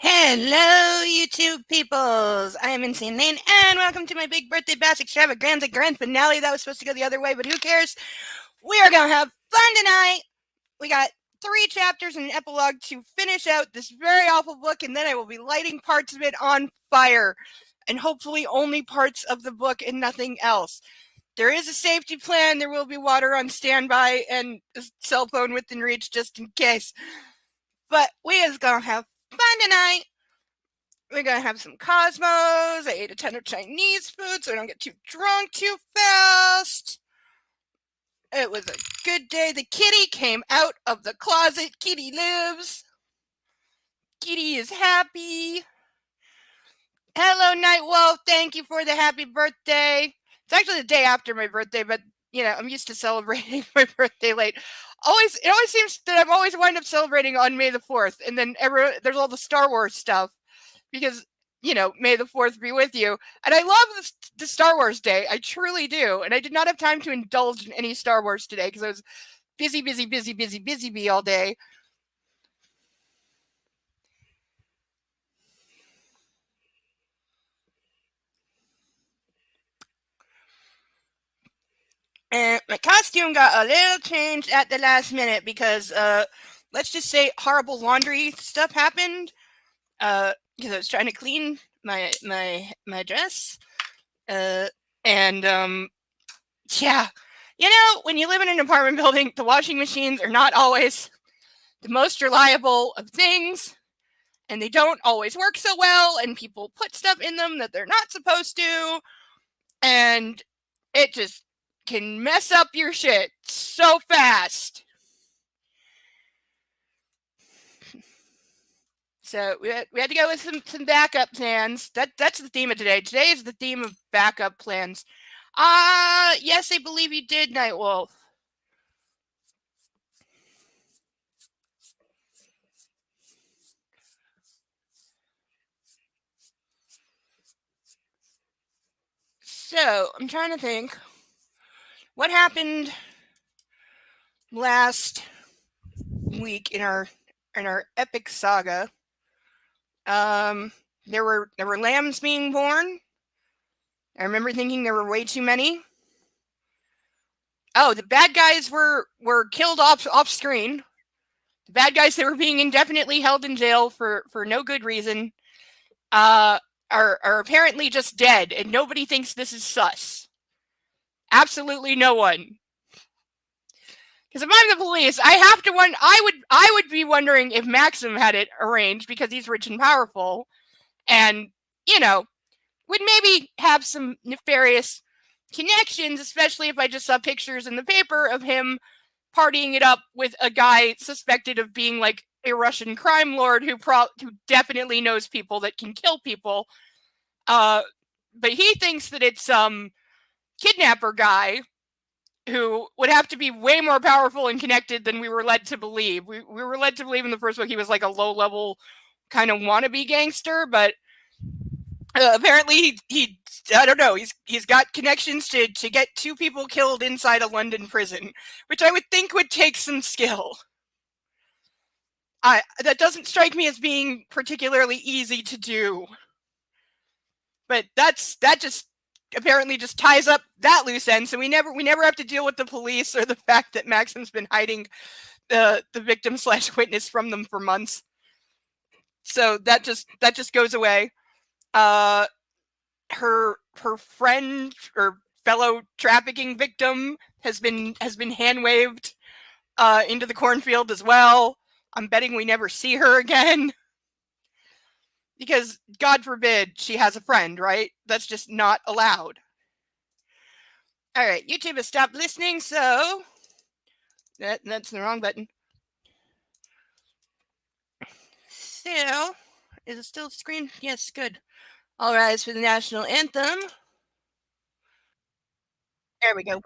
Hello, YouTube peoples! I am Insane Lane, and welcome to my big birthday bash extravaganza grand finale. That was supposed to go the other way, but who cares? We are gonna have fun tonight! We got 3 chapters and an epilogue to finish out this very awful book, and then I will be lighting parts of it on fire. And hopefully only parts of the book and nothing else. There is a safety plan. There will be water on standby and a cell phone within reach just in case. But we is gonna have fun tonight. We're gonna have some Cosmos. I ate a ton of Chinese food so I don't get too drunk too fast. It was a good day. The kitty came out of the closet. Kitty lives. Kitty is happy. Hello, Nightwolf. Thank you for the happy birthday. It's actually the day after my birthday, but you know, I'm used to celebrating my birthday late. It always seems that I'm always wind up celebrating on May the 4th, and then there's all the Star Wars stuff because, you know, May the 4th be with you. And I love the Star Wars Day. I truly do. And I did not have time to indulge in any Star Wars today because I was busy all day. And my costume got a little changed at the last minute because, let's just say horrible laundry stuff happened. Because I was trying to clean my dress. And yeah, you know, when you live in an apartment building, the washing machines are not always the most reliable of things, and they don't always work so well, and people put stuff in them that they're not supposed to, and it just can mess up your shit so fast. So we had to go with some backup plans. That's the theme of today. Today is the theme of backup plans. Yes, I believe you did, Nightwolf. So I'm trying to think what happened last week in our epic saga. There were lambs being born. I remember thinking there were way too many. Oh, the bad guys were killed off screen. The bad guys that were being indefinitely held in jail for no good reason are apparently just dead, and nobody thinks this is sus. Absolutely no one. Because if I'm the police, I have to wonder. I would be wondering if Maxim had it arranged because he's rich and powerful, and you know, would maybe have some nefarious connections, especially if I just saw pictures in the paper of him partying it up with a guy suspected of being like a Russian crime lord who definitely knows people that can kill people. But he thinks that it's some kidnapper guy who would have to be way more powerful and connected than we were led to believe. We were led to believe in the first book he was like a low-level kind of wannabe gangster, but apparently he I don't know, he's got connections to get 2 people killed inside a London prison, which I would think would take some skill. That doesn't strike me as being particularly easy to do. But that just apparently just ties up that loose end, so we never have to deal with the police or the fact that Maxim's been hiding the victim / witness from them for months. So that just goes away. Her friend or fellow trafficking victim has been hand waved into the cornfield as well. I'm betting we never see her again. Because, God forbid, she has a friend, right? That's just not allowed. Alright, YouTube has stopped listening, so that's the wrong button. So, is it still screen? Yes, good. All rise for the national anthem. There we go.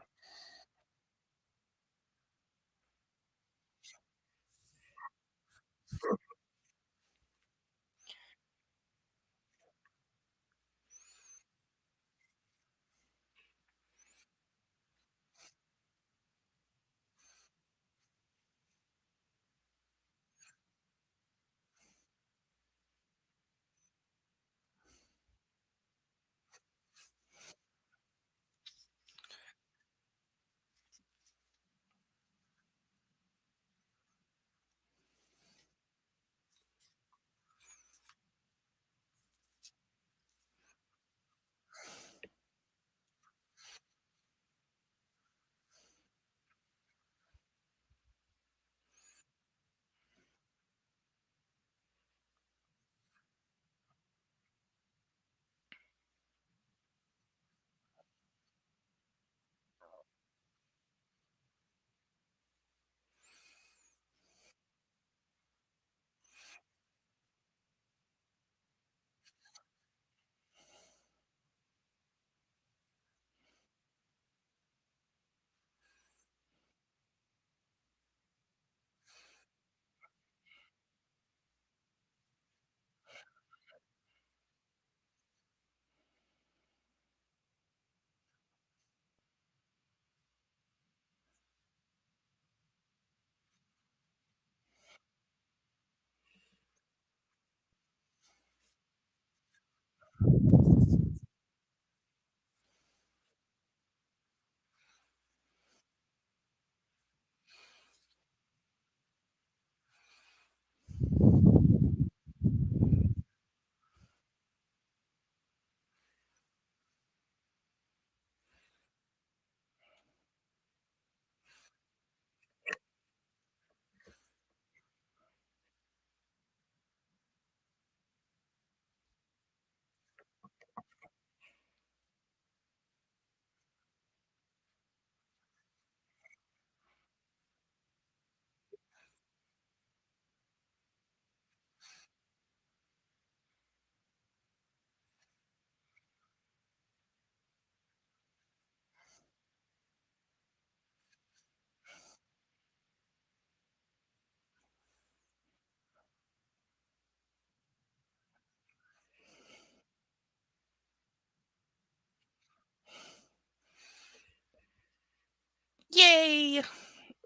Yay!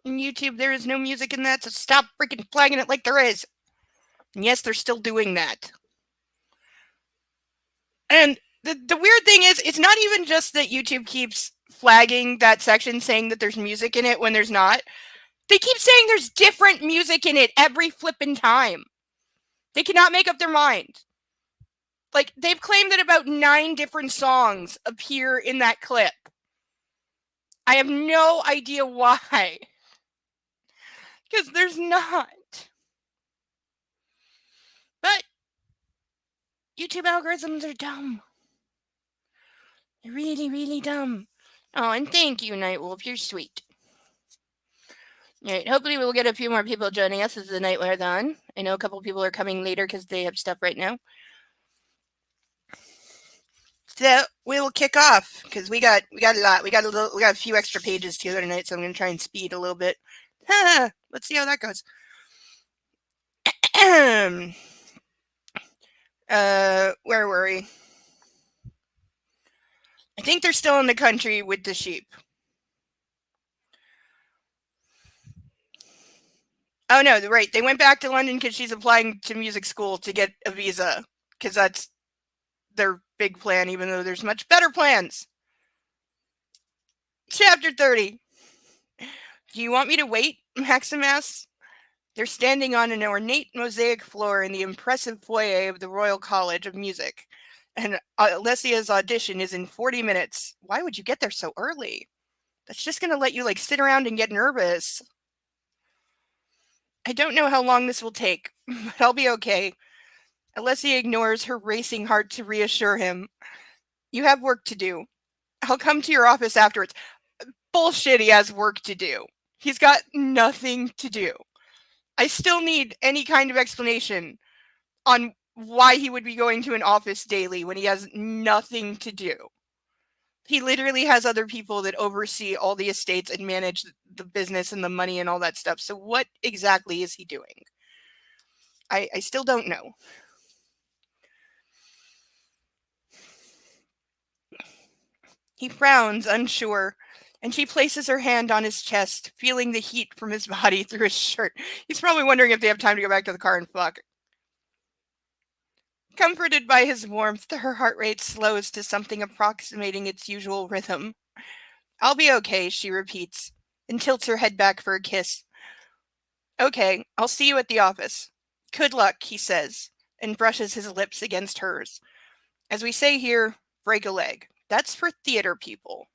In YouTube, there is no music in that, so stop freaking flagging it like there is. And yes, they're still doing that. And the weird thing is, it's not even just that YouTube keeps flagging that section saying that there's music in it when there's not. They keep saying there's different music in it every flippin' time. They cannot make up their mind. Like, they've claimed that about 9 different songs appear in that clip. I have no idea why. Because there's not. But YouTube algorithms are dumb. They're really, really dumb. Oh, and thank you, Nightwolf. You're sweet. Alright, hopefully we'll get a few more people joining us as the night wears on. I know a couple people are coming later because they have stuff right now. So we will kick off because we got a lot. We got a few extra pages together tonight, so I'm gonna try and speed a little bit. Let's see how that goes. Where were we? I think they're still in the country with the sheep. Oh no, right. They went back to London because she's applying to music school to get a visa because that's their big plan, even though there's much better plans. Chapter 30. Do you want me to wait? Maxim asks. They're standing on an ornate mosaic floor in the impressive foyer of the Royal College of Music. And Alessia's audition is in 40 minutes. Why would you get there so early? That's just going to let you like sit around and get nervous. I don't know how long this will take, but I'll be okay. Alessia ignores her racing heart to reassure him. You have work to do. I'll come to your office afterwards. Bullshit, he has work to do. He's got nothing to do. I still need any kind of explanation on why he would be going to an office daily when he has nothing to do. He literally has other people that oversee all the estates and manage the business and the money and all that stuff. So what exactly is he doing? I still don't know. He frowns, unsure, and she places her hand on his chest, feeling the heat from his body through his shirt. He's probably wondering if they have time to go back to the car and fuck. Comforted by his warmth, her heart rate slows to something approximating its usual rhythm. I'll be okay, she repeats, and tilts her head back for a kiss. Okay, I'll see you at the office. Good luck, he says, and brushes his lips against hers. As we say here, break a leg. That's for theater people.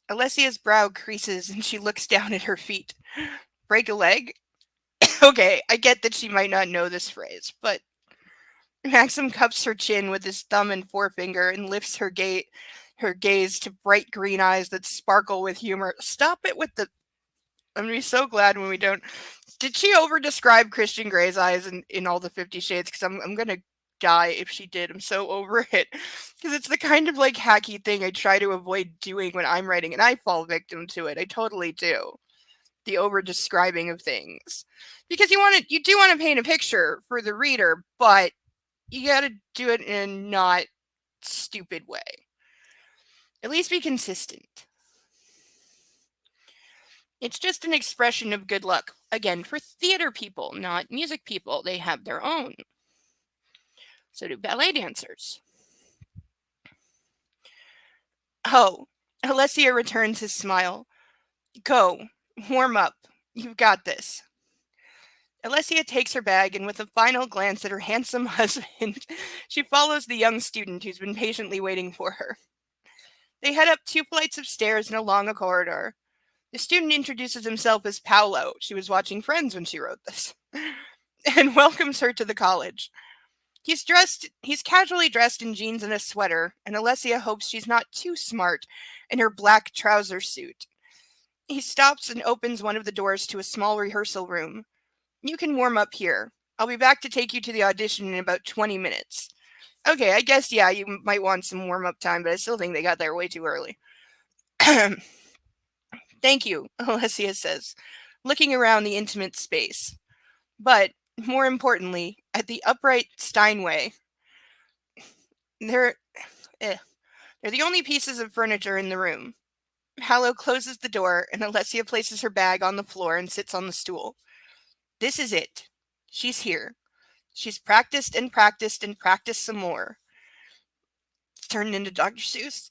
Alessia's brow creases and she looks down at her feet. Break a leg? Okay, I get that she might not know this phrase, but Maxim cups her chin with his thumb and forefinger and lifts her gaze to bright green eyes that sparkle with humor. Stop it with the... I'm going to be so glad when we don't... Did she over-describe Christian Grey's eyes in all the 50 Shades? Because I'm going to die if she did. I'm so over it. Because it's the kind of, like, hacky thing I try to avoid doing when I'm writing, and I fall victim to it. I totally do. The over-describing of things. Because you do want to paint a picture for the reader, but you gotta do it in a not stupid way. At least be consistent. It's just an expression of good luck. Again, for theater people, not music people. They have their own. So do ballet dancers. Oh, Alessia returns his smile. Go, warm up. You've got this. Alessia takes her bag and with a final glance at her handsome husband, she follows the young student who's been patiently waiting for her. They head up 2 flights of stairs and along a corridor. The student introduces himself as Paolo. She was watching Friends when she wrote this. And welcomes her to the college. He's casually dressed in jeans and a sweater, and Alessia hopes she's not too smart in her black trouser suit. He stops and opens one of the doors to a small rehearsal room. You can warm up here. I'll be back to take you to the audition in about 20 minutes. Okay, I guess, yeah, you might want some warm up time, but I still think they got there way too early. Thank you, Alessia says, looking around the intimate space. But, more importantly, at the upright Steinway, they're the only pieces of furniture in the room. Paolo closes the door, and Alessia places her bag on the floor and sits on the stool. This is it. She's here. She's practiced and practiced and practiced some more. It's turned into Dr. Seuss.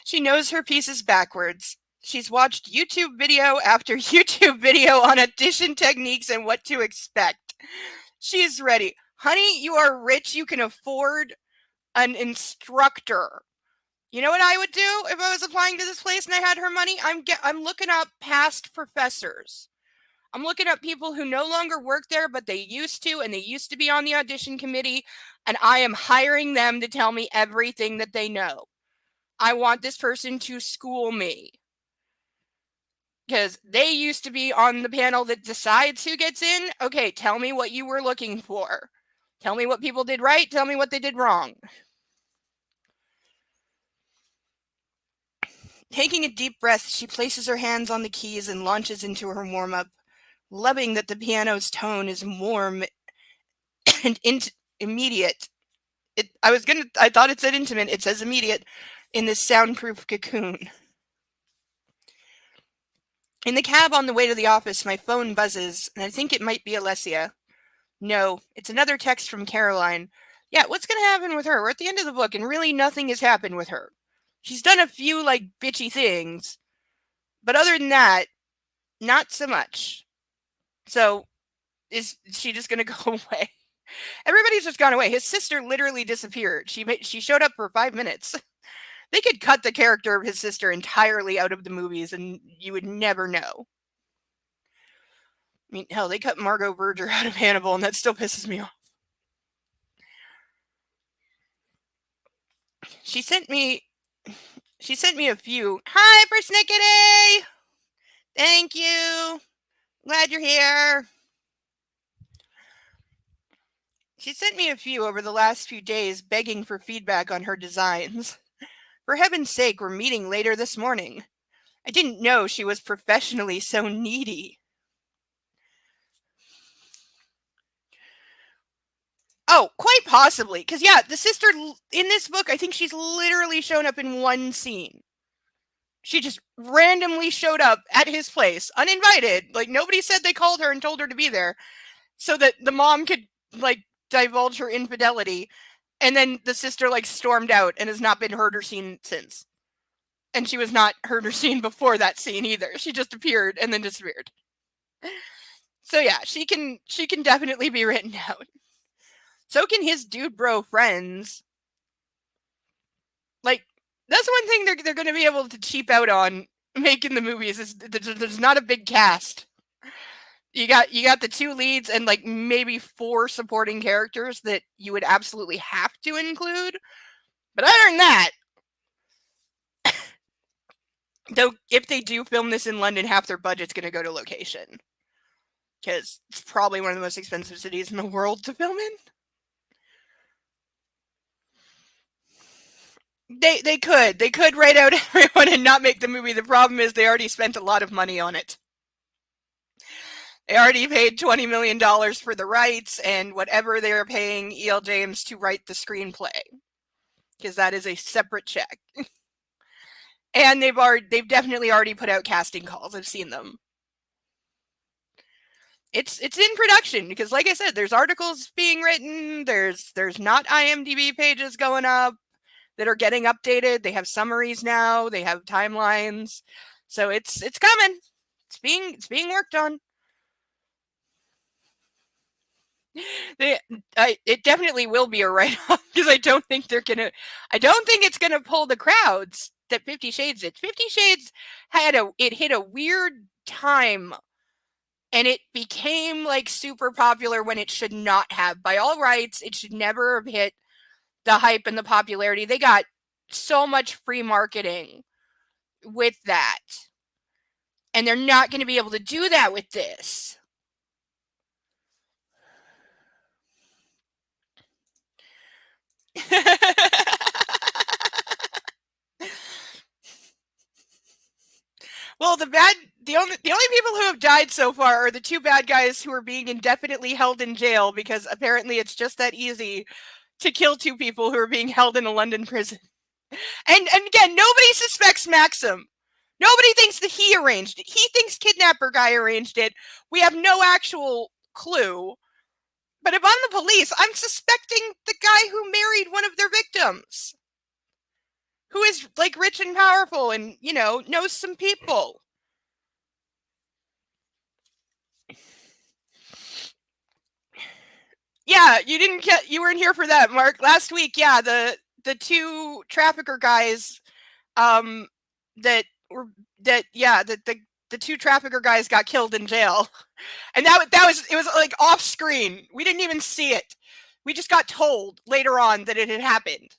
She knows her pieces backwards. She's watched YouTube video after YouTube video on audition techniques and what to expect. She's ready. Honey, you are rich. You can afford an instructor. You know what I would do if I was applying to this place and I had her money? I'm looking up past professors. I'm looking up people who no longer work there, but they used to, and they used to be on the audition committee, and I am hiring them to tell me everything that they know. I want this person to school me. Because they used to be on the panel that decides who gets in. Okay, tell me what you were looking for. Tell me what people did right. Tell me what they did wrong. Taking a deep breath, she places her hands on the keys and launches into her warm-up, loving that the piano's tone is warm and immediate. I thought it said intimate. It says immediate in this soundproof cocoon. In the cab on the way to the office, my phone buzzes, and I think it might be Alessia. No, it's another text from Caroline. Yeah, what's going to happen with her? We're at the end of the book, and really nothing has happened with her. She's done a few, bitchy things, but other than that, not so much. So, is she just going to go away? Everybody's just gone away. His sister literally disappeared. She showed up for 5 minutes. They could cut the character of his sister entirely out of the movies and you would never know. I mean, hell, they cut Margot Berger out of Hannibal and that still pisses me off. She sent me a few. Hi, persnickety! Thank you. Glad you're here. She sent me a few over the last few days begging for feedback on her designs. For heaven's sake, we're meeting later this morning. I didn't know she was professionally so needy. Oh, quite possibly. Because, yeah, the sister in this book, I think she's literally shown up in one scene. She just randomly showed up at his place, uninvited. Nobody said they called her and told her to be there so that the mom could, divulge her infidelity. And then the sister, stormed out and has not been heard or seen since. And she was not heard or seen before that scene either. She just appeared and then disappeared. So yeah, she can definitely be written out. So can his dude bro friends. That's one thing they're going to be able to cheap out on making the movies is there's not a big cast. You got the 2 leads and maybe 4 supporting characters that you would absolutely have to include. But other than that, though, if they do film this in London, half their budget's going to go to location. Because it's probably one of the most expensive cities in the world to film in. They could write out everyone and not make the movie. The problem is they already spent a lot of money on it. They already paid $20 million for the rights and whatever they're paying E.L. James to write the screenplay. Because that is a separate check. And they've definitely already put out casting calls. I've seen them. It's in production because, like I said, there's articles being written. There's not IMDb pages going up that are getting updated. They have summaries now. They have timelines. So it's coming. It's being worked on. It definitely will be a write-off because I don't think it's gonna pull the crowds that 50 Shades did. 50 Shades it hit a weird time and it became like super popular when it should not have. By all rights, it should never have hit the hype and the popularity. They got so much free marketing with that. And they're not going to be able to do that with this. Well, the only people who have died so far are the two bad guys who are being indefinitely held in jail because apparently it's just that easy to kill two people who are being held in a London prison. And again, nobody suspects Maxim. Nobody thinks that he arranged it. He thinks kidnapper guy arranged it. We have no actual clue. But if I'm the police, I'm suspecting the guy who married one of their victims. Who is like rich and powerful and, knows some people. Yeah, you weren't here for that, Mark. Last week, yeah, the two trafficker guys that were the two trafficker guys got killed in jail. And it was like off screen. We didn't even see it. We just got told later on that it had happened.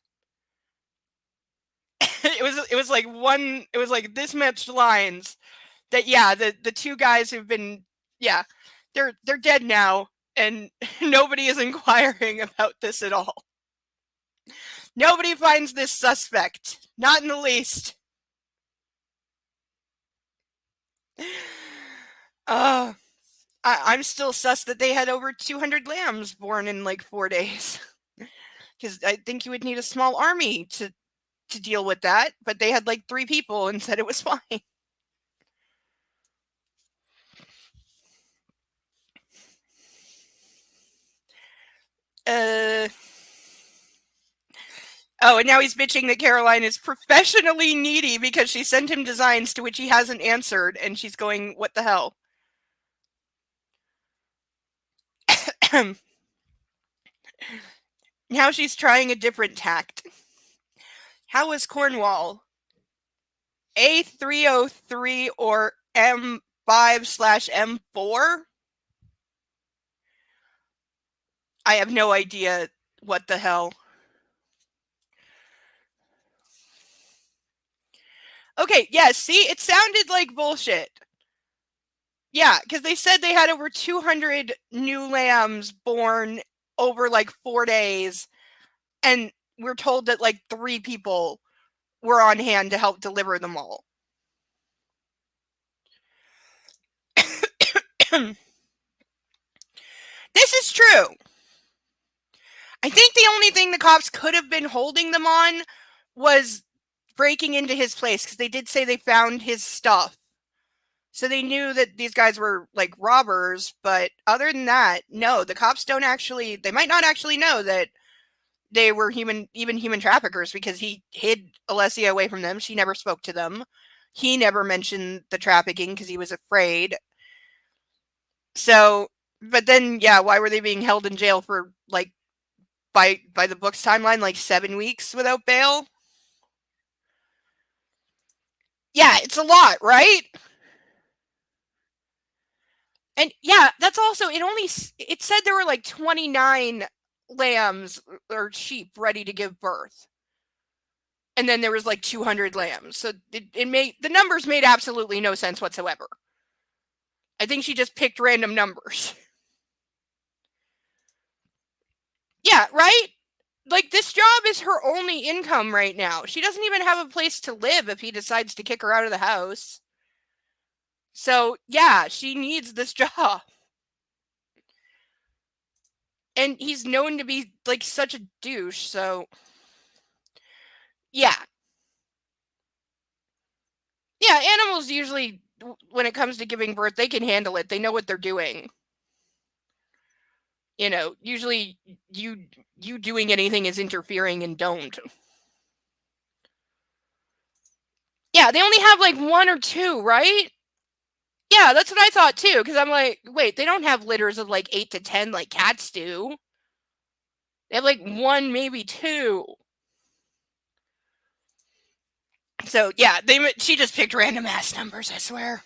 it was like this much lines that the two guys who've been they're dead now and nobody is inquiring about this at all. Nobody finds this suspect, not in the least. I'm still sus that they had over 200 lambs born in like 4 days. Because I think you would need a small army to deal with that, but they had like 3 people and said it was fine. Oh, and now he's bitching that Caroline is professionally needy because she sent him designs to which he hasn't answered, and she's going, what the hell? Now she's trying a different tact. How was Cornwall? A303 or M5/M4? I have no idea what the hell. Okay, yeah, see, it sounded like bullshit. Yeah, because they said they had over 200 new lambs born over like 4 days, and we're told that like 3 people were on hand to help deliver them all. This is true. I think the only thing the cops could have been holding them on was breaking into his place, because they did say they found his stuff. So they knew that these guys were like robbers, but other than that, no, the cops don't actually, they might not actually know that they were human traffickers, because he hid Alessia away from them. She never spoke to them. He never mentioned the trafficking because he was afraid. So, but then, yeah, why were they being held in jail for like, by the book's timeline, like 7 weeks without bail? Yeah, it's a lot, right? And yeah, that's also, it said there were like 29 lambs or sheep ready to give birth. And then there was like 200 lambs. So the numbers made absolutely no sense whatsoever. I think she just picked random numbers. Yeah, right? Like, this job is her only income right now. She doesn't even have a place to live if he decides to kick her out of the house. So, yeah, she needs this job. And he's known to be, like, such a douche, so... Yeah. Yeah, animals usually, when it comes to giving birth, they can handle it. They know what they're doing. Usually you doing anything is interfering and don't. Yeah, they only have like one or two, right? Yeah, that's what I thought too. Because I'm like, wait, they don't have litters of like 8 to 10 like cats do. They have like one, maybe two. So yeah, she just picked random ass numbers. I swear.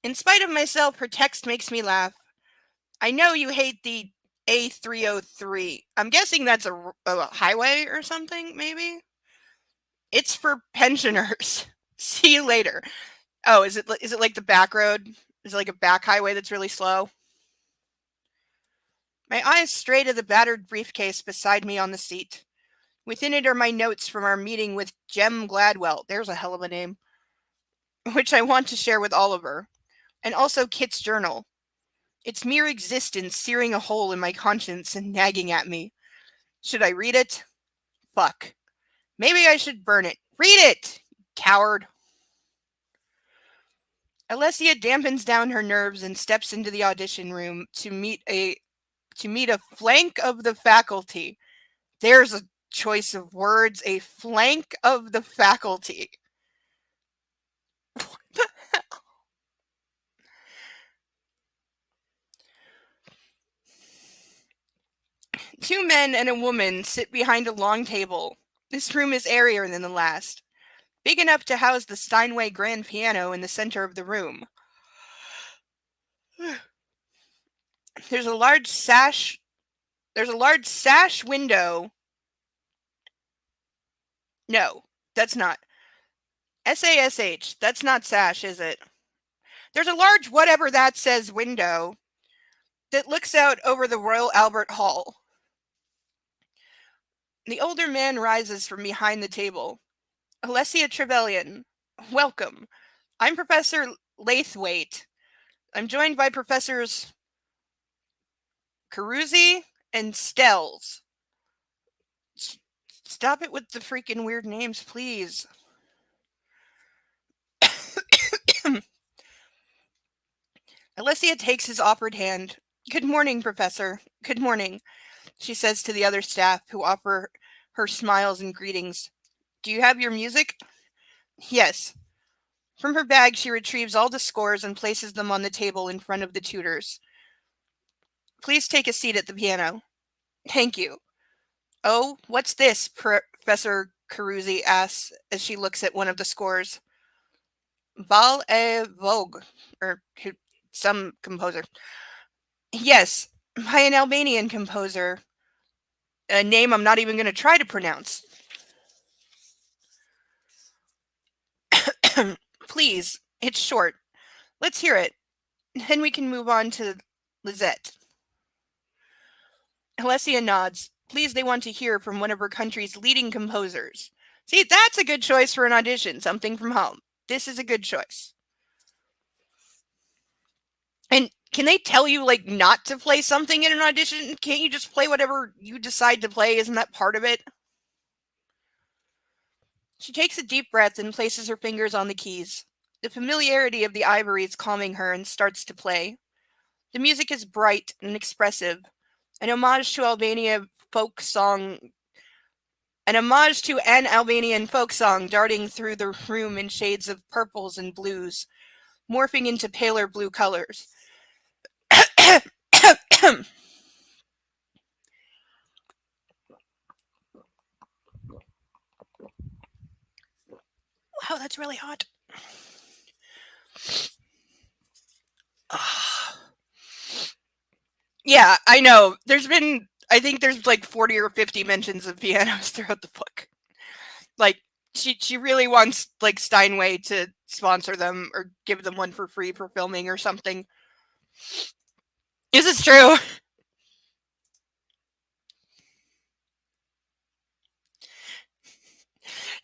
In spite of myself, her text makes me laugh. I know you hate the A303. I'm guessing that's a highway or something, maybe? It's for pensioners. See you later. Oh, is it like the back road? Is it like a back highway that's really slow? My eyes stray to the battered briefcase beside me on the seat. Within it are my notes from our meeting with Jem Gladwell. There's a hell of a name. Which I want to share with Oliver. And also Kit's journal. Its mere existence searing a hole in my conscience and nagging at me. Should I read it? Fuck. Maybe I should burn it. Read it! Coward. Alessia dampens down her nerves and steps into the audition room to meet a flank of the faculty. There's a choice of words, a flank of the faculty. What the hell? Two men and a woman sit behind a long table. This room is airier than the last, big enough to house the Steinway grand piano in the center of the room. There's a large sash window. No, that's not. SASH. That's not sash, is it? There's a large whatever that says window that looks out over the Royal Albert Hall. The older man rises from behind the table. Alessia Trevelyan, welcome. I'm Professor Lathwaite. I'm joined by Professors Carusi and Stells. Stop it with the freaking weird names, please. Alessia takes his offered hand. Good morning, Professor. Good morning, she says to the other staff, who offer her smiles and greetings. Do you have your music? Yes. From her bag, she retrieves all the scores and places them on the table in front of the tutors. Please take a seat at the piano. Thank you. Oh, what's this? Professor Carusi asks as she looks at one of the scores. Bal et Vogue, or some composer. Yes, by an Albanian composer. A name I'm not even going to try to pronounce. Please, it's short. Let's hear it. Then we can move on to Lizette. Alessia nods. Please, they want to hear from one of her country's leading composers. See, that's a good choice for an audition, something from home. This is a good choice. And can they tell you, like, not to play something in an audition? Can't you just play whatever you decide to play? Isn't that part of it? She takes a deep breath and places her fingers on the keys. The familiarity of the ivories calming her, and starts to play. The music is bright and expressive, an homage to an Albanian folk song darting through the room in shades of purples and blues, morphing into paler blue colors. Wow, that's really hot. Yeah, I know. I think there's like 40 or 50 mentions of pianos throughout the book. Like, she really wants, like, Steinway to sponsor them or give them one for free for filming or something. Is this true?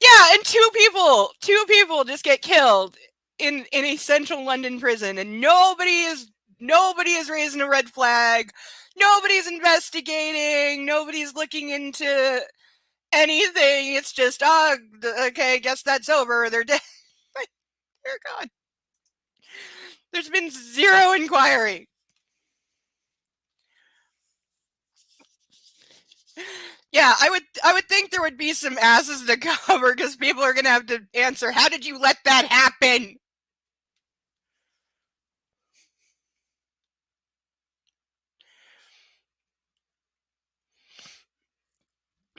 Yeah, and two people just get killed in a central London prison, and nobody is raising a red flag. Nobody's investigating. Nobody's looking into anything. It's just, okay, guess that's over. They're dead. Dear God. There's been zero inquiry. Yeah, I would think there would be some asses to cover because people are gonna have to answer. How did you let that happen?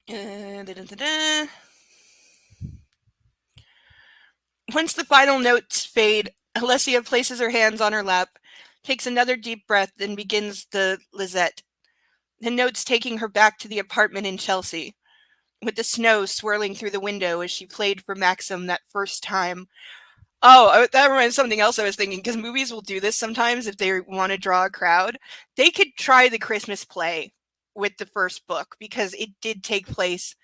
Da-da-da-da. Once the final notes fade, Alessia places her hands on her lap, takes another deep breath, and begins the Lizette. The notes taking her back to the apartment in Chelsea, with the snow swirling through the window as she played for Maxim that first time. Oh, that reminds something else I was thinking, because movies will do this sometimes if they want to draw a crowd. They could try the Christmas play with the first book because it did take place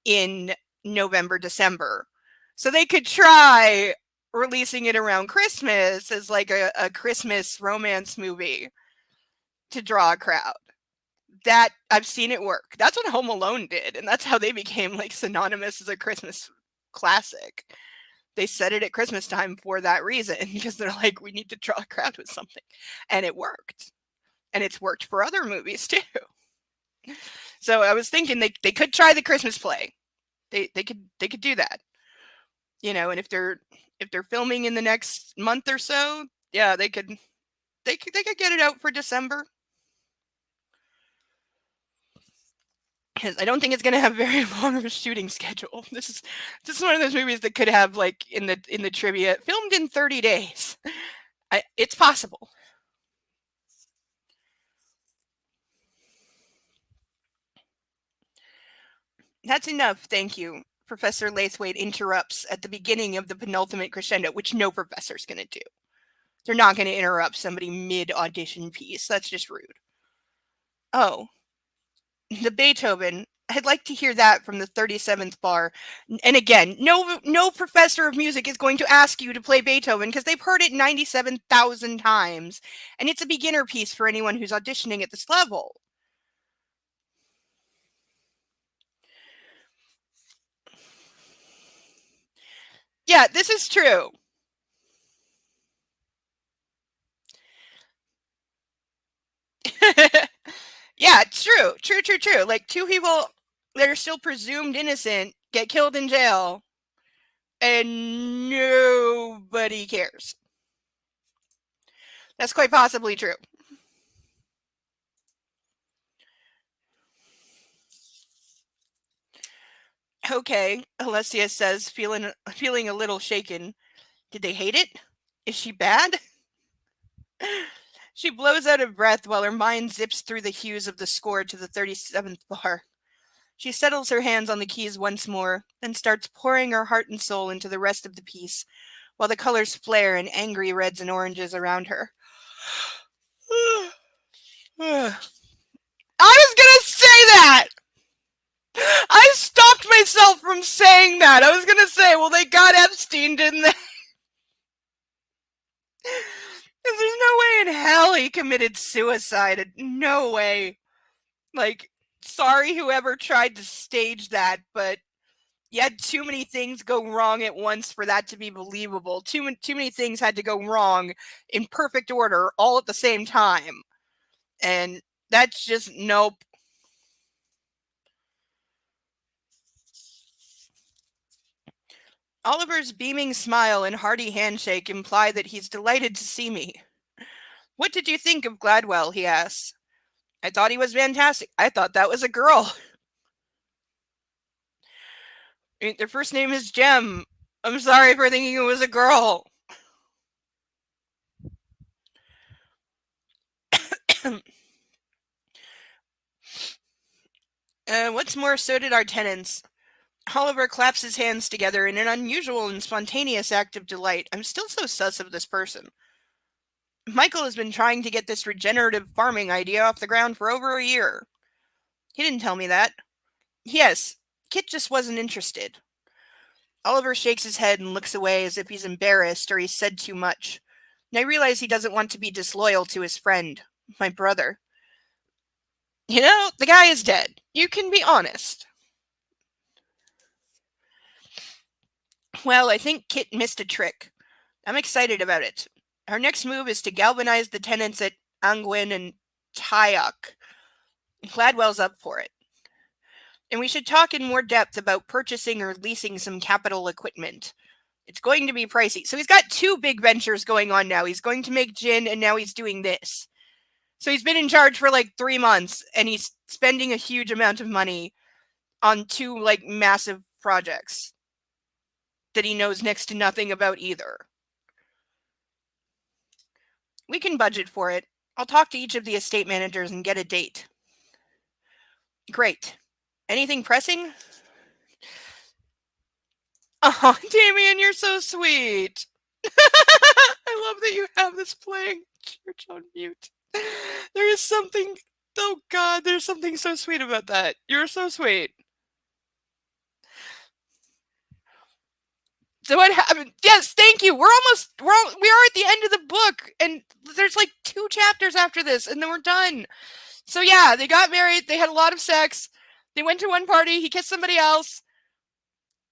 in November, December. So they could try releasing it around Christmas as like a Christmas romance movie to draw a crowd. That I've seen it work. That's what Home Alone did, and that's how they became like synonymous as a Christmas classic. They set it at Christmas time for that reason because they're like, we need to draw a crowd with something, and it worked, and it's worked for other movies too. So I was thinking they could try the Christmas play. They could do that, and if they're filming in the next month or so, yeah, they could get it out for December. Because I don't think it's going to have very long of a shooting schedule. This is one of those movies that could have like in the trivia filmed in 30 days. It's possible. That's enough, thank you. Professor Lathwaite interrupts at the beginning of the penultimate crescendo, which no professor's going to do. They're not going to interrupt somebody mid audition piece. That's just rude. Oh, the Beethoven. I'd like to hear that from the 37th bar. And again, no professor of music is going to ask you to play Beethoven because they've heard it 97,000 times. And it's a beginner piece for anyone who's auditioning at this level. Yeah, this is true. Yeah, it's true. True. Like two people that are still presumed innocent get killed in jail and nobody cares. That's quite possibly true. Okay, Alessia says, feeling a little shaken. Did they hate it? Is she bad? She blows out of breath while her mind zips through the hues of the score to the 37th bar. She settles her hands on the keys once more, then starts pouring her heart and soul into the rest of the piece, while the colors flare in angry reds and oranges around her. I was gonna say that! I stopped myself from saying that. I was gonna say, well, they got Epstein, didn't they? Because there's no way in hell he committed suicide. No way. Like, sorry whoever tried to stage that, but you had too many things go wrong at once for that to be believable. Too many things had to go wrong in perfect order all at the same time. And that's just nope. Oliver's beaming smile and hearty handshake imply that he's delighted to see me. What did you think of Gladwell? He asks. I thought he was fantastic. I thought that was a girl. Their first name is Jem. I'm sorry for thinking it was a girl. What's more, so did our tenants. Oliver claps his hands together in an unusual and spontaneous act of delight. I'm still so sus of this person. Michael has been trying to get this regenerative farming idea off the ground for over a year. He didn't tell me that. Yes, Kit just wasn't interested. Oliver shakes his head and looks away as if he's embarrassed or he's said too much. And I realize he doesn't want to be disloyal to his friend, my brother. The guy is dead. You can be honest. Well, I think Kit missed a trick. I'm excited about it. Her next move is to galvanize the tenants at Angwin and Tayok. Gladwell's up for it. And we should talk in more depth about purchasing or leasing some capital equipment. It's going to be pricey. So he's got two big ventures going on now. He's going to make gin, and now he's doing this. So he's been in charge for like 3 months, and he's spending a huge amount of money on two like massive projects that he knows next to nothing about either. We can budget for it. I'll talk to each of the estate managers and get a date. Great. Anything pressing? Oh, Damien, you're so sweet. I love that you have this playing church on mute. There is something, oh God, there's something so sweet about that. You're so sweet. So what happened? Yes, thank you. We are at the end of the book, and there's like 2 chapters after this, and then we're done. So yeah, they got married. They had a lot of sex. They went to one party. He kissed somebody else,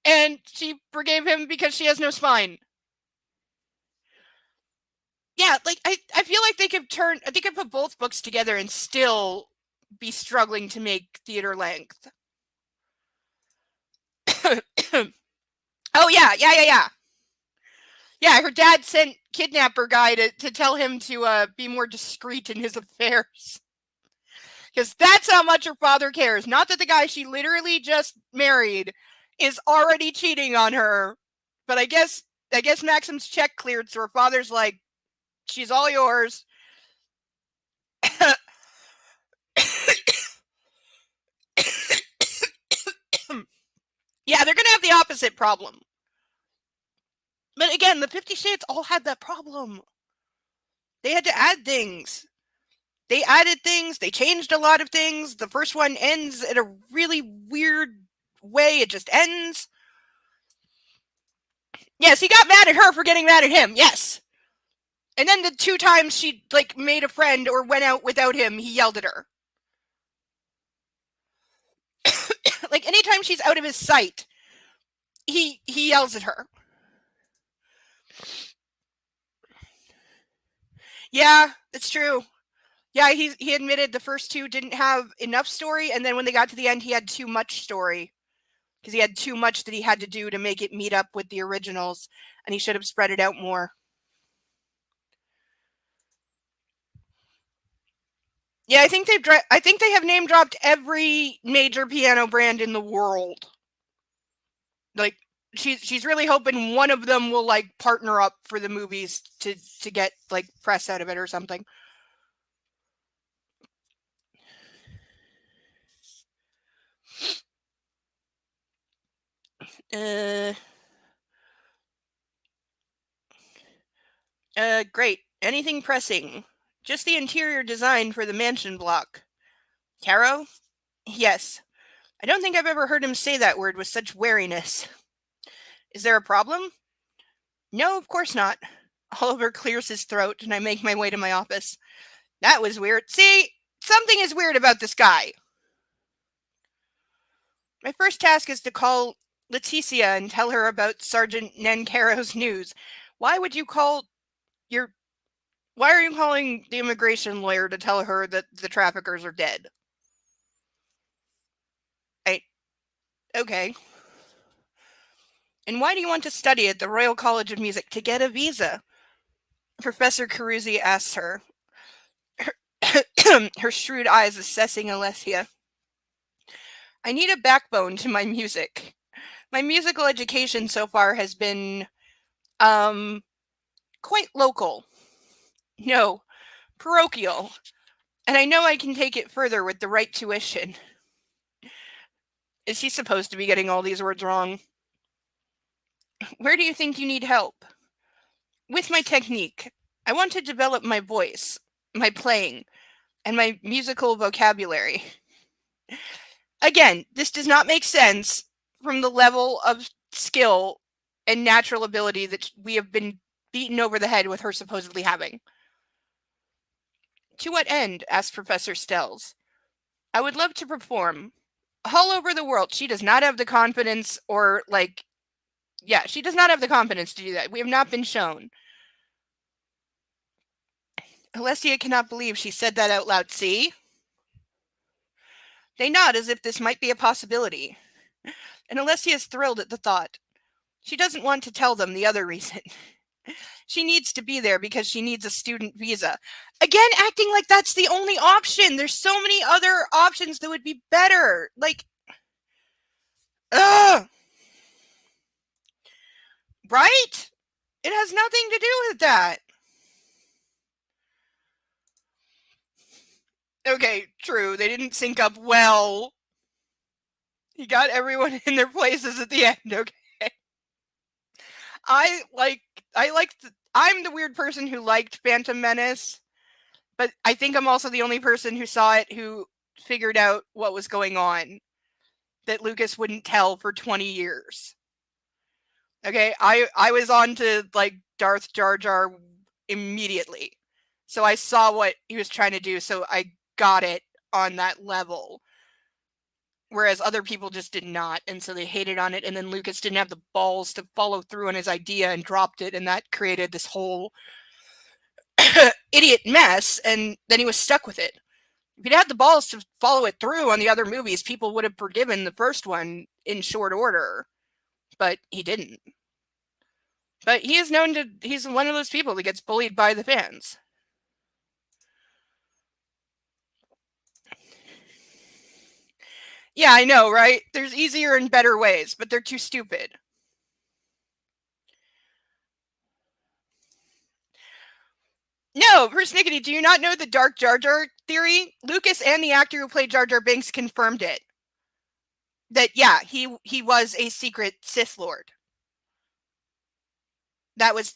and she forgave him because she has no spine. Yeah, like I feel like they could put both books together and still be struggling to make theater length. Oh yeah. Yeah, her dad sent kidnapper guy to tell him to be more discreet in his affairs. Because that's how much her father cares. Not that the guy she literally just married is already cheating on her. But I guess Maxim's check cleared, so her father's like, she's all yours. Yeah, they're going to have the opposite problem. But again, the 50 Shades all had that problem. They had to add things. They added things. They changed a lot of things. The first one ends in a really weird way. It just ends. Yes, he got mad at her for getting mad at him. Yes. And then the 2 times she like made a friend or went out without him, he yelled at her. Like anytime she's out of his sight, he yells at her. Yeah, it's true. Yeah, he admitted the first 2 didn't have enough story, and then when they got to the end, he had too much story. Because he had too much that he had to do to make it meet up with the originals, and he should have spread it out more. Yeah, I think they have name dropped every major piano brand in the world. Like she's really hoping one of them will like partner up for the movies to get like press out of it or something. Great. Anything pressing? Just the interior design for the mansion block. Caro? Yes. I don't think I've ever heard him say that word with such wariness. Is there a problem? No, of course not. Oliver clears his throat, and I make my way to my office. That was weird. See, something is weird about this guy. My first task is to call Leticia and tell her about Sergeant Nancaro's news. Why are you calling the immigration lawyer to tell her that the traffickers are dead? Okay. And why do you want to study at the Royal College of Music? To get a visa. Professor Caruzzi asks her. Her shrewd eyes assessing Alessia. I need a backbone to my music. My musical education so far has been, quite local. No, parochial. And I know I can take it further with the right tuition. Is he supposed to be getting all these words wrong? Where do you think you need help? With my technique. I want to develop my voice, my playing, and my musical vocabulary. Again, this does not make sense from the level of skill and natural ability that we have been beaten over the head with her supposedly having. To what end? Asked Professor Stells. I would love to perform. All over the world. She does not have the confidence she does not have the confidence to do that. We have not been shown. Alessia cannot believe she said that out loud. See? They nod as if this might be a possibility. And Alessia is thrilled at the thought. She doesn't want to tell them the other reason. She needs to be there because she needs a student visa. Again, acting like that's the only option. There's so many other options that would be better. Like, ugh. Right? It has nothing to do with that. Okay, true. They didn't sync up well. He got everyone in their places at the end. Okay. I'm the weird person who liked Phantom Menace, but I think I'm also the only person who saw it who figured out what was going on that Lucas wouldn't tell for 20 years. Okay, I was on to like Darth Jar Jar immediately. So I saw what he was trying to do, so I got it on that level. Whereas other people just did not, and so they hated on it, and then Lucas didn't have the balls to follow through on his idea and dropped it, and that created this whole idiot mess, and then he was stuck with it. If he'd had the balls to follow it through on the other movies, people would have forgiven the first one in short order, but he didn't. But he is known to, he's one of those people that gets bullied by the fans. Yeah, I know, right? There's easier and better ways, but they're too stupid. No, persnickety, do you not know the Dark Jar Jar theory? Lucas and the actor who played Jar Jar Binks confirmed it. That, yeah, he was a secret Sith Lord. That was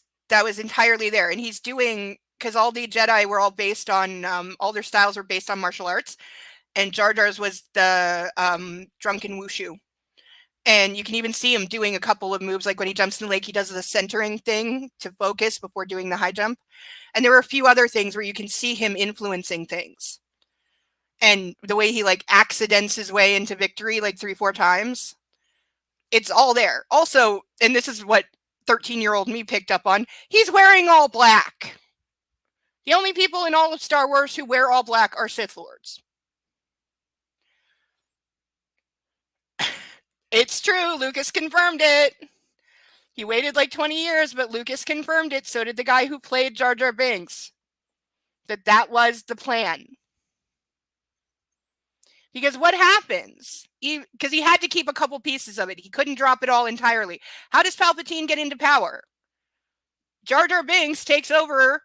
entirely there. And he's doing, because all the Jedi were all based on, all their styles were based on martial arts. And Jar Jar's was the drunken wushu. And you can even see him doing a couple of moves, like when he jumps in the lake, he does the centering thing to focus before doing the high jump. And there were a few other things where you can see him influencing things. And the way he like accidents his way into victory like 3-4 times. It's all there. Also, and this is what 13-year-old me picked up on, he's wearing all black. The only people in all of Star Wars who wear all black are Sith Lords. It's true. Lucas confirmed it. He waited like 20 years, but Lucas confirmed it. So did the guy who played Jar Jar Binks. That was the plan. Because what happens? Because he had to keep a couple pieces of it. He couldn't drop it all entirely. How does Palpatine get into power? Jar Jar Binks takes over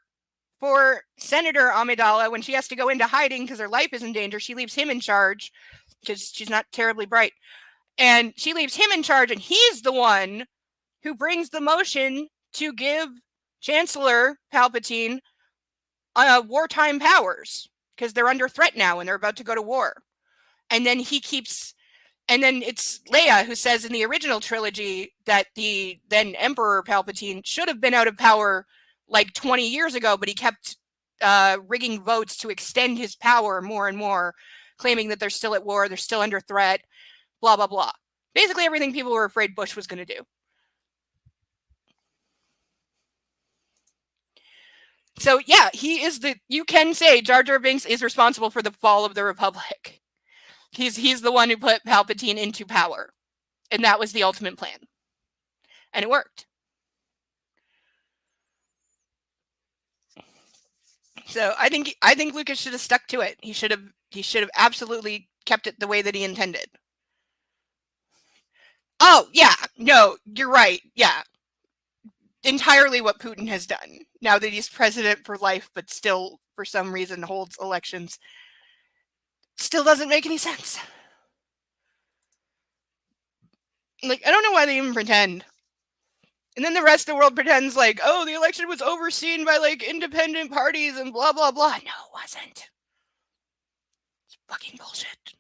for Senator Amidala when she has to go into hiding because her life is in danger. She leaves him in charge because she's not terribly bright. And she leaves him in charge, and he's the one who brings the motion to give Chancellor Palpatine wartime powers because they're under threat now and they're about to go to war. And then and then it's Leia who says in the original trilogy that the then Emperor Palpatine should have been out of power like 20 years ago, but he kept rigging votes to extend his power more and more, claiming that they're still at war, they're still under threat, blah, blah, blah. Basically everything people were afraid Bush was going to do. So yeah, you can say Jar Jar Binks is responsible for the fall of the Republic. He's the one who put Palpatine into power. And that was the ultimate plan. And it worked. So I think Lucas should have stuck to it. He should have absolutely kept it the way that he intended. Oh, yeah. No, you're right. Yeah. Entirely what Putin has done. Now that he's president for life, but still, for some reason, holds elections. Still doesn't make any sense. Like, I don't know why they even pretend. And then the rest of the world pretends like, oh, the election was overseen by, like, independent parties and blah, blah, blah. No, it wasn't. It's fucking bullshit.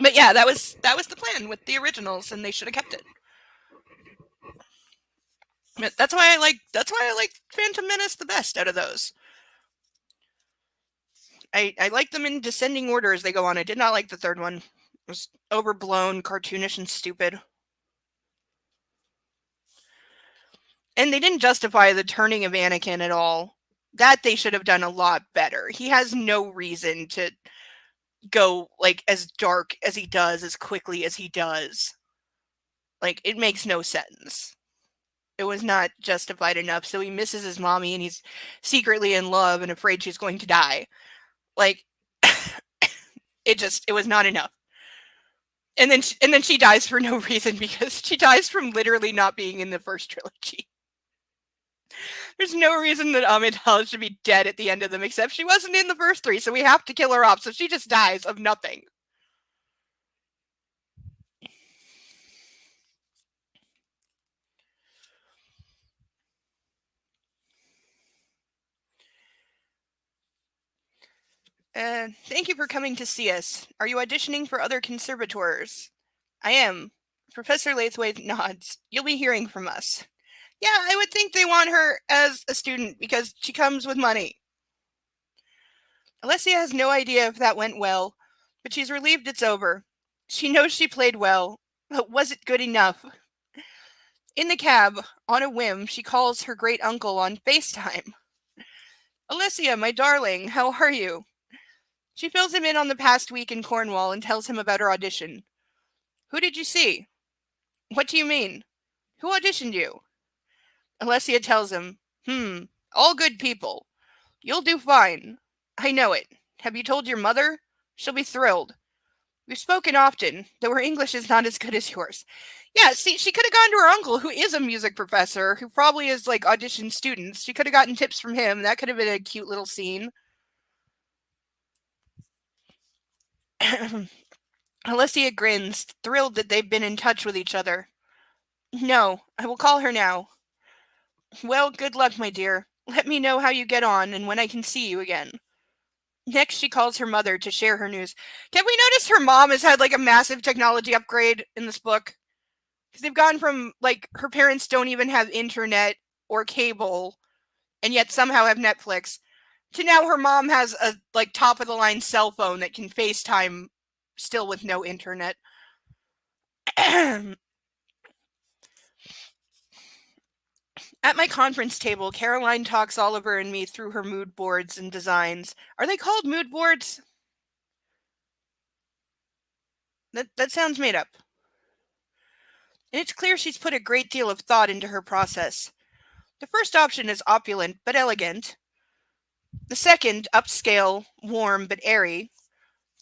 But yeah, that was the plan with the originals, and they should have kept it. But that's why I like Phantom Menace the best out of those. I like them in descending order as they go on. I did not like the third one. It was overblown, cartoonish, and stupid. And they didn't justify the turning of Anakin at all. That they should have done a lot better. He has no reason to go like as dark as he does as quickly as he does. Like, it makes no sense. It was not justified enough. So he misses his mommy and he's secretly in love and afraid she's going to die. Like, it was not enough. And then she dies for no reason because she dies from literally not being in the first trilogy. There's no reason that Amidala should be dead at the end of them, except she wasn't in the first three, so we have to kill her off. So she just dies of nothing. Thank you for coming to see us. Are you auditioning for other conservators? I am. Professor Lathwaite nods. You'll be hearing from us. Yeah, I would think they want her as a student because she comes with money. Alessia has no idea if that went well, but she's relieved it's over. She knows she played well, but was it good enough? In the cab, on a whim, she calls her great uncle on FaceTime. Alessia, my darling, how are you? She fills him in on the past week in Cornwall and tells him about her audition. Who did you see? What do you mean? Who auditioned you? Alessia tells him, all good people. You'll do fine. I know it. Have you told your mother? She'll be thrilled. We've spoken often, though her English is not as good as yours. Yeah, see, she could have gone to her uncle, who is a music professor, who probably is like audition students. She could have gotten tips from him. That could have been a cute little scene. Alessia grins, thrilled that they've been in touch with each other. No, I will call her now. Well, good luck, my dear. Let me know how you get on and when I can see you again. Next, she calls her mother to share her news. Can we notice her mom has had like a massive technology upgrade in this book? Because they've gone from like her parents don't even have internet or cable, and yet somehow have Netflix, to now her mom has a like top of the line cell phone that can FaceTime still with no internet. At my conference table, Caroline talks Oliver and me through her mood boards and designs. Are they called mood boards? That sounds made up. And it's clear she's put a great deal of thought into her process. The first option is opulent but elegant. The second, upscale, warm but airy.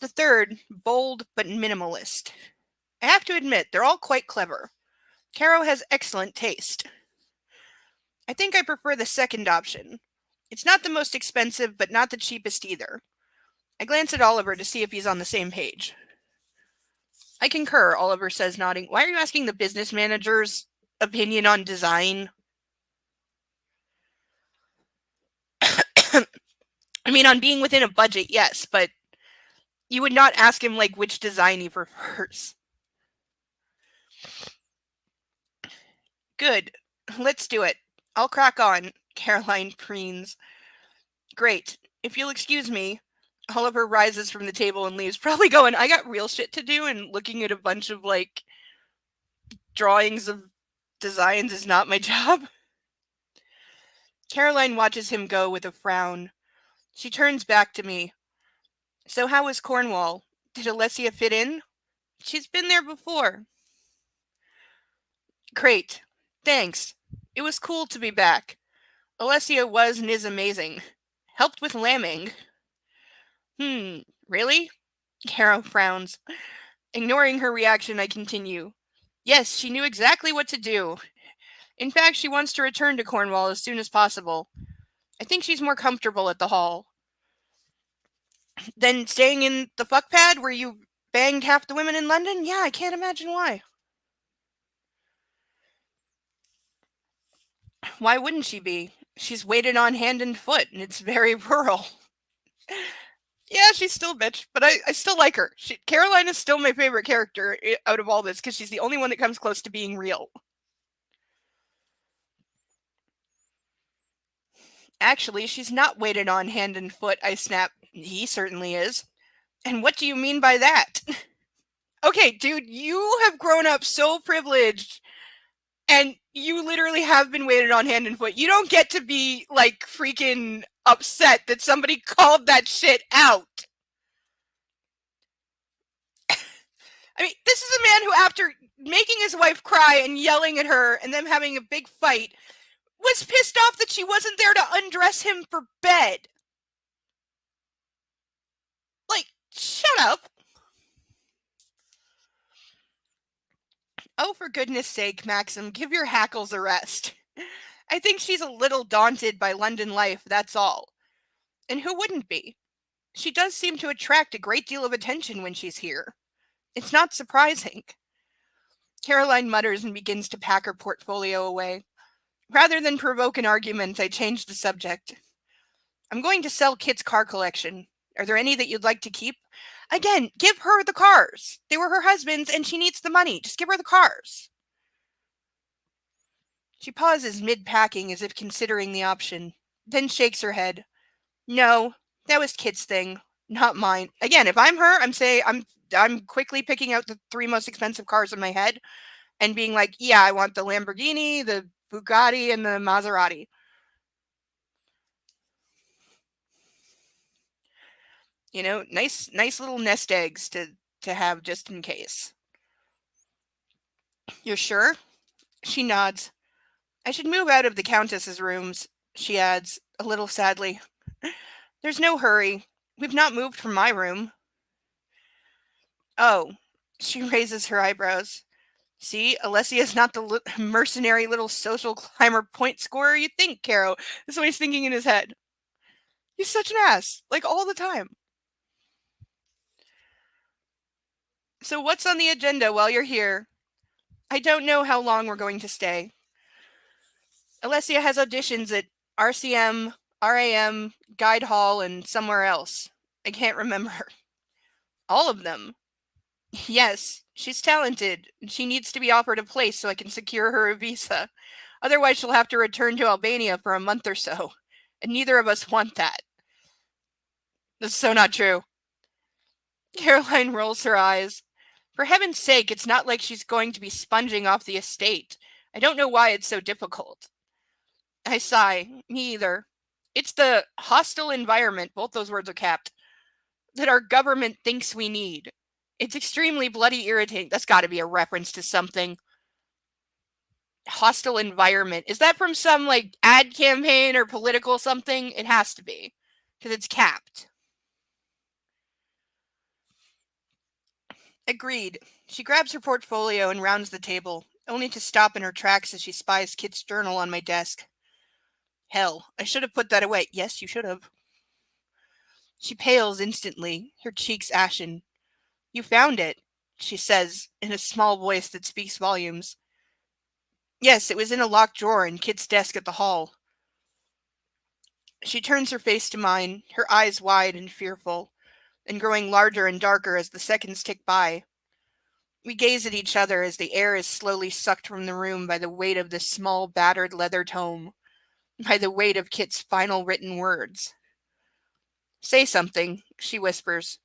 The third, bold but minimalist. I have to admit, they're all quite clever. Caro has excellent taste. I think I prefer the second option. It's not the most expensive, but not the cheapest either. I glance at Oliver to see if he's on the same page. I concur, Oliver says, nodding. Why are you asking the business manager's opinion on design? I mean, on being within a budget, yes, but you would not ask him, like, which design he prefers. Good. Let's do it. I'll crack on, Caroline preens. Great. If you'll excuse me, Oliver rises from the table and leaves, probably going, I got real shit to do, and looking at a bunch of, like, drawings of designs is not my job. Caroline watches him go with a frown. She turns back to me. So how was Cornwall? Did Alessia fit in? She's been there before. Great. Thanks. It was cool to be back. Alessia was and is amazing. Helped with lambing. Really? Caro frowns. Ignoring her reaction, I continue. Yes, she knew exactly what to do. In fact, she wants to return to Cornwall as soon as possible. I think she's more comfortable at the hall. Than staying in the fuck pad where you banged half the women in London? Yeah, I can't imagine why. Why wouldn't she be? She's waited on hand and foot, and it's very rural. Yeah, she's still a bitch, but I still like her. Caroline is still my favorite character out of all this, because she's the only one that comes close to being real. Actually, she's not waited on hand and foot, I snap. He certainly is. And what do you mean by that? Okay, dude, you have grown up so privileged And you literally have been waited on hand and foot. You don't get to be like freaking upset that somebody called that shit out. I mean, this is a man who, after making his wife cry and yelling at her and them having a big fight, was pissed off that she wasn't there to undress him for bed. Like, shut up. Oh, for goodness sake, Maxim, give your hackles a rest. I think she's a little daunted by London life, that's all. And who wouldn't be? She does seem to attract a great deal of attention when she's here. It's not surprising. Caroline mutters and begins to pack her portfolio away. Rather than provoke an argument, I change the subject. I'm going to sell Kit's car collection. Are there any that you'd like to keep? Again, give her the cars. They were her husband's and she needs the money. Just give her the cars. She pauses mid-packing as if considering the option, then shakes her head. No, that was Kit's thing, not mine. Again, if I'm her, I'm quickly picking out the 3 most expensive cars in my head and being like, yeah, I want the Lamborghini, the Bugatti, and the Maserati. You know, nice little nest eggs to have just in case. You're sure? She nods. I should move out of the Countess's rooms, she adds, a little sadly. There's no hurry. We've not moved from my room. Oh, she raises her eyebrows. See, Alessia's not the mercenary little social climber point scorer you think, Caro. That's what he's thinking in his head. He's such an ass, like all the time. So what's on the agenda while you're here? I don't know how long we're going to stay. Alessia has auditions at RCM, RAM, Guide Hall, and somewhere else. I can't remember. All of them. Yes, she's talented. She needs to be offered a place so I can secure her a visa. Otherwise, she'll have to return to Albania for a month or so. And neither of us want that. That's so not true. Caroline rolls her eyes. For heaven's sake, it's not like she's going to be sponging off the estate. I don't know why it's so difficult. I sigh. Me either. It's the hostile environment, both those words are capped, that our government thinks we need. It's extremely bloody irritating. That's got to be a reference to something. Hostile environment. Is that from some, like, ad campaign or political something? It has to be. Because it's capped. Agreed. She grabs her portfolio and rounds the table, only to stop in her tracks as she spies Kit's journal on my desk. Hell, I should have put that away. Yes, you should have. She pales instantly, her cheeks ashen. You found it, she says, in a small voice that speaks volumes. Yes, it was in a locked drawer in Kit's desk at the hall. She turns her face to mine, her eyes wide and fearful, and growing larger and darker as the seconds tick by. We gaze at each other as the air is slowly sucked from the room by the weight of the small, battered leather tome, by the weight of Kit's final written words. Say something, she whispers.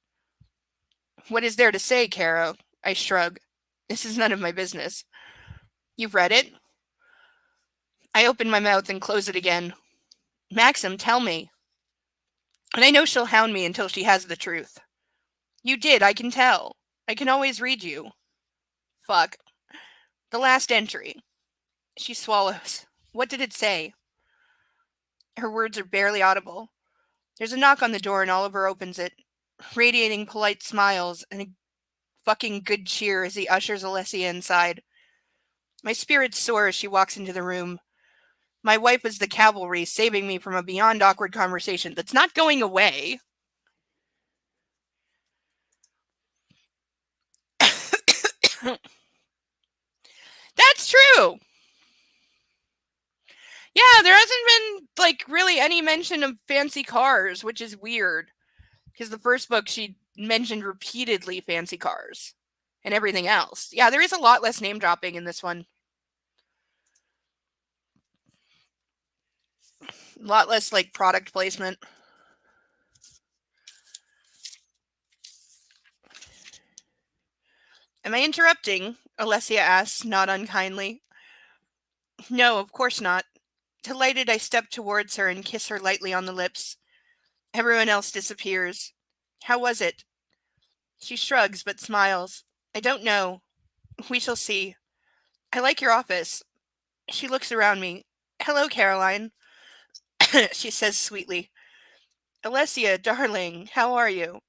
What is there to say, Caro? I shrug. This is none of my business. You've read it? I open my mouth and close it again. Maxim, tell me. And I know she'll hound me until she has the truth. You did, I can tell. I can always read you. Fuck. The last entry. She swallows. What did it say? Her words are barely audible. There's a knock on the door and Oliver opens it, radiating polite smiles and a fucking good cheer as he ushers Alessia inside. My spirits soar as she walks into the room. My wife is the cavalry, saving me from a beyond awkward conversation that's not going away. That's true. Yeah, there hasn't been, like, really any mention of fancy cars, which is weird. Because the first book, she mentioned repeatedly fancy cars and everything else. Yeah, there is a lot less name dropping in this one. A lot less, like, product placement. Am I interrupting? Alessia asks, not unkindly. No, of course not. Delighted, I step towards her and kiss her lightly on the lips. Everyone else disappears. How was it? She shrugs but smiles. I don't know. We shall see. I like your office. She looks around me. Hello, Caroline, she says sweetly. Alessia, darling, how are you?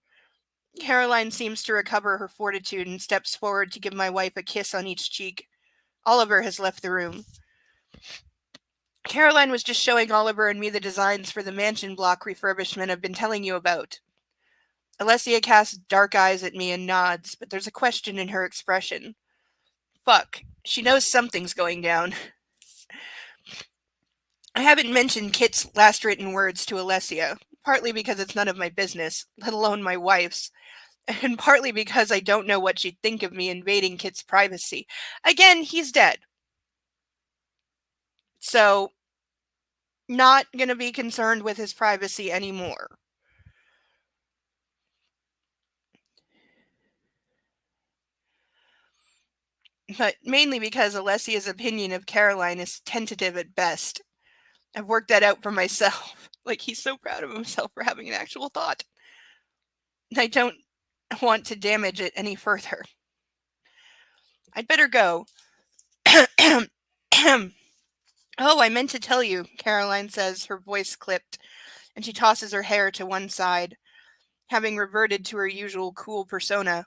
Caroline seems to recover her fortitude and steps forward to give my wife a kiss on each cheek. Oliver has left the room. Caroline was just showing Oliver and me the designs for the mansion block refurbishment I've been telling you about. Alessia casts dark eyes at me and nods, but there's a question in her expression. Fuck. She knows something's going down. I haven't mentioned Kit's last written words to Alessia, partly because it's none of my business, let alone my wife's, and partly because I don't know what she'd think of me invading Kit's privacy. Again, he's dead. So, not gonna be concerned with his privacy anymore. But mainly because Alessia's opinion of Caroline is tentative at best. I've worked that out for myself. Like, he's so proud of himself for having an actual thought. I don't want to damage it any further. I'd better go. Oh, I meant to tell you, Caroline says, her voice clipped, and she tosses her hair to one side, having reverted to her usual cool persona.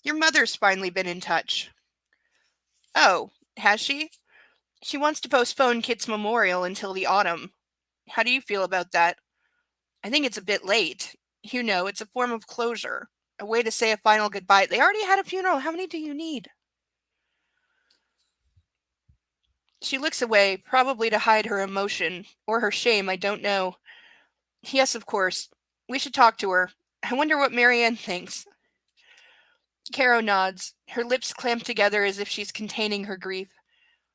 Your mother's finally been in touch. Oh, has she? She wants to postpone Kit's memorial until the autumn. How do you feel about that? I think it's a bit late. You know, it's a form of closure, a way to say a final goodbye. They already had a funeral. How many do you need? She looks away, probably to hide her emotion, or her shame, I don't know. Yes, of course. We should talk to her. I wonder what Marianne thinks. Caro nods, her lips clamped together as if she's containing her grief.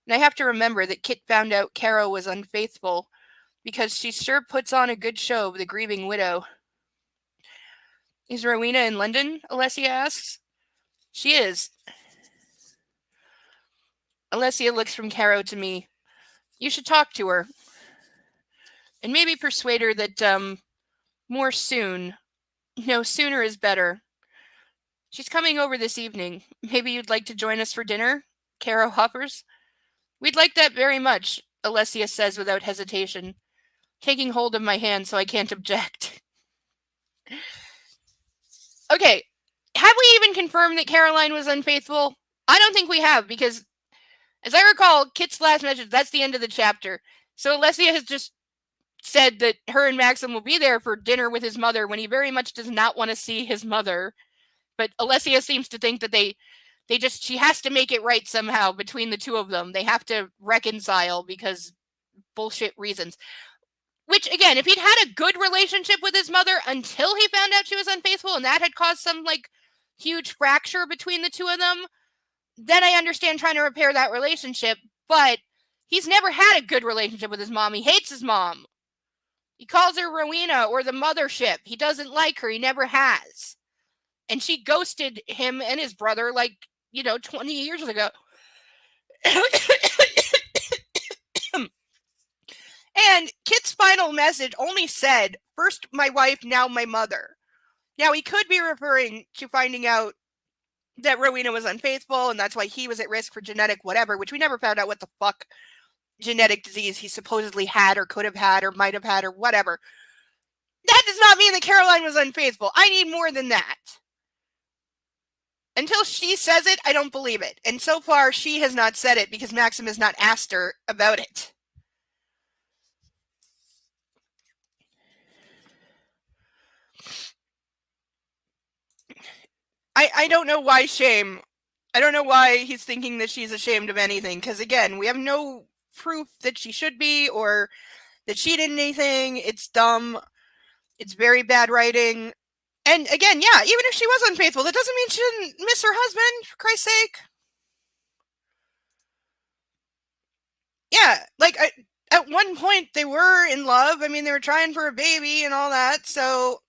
And I have to remember that Kit found out Caro was unfaithful, because she sure puts on a good show of the grieving widow. Is Rowena in London? Alessia asks. She is. Alessia looks from Caro to me. You should talk to her. And maybe persuade her that, more soon. No, sooner is better. She's coming over this evening. Maybe you'd like to join us for dinner? Caro offers. We'd like that very much, Alessia says without hesitation, taking hold of my hand so I can't object. Okay, have we even confirmed that Caroline was unfaithful? I don't think we have, because, as I recall, Kit's last message, that's the end of the chapter. So Alessia has just said that her and Maxim will be there for dinner with his mother when he very much does not want to see his mother. But Alessia seems to think that she has to make it right somehow between the two of them. They have to reconcile because bullshit reasons. Which, again, if he'd had a good relationship with his mother until he found out she was unfaithful and that had caused some, like, huge fracture between the two of them, then I understand trying to repair that relationship. But he's never had a good relationship with his mom. He hates his mom. He calls her Rowena or the mothership. He doesn't like her. He never has. And she ghosted him and his brother, 20 years ago. And Kit's final message only said, first my wife, now my mother. Now, he could be referring to finding out that Rowena was unfaithful, and that's why he was at risk for genetic whatever, which we never found out what the fuck genetic disease he supposedly had or could have had or might have had or whatever. That does not mean that Caroline was unfaithful. I need more than that. Until she says it, I don't believe it. And so far, she has not said it because Maxim has not asked her about it. I don't know why shame. I don't know why he's thinking that she's ashamed of anything. Because again, we have no proof that she should be or that she did anything. It's dumb. It's very bad writing. And again, yeah, even if she was unfaithful, that doesn't mean she didn't miss her husband, for Christ's sake. Yeah, at one point they were in love. I mean, they were trying for a baby and all that, so.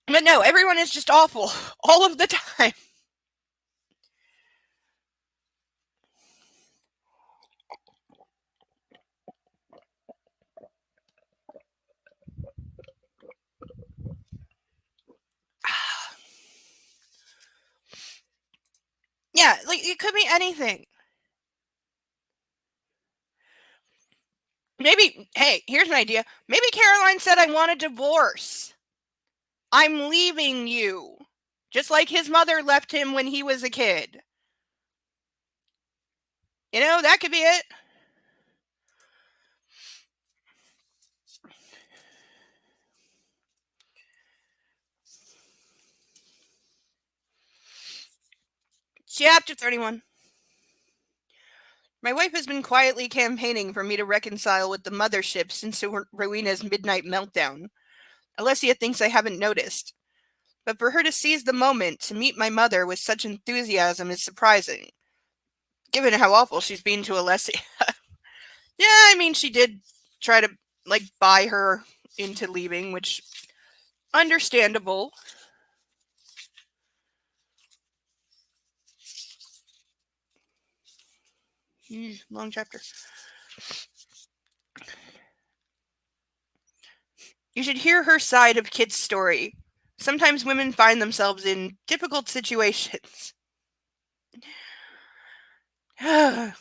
But no, everyone is just awful all of the time. Yeah, like it could be anything. Maybe, hey, here's an idea. Maybe Caroline said, I want a divorce. I'm leaving you. Just like his mother left him when he was a kid. You know, that could be it. Chapter 31. My wife has been quietly campaigning for me to reconcile with the mothership since Rowena's midnight meltdown. Alessia thinks I haven't noticed. But for her to seize the moment to meet my mother with such enthusiasm is surprising, given how awful she's been to Alessia. Yeah, I mean, she did try to, like, buy her into leaving, which, understandable. Long chapter. You should hear her side of Kit's story. Sometimes women find themselves in difficult situations. That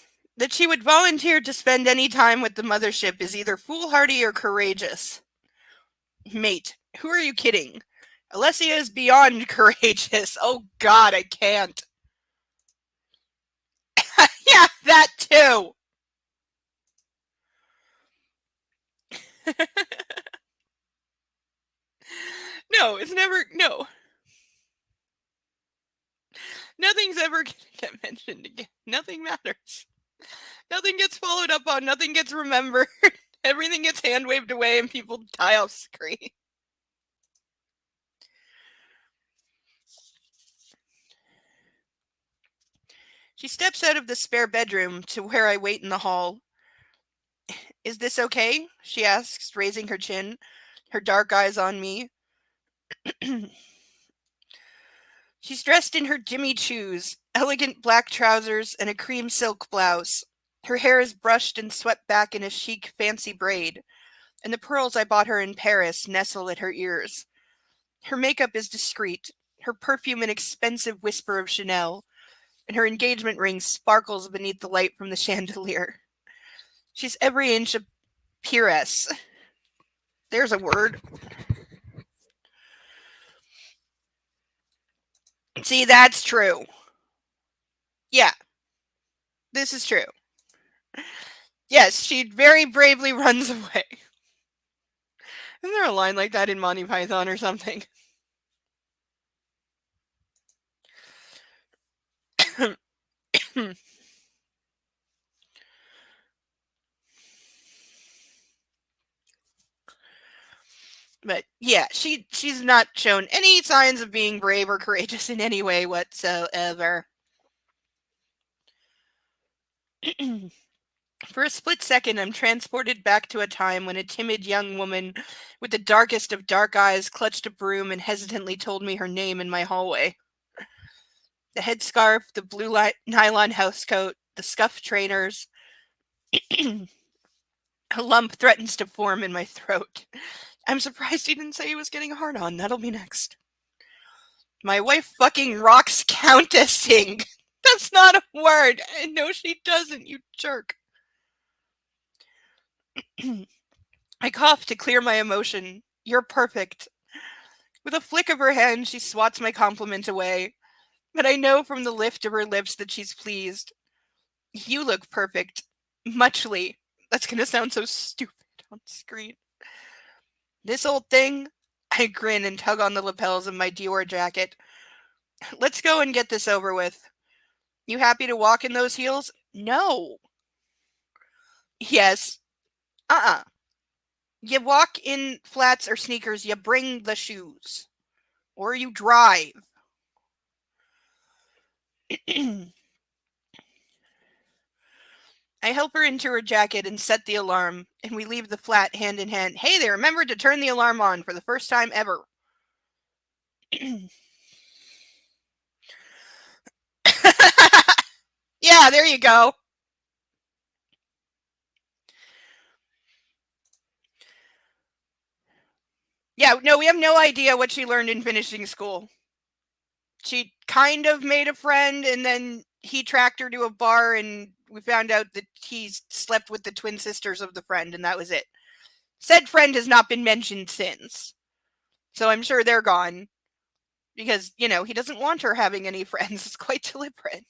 she would volunteer to spend any time with the mothership is either foolhardy or courageous. Mate, who are you kidding? Alessia is beyond courageous. Oh god, I can't. Yeah, that too. No, it's never. No. Nothing's ever going to get mentioned again. Nothing matters. Nothing gets followed up on. Nothing gets remembered. Everything gets hand waved away and people die off screen. She steps out of the spare bedroom to where I wait in the hall. Is this okay? She asks, raising her chin, her dark eyes on me. She's dressed in her Jimmy Choos, elegant black trousers, and a cream silk blouse. Her hair is brushed and swept back in a chic, fancy braid, and the pearls I bought her in Paris nestle at her ears. Her makeup is discreet, her perfume an expensive whisper of Chanel, and her engagement ring sparkles beneath the light from the chandelier. She's every inch a peeress. There's a word. See, that's true. Yeah, this is true. Yes, she very bravely runs away. Isn't there a line like that in Monty Python or something? But yeah, she's not shown any signs of being brave or courageous in any way whatsoever. For a split second, I'm transported back to a time when a timid young woman with the darkest of dark eyes clutched a broom and hesitantly told me her name in my hallway. The headscarf, the blue nylon housecoat, the scuffed trainers. A lump threatens to form in my throat. I'm surprised he didn't say he was getting a hard on. That'll be next. My wife fucking rocks countessing. That's not a word. No, she doesn't, you jerk. I cough to clear my emotion. You're perfect. With a flick of her hand, she swats my compliment away. But I know from the lift of her lips that she's pleased. You look perfect. Muchly. That's gonna sound so stupid on screen. This old thing? I grin and tug on the lapels of my Dior jacket. Let's go and get this over with. You happy to walk in those heels? No. Yes. Uh-uh. You walk in flats or sneakers, you bring the shoes. Or you drive. I help her into her jacket and set the alarm, and we leave the flat hand in hand. Hey there, remember to turn the alarm on for the first time ever. Yeah, there you go. Yeah, no, we have no idea what she learned in finishing school. She kind of made a friend, and then he tracked her to a bar and we found out that he slept with the twin sisters of the friend, and that was it. Said friend has not been mentioned since. So I'm sure they're gone. Because, he doesn't want her having any friends. It's quite deliberate.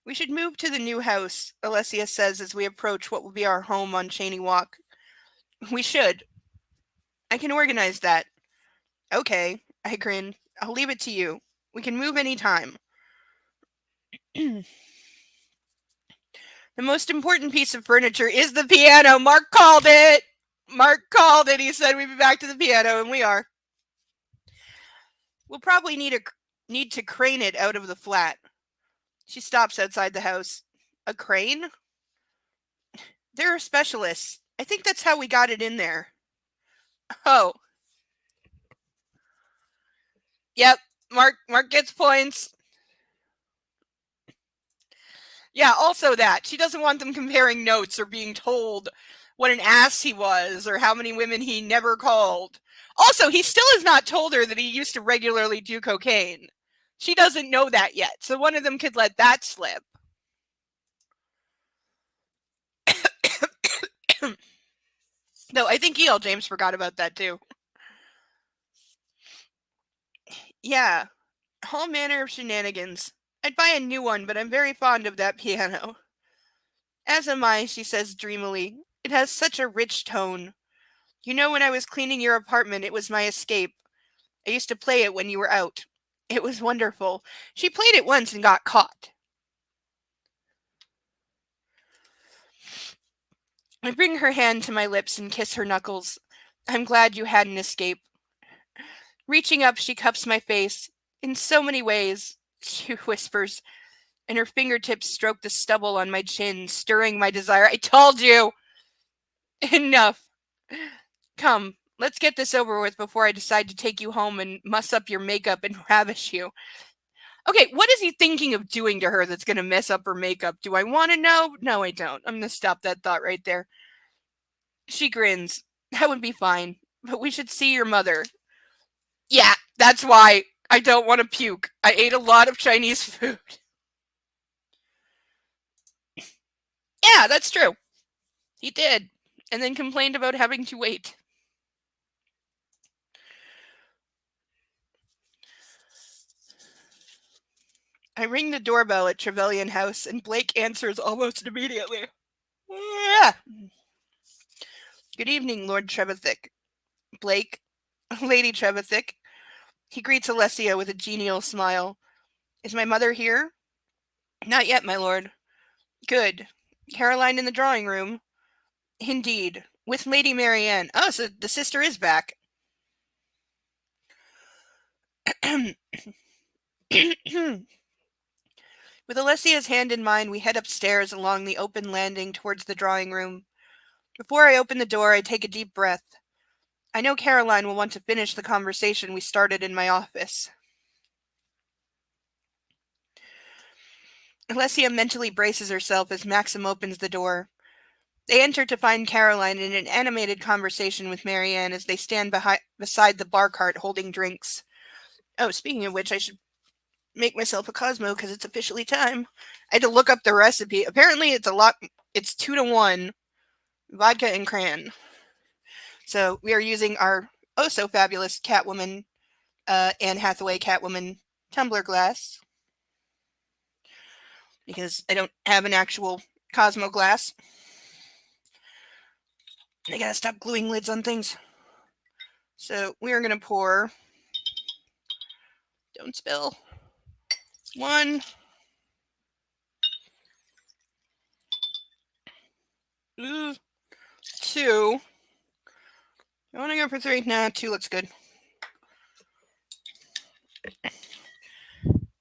We should move to the new house, Alessia says as we approach what will be our home on Cheney Walk. We should. I can organize that. Okay, I grin. I'll leave it to you. We can move any time. The most important piece of furniture is the piano. Mark called it. Mark called it. He said we'd be back to the piano, and we are. We'll probably need to crane it out of the flat. She stops outside the house. A crane? There are specialists. I think that's how we got it in there. Oh. Yep. Mark gets points. Yeah, also that. She doesn't want them comparing notes or being told what an ass he was or how many women he never called. Also, he still has not told her that he used to regularly do cocaine. She doesn't know that yet, so one of them could let that slip. No, I think E.L. James forgot about that too. Yeah, all manner of shenanigans. I'd buy a new one, but I'm very fond of that piano. As am I, she says dreamily. It has such a rich tone. When I was cleaning your apartment, it was my escape. I used to play it when you were out. It was wonderful. She played it once and got caught. I bring her hand to my lips and kiss her knuckles. I'm glad you had an escape. Reaching up, she cups my face. In so many ways, she whispers, and her fingertips stroke the stubble on my chin, stirring my desire. I told you! Enough. Come, let's get this over with before I decide to take you home and muss up your makeup and ravish you. Okay, what is he thinking of doing to her that's going to mess up her makeup? Do I want to know? No, I don't. I'm going to stop that thought right there. She grins. That would be fine, but we should see your mother. Yeah, that's why I don't want to puke. I ate a lot of Chinese food. Yeah, that's true. He did, and then complained about having to wait. I ring the doorbell at Trevelyan House, and Blake answers almost immediately. Yeah. Good evening, Lord Trevithick. Blake, Lady Trevithick. He greets Alessia with a genial smile. Is my mother here? Not yet, my lord. Good. Caroline in the drawing room? Indeed. With Lady Marianne. Oh, so the sister is back. With Alessia's hand in mine, we head upstairs along the open landing towards the drawing room. Before I open the door, I take a deep breath. I know Caroline will want to finish the conversation we started in my office. Alessia mentally braces herself as Maxim opens the door. They enter to find Caroline in an animated conversation with Marianne as they stand beside the bar cart holding drinks. Oh, speaking of which, I should make myself a Cosmo because it's officially time. I had to look up the recipe. Apparently, it's 2-to-1 vodka and cran. So we are using our oh-so-fabulous Catwoman, Anne Hathaway Catwoman tumbler glass. Because I don't have an actual Cosmo glass. I gotta stop gluing lids on things. So we are gonna pour. Don't spill. 1. 2. I want to go for 3. Nah, 2 looks good.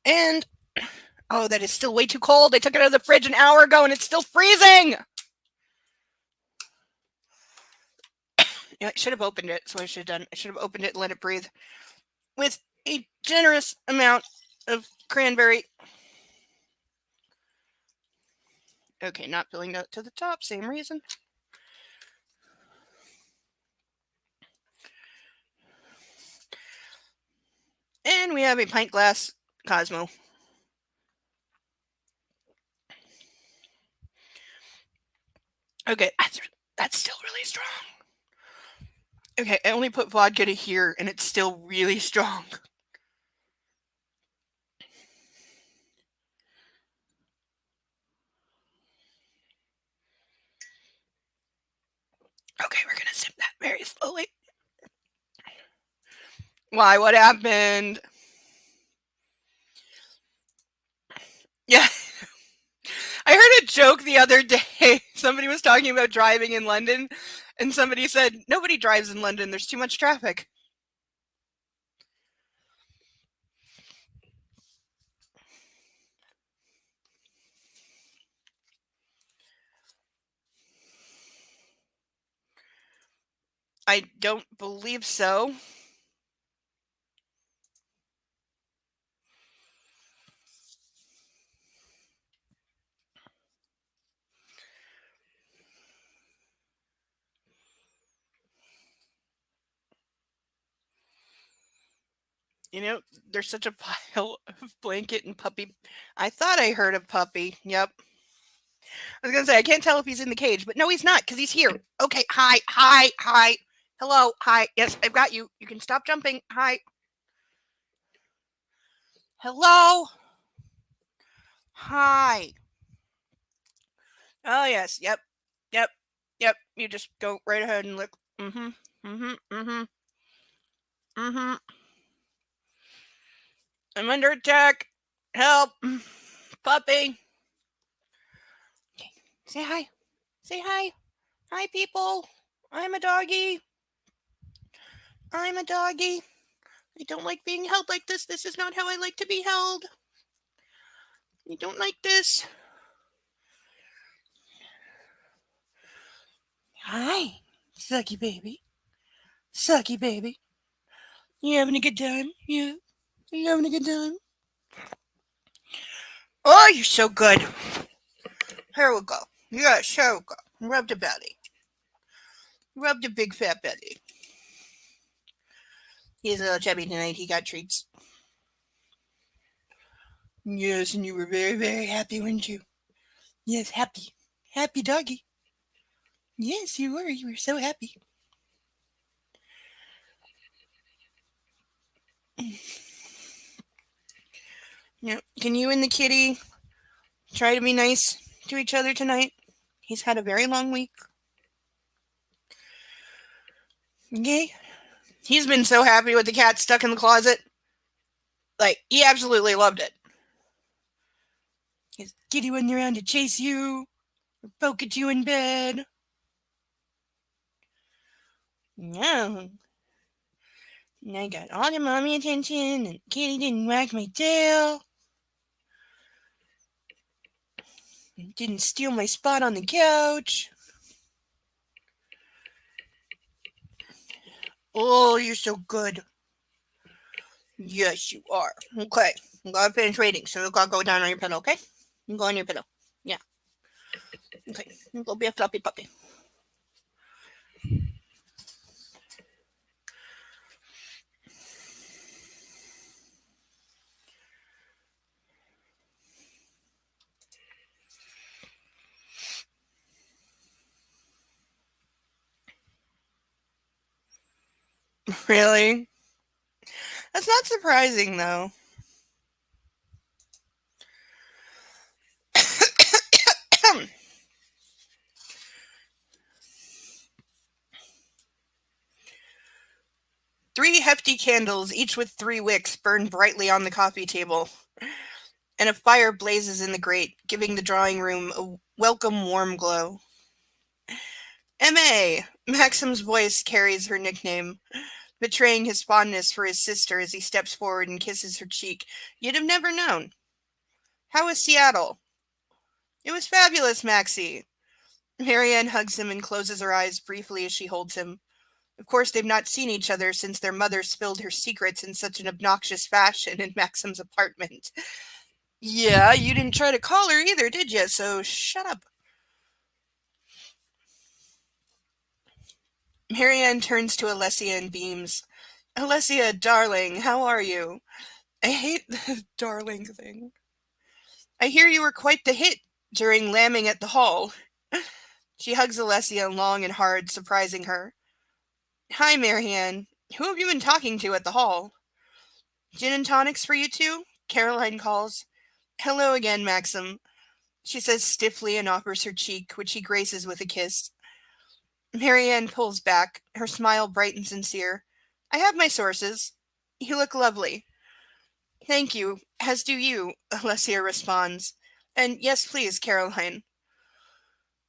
And, oh, that is still way too cold. I took it out of the fridge an hour ago and it's still freezing. I should have opened it. So I should have done. I should have opened it and let it breathe. With a generous amount of cranberry. Okay, not filling up to the top, same reason. And we have a pint glass Cosmo. Okay, that's still really strong. Okay, I only put vodka to here, and it's still really strong. Okay, we're gonna sip that very slowly. Why? What happened? Yeah. I heard a joke the other day. Somebody was talking about driving in London, and somebody said, nobody drives in London, there's too much traffic. I don't believe so. You know, there's such a pile of blanket and puppy. I thought I heard a puppy. Yep. I was going to say, I can't tell if he's in the cage, but no, he's not because he's here. Okay. Hi. Hi. Hi. Hello. Hi. Yes, I've got you. You can stop jumping. Hi. Hello. Hi. Oh, yes. Yep. Yep. Yep. You just go right ahead and look. Mm hmm. Mm hmm. Mm hmm. Mm hmm. I'm under attack. Help. Puppy. Okay. Say hi. Say hi. Hi, people. I'm a doggy. I'm a doggy. I don't like being held like this. This is not how I like to be held. I don't like this. Hi, sucky baby. Sucky baby. You having a good time? Yeah. You having a good time? Oh, you're so good. Here we go. Yes, here we go. Rub the belly. Rub the big fat belly. He's a little chubby tonight. He got treats. Yes, and you were very, very happy, weren't you? Yes, happy. Happy doggy. Yes, you were. You were so happy. Now, can you and the kitty try to be nice to each other tonight? He's had a very long week. Okay? He's been so happy with the cat stuck in the closet. Like, he absolutely loved it. His kitty wasn't around to chase you or poke at you in bed. No. And I got all the mommy attention, and kitty didn't wag my tail. Didn't steal my spot on the couch. Oh, you're so good. Yes, you are. Okay. I'm gonna finish waiting, so you gotta go down on your pillow, okay? You go on your pillow. Yeah. Okay. You go be a fluffy puppy. Really? That's not surprising, though. Three hefty candles, each with 3 wicks, burn brightly on the coffee table, and a fire blazes in the grate, giving the drawing room a welcome warm glow. M.A. Maxim's voice carries her nickname, betraying his fondness for his sister as he steps forward and kisses her cheek. You'd have never known. How was Seattle? It was fabulous, Maxie. Marianne hugs him and closes her eyes briefly as she holds him. Of course, they've not seen each other since their mother spilled her secrets in such an obnoxious fashion in Maxim's apartment. Yeah, you didn't try to call her either, did you? So shut up. Marianne turns to Alessia and beams. Alessia, darling, how are you? I hate the darling thing. I hear you were quite the hit during lambing at the hall. She hugs Alessia long and hard, surprising her. Hi, Marianne. Who have you been talking to at the hall? Gin and tonics for you two? Caroline calls. Hello again, Maxim, she says stiffly and offers her cheek, which he graces with a kiss. Marianne pulls back, her smile bright and sincere. I have my sources. You look lovely. Thank you, as do you, Alessia responds. And yes, please, Caroline.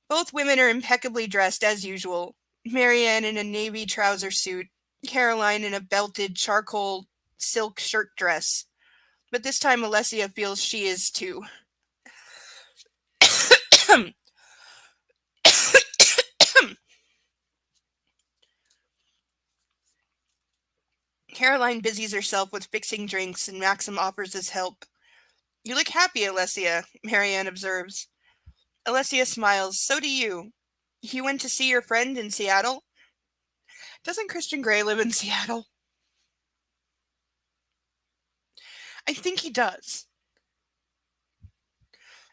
Both women are impeccably dressed as usual. Marianne in a navy trouser suit, Caroline in a belted charcoal silk shirt dress. But this time Alessia feels she is too. Caroline busies herself with fixing drinks, and Maxim offers his help. You look happy, Alessia, Marianne observes. Alessia smiles. So do you. You went to see your friend in Seattle? Doesn't Christian Grey live in Seattle? I think he does.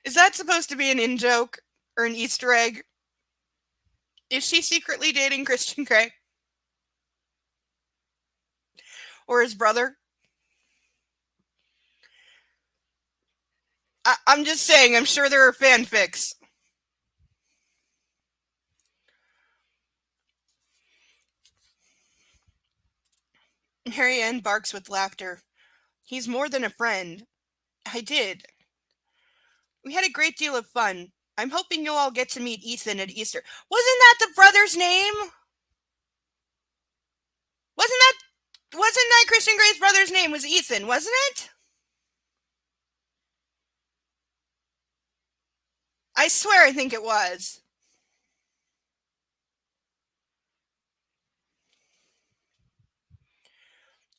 Is that supposed to be an in-joke? Or an Easter egg? Is she secretly dating Christian Grey? Or his brother? I'm just saying, I'm sure there are fanfics. Marianne barks with laughter. He's more than a friend. I did. We had a great deal of fun. I'm hoping you'll all get to meet Ethan at Easter. Wasn't that the brother's name? Wasn't that Christian Grey's brother's name was Ethan, wasn't it? I swear I think it was.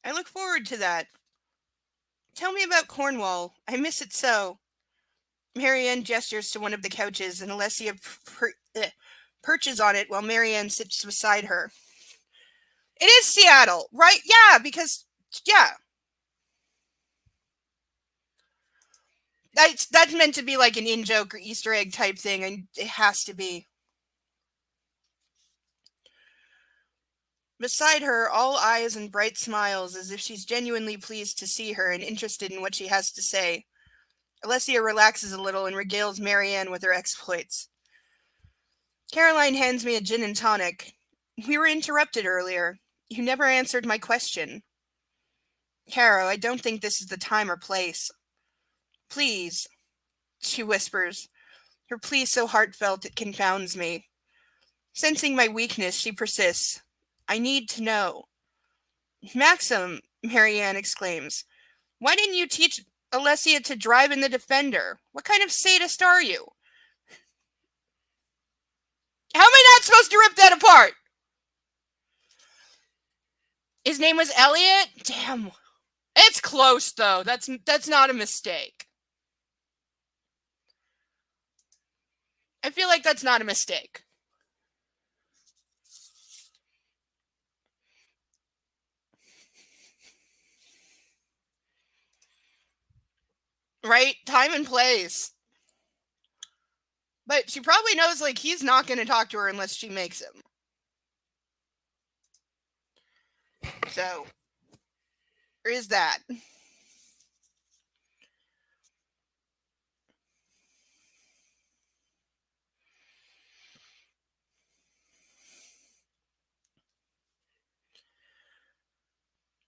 I look forward to that. Tell me about Cornwall. I miss it so. Marianne gestures to one of the couches, and Alessia perches on it while Marianne sits beside her. It is Seattle, right? Yeah, because, yeah. That's meant to be like an in-joke or Easter egg type thing, and it has to be. Beside her, all eyes and bright smiles, as if she's genuinely pleased to see her and interested in what she has to say. Alessia relaxes a little and regales Marianne with her exploits. Caroline hands me a gin and tonic. We were interrupted earlier. You never answered my question. Caro, I don't think this is the time or place. Please, she whispers, her plea so heartfelt it confounds me. Sensing my weakness, she persists. I need to know. Maxim, Marianne exclaims. Why didn't you teach Alessia to drive in the Defender? What kind of sadist are you? How am I not supposed to rip that apart? His name was Elliot? Damn. It's close, though. That's not a mistake. I feel like that's not a mistake. Right? Time and place. But she probably knows, like, he's not going to talk to her unless she makes him. So, there is that.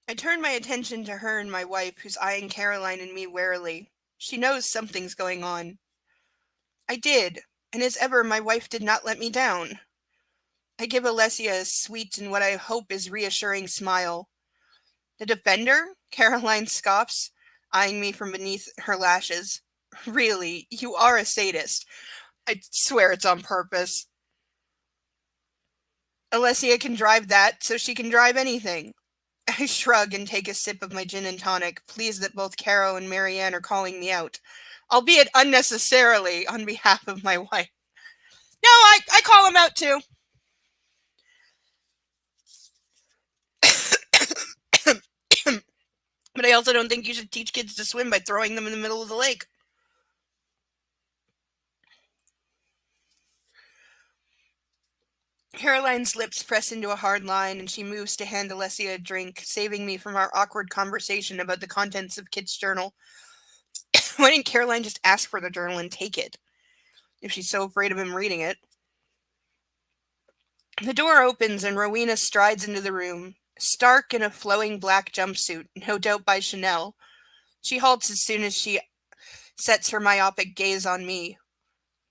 I turn my attention to her and my wife, who's eyeing Caroline and me warily. She knows something's going on. I did, and as ever, my wife did not let me down. I give Alessia a sweet and what I hope is reassuring smile. The Defender? Caroline scoffs, eyeing me from beneath her lashes. Really, you are a sadist. I swear it's on purpose. Alessia can drive that, so she can drive anything. I shrug and take a sip of my gin and tonic, pleased that both Caro and Marianne are calling me out, albeit unnecessarily on behalf of my wife. No, I call him out too. But I also don't think you should teach kids to swim by throwing them in the middle of the lake. Caroline's lips press into a hard line, and she moves to hand Alessia a drink, saving me from our awkward conversation about the contents of Kit's journal. Why didn't Caroline just ask for the journal and take it, if she's so afraid of him reading it? The door opens and Rowena strides into the room, stark in a flowing black jumpsuit, no doubt by Chanel. She halts as soon as she sets her myopic gaze on me.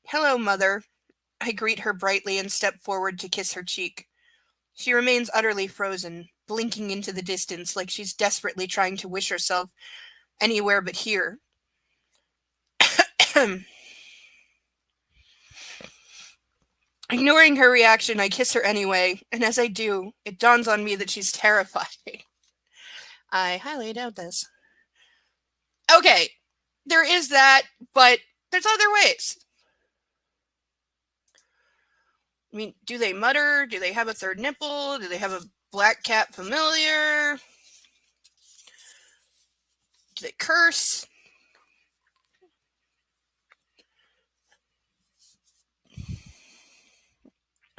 "Hello, Mother." I greet her brightly and step forward to kiss her cheek. She remains utterly frozen, blinking into the distance like she's desperately trying to wish herself anywhere but here. Ignoring her reaction, I kiss her anyway, and as I do, it dawns on me that she's terrified. I highly doubt this. Okay, there is that, but there's other ways. I mean, do they mutter? Do they have a third nipple? Do they have a black cat familiar? Do they curse?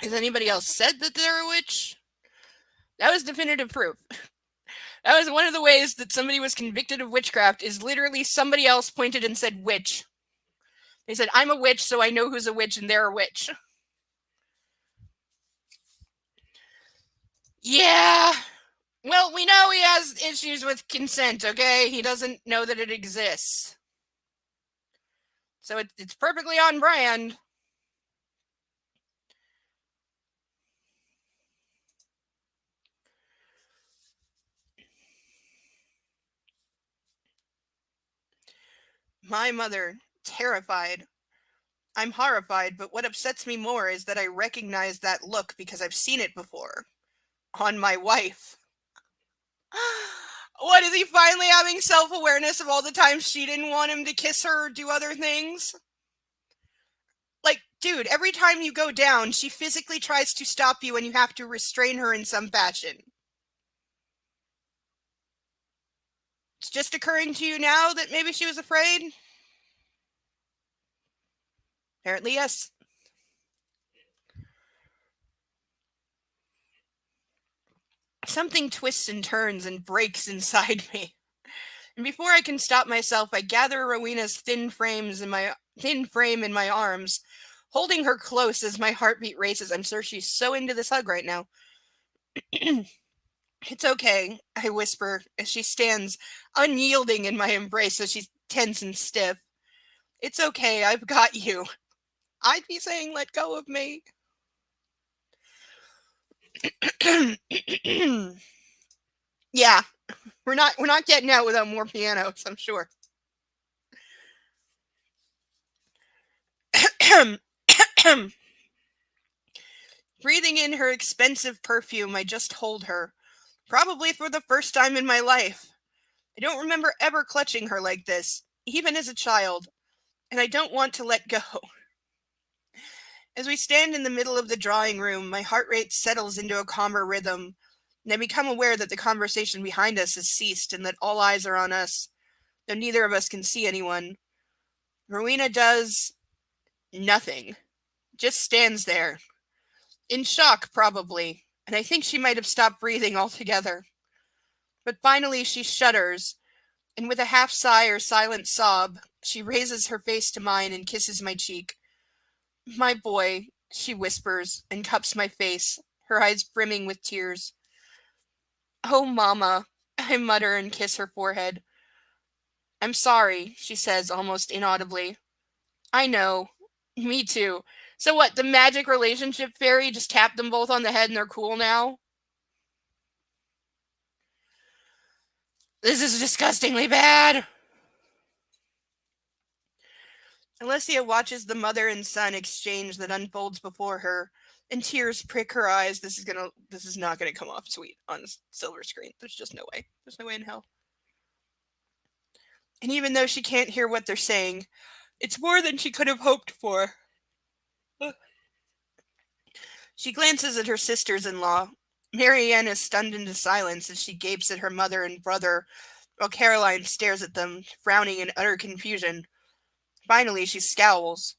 Has anybody else said that they're a witch? That was definitive proof. That was one of the ways that somebody was convicted of witchcraft, is literally somebody else pointed and said witch. They said, I'm a witch, so I know who's a witch, and they're a witch. Yeah. Well, we know he has issues with consent, okay? He doesn't know that it exists. So it's perfectly on brand. My mother, terrified. I'm horrified, but what upsets me more is that I recognize that look because I've seen it before. On my wife. What, is he finally having self-awareness of all the times she didn't want him to kiss her or do other things? Like, dude, every time you go down, she physically tries to stop you and you have to restrain her in some fashion. It's just occurring to you now that maybe she was afraid? Apparently, yes. Something twists and turns and breaks inside me. And before I can stop myself, I gather Rowena's thin frame in my arms, holding her close as my heartbeat races. I'm sure she's so into this hug right now. It's okay, I whisper as she stands unyielding in my embrace so she's tense and stiff. It's okay, I've got you. I'd be saying let go of me. Yeah, we're not getting out without more pianos, I'm sure. Breathing in her expensive perfume, I just hold her, probably for the first time in my life. I don't remember ever clutching her like this, even as a child, and I don't want to let go. As we stand in the middle of the drawing room, my heart rate settles into a calmer rhythm, and I become aware that the conversation behind us has ceased and that all eyes are on us, though neither of us can see anyone. Rowena does nothing, just stands there, in shock probably, and I think she might have stopped breathing altogether. But finally she shudders, and with a half sigh or silent sob, she raises her face to mine and kisses my cheek. My boy, she whispers and cups my face, her eyes brimming with tears. Oh, Mama, I mutter and kiss her forehead. I'm sorry, she says almost inaudibly. I know. Me too. So what, the magic relationship fairy just tapped them both on the head and they're cool now? This is disgustingly bad. Alessia watches the mother and son exchange that unfolds before her, and tears prick her eyes. This is not gonna come off sweet on a silver screen. There's just no way. There's no way in hell. And even though she can't hear what they're saying, it's more than she could have hoped for. She glances at her sisters-in-law. Marianne is stunned into silence as she gapes at her mother and brother, while Caroline stares at them, frowning in utter confusion. Finally, she scowls.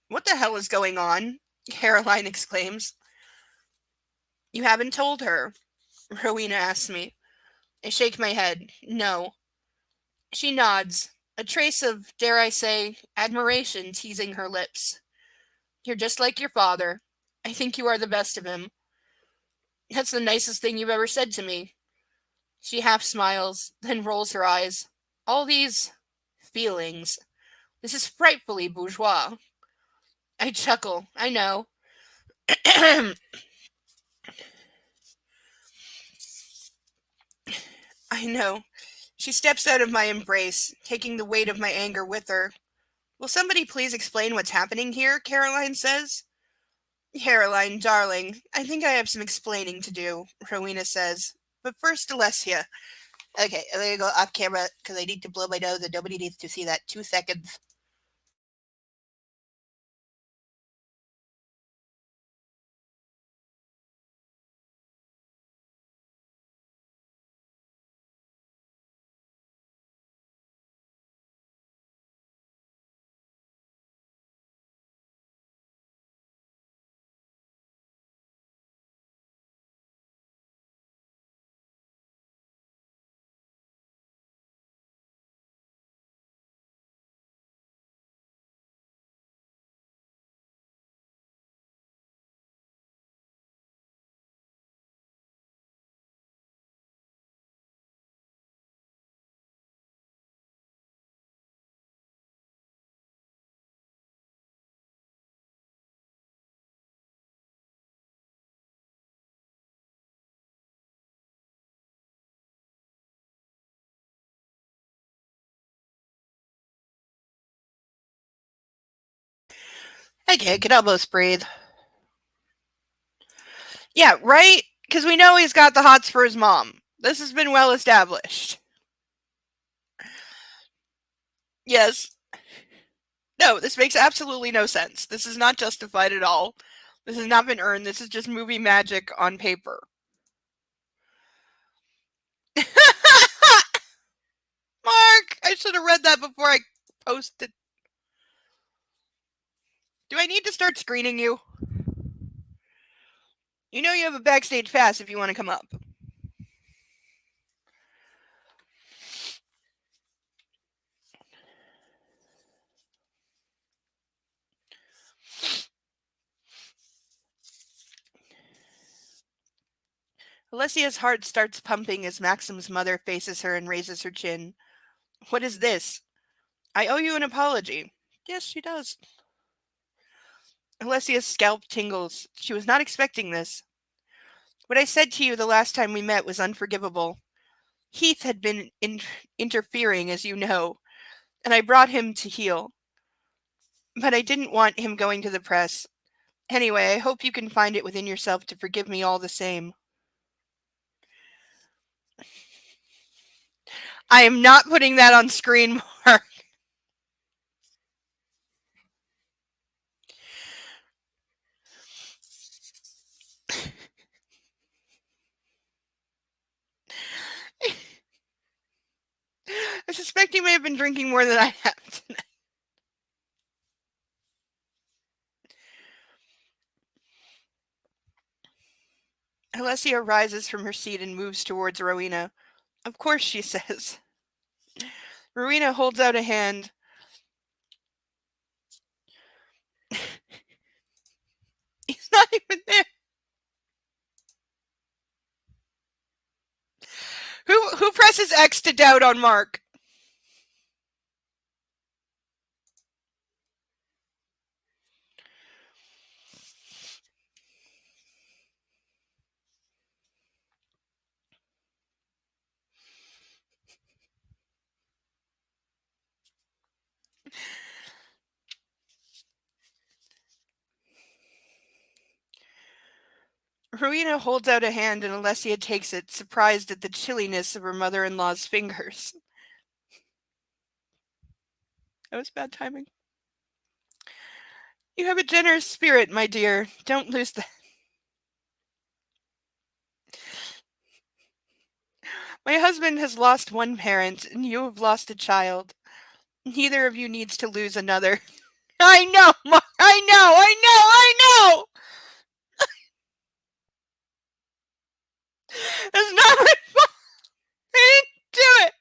What the hell is going on? Caroline exclaims. You haven't told her? Rowena asks me. I shake my head. No. She nods, a trace of, dare I say, admiration teasing her lips. You're just like your father. I think you are the best of him. That's the nicest thing you've ever said to me. She half smiles, then rolls her eyes. All these feelings. This is frightfully bourgeois. I chuckle. I know. I know. She steps out of my embrace, taking the weight of my anger with her. Will somebody please explain what's happening here? Caroline says. Caroline, darling, I think I have some explaining to do, Rowena says. But first, Alessia. Okay, I'm going to go off camera because I need to blow my nose and nobody needs to see that. 2 seconds. Okay, I can almost breathe. Yeah, right? Because we know he's got the hots for his mom. This has been well established. Yes. No, this makes absolutely no sense. This is not justified at all. This has not been earned. This is just movie magic on paper. Mark, I should have read that before I posted. Do I need to start screening you? You know you have a backstage pass if you want to come up. Alessia's heart starts pumping as Maxim's mother faces her and raises her chin. What is this? I owe you an apology. Yes, she does. Alessia's scalp tingles. She was not expecting this. What I said to you the last time we met was unforgivable. Heath had been interfering, as you know, and I brought him to heel. But I didn't want him going to the press. Anyway, I hope you can find it within yourself to forgive me all the same. I am not putting that on screen, Mark. I suspect you may have been drinking more than I have tonight. Alessia rises from her seat and moves towards Rowena. Of course, she says. Rowena holds out a hand. He's not even there. Who presses X to doubt on Mark? Rowena holds out a hand and Alessia takes it, surprised at the chilliness of her mother-in-law's fingers. That was bad timing. You have a generous spirit, my dear. Don't lose that. My husband has lost one parent, and you have lost a child. Neither of you needs to lose another. I know, I know, I know, I know! It's not my fault! I didn't do it!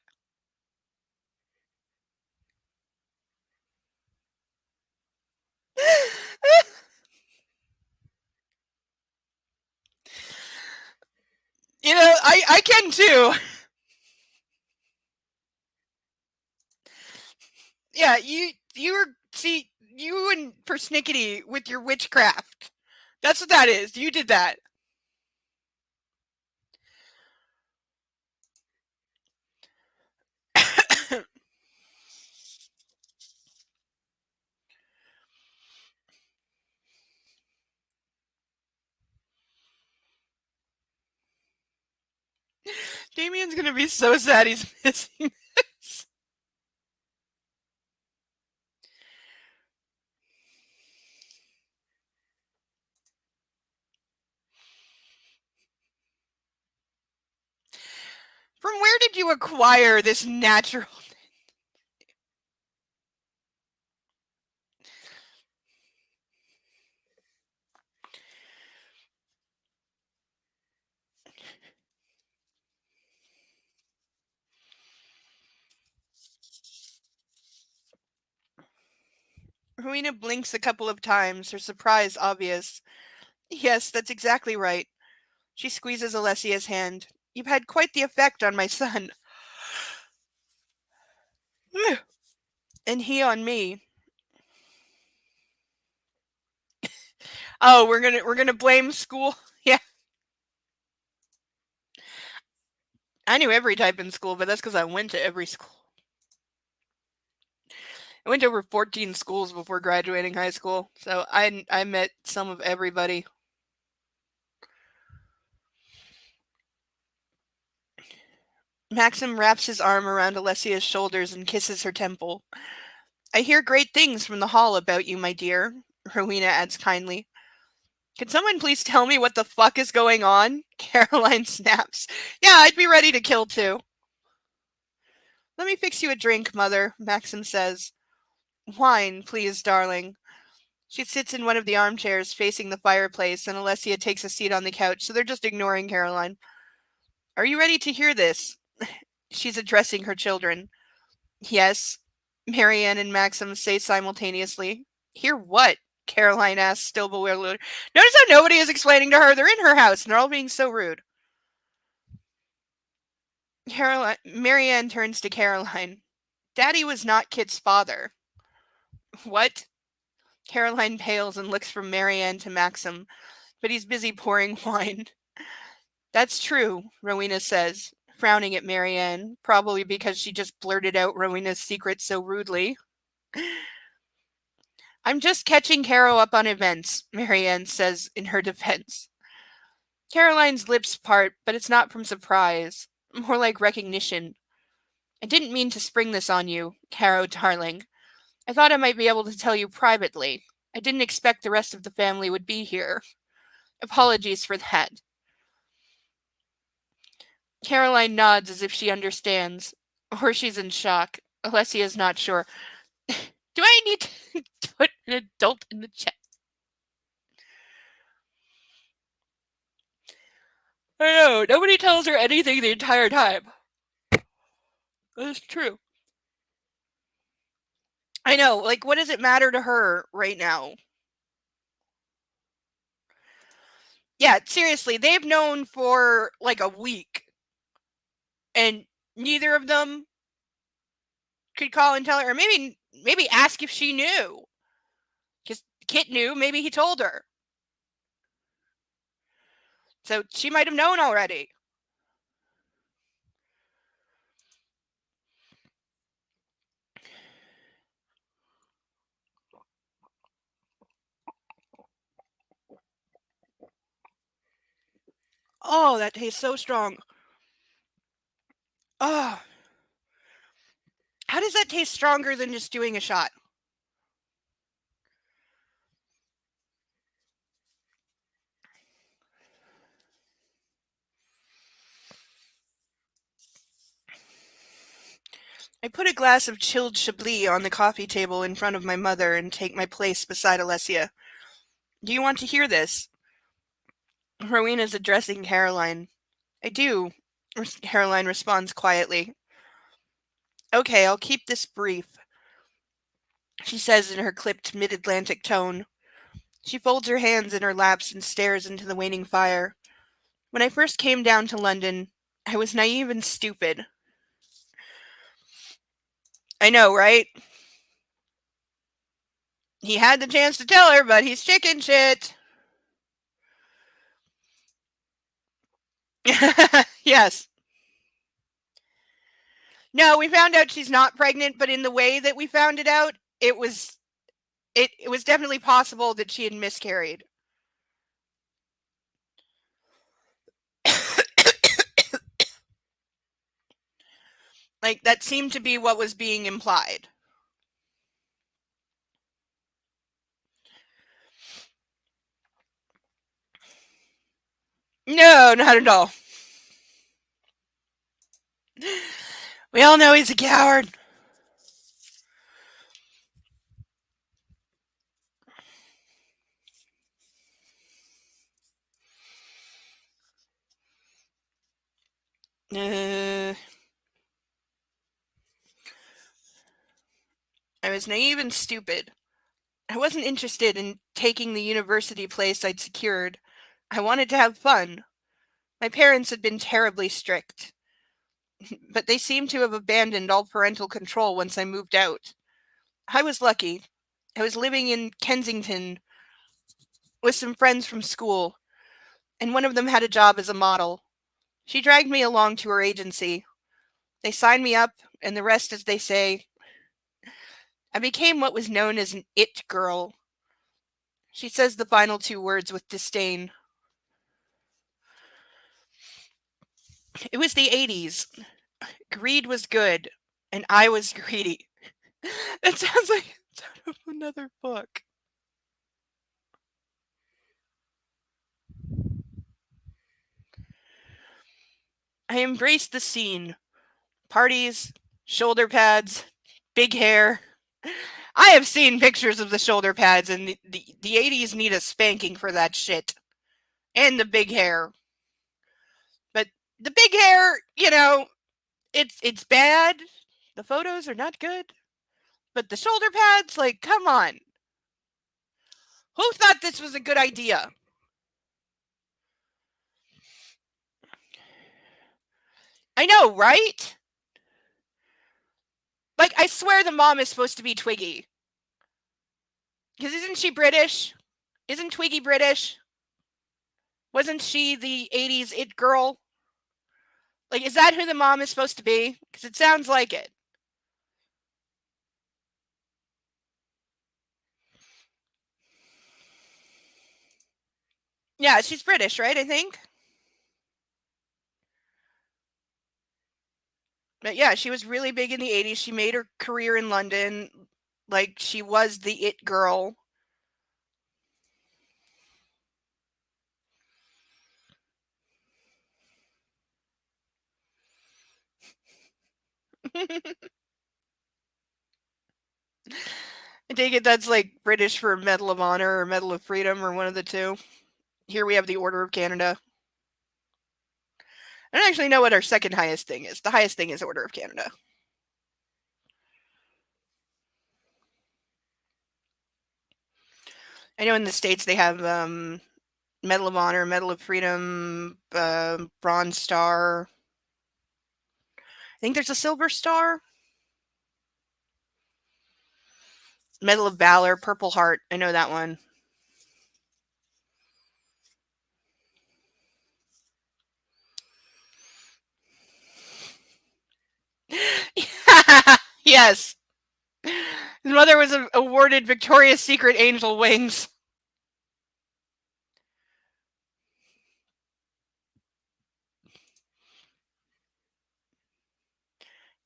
You know, I can too. Yeah, you were see you and persnickety with your witchcraft. That's what that is. You did that. Damien's gonna be so sad he's missing this. From where did you acquire this natural? Rowena blinks a couple of times, her surprise obvious. Yes, that's exactly right. She squeezes Alessia's hand. You've had quite the effect on my son. And he on me. Oh, we're gonna blame school. Yeah. I knew every type in school, but that's because I went to every school. I went to over 14 schools before graduating high school, so I met some of everybody. Maxim wraps his arm around Alessia's shoulders and kisses her temple. I hear great things from the hall about you, my dear, Rowena adds kindly. Can someone please tell me what the fuck is going on? Caroline snaps. Yeah, I'd be ready to kill too. Let me fix you a drink, mother, Maxim says. Wine, please, darling. She sits in one of the armchairs facing the fireplace, and Alessia takes a seat on the couch, so they're just ignoring Caroline. Are you ready to hear this? She's addressing her children. Yes, Marianne and Maxim say simultaneously. Hear what? Caroline asks, still bewildered. Notice how nobody is explaining to her. They're in her house, and they're all being so rude. Marianne turns to Caroline. Daddy was not Kit's father. What? Caroline pales and looks from Marianne to Maxim, but he's busy pouring wine. That's true, Rowena says, frowning at Marianne, probably because she just blurted out Rowena's secret so rudely. I'm just catching Caro up on events, Marianne says in her defense. Caroline's lips part, but it's not from surprise, more like recognition. I didn't mean to spring this on you, Caro darling. I thought I might be able to tell you privately. I didn't expect the rest of the family would be here. Apologies for that. Caroline nods as if she understands, or she's in shock. Alessia's not sure. Do I need to put an adult in the chat? I know, nobody tells her anything the entire time. That's true. I know, like, what does it matter to her right now? Yeah, seriously, they've known for like a week, and neither of them could call and tell her, or maybe ask if she knew. Because Kit knew, maybe he told her. So she might have known already. Oh, that tastes so strong. Oh. How does that taste stronger than just doing a shot? I put a glass of chilled Chablis on the coffee table in front of my mother and take my place beside Alessia. Do you want to hear this? Rowena's addressing Caroline. I do, Caroline responds quietly. Okay, I'll keep this brief, she says in her clipped mid-Atlantic tone. She folds her hands in her laps and stares into the waning fire. When I first came down to London, I was naive and stupid. I know, right? He had the chance to tell her, but he's chicken shit. Yes. No, we found out she's not pregnant, but in the way that we found it out, it was definitely possible that she had miscarried. Like, that seemed to be what was being implied. No, not at all. We all know he's a coward. I was naive and stupid. I wasn't interested in taking the university place I'd secured. I wanted to have fun. My parents had been terribly strict, but they seemed to have abandoned all parental control once I moved out. I was lucky. I was living in Kensington with some friends from school, and one of them had a job as a model. She dragged me along to her agency. They signed me up, and the rest, as they say, I became what was known as an it girl. She says the final two words with disdain. It was the 80s. Greed was good, and I was greedy. That sounds like it's out of another book. I embraced the scene. Parties, shoulder pads, big hair. I have seen pictures of the shoulder pads, and the 80s need a spanking for that shit. And the big hair. But the big hair, it's bad. The photos are not good. But the shoulder pads, like, come on. Who thought this was a good idea? I know, right? Like, I swear the mom is supposed to be Twiggy. Because isn't she British? Isn't Twiggy British? Wasn't she the 80s it girl? Like, is that who the mom is supposed to be? Because it sounds like it. Yeah, she's British, right? I think. But yeah, she was really big in the 80s. She made her career in London. Like, she was the it girl. I take it that's like British for Medal of Honor or Medal of Freedom or one of the two. Here we have the Order of Canada. I don't actually know what our second highest thing is. The highest thing is Order of Canada. I know in the States they have Medal of Honor, Medal of Freedom, Bronze Star. I think there's a Silver Star. Medal of Valor, Purple Heart. I know that one. Yes. His mother was awarded Victoria's Secret Angel Wings.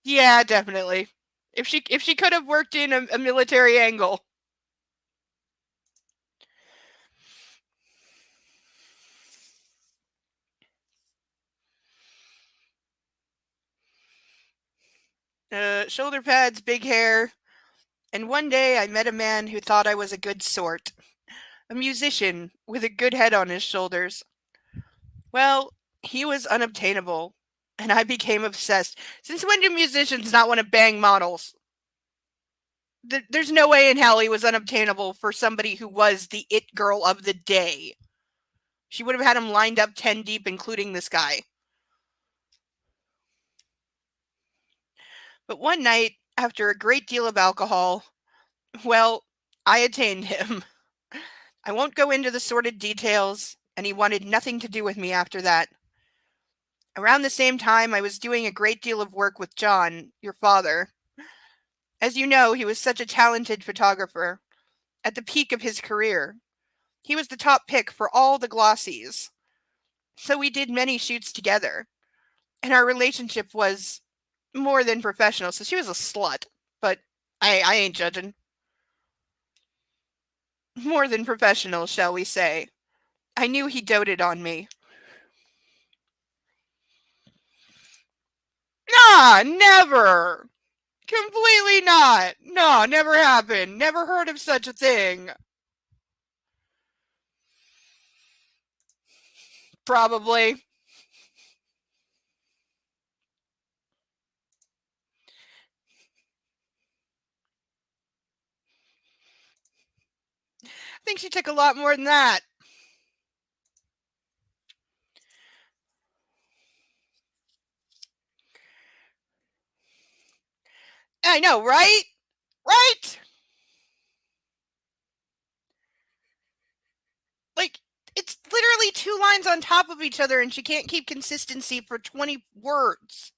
Yeah, definitely. If she could have worked in a military angle. shoulder pads, big hair. And one day I met a man who thought I was a good sort. A musician with a good head on his shoulders. Well, he was unobtainable, and I became obsessed. Since when do musicians not want to bang models? There's no way in hell he was unobtainable for somebody who was the it girl of the day. She would have had him lined up 10 deep, including this guy. But one night, after a great deal of alcohol, well, I attained him. I won't go into the sordid details, and he wanted nothing to do with me after that. Around the same time, I was doing a great deal of work with John, your father. As you know, he was such a talented photographer, at the peak of his career. He was the top pick for all the glossies. So we did many shoots together, and our relationship was more than professional. So she was a slut, but I ain't judging. More than professional, shall we say. I knew he doted on me. Nah, never! Completely not! No, never happened. Never heard of such a thing. Probably. I think she took a lot more than that. I know, right? Right? Like, it's literally two lines on top of each other, and she can't keep consistency for 20 words.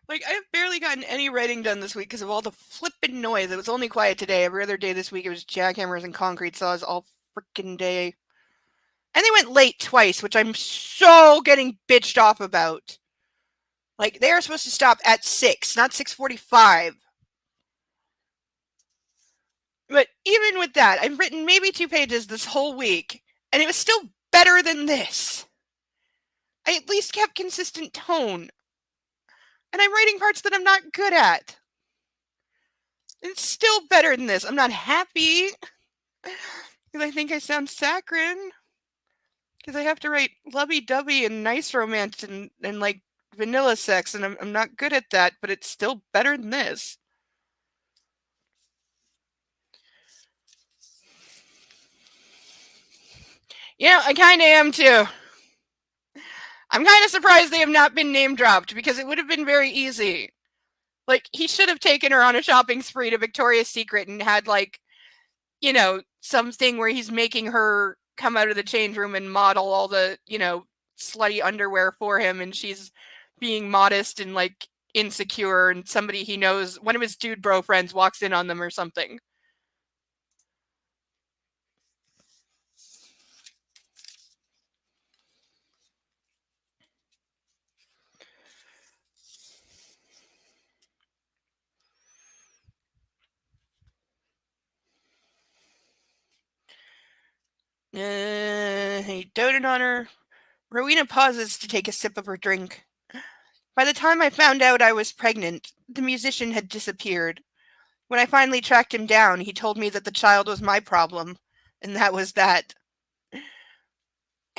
Like, I've barely gotten any writing done this week because of all the flippin' noise. It was only quiet today. Every other day this week, it was jackhammers and concrete saws all frickin' day. And they went late twice, which I'm so getting bitched off about. Like, they are supposed to stop at 6, not 6:45. But even with that, I've written maybe 2 pages this whole week, and it was still better than this. I at least kept consistent tone. And I'm writing parts that I'm not good at. It's still better than this. I'm not happy. Because I think I sound saccharine. Because I have to write lovey-dovey and nice romance and like vanilla sex, and I'm not good at that, but it's still better than this. Yeah, I kind of am too. I'm kind of surprised they have not been name dropped because it would have been very easy. Like, he should have taken her on a shopping spree to Victoria's Secret and had, like, you know, something where he's making her come out of the change room and model all the, you know, slutty underwear for him, and she's being modest and, like, insecure, and somebody he knows, one of his dude bro friends, walks in on them or something. He doted on her. Rowena pauses to take a sip of her drink. By the time I found out I was pregnant, the musician had disappeared. When I finally tracked him down, he told me that the child was my problem, and that was that.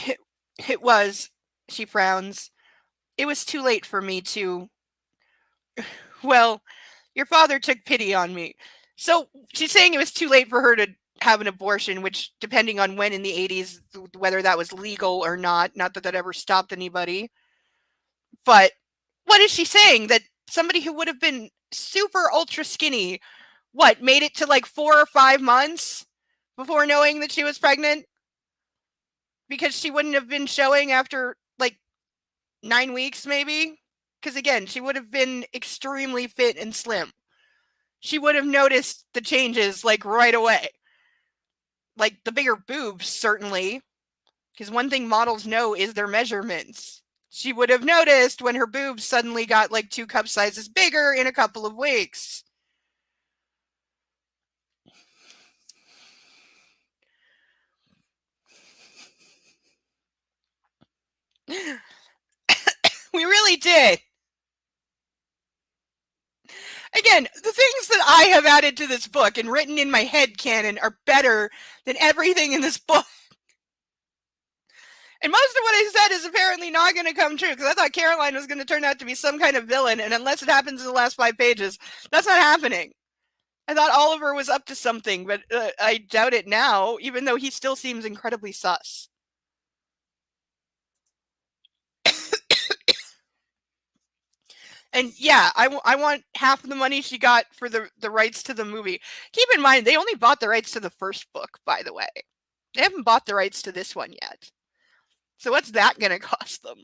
It, it was, she frowns. It was too late for me to. Well, your father took pity on me. So she's saying it was too late for her to have an abortion, which, depending on when in the 80s, whether that was legal or not that that ever stopped anybody. But what is she saying? That somebody who would have been super ultra skinny, what, made it to like 4 or 5 months before knowing that she was pregnant? Because she wouldn't have been showing after like 9 weeks, maybe? Because again, she would have been extremely fit and slim. She would have noticed the changes like right away. Like the bigger boobs, certainly. Because one thing models know is their measurements. She would have noticed when her boobs suddenly got like 2 cup sizes bigger in a couple of weeks. We really did. Again, the things that I have added to this book and written in my head canon are better than everything in this book. And most of what I said is apparently not going to come true because I thought Caroline was going to turn out to be some kind of villain, and unless it happens in the last 5 pages, that's not happening. I thought Oliver was up to something, but I doubt it now, even though he still seems incredibly sus. And yeah, I want half of the money she got for the rights to the movie. Keep in mind, they only bought the rights to the first book, by the way. They haven't bought the rights to this one yet. So what's that going to cost them?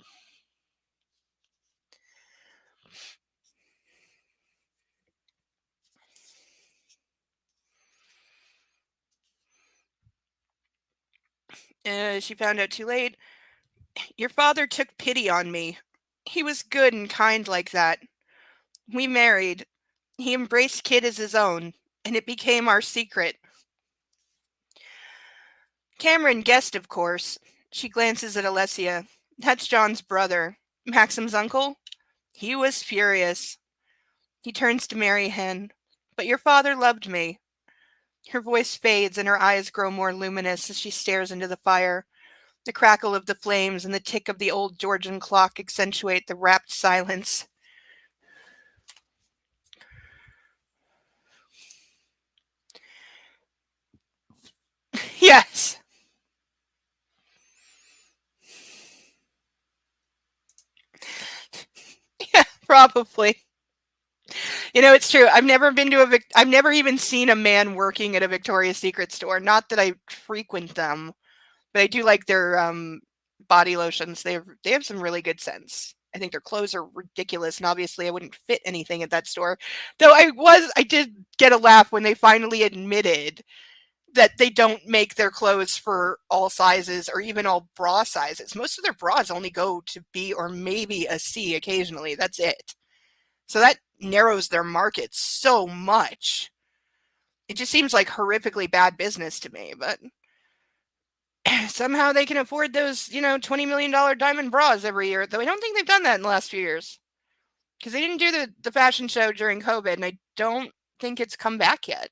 She found out too late. Your father took pity on me. He was good and kind like that. We married. He embraced Kid as his own, and it became our secret. Cameron guessed, of course. She glances at Alessia. That's John's brother. Maxim's uncle? He was furious. He turns to marry Hen. But your father loved me. Her voice fades and her eyes grow more luminous as she stares into the fire. The crackle of the flames and the tick of the old Georgian clock accentuate the rapt silence. Yes. Yeah, probably. You know, it's true. I've never been to I've never even seen a man working at a Victoria's Secret store. Not that I frequent them, but I do like their body lotions. They have some really good scents. I think their clothes are ridiculous, and obviously I wouldn't fit anything at that store. Though I did get a laugh when they finally admitted that they don't make their clothes for all sizes or even all bra sizes. Most of their bras only go to B or maybe a C occasionally. That's it. So that narrows their market so much. It just seems like horrifically bad business to me, but somehow they can afford those, $20 million diamond bras every year, though I don't think they've done that in the last few years. Because they didn't do the fashion show during COVID, and I don't think it's come back yet.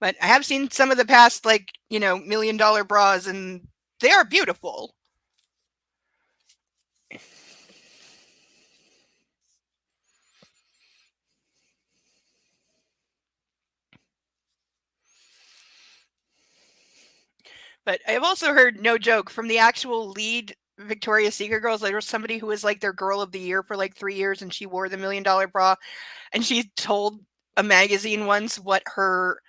But I have seen some of the past, $1 million bras, and they are beautiful. But I have also heard, no joke, from the actual lead Victoria's Secret girls, there was somebody who was like their girl of the year for like 3 years, and she wore the $1 million bra, and she told a magazine once what her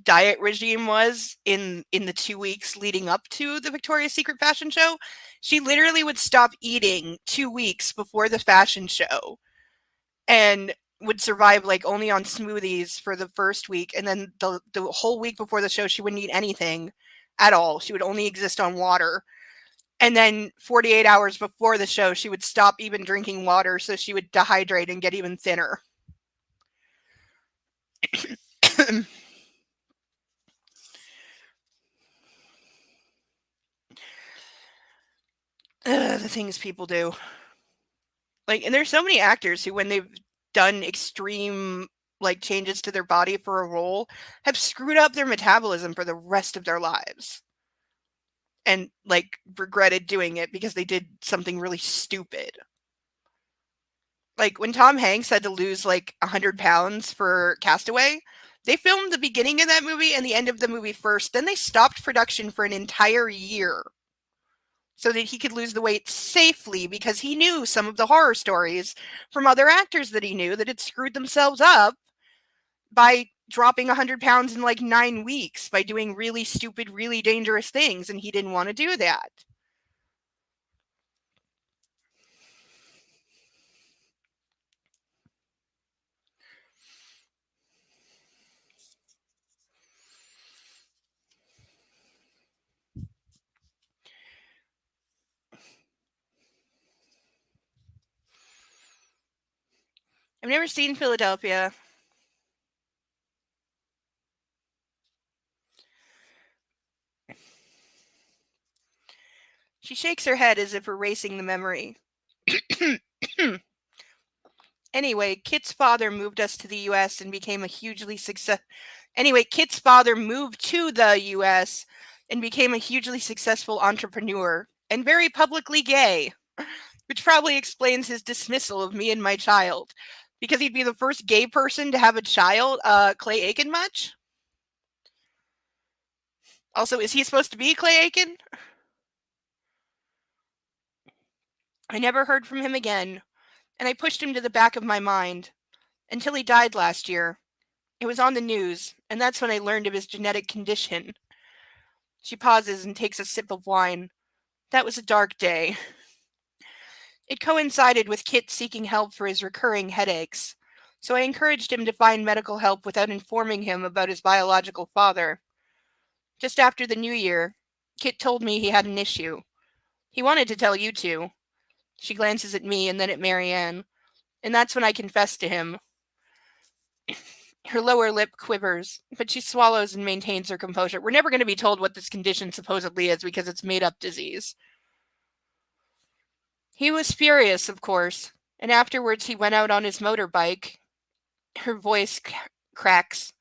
diet regime was in the 2 weeks leading up to the Victoria's Secret fashion show. She literally would stop eating 2 weeks before the fashion show and would survive like only on smoothies for the first week, and then the whole week before the show she wouldn't eat anything at all. She would only exist on water. And then 48 hours before the show she would stop even drinking water, so she would dehydrate and get even thinner. The things people do. And there's so many actors who, when they've done extreme changes to their body for a role, have screwed up their metabolism for the rest of their lives. And regretted doing it because they did something really stupid. When Tom Hanks had to lose 100 pounds for Castaway, they filmed the beginning of that movie and the end of the movie first. Then they stopped production for an entire year so that he could lose the weight safely, because he knew some of the horror stories from other actors that he knew that had screwed themselves up by dropping 100 pounds in 9 weeks by doing really stupid, really dangerous things, and he didn't want to do that. I've never seen Philadelphia. She shakes her head as if erasing the memory. Anyway, Kit's father moved us to the US and became a hugely Kit's father moved to the US and became a hugely successful entrepreneur and very publicly gay, which probably explains his dismissal of me and my child. Because he'd be the first gay person to have a child. Clay Aiken much? Also, is he supposed to be Clay Aiken? I never heard from him again, and I pushed him to the back of my mind until he died last year. It was on the news, and that's when I learned of his genetic condition. She pauses and takes a sip of wine. That was a dark day. It coincided with Kit seeking help for his recurring headaches, so I encouraged him to find medical help without informing him about his biological father. Just after the new year, Kit told me he had an issue. He wanted to tell you two. She glances at me and then at Marianne, and that's when I confess to him. Her lower lip quivers, but she swallows and maintains her composure. We're never going to be told what this condition supposedly is because it's made up disease. He was furious, of course, and afterwards he went out on his motorbike. Her voice cracks,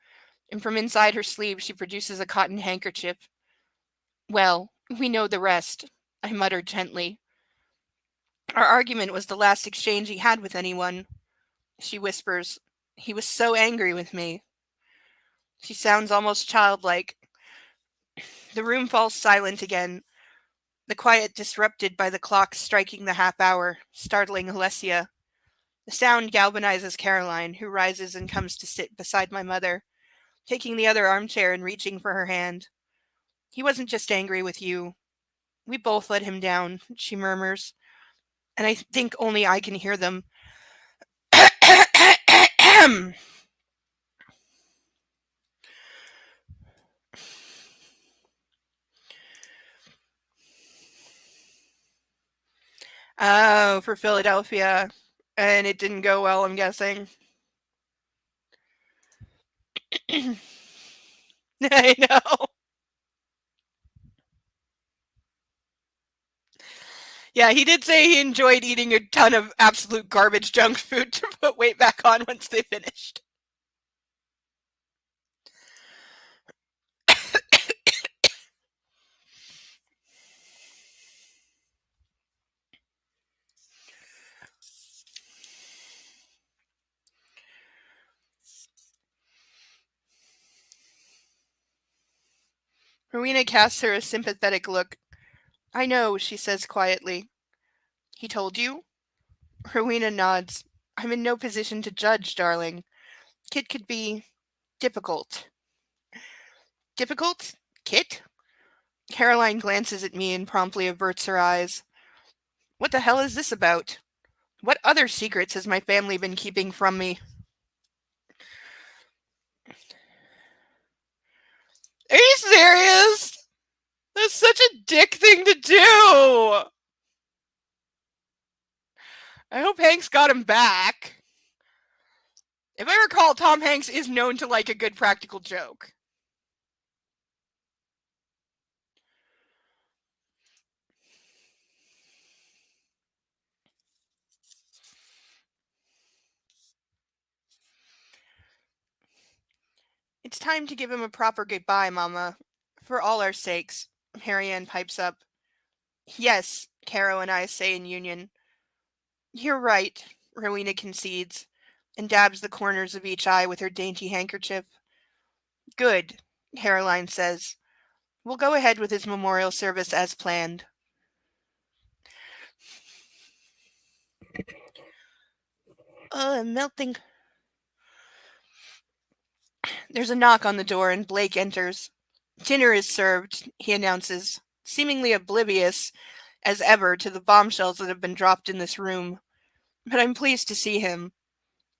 and from inside her sleeve she produces a cotton handkerchief. Well, we know the rest, I muttered gently. Our argument was the last exchange he had with anyone. She whispers, he was so angry with me. She sounds almost childlike. The room falls silent again, the quiet disrupted by the clock striking the half hour, startling Alessia. The sound galvanizes Caroline, who rises and comes to sit beside my mother, taking the other armchair and reaching for her hand. He wasn't just angry with you. We both let him down, she murmurs, and I think only I can hear them. Oh, for Philadelphia. And it didn't go well, I'm guessing. I know. Yeah, he did say he enjoyed eating a ton of absolute garbage junk food to put weight back on once they finished. Rowena casts her a sympathetic look. I know, she says quietly. He told you? Rowena nods. I'm in no position to judge, darling. Kit could be difficult. Difficult? Kit? Caroline glances at me and promptly averts her eyes. What the hell is this about? What other secrets has my family been keeping from me? Are you serious? That's such a dick thing to do! I hope Hanks got him back. If I recall, Tom Hanks is known to like a good practical joke. It's time to give him a proper goodbye, Mama. For all our sakes, Marianne pipes up. Yes, Caro and I say in union. You're right, Rowena concedes, and dabs the corners of each eye with her dainty handkerchief. Good, Caroline says. We'll go ahead with his memorial service as planned. Oh, I'm melting. There's a knock on the door and Blake enters. Dinner is served, he announces, seemingly oblivious as ever to the bombshells that have been dropped in this room. But I'm pleased to see him.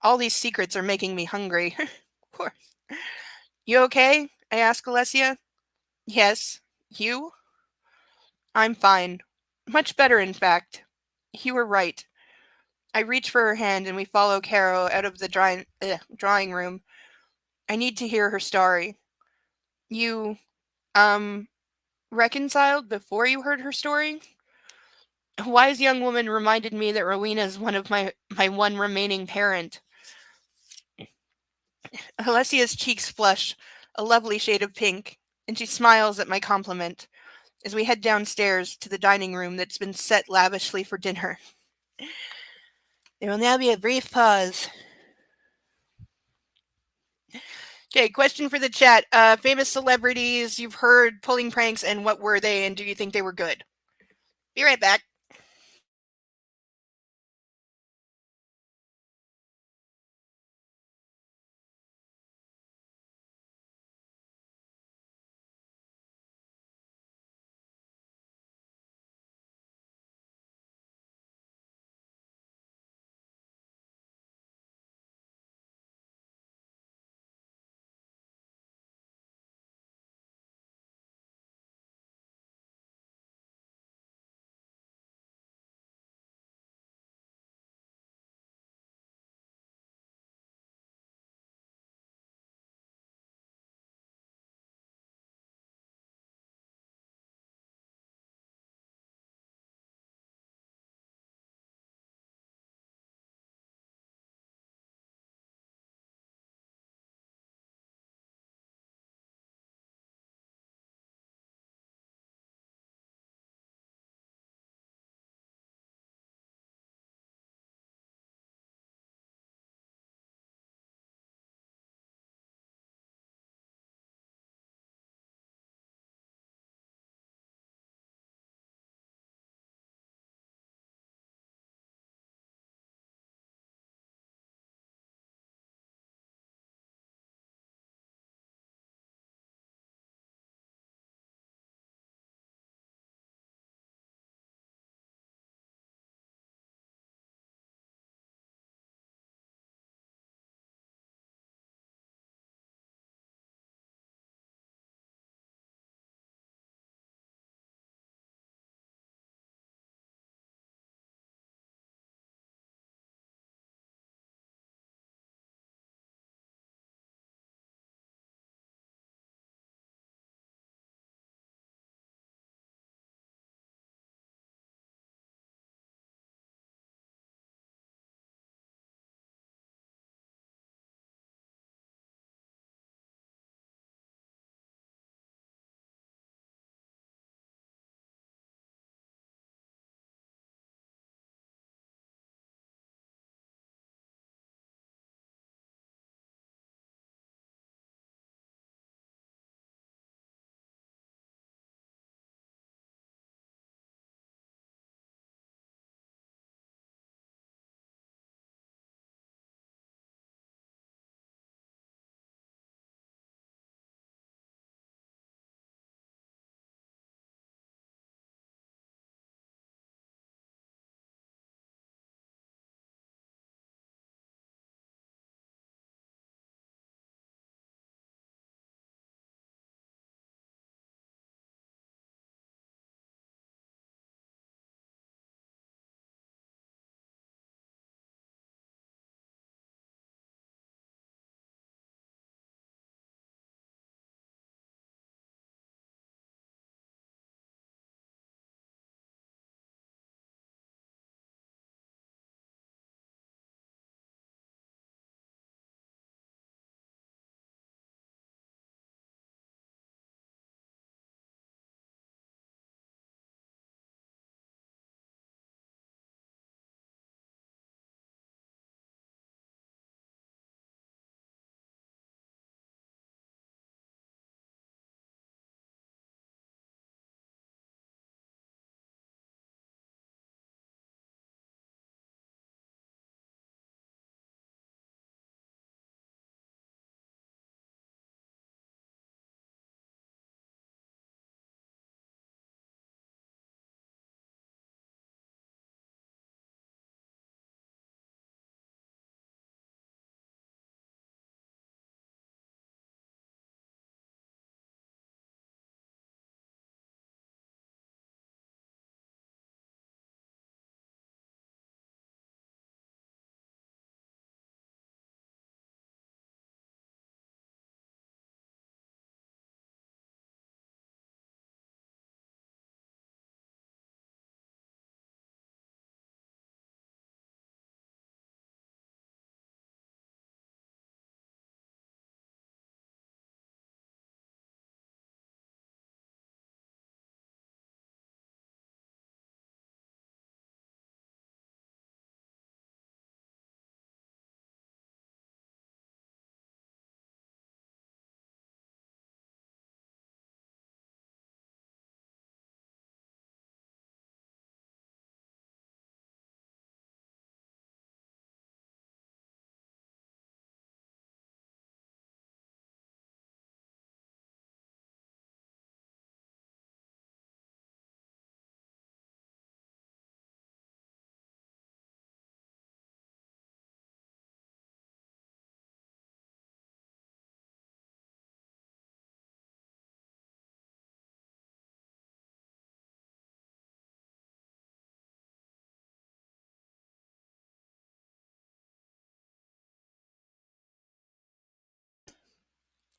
All these secrets are making me hungry. Of course. You okay? I ask Alessia. Yes. You? I'm fine. Much better, in fact. You were right. I reach for her hand and we follow Caro out of the drawing room. I need to hear her story. You, reconciled before you heard her story? A wise young woman reminded me that Rowena is one of my one remaining parent. Alessia's cheeks flush, a lovely shade of pink, and she smiles at my compliment as we head downstairs to the dining room that's been set lavishly for dinner. There will now be a brief pause. Okay, question for the chat. Famous celebrities you've heard pulling pranks, and what were they, and do you think they were good? Be right back.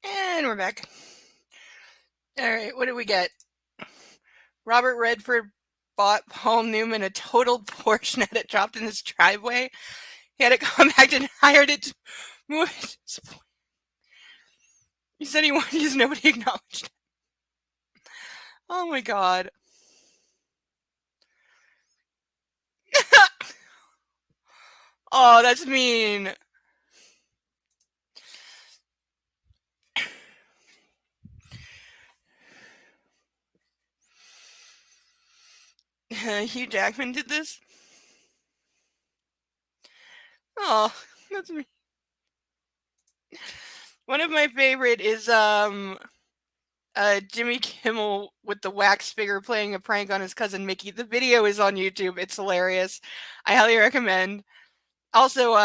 And we're back. All right, what did we get? Robert Redford bought Paul Newman a total Porsche and had it dropped in his driveway. He had it compacted and hired it to move it. He said he wanted to use, nobody acknowledged it. Oh my god. Oh, that's mean. Hugh Jackman did this? Oh, that's me. One of my favorite is Jimmy Kimmel with the wax figure playing a prank on his cousin Mickey. The video is on YouTube. It's hilarious. I highly recommend. Also,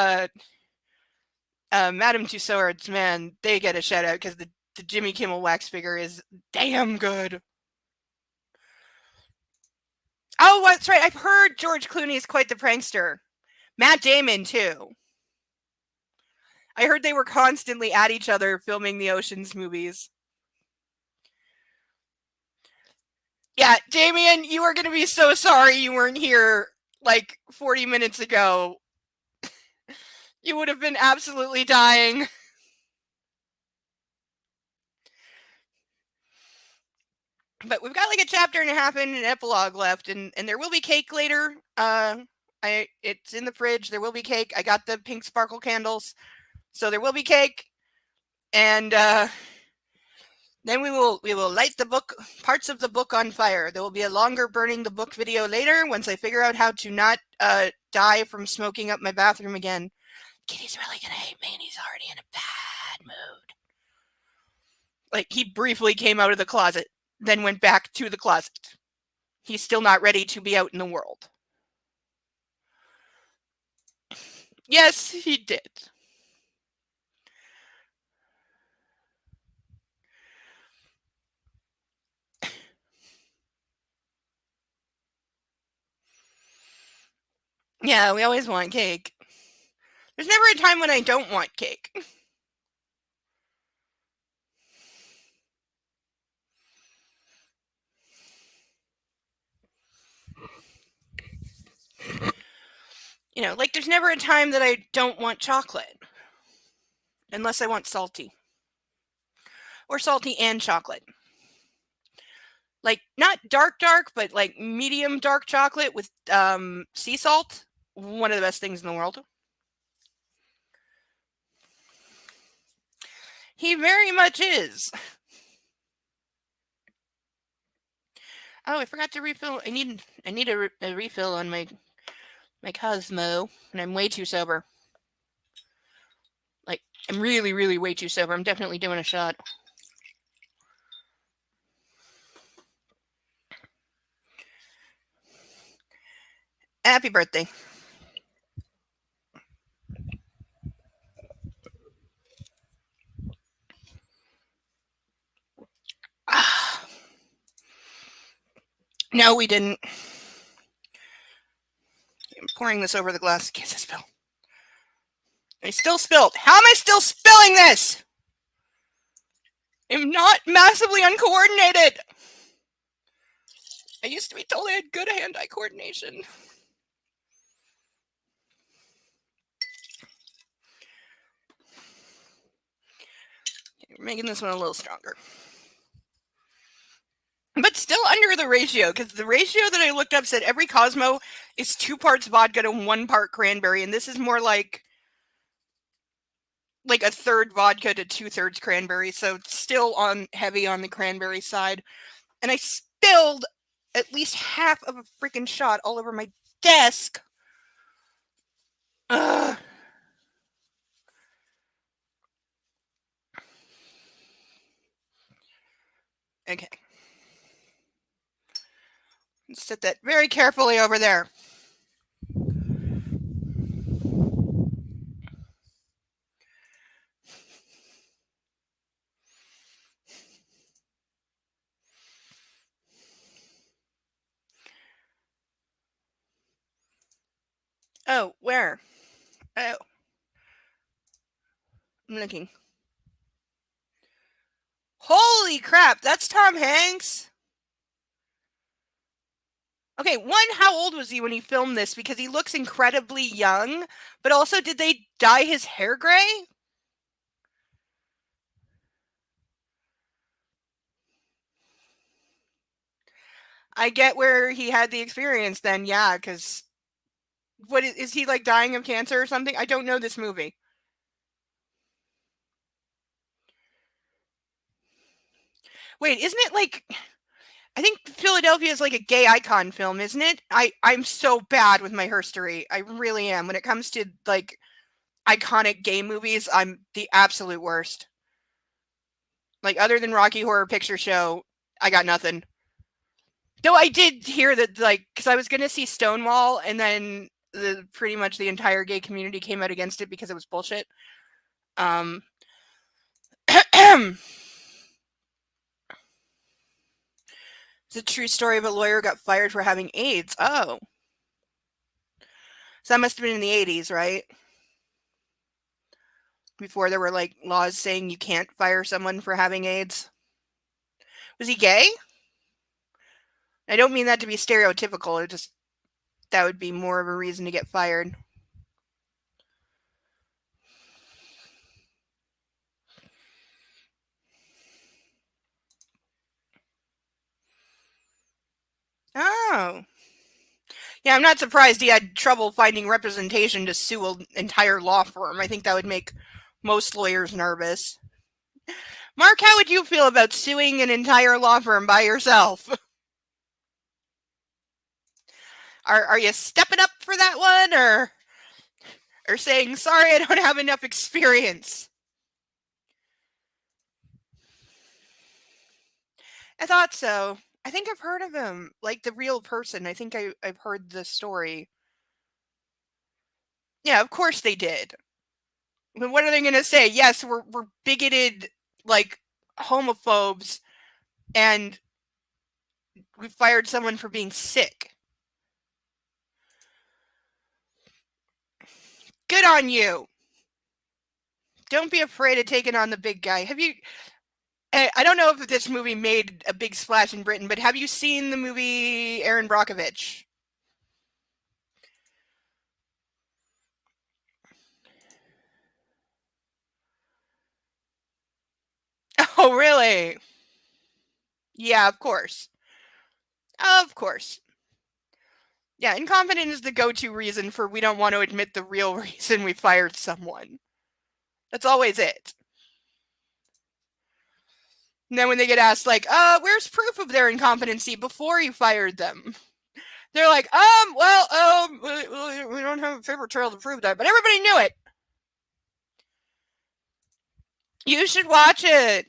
Madame Tussauds, man, they get a shout out because the Jimmy Kimmel wax figure is damn good. Oh, that's right. I've heard George Clooney is quite the prankster. Matt Damon, too. I heard they were constantly at each other filming the Ocean's movies. Yeah, Damien, you are going to be so sorry you weren't here like 40 minutes ago. You would have been absolutely dying. But we've got like a chapter and a half and an epilogue left, and there will be cake later. It's in the fridge. There will be cake. I got the pink sparkle candles, so there will be cake. And then we will light the book, parts of the book on fire. There will be a longer burning the book video later once I figure out how to not die from smoking up my bathroom again. Kitty's really gonna hate me, and he's already in a bad mood. Like, he briefly came out of the closet, then went back to the closet. He's still not ready to be out in the world. Yes, he did. Yeah, we always want cake. There's never a time when I don't want cake. You know, like there's never a time that I don't want chocolate. Unless I want salty. Or salty and chocolate. Like, not dark, but like medium dark chocolate with sea salt. One of the best things in the world. He very much is. Oh, I forgot to refill. I need a refill on my Cosmo, and I'm way too sober. Like, I'm really, really way too sober. I'm definitely doing a shot. Happy birthday. No, we didn't. I'm pouring this over the glass in case I spill. I still spilled. How am I still spilling this? I'm not massively uncoordinated. I used to be told I had good hand-eye coordination. Okay, we're making this one a little stronger. But still under the ratio, because the ratio that I looked up said every Cosmo is 2 parts vodka to 1 part cranberry, and this is more like a third vodka to 2/3 cranberry, so it's still heavy on the cranberry side. And I spilled at least half of a freaking shot all over my desk. Ugh. Okay. Set that very carefully over there. Oh, where? Oh. I'm looking. Holy crap, that's Tom Hanks? Okay, one, how old was he when he filmed this? Because he looks incredibly young, but also, did they dye his hair gray? I get where he had the experience then, yeah, because what is he like dying of cancer or something? I don't know this movie. Wait, isn't it like, I think Philadelphia is like a gay icon film, isn't it? I'm so bad with my history. I really am. When it comes to like iconic gay movies, I'm the absolute worst. Like, other than Rocky Horror Picture Show, I got nothing. Though I did hear that, like, because I was going to see Stonewall, and then pretty much the entire gay community came out against it because it was bullshit. It's a true story of a lawyer who got fired for having AIDS. Oh. So that must have been in the 80s, right? Before there were, like, laws saying you can't fire someone for having AIDS. Was he gay? I don't mean that to be stereotypical. It just, that would be more of a reason to get fired. Oh. Yeah, I'm not surprised he had trouble finding representation to sue an entire law firm. I think that would make most lawyers nervous. Mark, how would you feel about suing an entire law firm by yourself? Are you stepping up for that one, or saying, sorry, I don't have enough experience? I thought so. I think I've heard of him, like the real person. I think I've heard the story. Yeah, of course they did. But what are they going to say? Yes, we're bigoted, like, homophobes, and we fired someone for being sick. Good on you. Don't be afraid of taking on the big guy. Have you... I don't know if this movie made a big splash in Britain, but have you seen the movie Erin Brockovich? Oh, really? Yeah, of course. Of course. Yeah, incompetence is the go-to reason for we don't want to admit the real reason we fired someone. That's always it. And then when they get asked, like, where's proof of their incompetency before you fired them? They're like, we don't have a paper trail to prove that, but everybody knew it. You should watch it.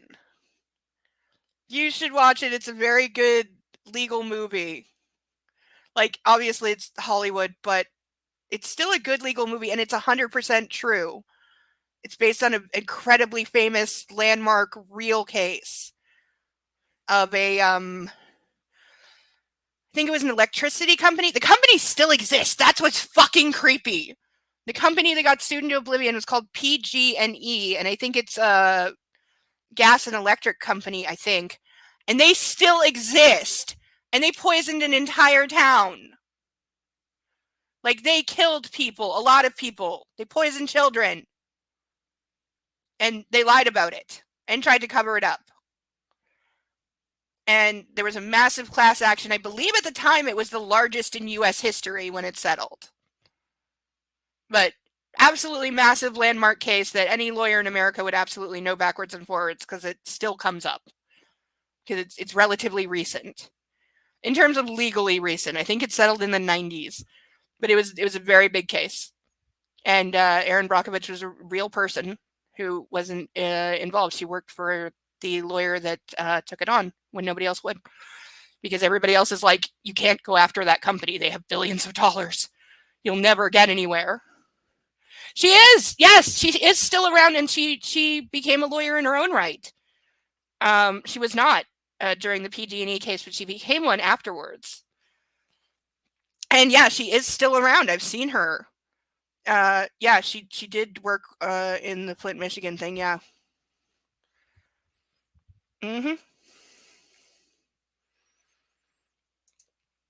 You should watch it. It's a very good legal movie. Like, obviously it's Hollywood, but it's still a good legal movie, and it's 100% true. It's based on an incredibly famous landmark real case of a I think it was an electricity company. The company still exists. That's what's fucking creepy. The company that got sued into oblivion was called PG&E, and I think it's a gas and electric company, I think. And they still exist. And they poisoned an entire town. Like, they killed people, a lot of people. They poisoned children. And they lied about it and tried to cover it up. And there was a massive class action. I believe at the time it was the largest in U.S. history when it settled. But absolutely massive landmark case that any lawyer in America would absolutely know backwards and forwards, because it still comes up. Because it's relatively recent. In terms of legally recent, I think it settled in the 90s. But it was a very big case. And Erin Brockovich was a real person who wasn't involved. She worked for the lawyer that took it on when nobody else would. Because everybody else is like, you can't go after that company. They have billions of dollars. You'll never get anywhere. She is. Yes, she is still around, and she became a lawyer in her own right. She was not during the PG&E case, but she became one afterwards. And yeah, she is still around. I've seen her. Yeah, she did work in the Flint, Michigan thing, yeah. Mm-hmm.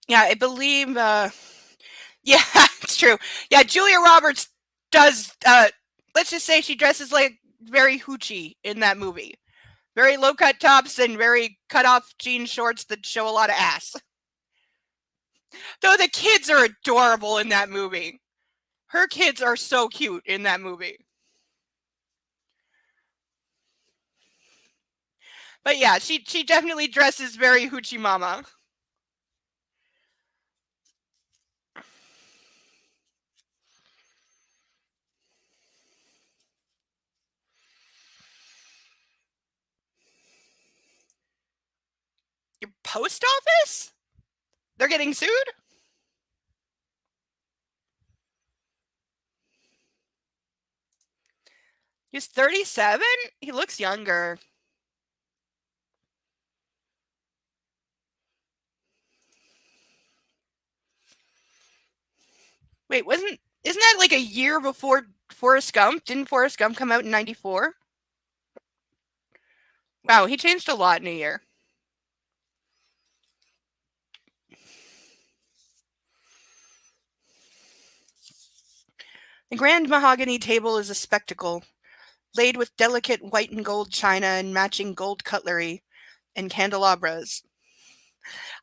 Yeah, I believe. Yeah, it's true. Yeah, Julia Roberts does. Let's just say she dresses like very hoochie in that movie. Very low cut tops and very cut off jean shorts that show a lot of ass. Though the kids are adorable in that movie. Her kids are so cute in that movie. But yeah, she definitely dresses very hoochie mama. Your post office? They're getting sued? He's 37? He looks younger. Wait, isn't that like a year before Forrest Gump? Didn't Forrest Gump come out in 94? Wow, he changed a lot in a year. The grand mahogany table is a spectacle, laid with delicate white and gold china and matching gold cutlery and candelabras.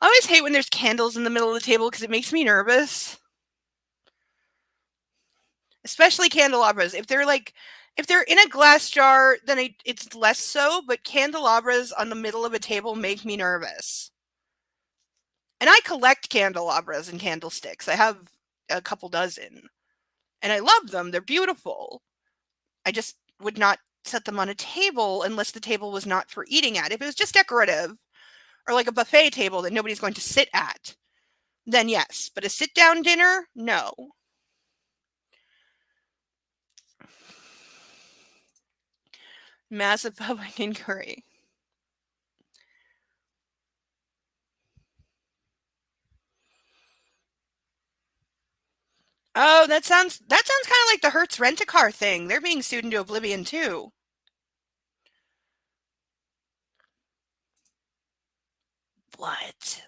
I always hate when there's candles in the middle of the table because it makes me nervous. Especially candelabras. If they're in a glass jar, then it's less so, but candelabras on the middle of a table make me nervous. And I collect candelabras and candlesticks. I have a couple dozen. And I love them. They're beautiful. I just would not set them on a table unless the table was not for eating at. If it was just decorative or like a buffet table that nobody's going to sit at, then yes. But a sit down dinner, no. Massive public inquiry. Oh, that sounds kind of like the Hertz Rent-A-Car thing. They're being sued into oblivion too. What?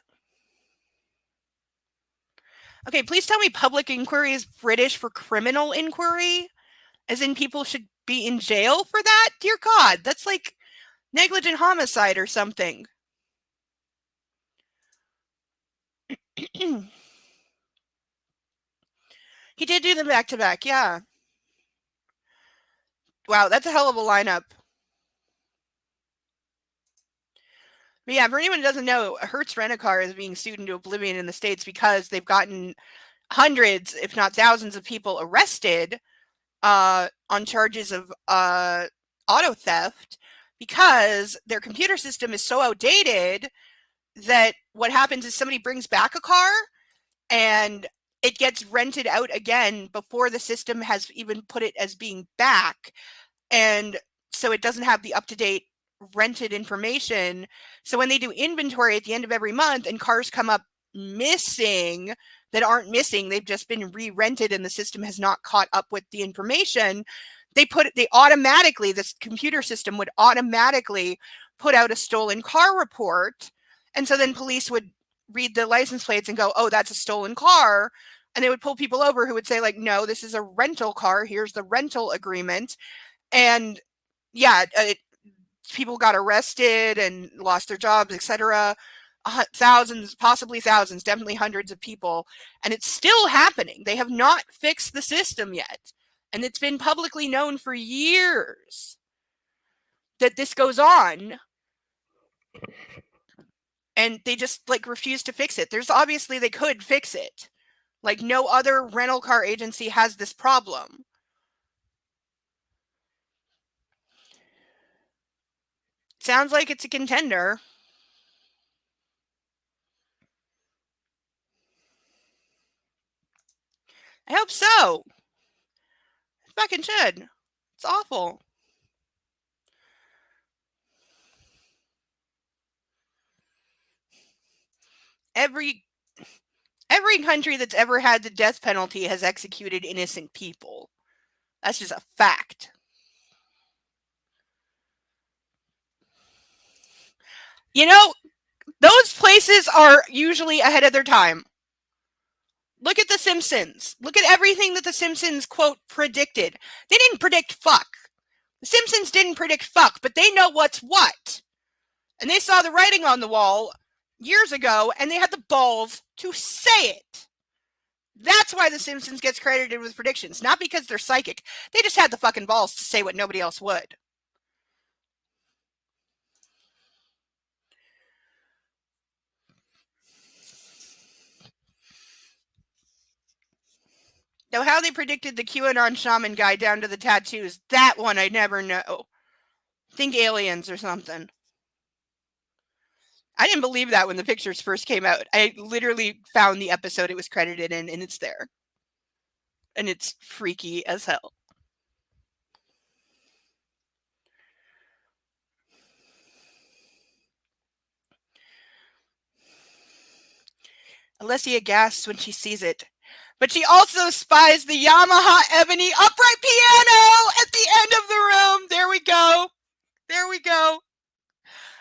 Okay, please tell me public inquiry is British for criminal inquiry, as in people should be in jail for that. Dear God, that's like negligent homicide or something. He did do them back to back, yeah. Wow, that's a hell of a lineup. But yeah, for anyone who doesn't know, Hertz Rent-A-Car is being sued into oblivion in the States because they've gotten hundreds, if not thousands, of people arrested on charges of auto theft because their computer system is so outdated that what happens is somebody brings back a car and it gets rented out again before the system has even put it as being back. And so it doesn't have the up-to-date rented information. So when they do inventory at the end of every month and cars come up missing that aren't missing, they've just been re-rented and the system has not caught up with the information, they automatically, this computer system would automatically put out a stolen car report. And so then police would read the license plates and go, oh, that's a stolen car. And they would pull people over who would say like, no, this is a rental car. Here's the rental agreement. And yeah, people got arrested and lost their jobs, etc. Thousands, possibly thousands, definitely hundreds of people. And it's still happening. They have not fixed the system yet. And it's been publicly known for years that this goes on. And they just like refuse to fix it. There's obviously they could fix it. Like no other rental car agency has this problem. Sounds like it's a contender. I hope so. It fucking should. It's awful. Every country that's ever had the death penalty has executed innocent people. That's just a fact. You know, those places are usually ahead of their time. Look at The Simpsons. Look at everything that The Simpsons, quote, predicted. They didn't predict fuck. The Simpsons didn't predict fuck, but they know what's what. And they saw the writing on the wall years ago, and they had the balls to say it. That's why The Simpsons gets credited with predictions. Not because they're psychic. They just had the fucking balls to say what nobody else would. Now, how they predicted the QAnon shaman guy down to the tattoos, that one I never know. Think aliens or something. I didn't believe that when the pictures first came out. I literally found the episode it was credited in, and it's there. And it's freaky as hell. Alessia gasps when she sees it. But she also spies the Yamaha ebony upright piano at the end of the room. There we go. There we go.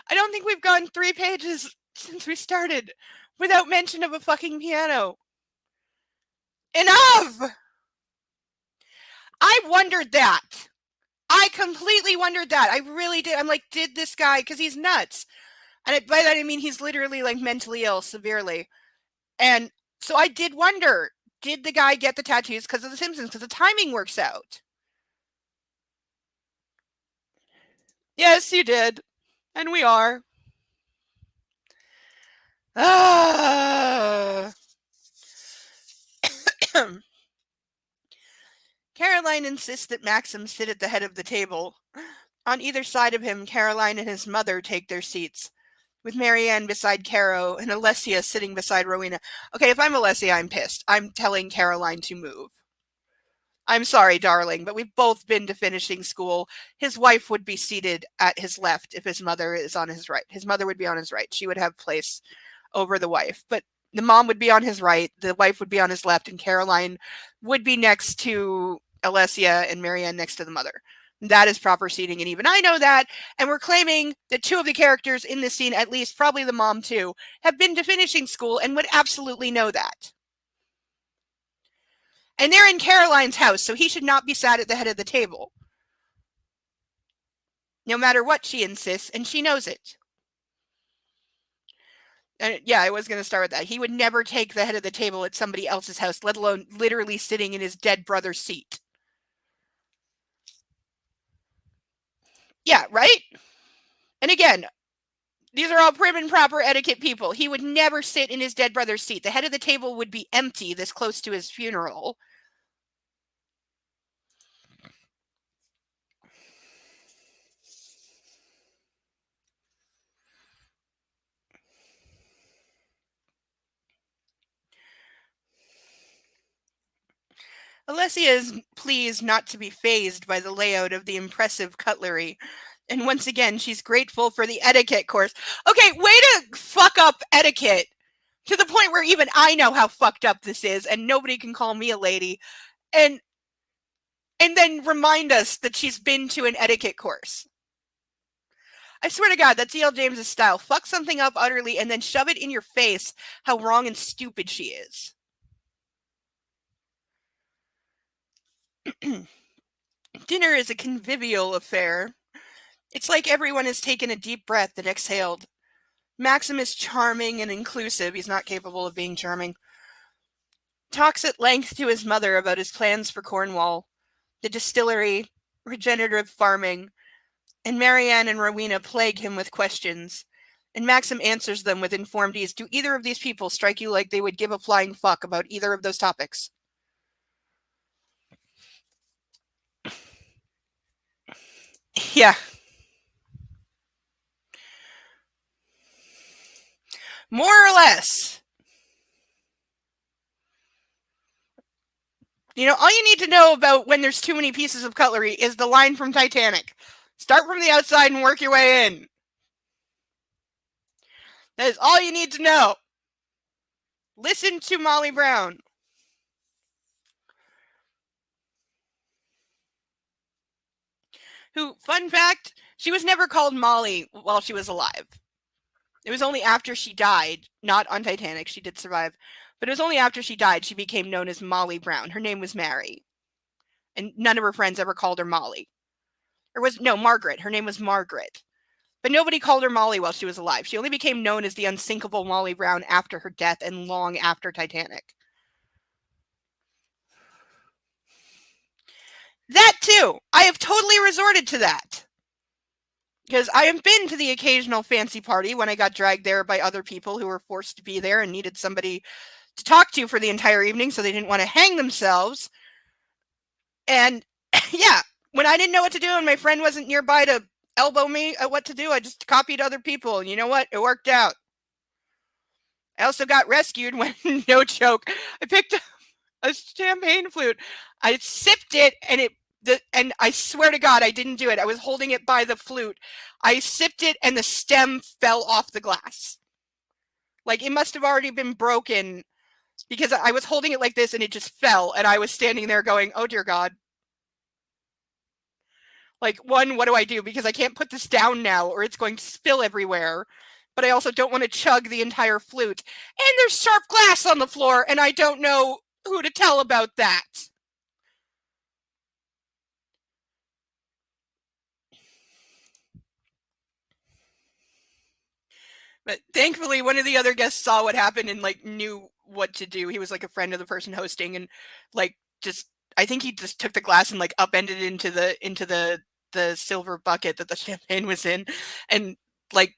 I don't think we've gone 3 pages since we started without mention of a fucking piano. Enough! I wondered that. I completely wondered that. I really did. I'm like, did this guy, because he's nuts. And by that I mean he's literally like mentally ill severely. And so I did wonder, did the guy get the tattoos because of The Simpsons? Because the timing works out. Yes, you did. And we are. Caroline insists that Maxim sit at the head of the table. On either side of him, Caroline and his mother take their seats, with Marianne beside Caro and Alessia sitting beside Rowena. Okay, if I'm Alessia, I'm pissed. I'm telling Caroline to move. I'm sorry, darling, but we've both been to finishing school. His wife would be seated at his left if his mother is on his right. His mother would be on his right. She would have place over the wife. But the mom would be on his right, the wife would be on his left, and Caroline would be next to Alessia and Marianne next to the mother. That is proper seating, and even I know that. And we're claiming that 2 of the characters in this scene, at least probably the mom too, have been to finishing school and would absolutely know that. And they're in Caroline's house, so he should not be sat at the head of the table. No matter what she insists, and she knows it. And yeah, I was going to start with that. He would never take the head of the table at somebody else's house, let alone literally sitting in his dead brother's seat. Yeah, right? And again, these are all prim and proper etiquette people. He would never sit in his dead brother's seat. The head of the table would be empty this close to his funeral. Alessia is pleased not to be fazed by the layout of the impressive cutlery. And once again, she's grateful for the etiquette course. Okay, way to fuck up etiquette to the point where even I know how fucked up this is, and nobody can call me a lady. And then remind us that she's been to an etiquette course. I swear to God, that's E.L. James's style. Fuck something up utterly and then shove it in your face how wrong and stupid she is. Dinner is a convivial affair. It's like everyone has taken a deep breath and exhaled. Maxim is charming and inclusive. He's not capable of being charming. Talks at length to his mother about his plans for Cornwall, the distillery, regenerative farming, and Marianne and Rowena plague him with questions. And Maxim answers them with informed ease. Do either of these people strike you like they would give a flying fuck about either of those topics? Yeah. More or less. You know, all you need to know about when there's too many pieces of cutlery is the line from Titanic. Start from the outside and work your way in. That is all you need to know. Listen to Molly Brown. Who, fun fact, she was never called Molly while she was alive. It was only after she died, not on Titanic, she did survive, but it was only after she died she became known as Molly Brown. Her name was Mary, and none of her friends ever called her Molly. Margaret. Her name was Margaret. But nobody called her Molly while she was alive. She only became known as the unsinkable Molly Brown after her death and long after Titanic. That too. I have totally resorted to that. Because I have been to the occasional fancy party when I got dragged there by other people who were forced to be there and needed somebody to talk to for the entire evening, so they didn't want to hang themselves. And yeah, when I didn't know what to do and my friend wasn't nearby to elbow me at what to do, I just copied other people. And you know what? It worked out. I also got rescued when, no joke, I picked up a champagne flute. I sipped it and I swear to God, I didn't do it. I was holding it by the flute. I sipped it and the stem fell off the glass. Like it must have already been broken because I was holding it like this and it just fell. And I was standing there going, oh dear God. Like, one, what do I do? Because I can't put this down now or it's going to spill everywhere. But I also don't want to chug the entire flute. And there's sharp glass on the floor and I don't know who to tell about that. But thankfully, one of the other guests saw what happened and like knew what to do. He was like a friend of the person hosting, and like just I think he just took the glass and like upended it into the silver bucket that the champagne was in, and like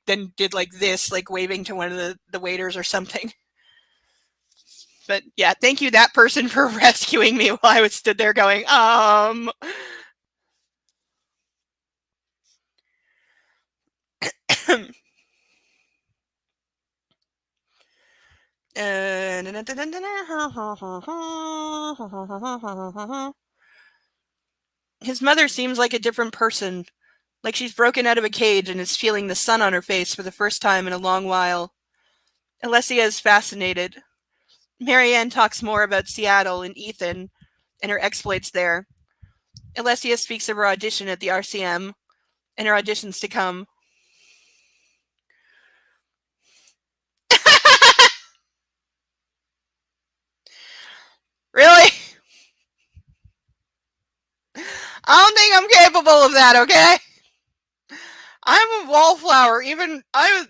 then did like this, like waving to one of the waiters or something. But yeah, thank you that person for rescuing me while I was stood there going, His mother seems like a different person, like she's broken out of a cage and is feeling the sun on her face for the first time in a long while. Alessia is fascinated. Marianne talks more about Seattle and Ethan and her exploits there. Alessia speaks of her audition at the RCM and her auditions to come. Really? I don't think I'm capable of that, okay? I'm a wallflower. Even I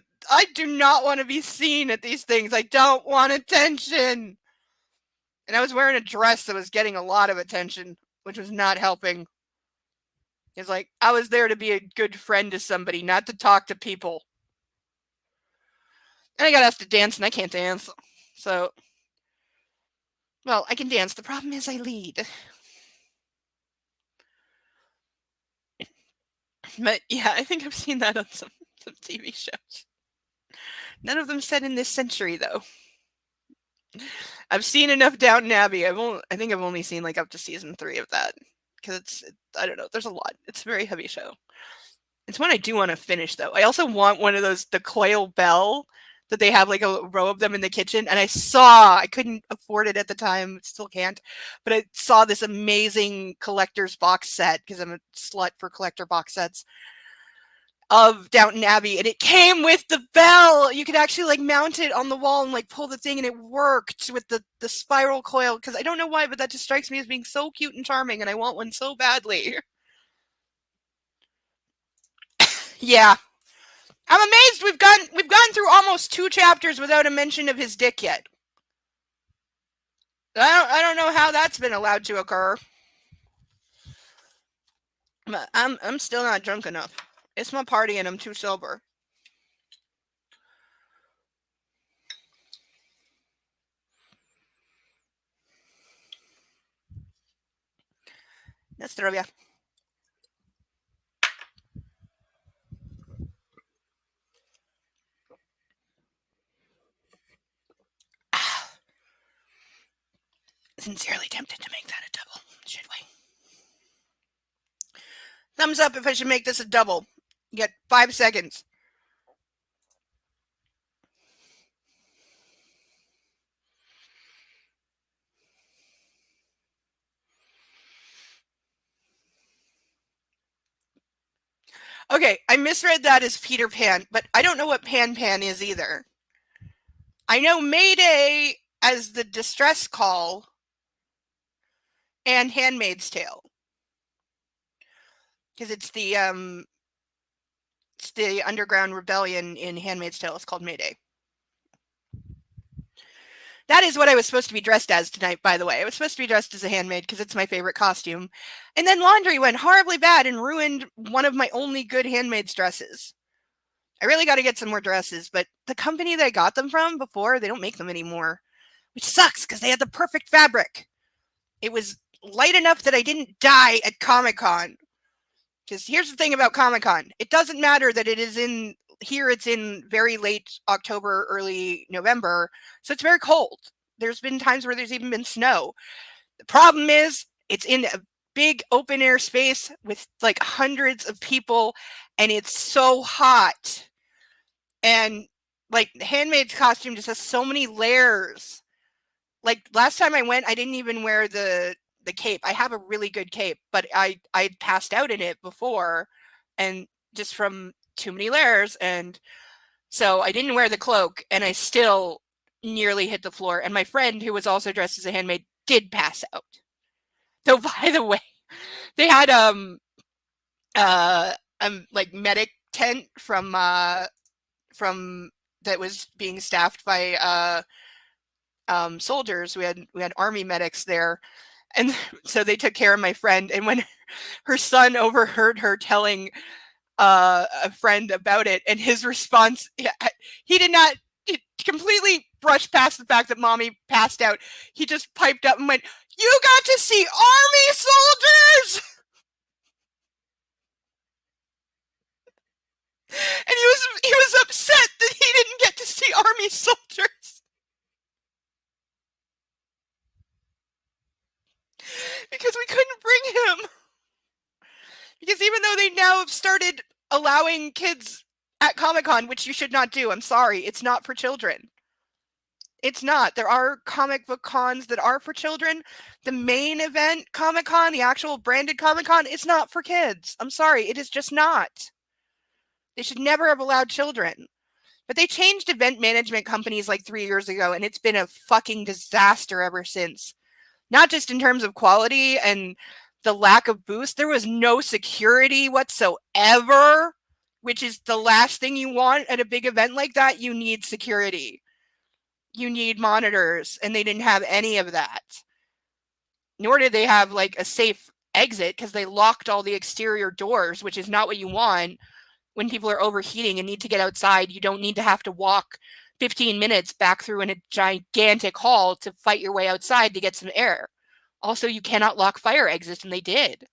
do not want to be seen at these things. I don't want attention. And I was wearing a dress that was getting a lot of attention, which was not helping. It's like I was there to be a good friend to somebody, not to talk to people. And I got asked to dance, and I can't dance. So, well, I can dance. The problem is I lead. But yeah, I think I've seen that on some TV shows. None of them set in this century, though. I've seen enough Downton Abbey. I think I've only seen like up to season 3 of that because I don't know. There's a lot. It's a very heavy show. It's one I do want to finish though. I also want one of those the coil bell that they have like a row of them in the kitchen. And I couldn't afford it at the time, still can't, but I saw this amazing collector's box set because I'm a slut for collector box sets of Downton Abbey, and it came with the bell. You could actually like mount it on the wall and like pull the thing, and it worked with the spiral coil. Because I don't know why, but that just strikes me as being so cute and charming, and I want one so badly. Yeah, I'm amazed we've gone through almost 2 chapters without a mention of his dick yet. I don't know how that's been allowed to occur. But I'm still not drunk enough. It's my party and I'm too sober. Na zdrowie. Sincerely tempted to make that a double. Should we? Thumbs up if I should make this a double. You get 5 seconds. Okay, I misread that as Peter Pan, but I don't know what Pan Pan is either. I know Mayday as the distress call and Handmaid's Tale. Because it's the underground rebellion in Handmaid's Tale. It's called Mayday. That is what I was supposed to be dressed as tonight, by the way. I was supposed to be dressed as a handmaid because it's my favorite costume. And then laundry went horribly bad and ruined one of my only good handmaid's dresses. I really got to get some more dresses, but the company that I got them from before, they don't make them anymore, which sucks because they had the perfect fabric. It was light enough that I didn't die at Comic-Con. Because here's the thing about Comic-Con. It doesn't matter that it is in here, it's in very late October, early November, so it's very cold. There's been times where there's even been snow. The problem is it's in a big open air space with like hundreds of people, and it's so hot. And like the handmaid's costume just has so many layers. Like last time I went, I didn't even wear the cape. I have a really good cape, but I passed out in it before, and just from too many layers, and so I didn't wear the cloak, and I still nearly hit the floor. And my friend, who was also dressed as a handmaid, did pass out. Though, by the way, they had like medic tent from that was being staffed by soldiers. We had army medics there, and so they took care of my friend. And when her son overheard her telling a friend about it, and his response, he did not completely brushed past the fact that mommy passed out. He just piped up and went, "You got to see army soldiers!" And he was upset that he didn't get to see army soldiers. Because we couldn't bring him. Because even though they now have started allowing kids at Comic-Con, which you should not do, I'm sorry, it's not for children. It's not. There are comic book cons that are for children. The main event Comic-Con, the actual branded Comic-Con, it's not for kids. I'm sorry, it is just not. They should never have allowed children. But they changed event management companies like 3 years ago, and it's been a fucking disaster ever since. Not just in terms of quality and the lack of boost. There was no security whatsoever, which is the last thing you want at a big event like that. You need security. You need monitors, and they didn't have any of that. Nor did they have like a safe exit because they locked all the exterior doors, which is not what you want when people are overheating and need to get outside. You don't need to have to walk 15 minutes back through in a gigantic hall to fight your way outside to get some air. Also, you cannot lock fire exits, and they did.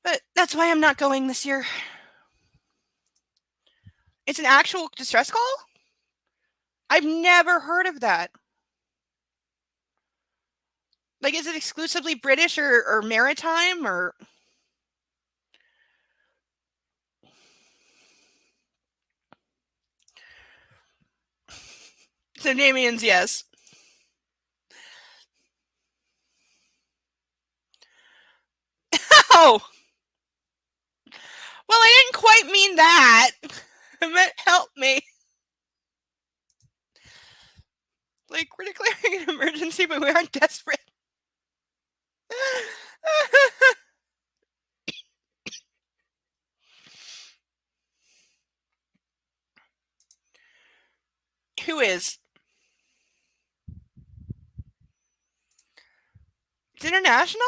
But that's why I'm not going this year. It's an actual distress call? I've never heard of that. Like, is it exclusively British or maritime, or? So Damien's yes. Oh! Well, I didn't quite mean that. I meant help me. Like, we're declaring an emergency, but we aren't desperate. Who is? It's international?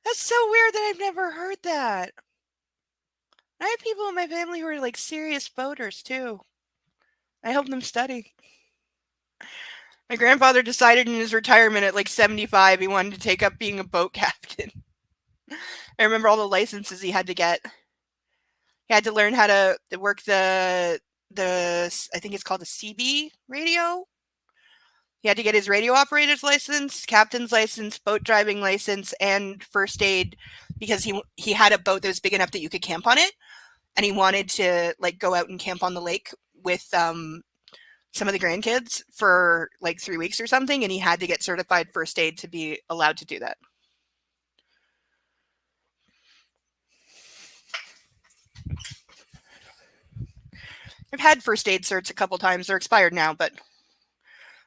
That's so weird that I've never heard that. I have people in my family who are like serious boaters too. I help them study. My grandfather decided in his retirement at like 75 he wanted to take up being a boat captain. I remember all the licenses he had to get. He had to learn how to work the I think it's called a CB radio. He had to get his radio operator's license, captain's license, boat driving license, and first aid because he had a boat that was big enough that you could camp on it, and he wanted to like go out and camp on the lake with some of the grandkids for like 3 weeks or something, and he had to get certified first aid to be allowed to do that. I've had first aid certs a couple times. They're expired now, but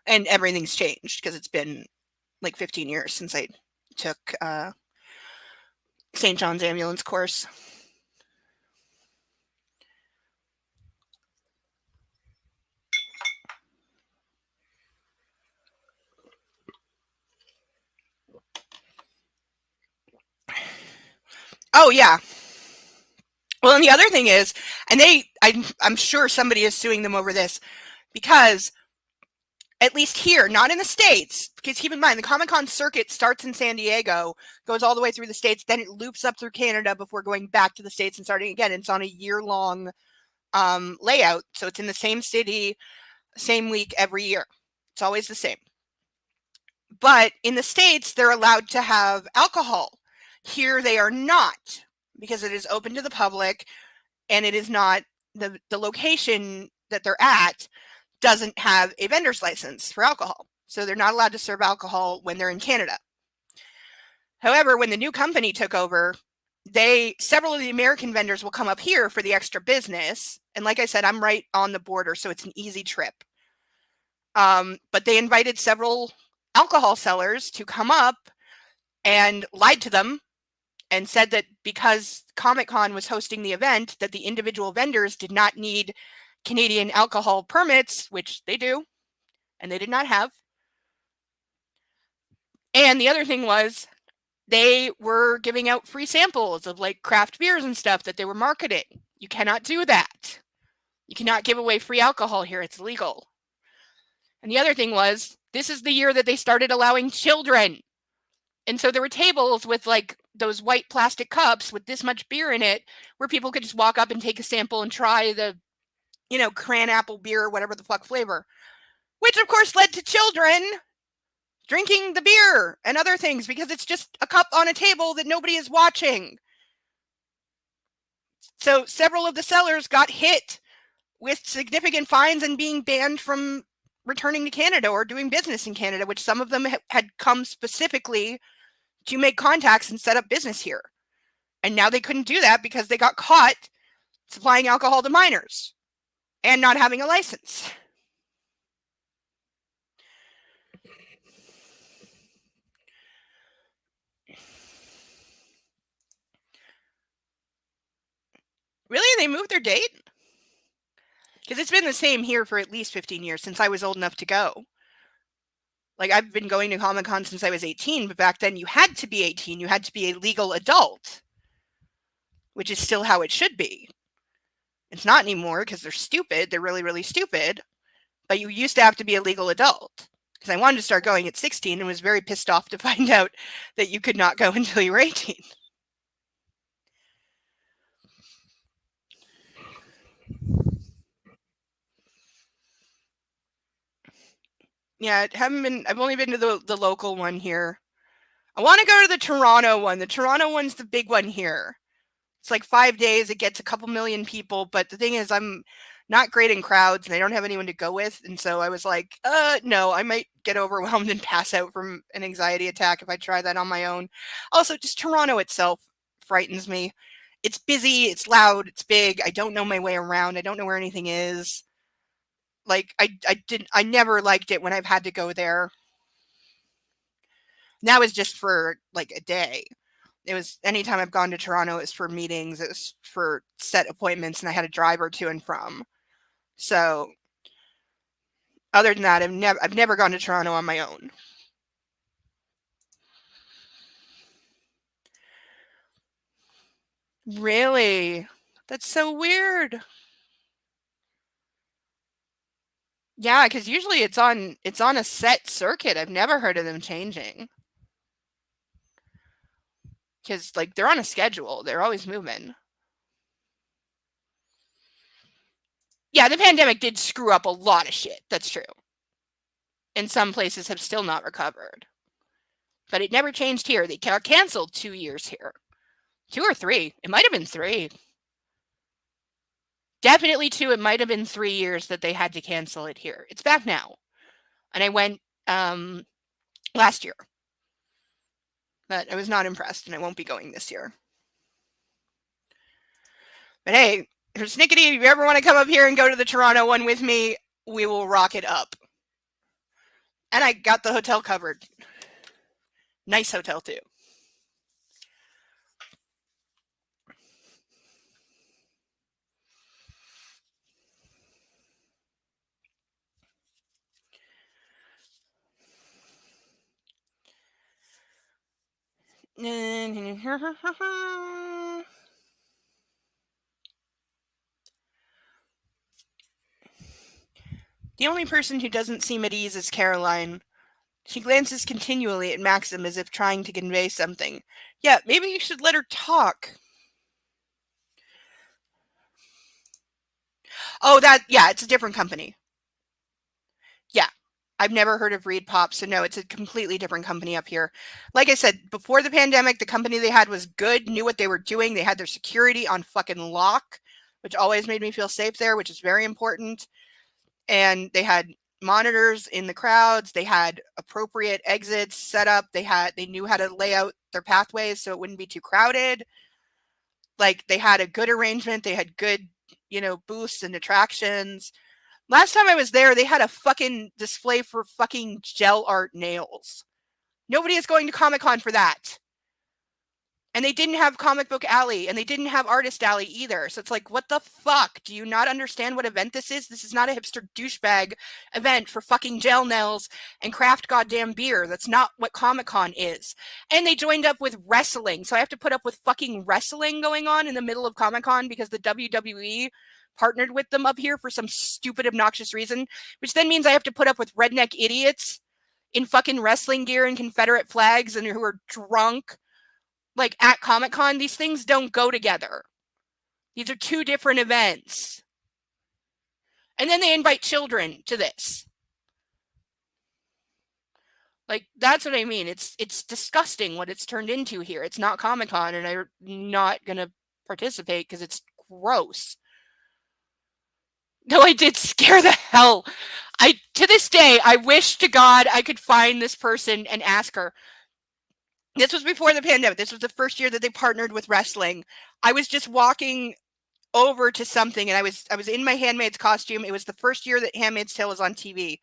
and everything's changed because it's been like 15 years since I took St. John's ambulance course. Oh yeah. Well, and the other thing is, and I'm sure somebody is suing them over this because at least here, not in the States, because keep in mind the Comic-Con circuit starts in San Diego, goes all the way through the States, then it loops up through Canada before going back to the States and starting again. It's on a year-long layout, so it's in the same city, same week every year. It's always the same. But in the States, they're allowed to have alcohol. Here they are not, because it is open to the public and it is not the location that they're at doesn't have a vendor's license for alcohol. So they're not allowed to serve alcohol when they're in Canada. However, when the new company took over, several of the American vendors will come up here for the extra business. And like I said, I'm right on the border, so it's an easy trip. But they invited several alcohol sellers to come up and lied to them and said that because Comic-Con was hosting the event, that the individual vendors did not need Canadian alcohol permits, which they do, and they did not have. And the other thing was they were giving out free samples of like craft beers and stuff that they were marketing. You cannot do that. You cannot give away free alcohol here. It's illegal. And the other thing was, this is the year that they started allowing children. And so there were tables with like those white plastic cups with this much beer in it where people could just walk up and take a sample and try the, cran apple beer or whatever the fuck flavor, which of course led to children drinking the beer and other things because it's just a cup on a table that nobody is watching. So several of the sellers got hit with significant fines and being banned from returning to Canada or doing business in Canada, which some of them had come specifically to make contacts and set up business here. And now they couldn't do that because they got caught supplying alcohol to minors and not having a license. Really? They moved their date? Because it's been the same here for at least 15 years since I was old enough to go. Like, I've been going to Comic-Con since I was 18, but back then you had to be 18. You had to be a legal adult, which is still how it should be. It's not anymore because they're stupid. They're really, really stupid. But you used to have to be a legal adult. Because I wanted to start going at 16 and was very pissed off to find out that you could not go until you were 18. Yeah, I've only been to the local one here. I want to go to the Toronto one. The Toronto one's the big one here. It's like 5 days. It gets a couple million people. But the thing is, I'm not great in crowds and I don't have anyone to go with. And so I was like, no, I might get overwhelmed and pass out from an anxiety attack if I try that on my own. Also, just Toronto itself frightens me. It's busy, it's loud, it's big. I don't know my way around. I don't know where anything is. Like, I never liked it when I've had to go there. And that was just for like a day. It was anytime I've gone to Toronto, it was for meetings, it was for set appointments, and I had a driver to and from. So other than that, I've never gone to Toronto on my own. Really? That's so weird. Yeah, because usually it's on a set circuit. I've never heard of them changing. Because like they're on a schedule. They're always moving. Yeah, the pandemic did screw up a lot of shit. That's true. And some places have still not recovered. But it never changed here. They got canceled 2 years here. 2 or 3. It might have been 3. Definitely 2. It might have been 3 years that they had to cancel it here. It's back now. And I went last year. But I was not impressed, and I won't be going this year. But hey, Persnickety, if you ever want to come up here and go to the Toronto one with me, we will rock it up. And I got the hotel covered. Nice hotel, too. The only person who doesn't seem at ease is Caroline. She glances continually at Maxim as if trying to convey something. Yeah, maybe you should let her talk. Oh, it's a different company. Yeah. I've never heard of Reed Pop, so no, it's a completely different company up here. Like I said, before the pandemic, the company they had was good, knew what they were doing. They had their security on fucking lock, which always made me feel safe there, which is very important. And they had monitors in the crowds. They had appropriate exits set up. They knew how to lay out their pathways so it wouldn't be too crowded. Like, they had a good arrangement. They had good, booths and attractions. Last time I was there, they had a fucking display for fucking gel art nails. Nobody is going to Comic-Con for that. And they didn't have Comic Book Alley, and they didn't have Artist Alley either. So it's like, what the fuck? Do you not understand what event this is? This is not a hipster douchebag event for fucking gel nails and craft goddamn beer. That's not what Comic-Con is. And they joined up with wrestling. So I have to put up with fucking wrestling going on in the middle of Comic-Con because the WWE partnered with them up here for some stupid, obnoxious reason, which then means I have to put up with redneck idiots in fucking wrestling gear and Confederate flags and who are drunk. Like, at Comic-Con, these things don't go together. These are two different events. And then they invite children to this. Like, that's what I mean. It's disgusting what it's turned into here. It's not Comic-Con, and I'm not going to participate because it's gross. No, I did scare the hell. To this day, I wish to God I could find this person and ask her. This was before the pandemic. This was the first year that they partnered with wrestling. I was just walking over to something, and I was in my Handmaid's costume. It was the first year that Handmaid's Tale was on TV.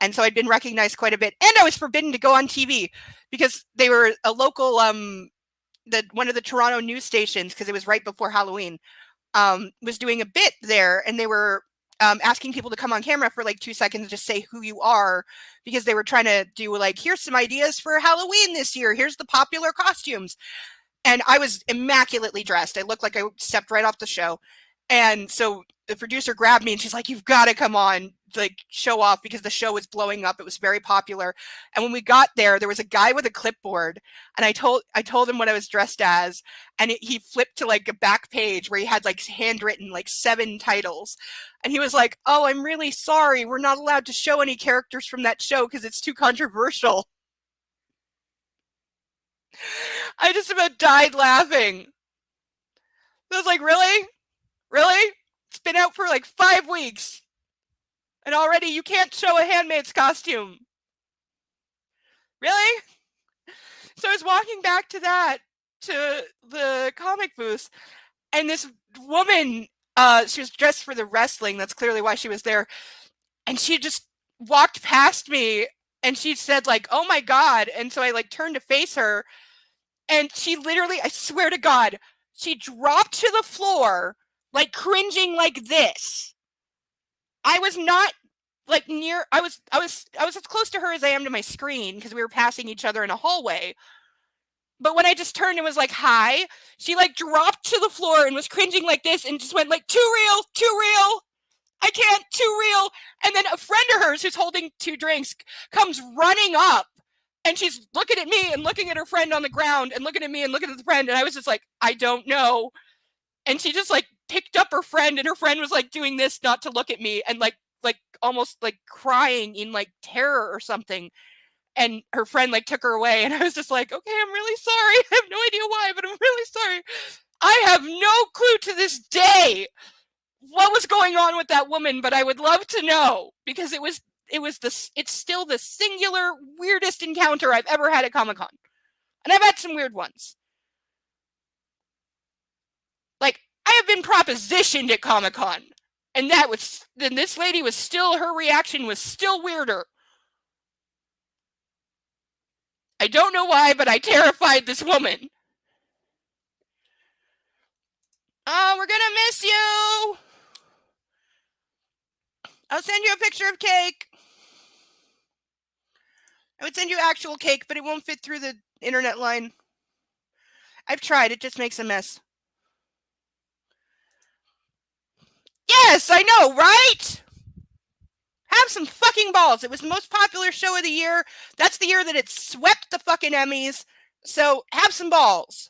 And so I'd been recognized quite a bit. And I was forbidden to go on TV because they were a local, one of the Toronto news stations, because it was right before Halloween, was doing a bit there, and they were asking people to come on camera for like 2 seconds and just say who you are, because they were trying to do like, here's some ideas for Halloween this year. Here's the popular costumes. And I was immaculately dressed. I looked like I stepped right off the show. And so the producer grabbed me and she's like, you've got to come on, like, show off, because the show was blowing up. It was very popular. And when we got there was a guy with a clipboard, and I told him what I was dressed as. And he flipped to like a back page where he had like handwritten like 7 titles. And he was like, oh, I'm really sorry. We're not allowed to show any characters from that show because it's too controversial. I just about died laughing. I was like, really? Really? It's been out for like 5 weeks. And already you can't show a Handmaid's costume. Really? So I was walking back to the comic booth, and this woman, she was dressed for the wrestling. That's clearly why she was there. And she just walked past me, and she said like, oh my God. And so I like turned to face her, and she literally, I swear to God, she dropped to the floor, like cringing like this. I was not like near, I was as close to her as I am to my screen because we were passing each other in a hallway. But when I just turned and was like, hi, she like dropped to the floor and was cringing like this and just went like, too real. I can't, too real. And then a friend of hers who's holding 2 drinks comes running up, and she's looking at me and looking at her friend on the ground and looking at me and looking at the friend. And I was just like, I don't know. And she just like picked up her friend, and her friend was like doing this not to look at me, and like almost like crying in like terror or something. And her friend like took her away, and I was just like, okay, I'm really sorry. I have no idea why, but I'm really sorry. I have no clue to this day what was going on with that woman, but I would love to know, because it's still the singular weirdest encounter I've ever had at Comic-Con. And I've had some weird ones. Like, I have been propositioned at Comic-Con. And then this lady was still, her reaction was still weirder. I don't know why, but I terrified this woman. Oh, we're gonna miss you! I'll send you a picture of cake. I would send you actual cake, but it won't fit through the internet line. I've tried, it just makes a mess. Yes, I know, right? Have some fucking balls. It was the most popular show of the year. That's the year that it swept the fucking Emmys. So have some balls.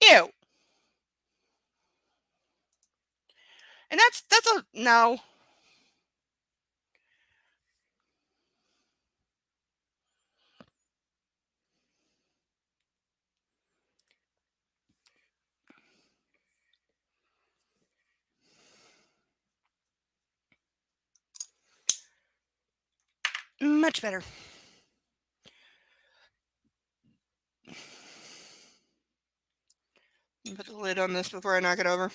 Ew. And that's a no. Much better. Put the lid on this before I knock it over.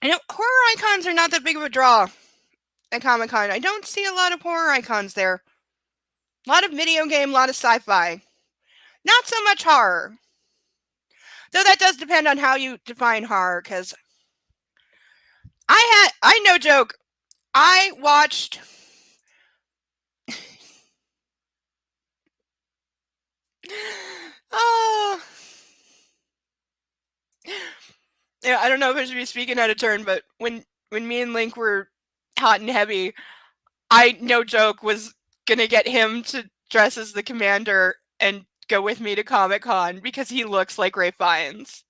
I know horror icons are not that big of a draw at Comic-Con. I don't see a lot of horror icons there. A lot of video game, a lot of sci-fi. Not so much horror. Though that does depend on how you define horror, because I no joke, I watched oh, yeah, I don't know if I should be speaking out of turn, but when me and Link were hot and heavy, I no joke was gonna get him to dress as the commander and go with me to Comic-Con because he looks like Ray Fiennes.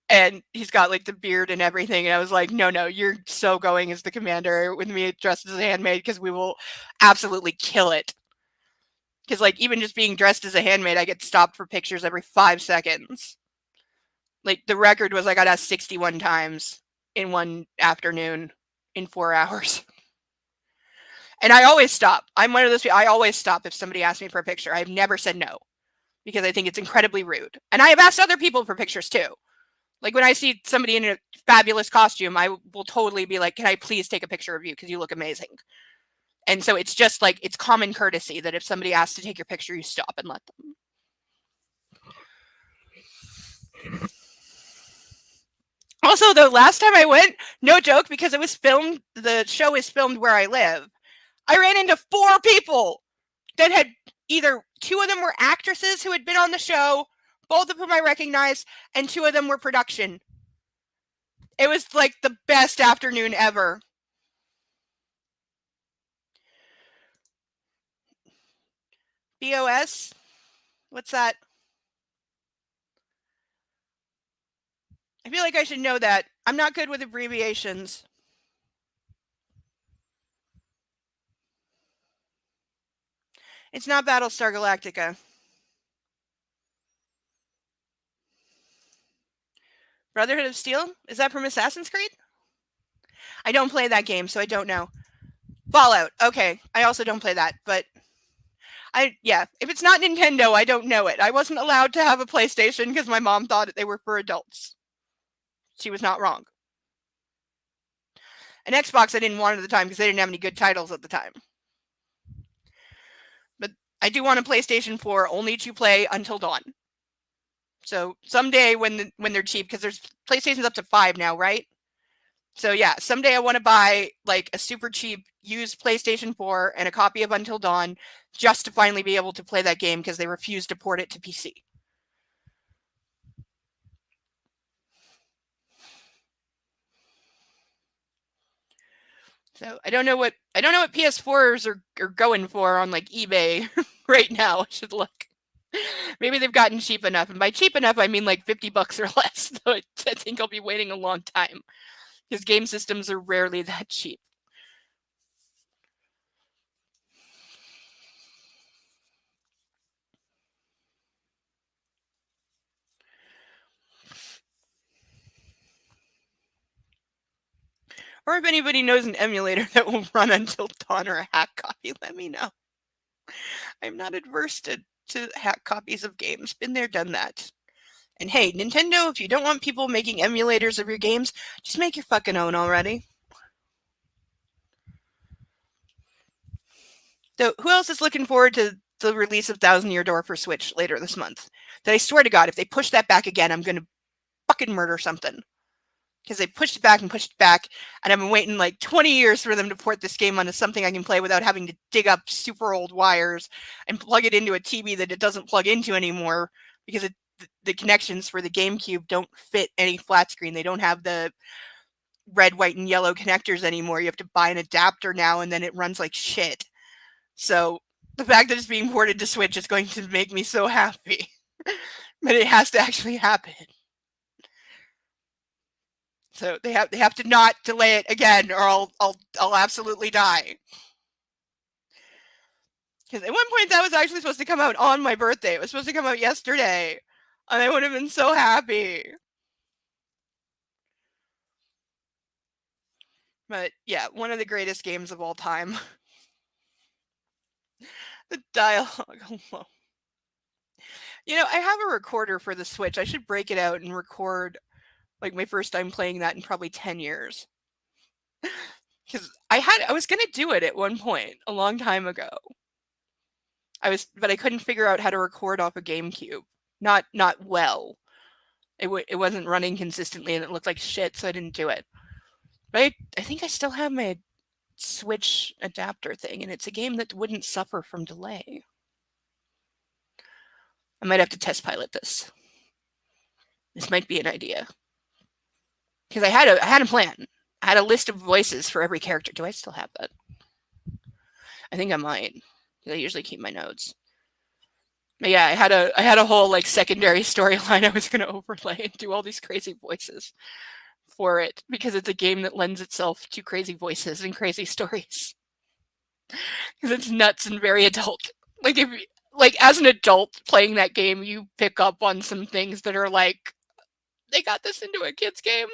And he's got like the beard and everything. And I was like, no, you're so going as the commander with me dressed as a handmaid because we will absolutely kill it. Because like even just being dressed as a handmaid, I get stopped for pictures every 5 seconds. Like the record was I got asked 61 times in one afternoon in 4 hours. And I always stop. I'm one of those people, I always stop if somebody asks me for a picture. I've never said no because I think it's incredibly rude. And I have asked other people for pictures too. Like when I see somebody in a fabulous costume, I will totally be like, can I please take a picture of you because you look amazing. And so it's just like, it's common courtesy that if somebody asks to take your picture, you stop and let them. Also, the last time I went, no joke, because it was filmed, the show is filmed where I live. I ran into 4 people that had either 2 of them were actresses who had been on the show, both of whom I recognized, and 2 of them were production. It was like the best afternoon ever. BOS? What's that? I feel like I should know that. I'm not good with abbreviations. It's not Battlestar Galactica. Brotherhood of Steel? Is that from Assassin's Creed? I don't play that game, so I don't know. Fallout. Okay. I also don't play that, but if it's not Nintendo, I don't know it. I wasn't allowed to have a PlayStation because my mom thought they were for adults. She was not wrong. An Xbox I didn't want at the time because they didn't have any good titles at the time. But I do want a PlayStation 4 only to play Until Dawn. So someday when they're cheap, because there's PlayStation's up to 5 now, right? So yeah, someday I want to buy like a super cheap used PlayStation 4 and a copy of Until Dawn just to finally be able to play that game because they refuse to port it to PC. So I don't know what PS4s are going for on like eBay right now. I should look. Maybe they've gotten cheap enough, and by cheap enough I mean like $50 or less. So I think I'll be waiting a long time because game systems are rarely that cheap. Or if anybody knows an emulator that will run Until Dawn or a hack copy, let me know. I'm not adverse to hack copies of games. Been there, done that. And hey, Nintendo, if you don't want people making emulators of your games, just make your fucking own already. So, who else is looking forward to the release of Thousand Year Door for Switch later this month? That I swear to God, if they push that back again, I'm gonna fucking murder something. Because they pushed it back, and I've been waiting like 20 years for them to port this game onto something I can play without having to dig up super old wires and plug it into a TV that it doesn't plug into anymore because the connections for the GameCube don't fit any flat screen. They don't have the red, white, and yellow connectors anymore. You have to buy an adapter now, and then it runs like shit. So the fact that it's being ported to Switch is going to make me so happy. But it has to actually happen. So they have to not delay it again, or I'll absolutely die. Because at one point that was actually supposed to come out on my birthday. It was supposed to come out yesterday, and I would have been so happy. But yeah, one of the greatest games of all time. The dialogue alone. You know, I have a recorder for the Switch. I should break it out and record like my first time playing that in probably 10 years. Because I was gonna do it at one point a long time ago. But I couldn't figure out how to record off a GameCube. Not well. It wasn't running consistently, and it looked like shit, so I didn't do it. But I think I still have my Switch adapter thing, and it's a game that wouldn't suffer from delay. I might have to test pilot this. This might be an idea. Because I had a plan. I had a list of voices for every character. Do I still have that? I think I might. I usually keep my notes. But yeah, I had a whole like secondary storyline I was going to overlay and do all these crazy voices for it because it's a game that lends itself to crazy voices and crazy stories. Because it's nuts and very adult. Like as an adult playing that game, you pick up on some things that are like, they got this into a kid's game.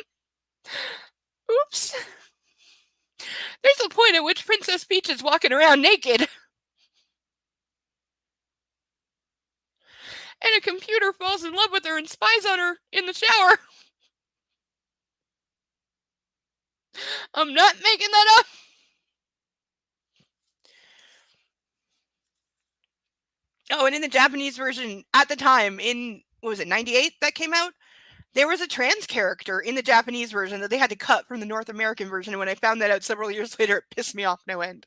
Oops. There's a point at which Princess Peach is walking around naked. And a computer falls in love with her and spies on her in the shower. I'm not making that up. Oh, and in the Japanese version, at the time, in, what was it, 98 that came out? There was a trans character in the Japanese version that they had to cut from the North American version, and when I found that out several years later, it pissed me off no end.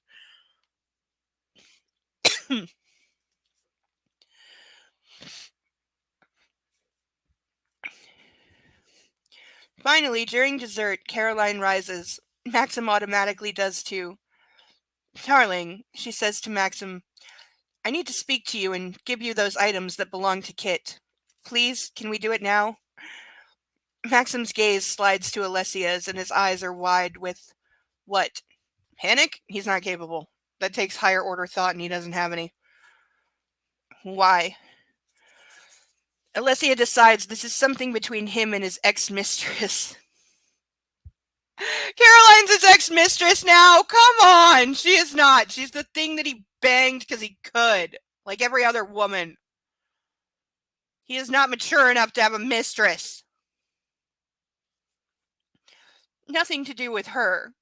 Finally, during dessert, Caroline rises. Maxim automatically does too. Darling, she says to Maxim, I need to speak to you and give you those items that belong to Kit. Please, can we do it now? Maxim's gaze slides to Alessia's, and his eyes are wide with what? Panic? He's not capable. That takes higher order thought, and he doesn't have any. Why? Alessia decides this is something between him and his ex-mistress. Caroline's his ex-mistress now. Come on. She is not. She's the thing that he banged because he could. Like every other woman. He is not mature enough to have a mistress. Nothing to do with her.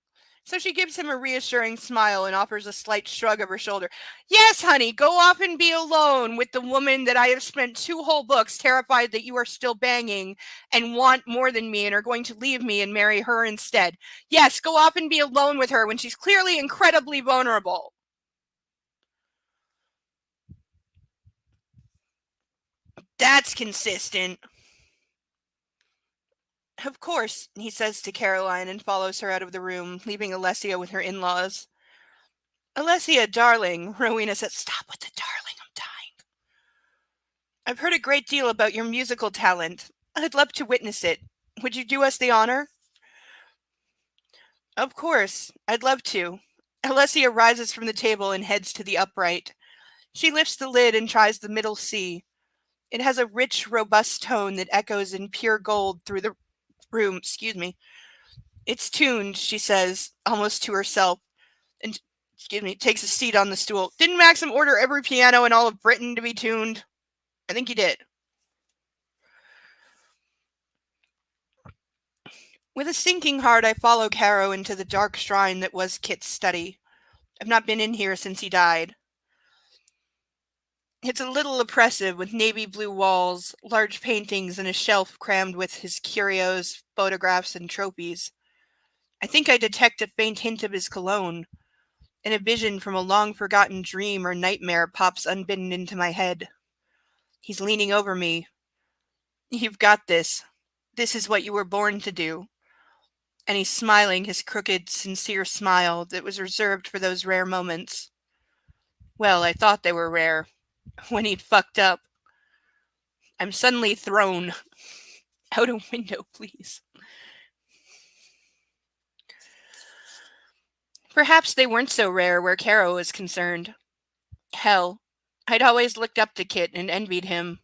So she gives him a reassuring smile and offers a slight shrug of her shoulder. Yes, honey, go off and be alone with the woman that I have spent 2 whole books terrified that you are still banging and want more than me and are going to leave me and marry her instead. Yes, go off and be alone with her when she's clearly incredibly vulnerable. That's consistent. Of course, he says to Caroline and follows her out of the room, leaving Alessia with her in-laws. Alessia, darling, Rowena says, stop with the darling, I'm dying. I've heard a great deal about your musical talent. I'd love to witness it. Would you do us the honor? Of course, I'd love to. Alessia rises from the table and heads to the upright. She lifts the lid and tries the middle C. It has a rich, robust tone that echoes in pure gold through the room. Excuse me. It's tuned, she says, almost to herself, and takes a seat on the stool. Didn't Maxim order every piano in all of Britain to be tuned? I think he did. With a sinking heart, I follow Caro into the dark shrine that was Kit's study. I've not been in here since he died. It's a little oppressive, with navy blue walls, large paintings, and a shelf crammed with his curios, photographs, and trophies. I think I detect a faint hint of his cologne, and a vision from a long-forgotten dream or nightmare pops unbidden into my head. He's leaning over me. You've got this. This is what you were born to do. And he's smiling his crooked, sincere smile that was reserved for those rare moments. Well, I thought they were rare. When he'd fucked up. I'm suddenly thrown out a window, please. Perhaps they weren't so rare where Caro was concerned. Hell, I'd always looked up to Kit and envied him.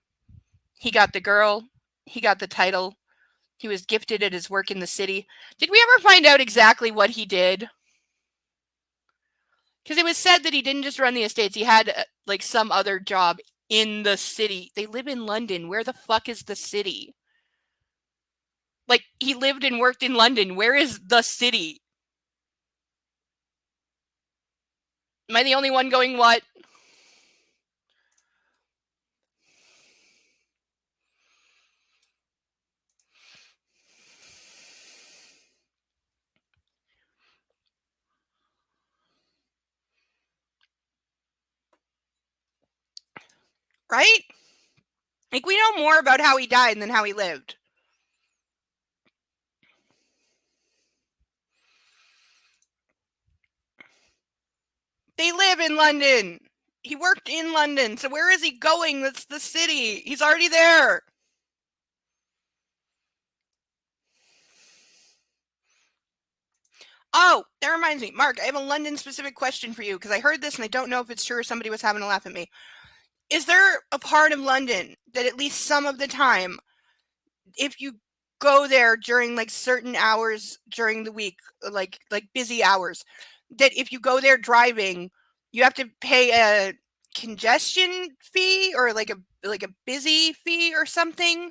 He got the girl, he got the title, he was gifted at his work in the city. Did we ever find out exactly what he did? Because it was said that he didn't just run the estates, he had like some other job in the city. They live in London. Where the fuck is the city? Like, he lived and worked in London. Where is the city? Am I the only one going, what? Right? Like, we know more about how he died than how he lived. They live in London. He worked in London. So where is he going? That's the city. He's already there. Oh, that reminds me. Mark, I have a London specific question for you because I heard this and I don't know if it's true or somebody was having a laugh at me. Is there a part of London that at least some of the time, if you go there during like certain hours during the week, like busy hours, that if you go there driving, you have to pay a congestion fee or like a busy fee or something?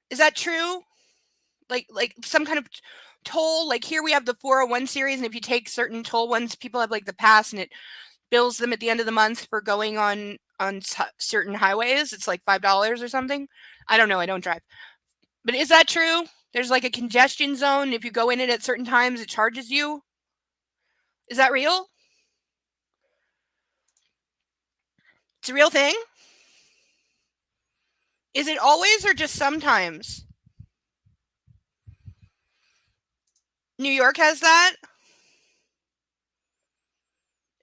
Is that true? Like some kind of toll? Like here we have the 401 series, and if you take certain toll ones, people have like the pass, and it bills them at the end of the month for going on certain highways. It's like $5 or something. I don't know. I don't drive. But is that true? There's like a congestion zone. If you go in it at certain times, it charges you. Is that real? It's a real thing? Is it always or just sometimes? New York has that?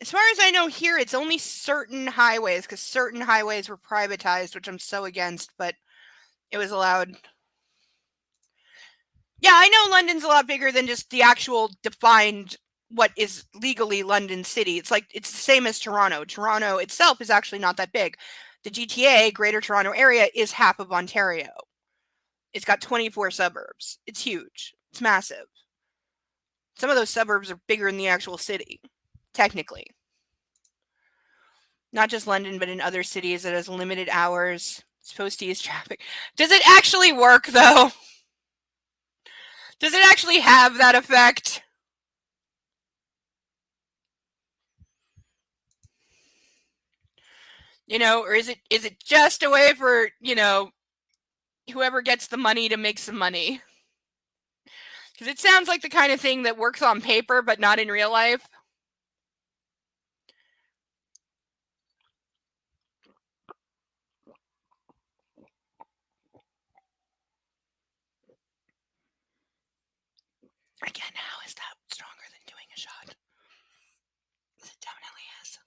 As far as I know here, it's only certain highways because certain highways were privatized, which I'm so against, but it was allowed. Yeah, I know London's a lot bigger than just the actual defined what is legally London City. It's like it's the same as Toronto. Toronto itself is actually not that big. The GTA, Greater Toronto Area, is half of Ontario. It's got 24 suburbs. It's huge. It's massive. Some of those suburbs are bigger than the actual city, technically. Not just London, but in other cities that has limited hours. It's supposed to use traffic. Does it actually work, though? Does it actually have that effect? Or is it just a way for, whoever gets the money to make some money? Because it sounds like the kind of thing that works on paper, but not in real life. Again, how is that stronger than doing a shot? It definitely is.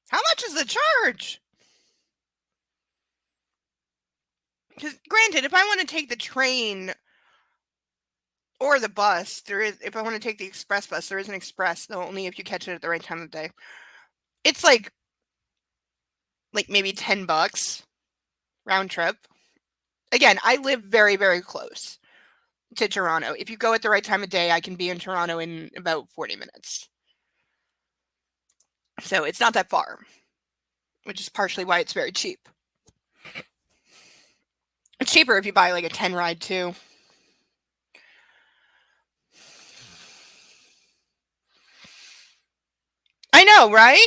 How much is the charge? Because granted, if I want to take the train or the bus, if I want to take the express bus, there is an express, though only if you catch it at the right time of day. It's like like maybe $10 round trip. Again, I live very, very close to Toronto. If you go at the right time of day, I can be in Toronto in about 40 minutes. So it's not that far, which is partially why it's very cheap. It's cheaper if you buy like a 10 ride too. I know, right?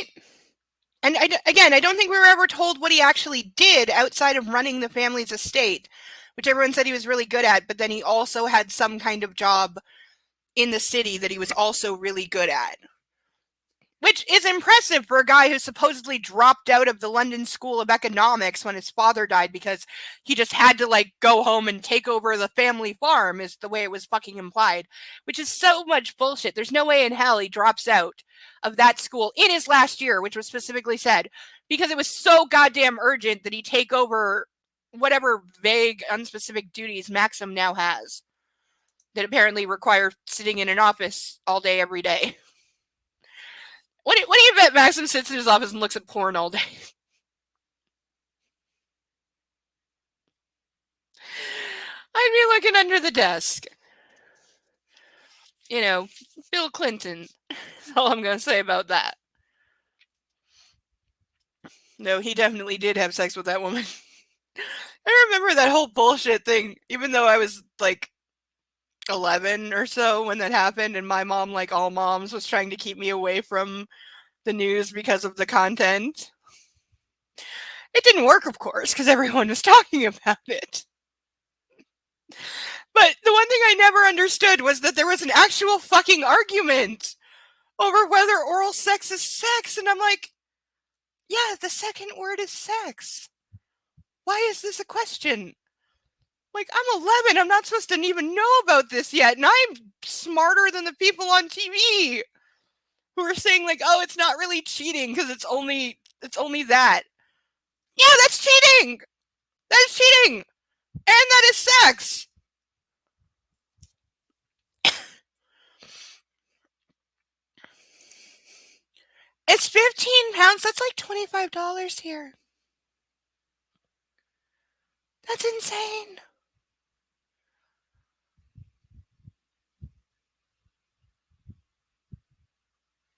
And again, I don't think we were ever told what he actually did outside of running the family's estate, which everyone said he was really good at, but then he also had some kind of job in the city that he was also really good at. Which is impressive for a guy who supposedly dropped out of the London School of Economics when his father died because he just had to like go home and take over the family farm, is the way it was fucking implied, which is so much bullshit. There's no way in hell he drops out of that school in his last year, which was specifically said, because it was so goddamn urgent that he take over whatever vague, unspecific duties Maxim now has that apparently require sitting in an office all day, every day. What do you bet Maxim sits in his office and looks at porn all day? I'd be looking under the desk. You know, Bill Clinton. That's all I'm going to say about that. No, he definitely did have sex with that woman. I remember that whole bullshit thing, even though I was like 11 or so when that happened, and my mom, like all moms, was trying to keep me away from the news because of the content. It didn't work, of course, because everyone was talking about it. But the one thing I never understood was that there was an actual fucking argument over whether oral sex is sex. And I'm like, yeah, the second word is sex. Why is this a question? Like, I'm 11. I'm not supposed to even know about this yet. And I'm smarter than the people on TV who are saying, like, oh, it's not really cheating because it's only that. Yeah, that's cheating. That is cheating. And that is sex. It's 15 pounds. That's like $25 here. That's insane.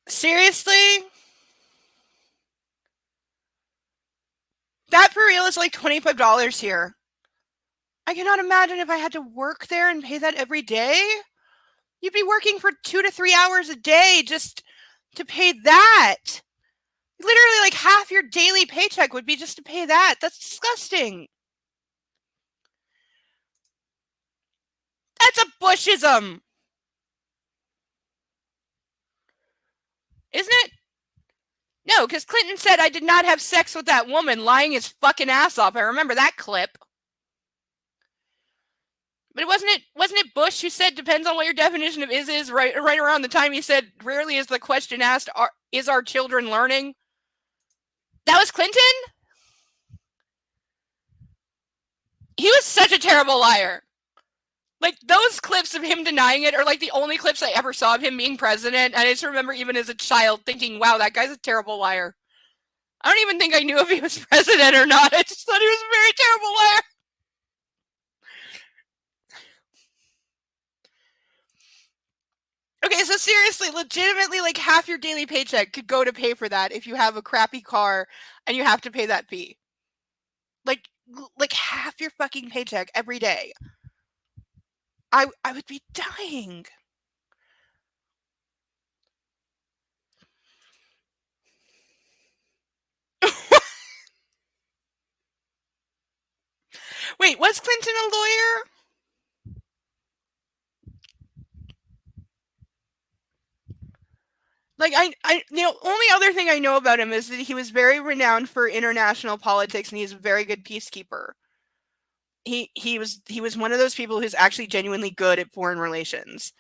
Seriously? That for real is like $25 here. I cannot imagine if I had to work there and pay that every day. You'd be working for 2 to 3 hours a day just to pay that. Literally, like half your daily paycheck would be just to pay that. That's disgusting. That's a Bushism. Isn't it? No, because Clinton said I did not have sex with that woman, lying his fucking ass off. I remember that clip. But wasn't it Bush who said depends on what your definition of is right around the time he said rarely is the question asked is our children learning? That was Clinton? He was such a terrible liar. Like, those clips of him denying it are like the only clips I ever saw of him being president. And I just remember even as a child thinking, wow, that guy's a terrible liar. I don't even think I knew if he was president or not. I just thought he was a very terrible liar. Okay, so seriously, legitimately, like half your daily paycheck could go to pay for that if you have a crappy car and you have to pay that fee. Like half your fucking paycheck every day. I would be dying. Wait, was Clinton a lawyer? Like, the only other thing I know about him is that he was very renowned for international politics and he's a very good peacekeeper. He was one of those people who's actually genuinely good at foreign relations.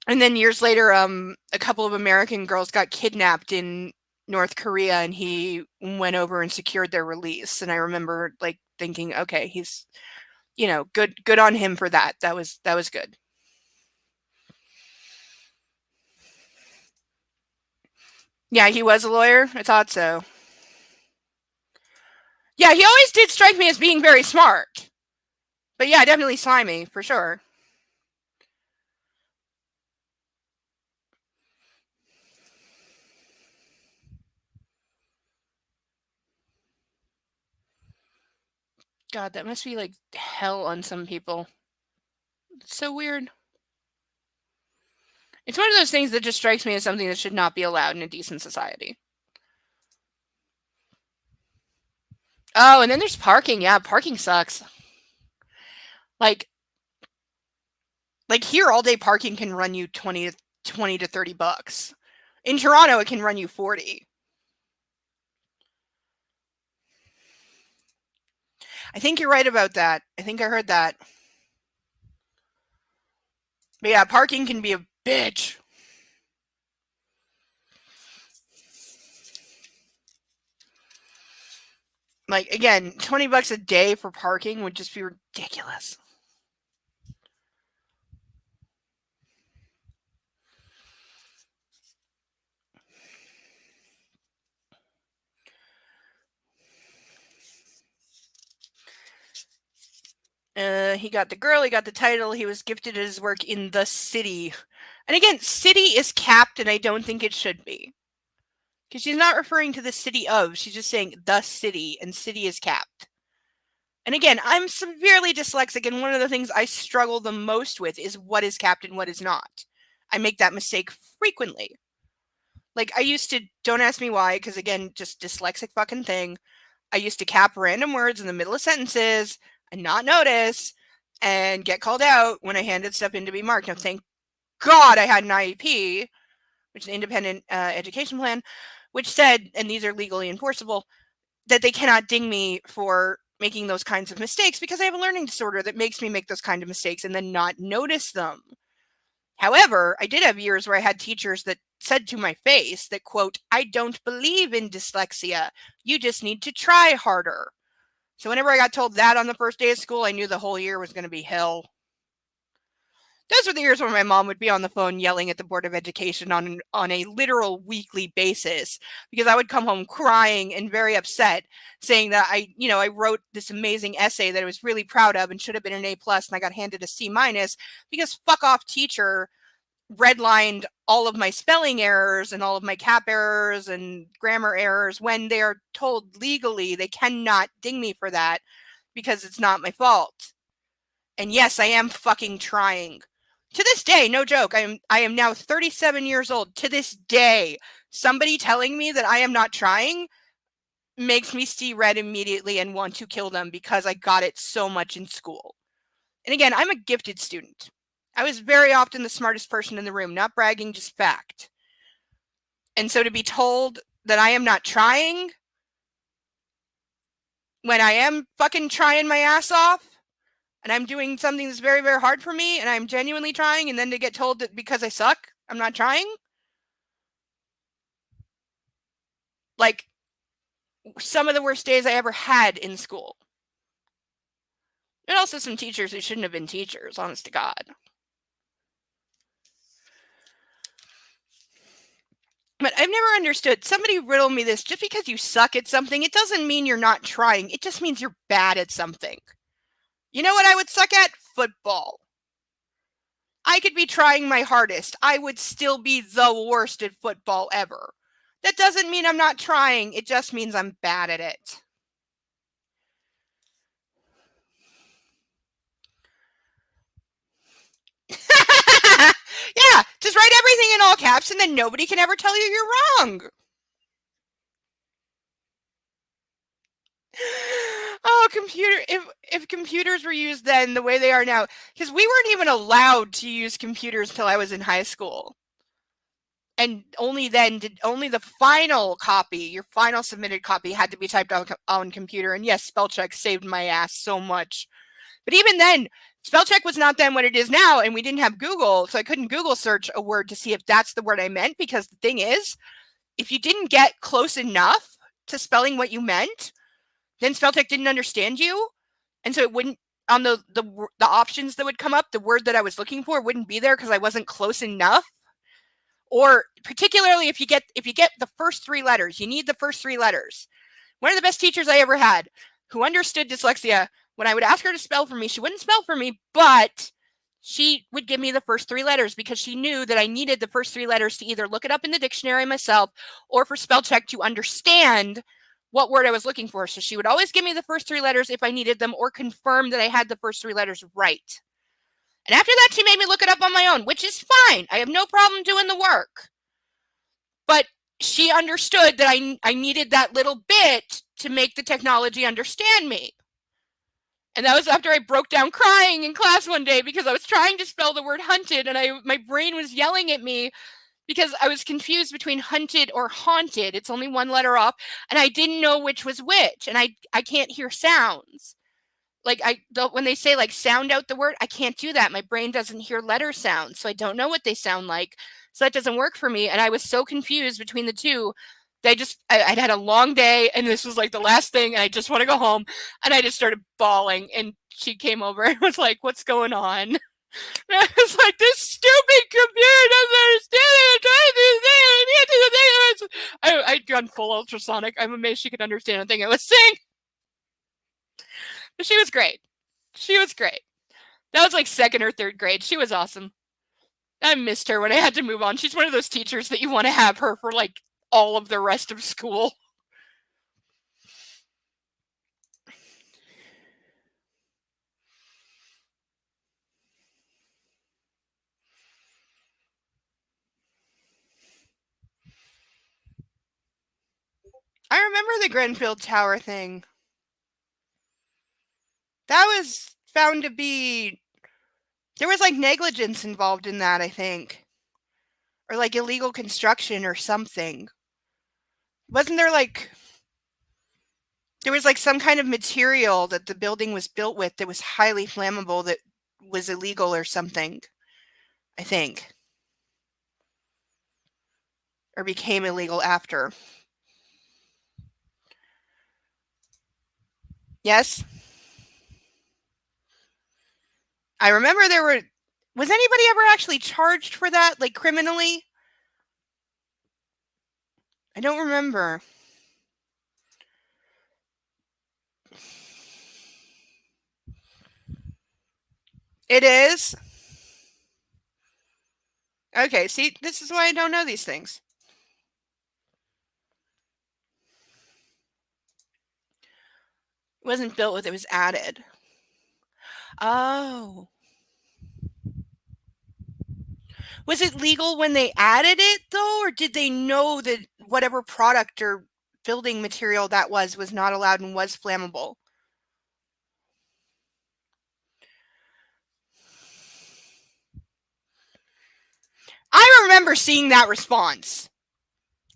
And then years later, a couple of American girls got kidnapped in North Korea and he went over and secured their release. And I remember like thinking, okay, he's, good on him for that. That was good. Yeah, he was a lawyer. I thought so. Yeah, he always did strike me as being very smart. But yeah, definitely slimy, for sure. God, that must be like hell on some people. It's so weird. It's one of those things that just strikes me as something that should not be allowed in a decent society. Oh, and then there's parking. Yeah, parking sucks. Like here all day parking can run you 20 to 30 bucks. In Toronto it can run you 40. I think you're right about that. I think I heard that. But yeah, parking can be a bitch. Like again, 20 bucks a day for parking would just be ridiculous. He got the girl, he got the title, he was gifted his work in the city. And again, city is capped, and I don't think it should be. Because she's not referring to the city of, she's just saying the city, and city is capped. And again, I'm severely dyslexic, and one of the things I struggle the most with is what is capped and what is not. I make that mistake frequently. Like, I used to, don't ask me why, because again, just dyslexic fucking thing. I used to cap random words in the middle of sentences and not notice and get called out when I handed stuff in to be marked. Now, thank God I had an IEP, which is an independent education plan, which said, and these are legally enforceable, that they cannot ding me for making those kinds of mistakes because I have a learning disorder that makes me make those kind of mistakes and then not notice them. However, I did have years where I had teachers that said to my face that, quote, I don't believe in dyslexia. You just need to try harder. So whenever I got told that on the first day of school, I knew the whole year was going to be hell. Those were the years where my mom would be on the phone yelling at the Board of Education on a literal weekly basis because I would come home crying and very upset, saying that I wrote this amazing essay that I was really proud of and should have been an A+, and I got handed a C- because fuck off teacher redlined all of my spelling errors and all of my cap errors and grammar errors when they are told legally they cannot ding me for that because it's not my fault. And yes, I am fucking trying. To this day, no joke, I am now 37 years old. To this day, somebody telling me that I am not trying makes me see red immediately and want to kill them because I got it so much in school. And again, I'm a gifted student. I was very often the smartest person in the room, not bragging, just fact. And so to be told that I am not trying when I am fucking trying my ass off and I'm doing something that's very, very hard for me and I'm genuinely trying, and then to get told that because I suck, I'm not trying. Like, some of the worst days I ever had in school. And also some teachers who shouldn't have been teachers, honest to God. But I've never understood. Somebody riddle me this. Just because you suck at something, it doesn't mean you're not trying. It just means you're bad at something. You know what I would suck at? Football. I could be trying my hardest. I would still be the worst at football ever. That doesn't mean I'm not trying. It just means I'm bad at it. Yeah, just write everything in all caps and then nobody can ever tell you you're wrong. Oh, computer! If computers were used then the way they are now, because we weren't even allowed to use computers till I was in high school, and only then did only the final copy, your final submitted copy, had to be typed on computer. And yes, spell check saved my ass so much. But even then, spell check was not then what it is now, and we didn't have Google, so I couldn't Google search a word to see if that's the word I meant. Because the thing is, if you didn't get close enough to spelling what you meant, then spell check didn't understand you, and so it wouldn't, on the options that would come up, the word that I was looking for wouldn't be there because I wasn't close enough. Or particularly if you get the first 3 letters, you need the first 3 letters. One of the best teachers I ever had who understood dyslexia, when I would ask her to spell for me, she wouldn't spell for me, but she would give me the first 3 letters because she knew that I needed the first 3 letters to either look it up in the dictionary myself or for spell check to understand what word I was looking for. So she would always give me the first 3 letters if I needed them or confirm that I had the first 3 letters right. And after that, she made me look it up on my own, which is fine. I have no problem doing the work. But she understood that I needed that little bit to make the technology understand me. And that was after I broke down crying in class one day because I was trying to spell the word hunted and my brain was yelling at me because I was confused between hunted or haunted. It's only one letter off and I didn't know which was which, and I can't hear sounds. Like when they say like sound out the word, I can't do that. My brain doesn't hear letter sounds, so I don't know what they sound like. So that doesn't work for me. And I was so confused between the two that I'd had a long day and this was like the last thing and I just want to go home. And I just started bawling and she came over and was like, "What's going on?" And I was like, "This stupid computer doesn't understand it. I'm trying to do this. I'd gone full ultrasonic. I'm amazed she could understand a thing I was saying. But she was great. She was great. That was like 2nd or 3rd grade. She was awesome. I missed her when I had to move on. She's one of those teachers that you want to have her for like all of the rest of school. I remember the Grenfell Tower thing. That was found to be, there was like negligence involved in that, I think. Or like illegal construction or something. Wasn't there like, there was like some kind of material that the building was built with that was highly flammable that was illegal or something, I think. Or became illegal after. Yes? I remember was anybody ever actually charged for that, like criminally? I don't remember. It is? Okay, see, this is why I don't know these things. It wasn't built with, it was added. Oh. Was it legal when they added it, though, or did they know that whatever product or building material that was not allowed and was flammable? I remember seeing that response.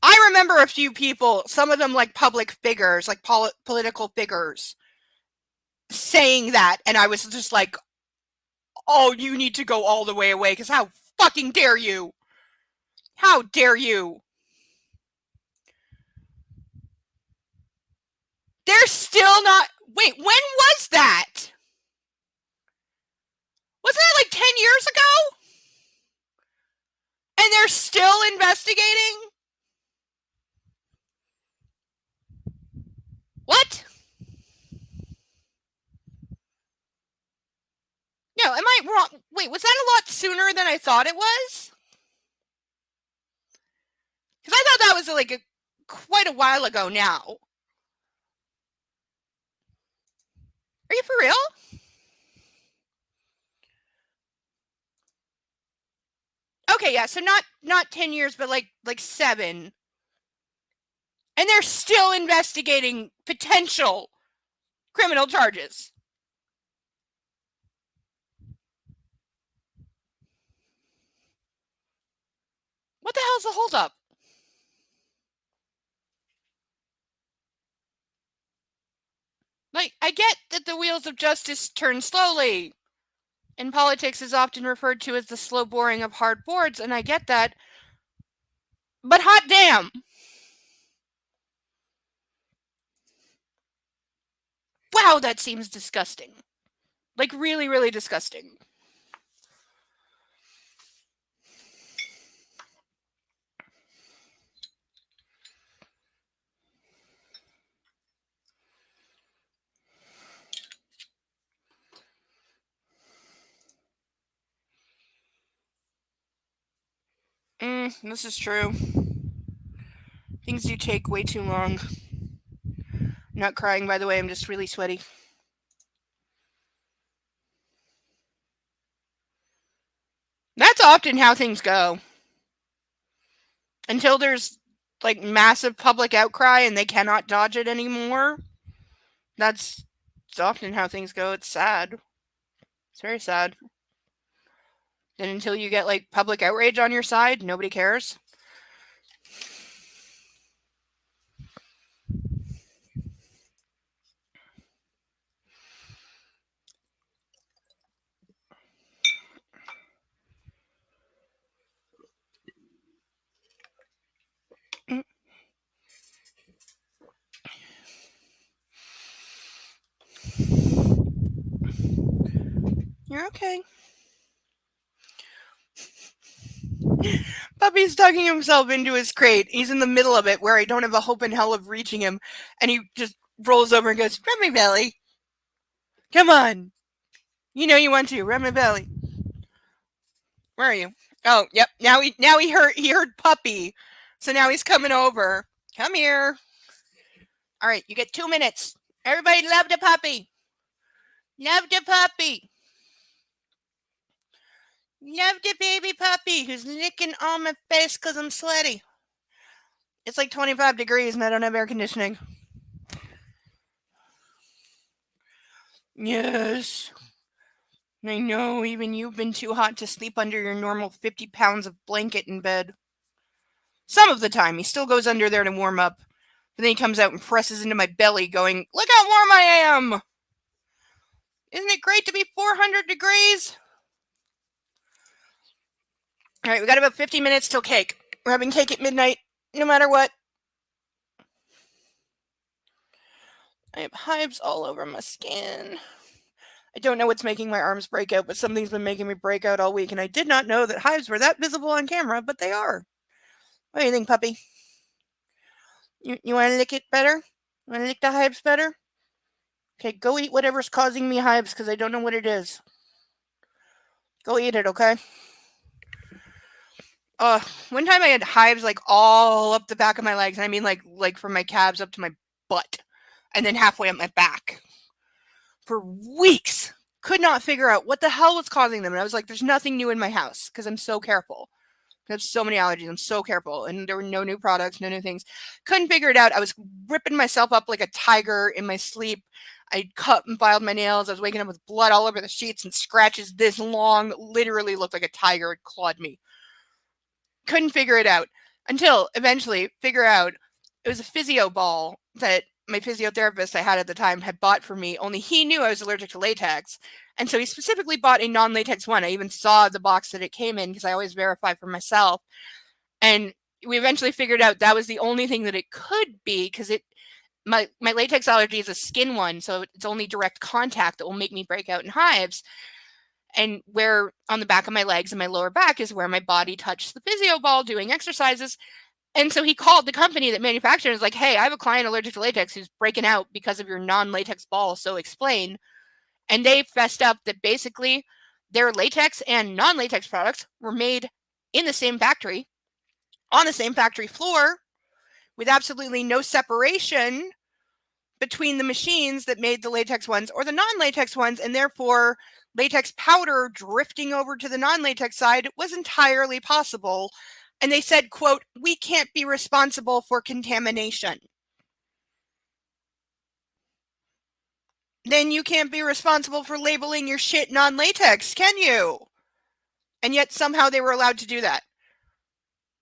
I remember a few people, some of them like public figures, like political figures, saying that, and I was just like, "Oh, you need to go all the way away, because how fucking dare you? How dare you?" They're still not. Wait, when was that? Wasn't that like 10 years ago? And they're still investigating? What? No, am I wrong? Wait, was that a lot sooner than I thought it was? Because I thought that was like quite a while ago now. Are you for real? Okay, yeah, so not 10 years, but like 7. And they're still investigating potential criminal charges. What the hell's the holdup? Like, I get that the wheels of justice turn slowly, and politics is often referred to as the slow boring of hard boards, and I get that. But hot damn! Wow, that seems disgusting. Like, really, really disgusting. This is true. Things do take way too long. I'm not crying, by the way, I'm just really sweaty. That's often how things go. Until there's like massive public outcry and they cannot dodge it anymore. That's often how things go. It's sad. It's very sad. And until you get like public outrage on your side, nobody cares. You're okay. Puppy's tucking himself into his crate. He's in the middle of it where I don't have a hope in hell of reaching him. And he just rolls over and goes, rub my belly. Come on. You know you want to. Rub my belly. Where are you? Oh, yep. Now he heard puppy. So now he's coming over. Come here. All right, you get 2 minutes. Everybody love the puppy. Love the puppy. Love the baby puppy who's licking on my face because I'm sweaty. It's like 25 degrees and I don't have air conditioning. Yes. I know, even you've been too hot to sleep under your normal 50 pounds of blanket in bed. Some of the time, he still goes under there to warm up. But then he comes out and presses into my belly, going, look how warm I am! Isn't it great to be 400 degrees? Alright, we got about 50 minutes till cake. We're having cake at midnight, no matter what. I have hives all over my skin. I don't know what's making my arms break out, but something's been making me break out all week, and I did not know that hives were that visible on camera, but they are. What do you think, puppy? You want to lick it better? You want to lick the hives better? Okay, go eat whatever's causing me hives, because I don't know what it is. Go eat it, okay? One time I had hives like all up the back of my legs, and I mean like from my calves up to my butt, and then halfway up my back. For weeks, could not figure out what the hell was causing them, and I was like, "There's nothing new in my house because I'm so careful. I have so many allergies. I'm so careful, and there were no new products, no new things. Couldn't figure it out. I was ripping myself up like a tiger in my sleep. I cut and filed my nails. I was waking up with blood all over the sheets and scratches this long. Literally looked like a tiger had clawed me. Couldn't figure it out until eventually figure out it was a physio ball that my physiotherapist I had at the time had bought for me, only he knew I was allergic to latex. And so he specifically bought a non-latex one. I even saw the box that it came in because I always verify for myself. And we eventually figured out that was the only thing that it could be because my latex allergy is a skin one, so it's only direct contact that will make me break out in hives. And where on the back of my legs and my lower back is where my body touched the physio ball doing exercises. And so he called the company that manufactured it and was like, hey, I have a client allergic to latex who's breaking out because of your non-latex ball, so explain. And they fessed up that basically their latex and non-latex products were made in the same factory, on the same factory floor, with absolutely no separation between the machines that made the latex ones or the non-latex ones, and therefore latex powder drifting over to the non-latex side was entirely possible. And they said, quote, we can't be responsible for contamination. Then you can't be responsible for labeling your shit non-latex, can you? And yet somehow they were allowed to do that.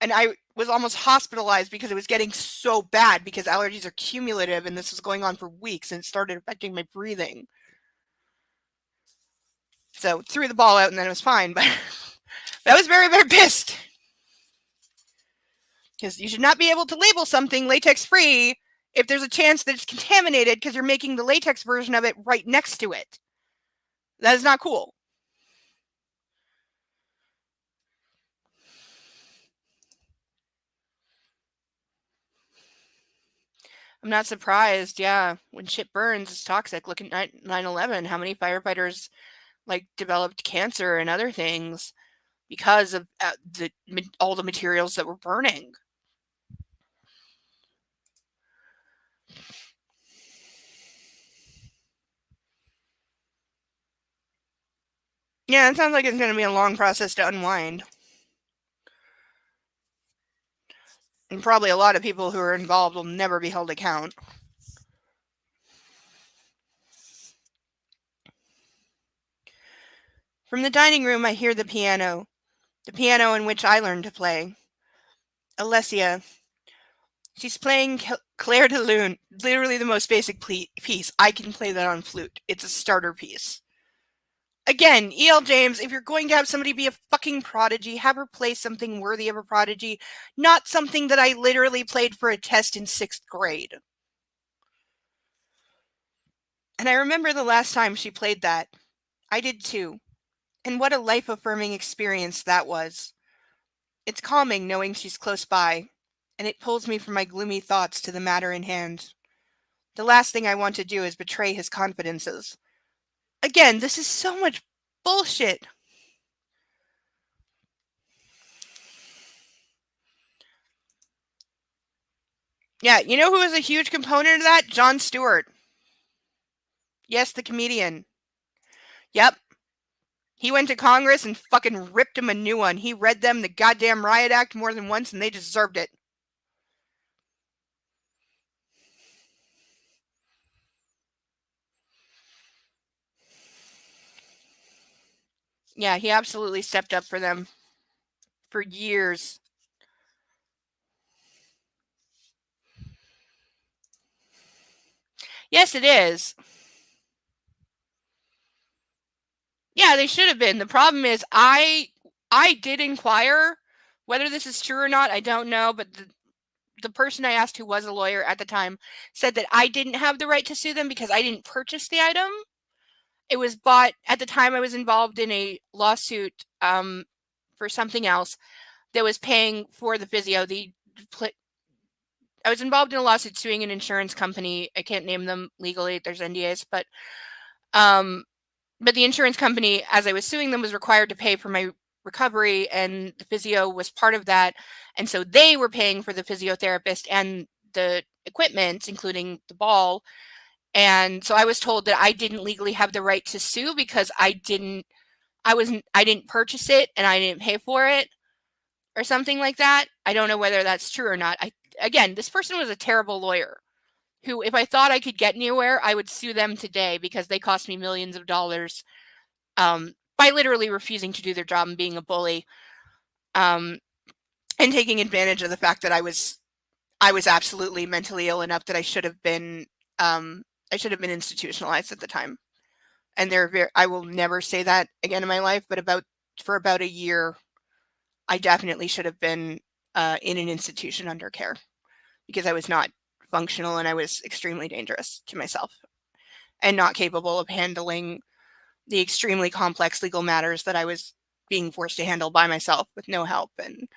And I was almost hospitalized because it was getting so bad because allergies are cumulative and this was going on for weeks and it started affecting my breathing. So threw the ball out and then it was fine, but I was very, very pissed. Because you should not be able to label something latex free if there's a chance that it's contaminated because you're making the latex version of it right next to it. That is not cool. I'm not surprised. Yeah, when shit burns, it's toxic. Look at 9/11. How many firefighters like developed cancer and other things because of all the materials that were burning. Yeah, it sounds like it's going to be a long process to unwind. And probably a lot of people who are involved will never be held account. From the dining room, I hear the piano in which I learned to play. Alessia. She's playing Claire de Lune, literally the most basic piece. I can play that on flute. It's a starter piece. Again, E.L. James, if you're going to have somebody be a fucking prodigy, have her play something worthy of a prodigy, not something that I literally played for a test in 6th grade. And I remember the last time she played that. I did too. And what a life-affirming experience that was. It's calming knowing she's close by, and it pulls me from my gloomy thoughts to the matter in hand. The last thing I want to do is betray his confidences. Again, this is so much bullshit. Yeah, you know who was a huge component of that? Jon Stewart. Yes, the comedian. Yep. He went to Congress and fucking ripped him a new one. He read them the goddamn Riot Act more than once, and they deserved it. Yeah, he absolutely stepped up for them for years. Yes, it is. Yeah, they should have been. The problem is I did inquire whether this is true or not. I don't know, but the person I asked who was a lawyer at the time said that I didn't have the right to sue them because I didn't purchase the item. It was bought at the time. I was involved in a lawsuit for something else that was paying for the physio. I was involved in a lawsuit suing an insurance company. I can't name them legally. There's NDAs, but the insurance company, as I was suing them, was required to pay for my recovery, and the physio was part of that. And so they were paying for the physiotherapist and the equipment, including the ball. And so I was told that I didn't legally have the right to sue because I didn't purchase it and I didn't pay for it or something like that. I don't know whether that's true or not. Again, this person was a terrible lawyer who, if I thought I could get anywhere, I would sue them today because they cost me millions of dollars by literally refusing to do their job and being a bully, and taking advantage of the fact that I was absolutely mentally ill enough that I should have been institutionalized at the time. And I will never say that again in my life, but for about a year, I definitely should have been in an institution under care because I was not functional and I was extremely dangerous to myself and not capable of handling the extremely complex legal matters that I was being forced to handle by myself with no help, and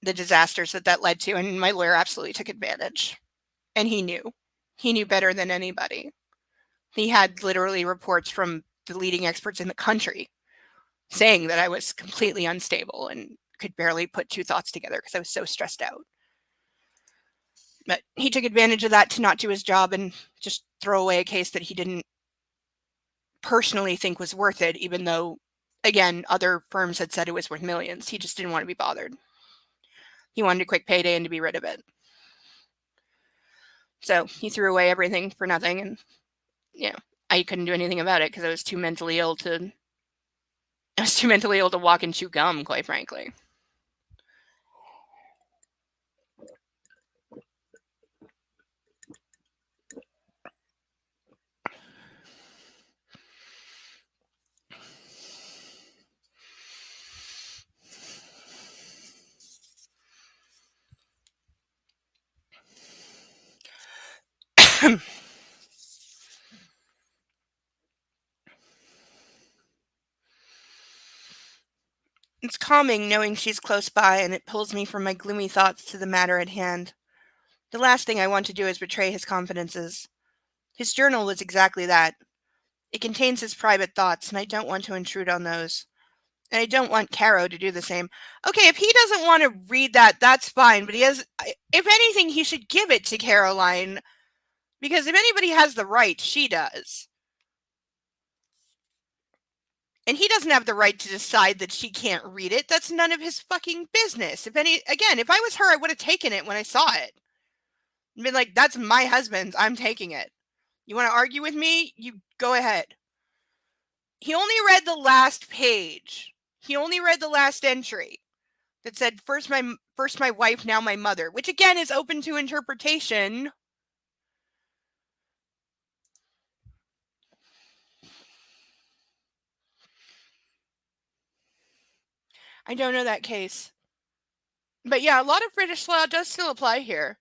the disasters that led to. And my lawyer absolutely took advantage, and he knew better than anybody. He had literally reports from the leading experts in the country saying that I was completely unstable and could barely put two thoughts together because I was so stressed out. But he took advantage of that to not do his job and just throw away a case that he didn't personally think was worth it, even though, again, other firms had said it was worth millions. He just didn't want to be bothered. He wanted a quick payday and to be rid of it. So he threw away everything for nothing, and I couldn't do anything about it because I was too mentally ill to walk and chew gum, quite frankly. It's calming knowing she's close by, and it pulls me from my gloomy thoughts to the matter at hand. The last thing I want to do is betray his confidences. His journal was exactly that. It contains his private thoughts, and I don't want to intrude on those. And I don't want Caro to do the same. Okay, if he doesn't want to read that, that's fine. But he has, if anything, he should give it to Caroline. Because if anybody has the right, she does. And he doesn't have the right to decide that she can't read it. That's none of his fucking business. If I was her, I would have taken it when I saw it. I'd been like, that's my husband's. I'm taking it. You want to argue with me? You go ahead. He only read the last page. He only read the last entry that said first my wife, now my mother, which again is open to interpretation. I don't know that case. But yeah, a lot of British law does still apply here.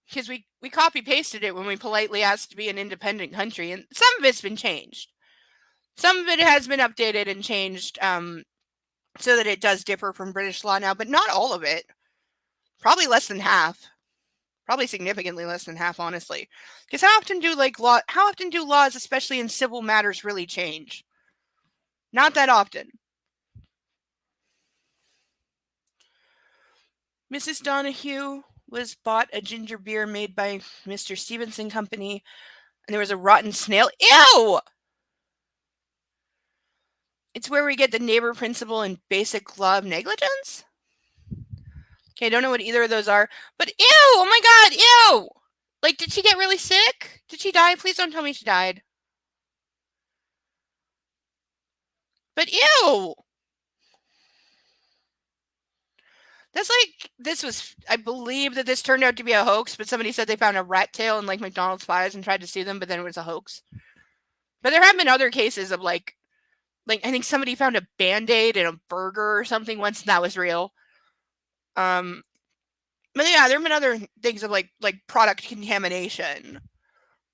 Because we copy pasted it when we politely asked to be an independent country, and some of it's been changed. Some of it has been updated and changed so that it does differ from British law now, but not all of it. Probably less than half. Probably significantly less than half, honestly. Because how often do laws, especially in civil matters, really change? Not that often. Mrs. Donahue was bought a ginger beer made by Mr. Stevenson Company, and there was a rotten snail. Ew! It's where we get the neighbor principle and basic law of negligence? Okay, I don't know what either of those are, but ew! Oh my god, ew! Like, did she get really sick? Did she die? Please don't tell me she died. But ew! That's like, I believe that this turned out to be a hoax, but somebody said they found a rat tail in like McDonald's pies and tried to sue them, but then it was a hoax. But there have been other cases of like I think somebody found a Band-Aid in a burger or something once, and that was real. But yeah, there have been other things of like product contamination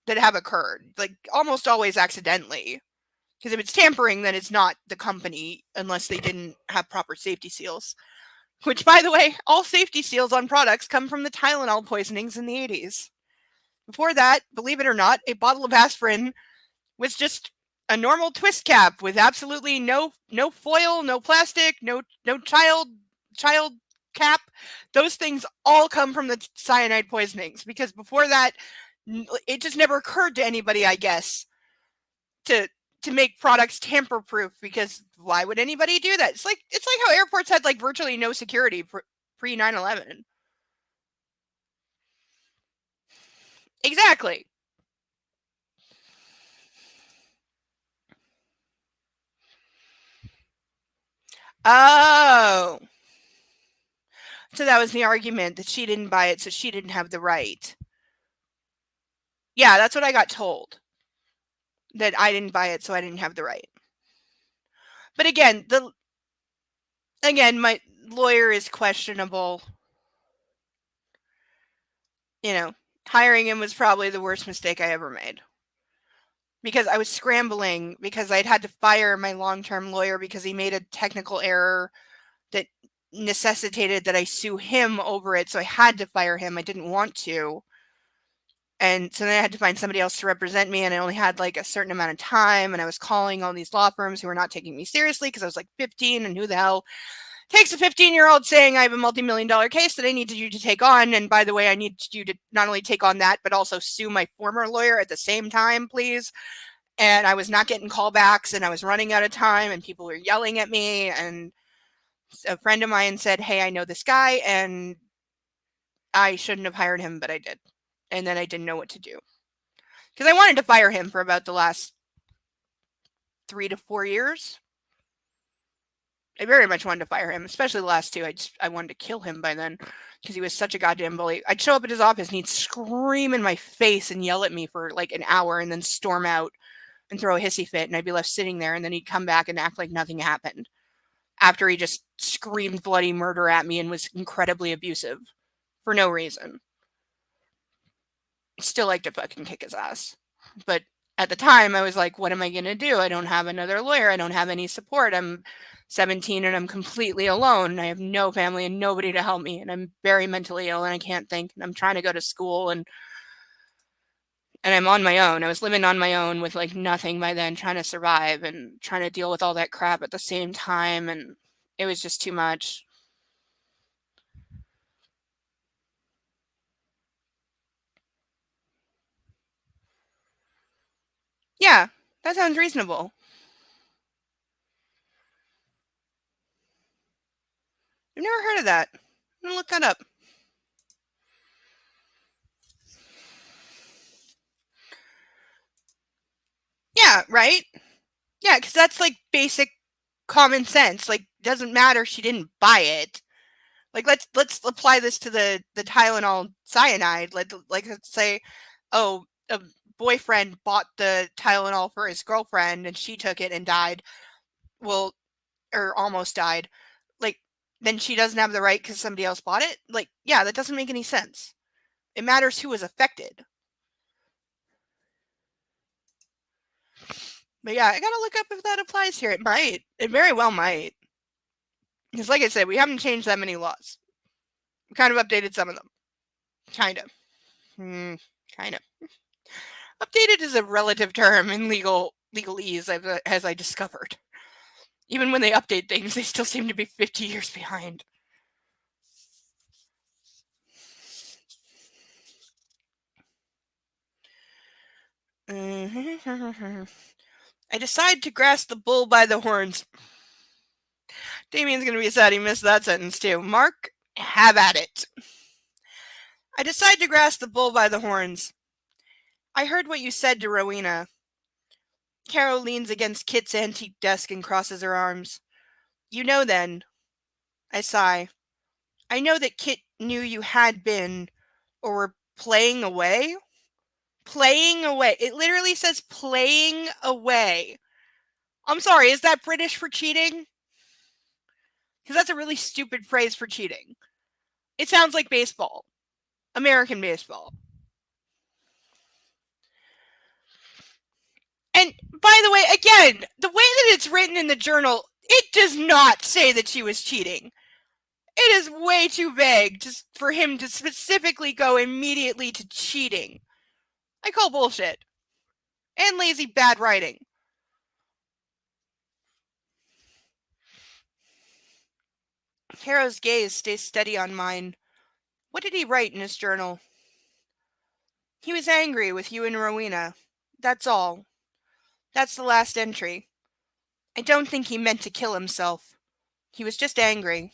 that have occurred, like almost always accidentally. Because if it's tampering, then it's not the company unless they didn't have proper safety seals. Which, by the way, all safety seals on products come from the Tylenol poisonings in the 80s. Before that, believe it or not, a bottle of aspirin was just a normal twist cap with absolutely no foil, no plastic, no child cap. Those things all come from the cyanide poisonings, because before that, it just never occurred to anybody, I guess, to make products tamper proof, because why would anybody do that? It's like how airports had like virtually no security pre 9/11. Exactly. Oh. So that was the argument, that she didn't buy it, so she didn't have the right. Yeah, that's what I got told. That I didn't buy it, so I didn't have the right. But again, my lawyer is questionable. Hiring him was probably the worst mistake I ever made. Because I was scrambling, because I'd had to fire my long-term lawyer because he made a technical error that necessitated that I sue him over it, so I had to fire him. I didn't want to. And so then I had to find somebody else to represent me, and I only had like a certain amount of time, and I was calling all these law firms who were not taking me seriously because I was like 15, and who the hell takes a 15-year-old saying I have a multi-million-dollar case that I need you to take on, and by the way, I need you to not only take on that, but also sue my former lawyer at the same time, please. And I was not getting callbacks, and I was running out of time, and people were yelling at me, and a friend of mine said, hey, I know this guy, and I shouldn't have hired him, but I did. And then I didn't know what to do. Because I wanted to fire him for about the last 3 to 4 years. I very much wanted to fire him, especially the last 2. I wanted to kill him by then, because he was such a goddamn bully. I'd show up at his office, and he'd scream in my face and yell at me for like an hour, and then storm out and throw a hissy fit, and I'd be left sitting there, and then he'd come back and act like nothing happened, after he just screamed bloody murder at me and was incredibly abusive for no reason. Still like to fucking kick his ass. But at the time, I was like, what am I going to do? I don't have another lawyer. I don't have any support. I'm 17 and I'm completely alone. I have no family and nobody to help me. And I'm very mentally ill and I can't think. And I'm trying to go to school. And And I'm on my own. I was living on my own with like nothing by then, trying to survive and trying to deal with all that crap at the same time. And it was just too much. Yeah, that sounds reasonable. I've never heard of that. I'm gonna look that up. Yeah, right? Yeah, because that's like basic common sense. Like, doesn't matter she didn't buy it. Like, let's apply this to the Tylenol cyanide. Let's say, oh, a boyfriend bought the Tylenol for his girlfriend and she took it and died. Well, or almost died. Like, then she doesn't have the right because somebody else bought it. Like, yeah, that doesn't make any sense. It matters who was affected. But yeah, I gotta look up if that applies here. It might. It very well might. Because, like I said, we haven't changed that many laws. We kind of updated some of them. Kind of. Kind of. Updated is a relative term in legalese, as I discovered. Even when they update things, they still seem to be 50 years behind. I decide to grasp the bull by the horns. Damien's gonna be sad he missed that sentence too. Mark, have at it. I decide to grasp the bull by the horns. I heard what you said to Rowena. Carol leans against Kit's antique desk and crosses her arms. You know then. I sigh. I know that Kit knew you had been, or were playing away. Playing away. It literally says playing away. I'm sorry, is that British for cheating? Because that's a really stupid phrase for cheating. It sounds like baseball. American baseball. And by the way, again, the way that it's written in the journal, it does not say that she was cheating. It is way too vague just for him to specifically go immediately to cheating. I call bullshit. And lazy bad writing. Caro's gaze stays steady on mine. What did he write in his journal? He was angry with you and Rowena. That's all. That's the last entry. I don't think he meant to kill himself. He was just angry.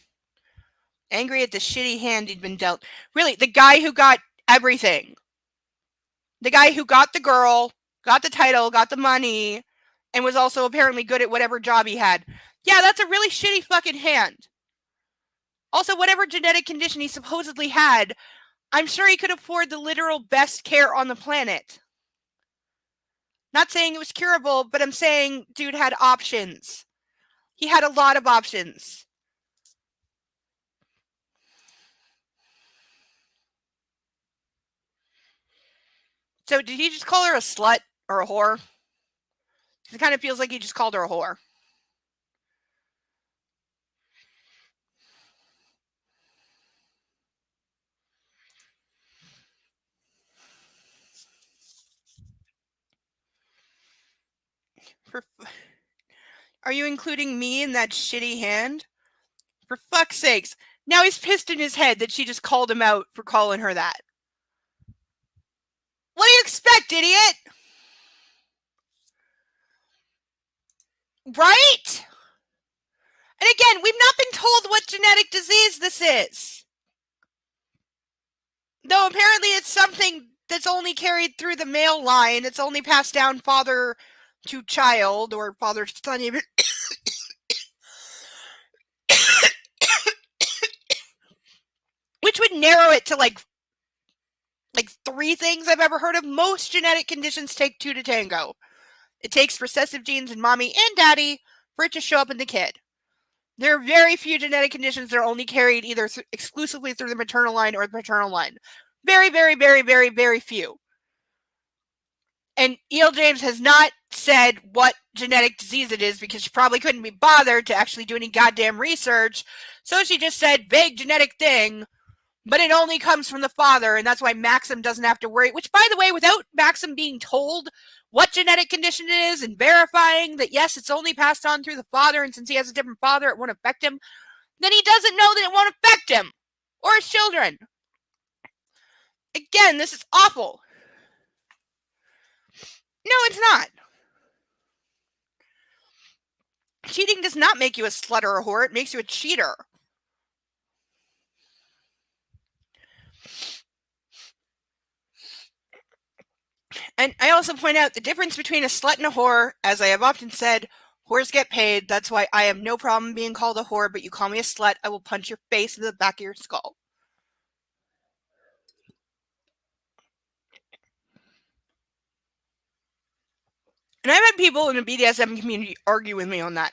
Angry at the shitty hand he'd been dealt. Really, the guy who got everything. The guy who got the girl, got the title, got the money, and was also apparently good at whatever job he had. Yeah, that's a really shitty fucking hand. Also, whatever genetic condition he supposedly had, I'm sure he could afford the literal best care on the planet. Not saying it was curable, but I'm saying dude had options. He had a lot of options. So did he just call her a slut or a whore? It kind of feels like he just called her a whore. Are you including me in that shitty hand? For fuck's sakes. Now he's pissed in his head that she just called him out for calling her that. What do you expect, idiot? Right? And again, we've not been told what genetic disease this is. Though apparently it's something that's only carried through the male line. It's only passed down father to child or father to son. Which would narrow it to like 3 things I've ever heard of. Most genetic conditions take 2 to tango. It takes recessive genes in mommy and daddy for it to show up in the kid. There are very few genetic conditions that are only carried either exclusively through the maternal line or the paternal line. Very, very, very, very, very few. And E.L. James has not said what genetic disease it is because she probably couldn't be bothered to actually do any goddamn research. So she just said vague genetic thing. But it only comes from the father, and that's why Maxim doesn't have to worry. Which, by the way, without Maxim being told what genetic condition it is and verifying that, yes, it's only passed on through the father, and since he has a different father, it won't affect him, then he doesn't know that it won't affect him or his children. Again, this is awful. No, it's not. Cheating does not make you a slut or a whore. It makes you a cheater. And I also point out the difference between a slut and a whore, as I have often said, whores get paid. That's why I have no problem being called a whore, but you call me a slut, I will punch your face into the back of your skull. And I've had people in the BDSM community argue with me on that.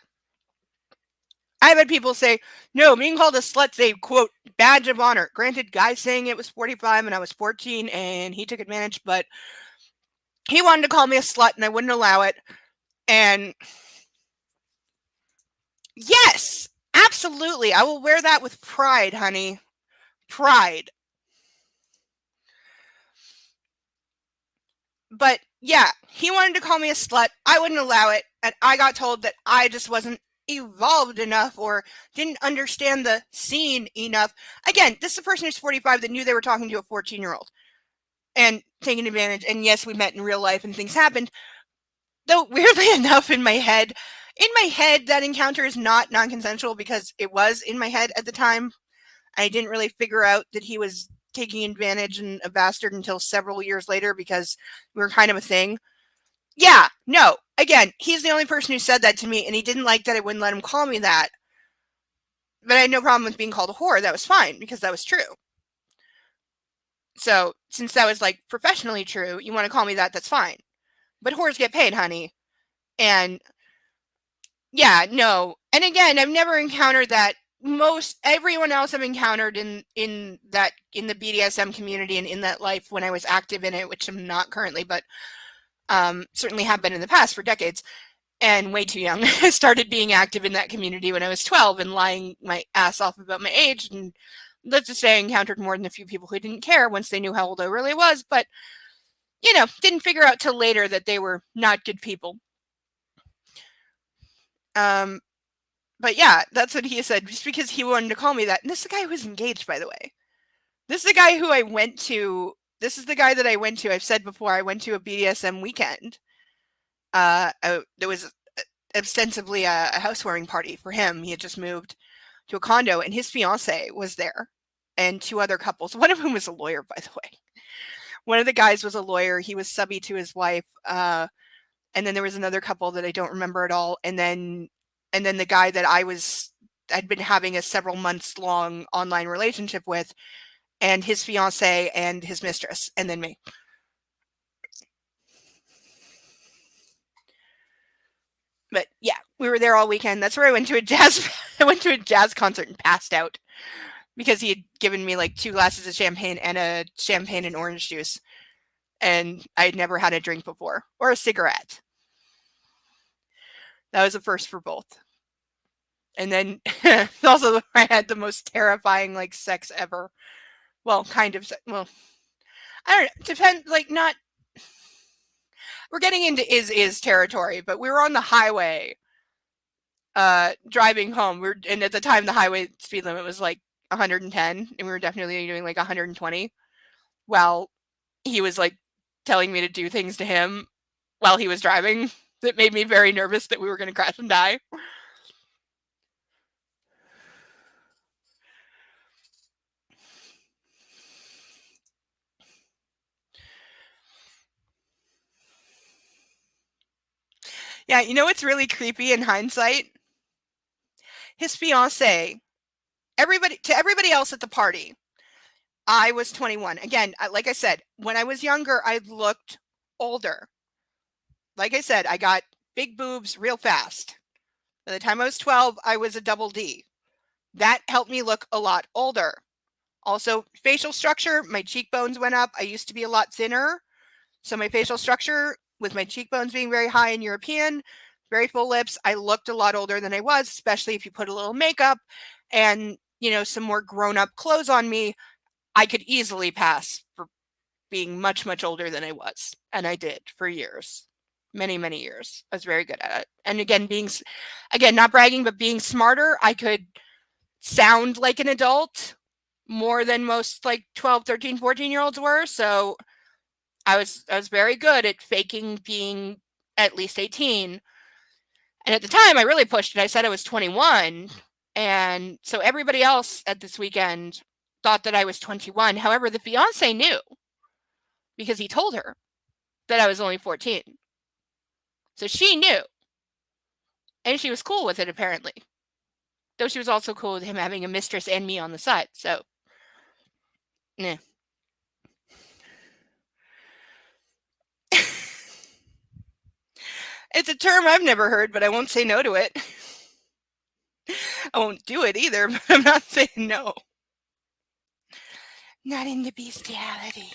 I've had people say, no, being called a slut's a, quote, badge of honor. Granted, guy saying it was 45 and I was 14 and he took advantage, but he wanted to call me a slut and I wouldn't allow it. And yes, absolutely. I will wear that with pride, honey. Pride. But yeah, he wanted to call me a slut. I wouldn't allow it. And I got told that I just wasn't evolved enough or didn't understand the scene enough. Again, this is a person who's 45 that knew they were talking to a 14-year-old and taking advantage. And yes, we met in real life and things happened. Though weirdly enough, in my head, that encounter is not non-consensual because it was in my head at the time. I didn't really figure out that he was taking advantage and a bastard until several years later because we were kind of a thing. Yeah, no. Again, he's the only person who said that to me, and he didn't like that I wouldn't let him call me that. But I had no problem with being called a whore. That was fine because that was true. So since that was like professionally true, you want to call me that, that's fine. But whores get paid, honey. And yeah, no. And again, I've never encountered that. Most everyone else I've encountered in the BDSM community and in that life when I was active in it, which I'm not currently, but certainly have been in the past for decades, and way too young. I started being active in that community when I was 12 and lying my ass off about my age. And let's just say I encountered more than a few people who didn't care once they knew how old I really was, but didn't figure out till later that they were not good people. But yeah, that's what he said, just because he wanted to call me that. And this is the guy who was engaged, by the way. This is the guy who I went to. This is the guy that I went to. I've said before, I went to a BDSM weekend. There was ostensibly a housewarming party for him. He had just moved to a condo, and his fiance was there, and two other couples. One of whom was a lawyer, by the way. One of the guys was a lawyer. He was subby to his wife. And then there was another couple that I don't remember at all. And then the guy that I'd been having a several months long online relationship with, and his fiance and his mistress, and then me. But yeah, we were there all weekend. That's where I went to a jazz concert and passed out because he had given me like 2 glasses of champagne and a champagne and orange juice. And I had never had a drink before or a cigarette. That was a first for both. And then also I had the most terrifying like sex ever. Well, kind of. Well, I don't know. Depend. Like not. We're getting into is territory, but we were on the highway, driving home. And at the time the highway speed limit was like 110, and we were definitely doing like 120. While he was like telling me to do things to him while he was driving that made me very nervous that we were going to crash and die. Yeah, you know what's really creepy in hindsight? His fiance, everybody else at the party, I was 21. Again, like I said, when I was younger, I looked older. Like I said, I got big boobs real fast. By the time I was 12, I was a double D. That helped me look a lot older. Also, facial structure, my cheekbones went up. I used to be a lot thinner. So my facial structure, with my cheekbones being very high and European, very full lips, I looked a lot older than I was, especially if you put a little makeup and, some more grown-up clothes on me. I could easily pass for being much, much older than I was. And I did for years. Many, many years. I was very good at it. And again, not bragging, but being smarter, I could sound like an adult more than most like 12, 13, 14-year-olds were. So I was very good at faking being at least 18. And at the time, I really pushed it. I said I was 21. And so everybody else at this weekend thought that I was 21. However, the fiance knew because he told her that I was only 14. So she knew. And she was cool with it, apparently. Though she was also cool with him having a mistress and me on the side. So, nah. It's a term I've never heard, but I won't say no to it. I won't do it either, but I'm not saying no. Not into bestiality.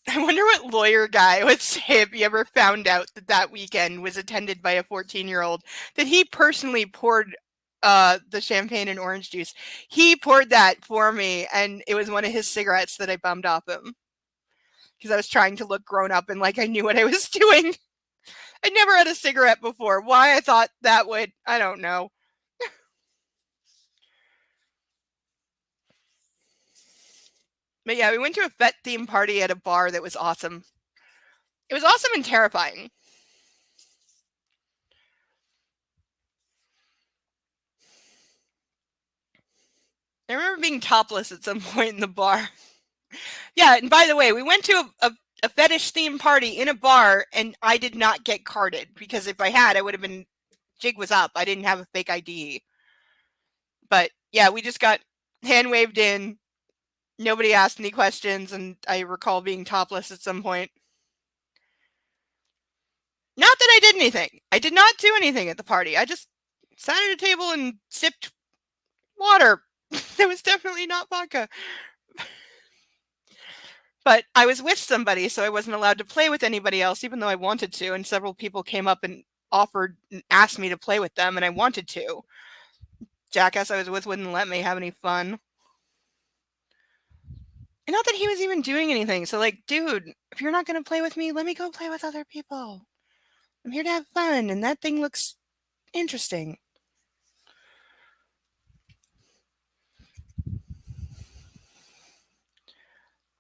I wonder what lawyer guy would say if he ever found out that weekend was attended by a 14-year-old, that he personally poured the champagne and orange juice. He poured that for me, and it was one of his cigarettes that I bummed off him. Because I was trying to look grown up and like I knew what I was doing. I'd never had a cigarette before. Why I thought that would, I don't know. But yeah, we went to a Fete theme party at a bar that was awesome. It was awesome and terrifying. I remember being topless at some point in the bar. Yeah, and by the way, we went to a fetish themed party in a bar, and I did not get carded because if I had, I would have been, jig was up. I didn't have a fake ID. But yeah, we just got hand waved in. Nobody asked any questions, and I recall being topless at some point. Not that I did anything. I did not do anything at the party. I just sat at a table and sipped water. It was definitely not vodka. But I was with somebody, so I wasn't allowed to play with anybody else, even though I wanted to. And several people came up and offered and asked me to play with them, and I wanted to. Jackass I was with wouldn't let me have any fun. And not that he was even doing anything. So, like, dude, if you're not going to play with me, let me go play with other people. I'm here to have fun, and that thing looks interesting.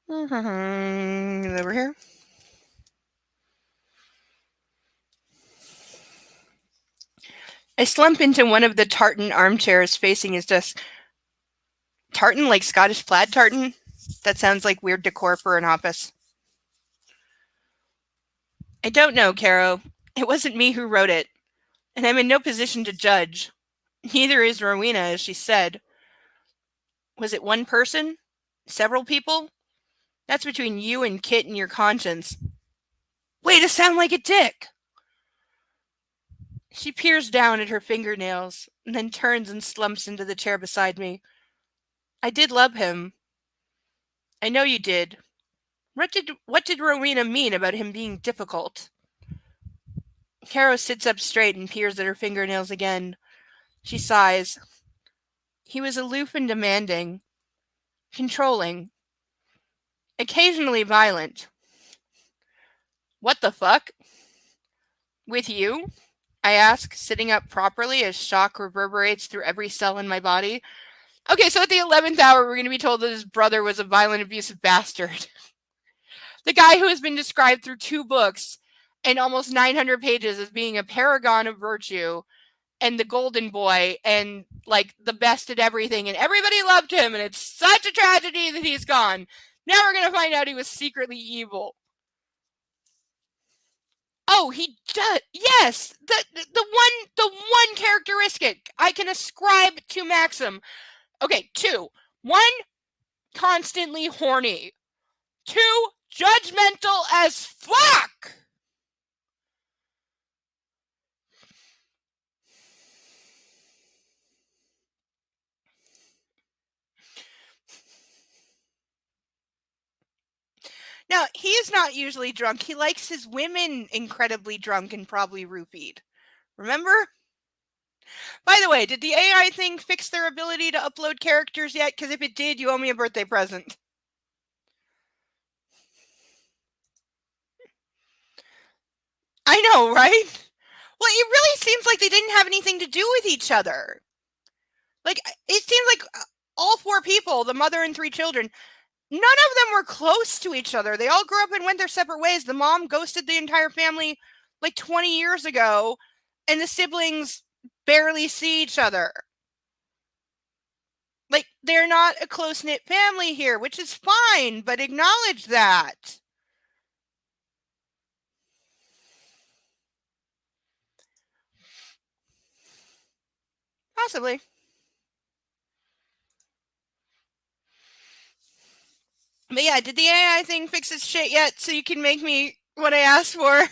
Over here. I slump into one of the tartan armchairs facing his desk. Tartan, like Scottish plaid tartan? That sounds like weird decor for an office. I don't know, Caro. It wasn't me who wrote it, and I'm in no position to judge. Neither is Rowena, as she said. Was it one person? Several people? That's between you and Kit and your conscience. Way to sound like a dick! She peers down at her fingernails, and then turns and slumps into the chair beside me. I did love him. I know you did. What did Rowena mean about him being difficult? Caro sits up straight and peers at her fingernails again. She sighs. He was aloof and demanding, controlling, occasionally violent. What the fuck? With you? I ask, sitting up properly as shock reverberates through every cell in my body. Okay, so at the 11th hour, we're going to be told that his brother was a violent, abusive bastard. The guy who has been described through 2 books and almost 900 pages as being a paragon of virtue and the golden boy and like the best at everything, and everybody loved him, and it's such a tragedy that he's gone. Now we're going to find out he was secretly evil. Oh, he does. Yes, the one characteristic I can ascribe to Maxim. Okay, 2. 1, constantly horny. 2, judgmental as fuck. Now, he is not usually drunk. He likes his women incredibly drunk and probably roofied. Remember? By the way, did the AI thing fix their ability to upload characters yet? Because if it did, you owe me a birthday present. I know, right? Well, it really seems like they didn't have anything to do with each other. Like, it seems like all four people, the mother and three children, none of them were close to each other. They all grew up and went their separate ways. The mom ghosted the entire family like 20 years ago, and the siblings barely see each other. Like, they're not a close-knit family here, which is fine, but acknowledge that. Possibly. But yeah, did the AI thing fix its shit yet so you can make me what I asked for?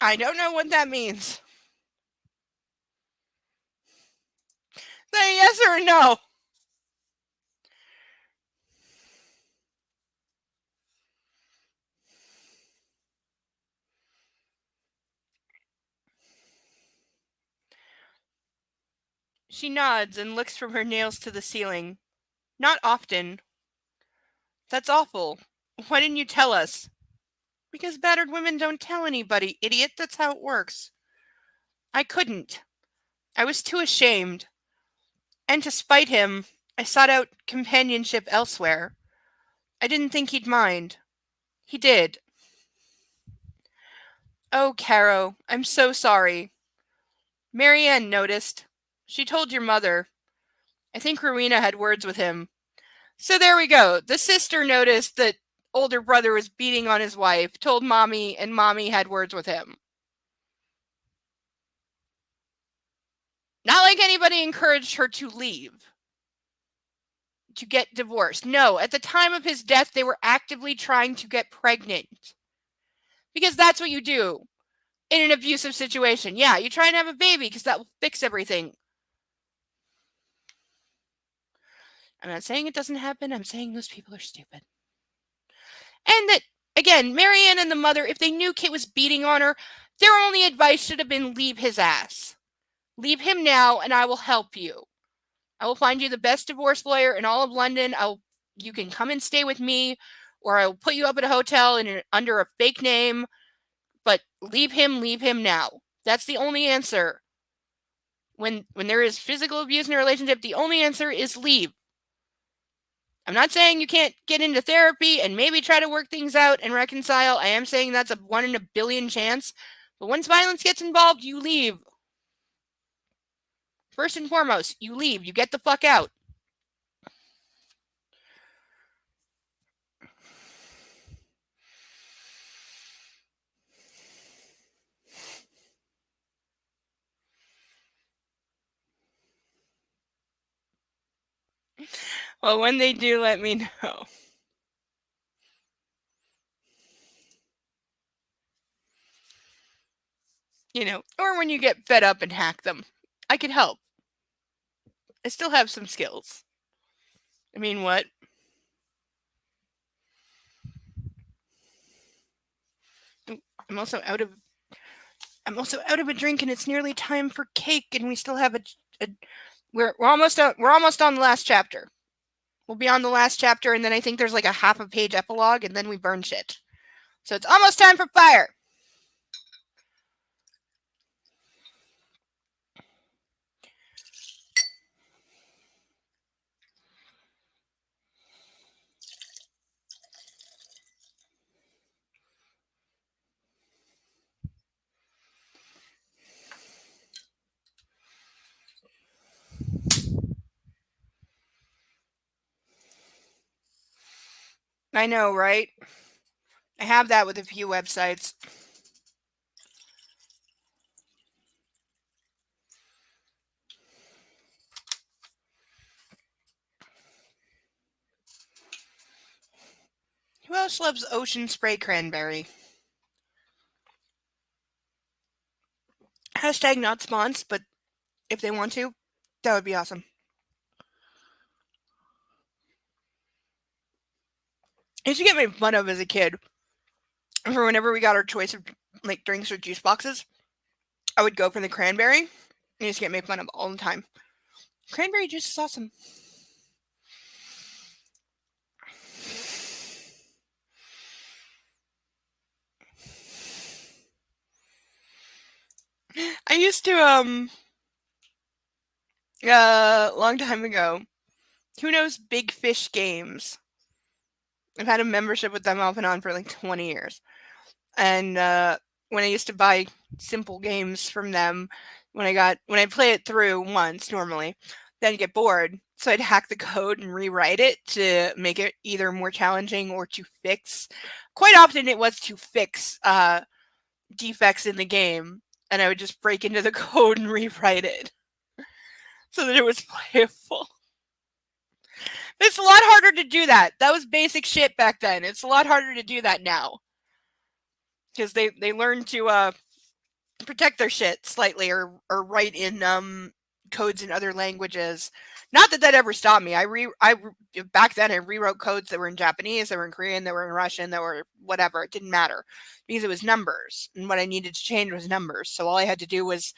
I don't know what that means. Say yes or no. She nods and looks from her nails to the ceiling. Not often. That's awful. Why didn't you tell us? Because battered women don't tell anybody, idiot. That's how it works. I couldn't. I was too ashamed. And to spite him, I sought out companionship elsewhere. I didn't think he'd mind. He did. Oh, Caro, I'm so sorry. Marianne noticed. She told your mother. I think Rowena had words with him. So there we go. The sister noticed that older brother was beating on his wife, told mommy, and mommy had words with him. Not like anybody encouraged her to leave, to get divorced. No, at the time of his death, they were actively trying to get pregnant. Because that's what you do in an abusive situation. Yeah, you try and have a baby because that will fix everything. I'm not saying it doesn't happen. I'm saying those people are stupid. And that, again, Marianne and the mother, if they knew Kit was beating on her, their only advice should have been leave his ass. Leave him now, and I will help you. I will find you the best divorce lawyer in all of London. You can come and stay with me, or I will put you up at a hotel under a fake name. But leave him now. That's the only answer. When there is physical abuse in a relationship, the only answer is leave. I'm not saying you can't get into therapy and maybe try to work things out and reconcile. I am saying that's a 1 in a billion chance. But once violence gets involved, you leave. First and foremost, you leave. You get the fuck out. Well, when they do, let me know. Or when you get fed up and hack them. I could help. I still have some skills. I mean, what? I'm also out of a drink, and it's nearly time for cake, and we still have we're almost on the last chapter. We'll be on the last chapter, and then I think there's like a half a page epilogue, and then we burn shit. So it's almost time for fire. I know, right? I have that with a few websites. Who else loves ocean spray cranberry? Hashtag not spons, but if they want to, that would be awesome. I used to get made fun of as a kid for whenever we got our choice of like drinks or juice boxes. I would go for the cranberry. I used to get made fun of all the time. Cranberry juice is awesome. I used to long time ago. Who knows Big Fish Games? I've had a membership with them off and on for like 20 years. And when I used to buy simple games from them, when I play it through once normally, then I'd get bored. So I'd hack the code and rewrite it to make it either more challenging or to fix. Quite often it was to fix defects in the game, and I would just break into the code and rewrite it so that it was playable. It's a lot harder to do that. That was basic shit back then. It's a lot harder to do that now. Because they learn to protect their shit slightly or write in codes in other languages. Not that ever stopped me. Back then I rewrote codes that were in Japanese, that were in Korean, that were in Russian, that were whatever. It didn't matter because it was numbers, and what I needed to change was numbers. So all I had to do was,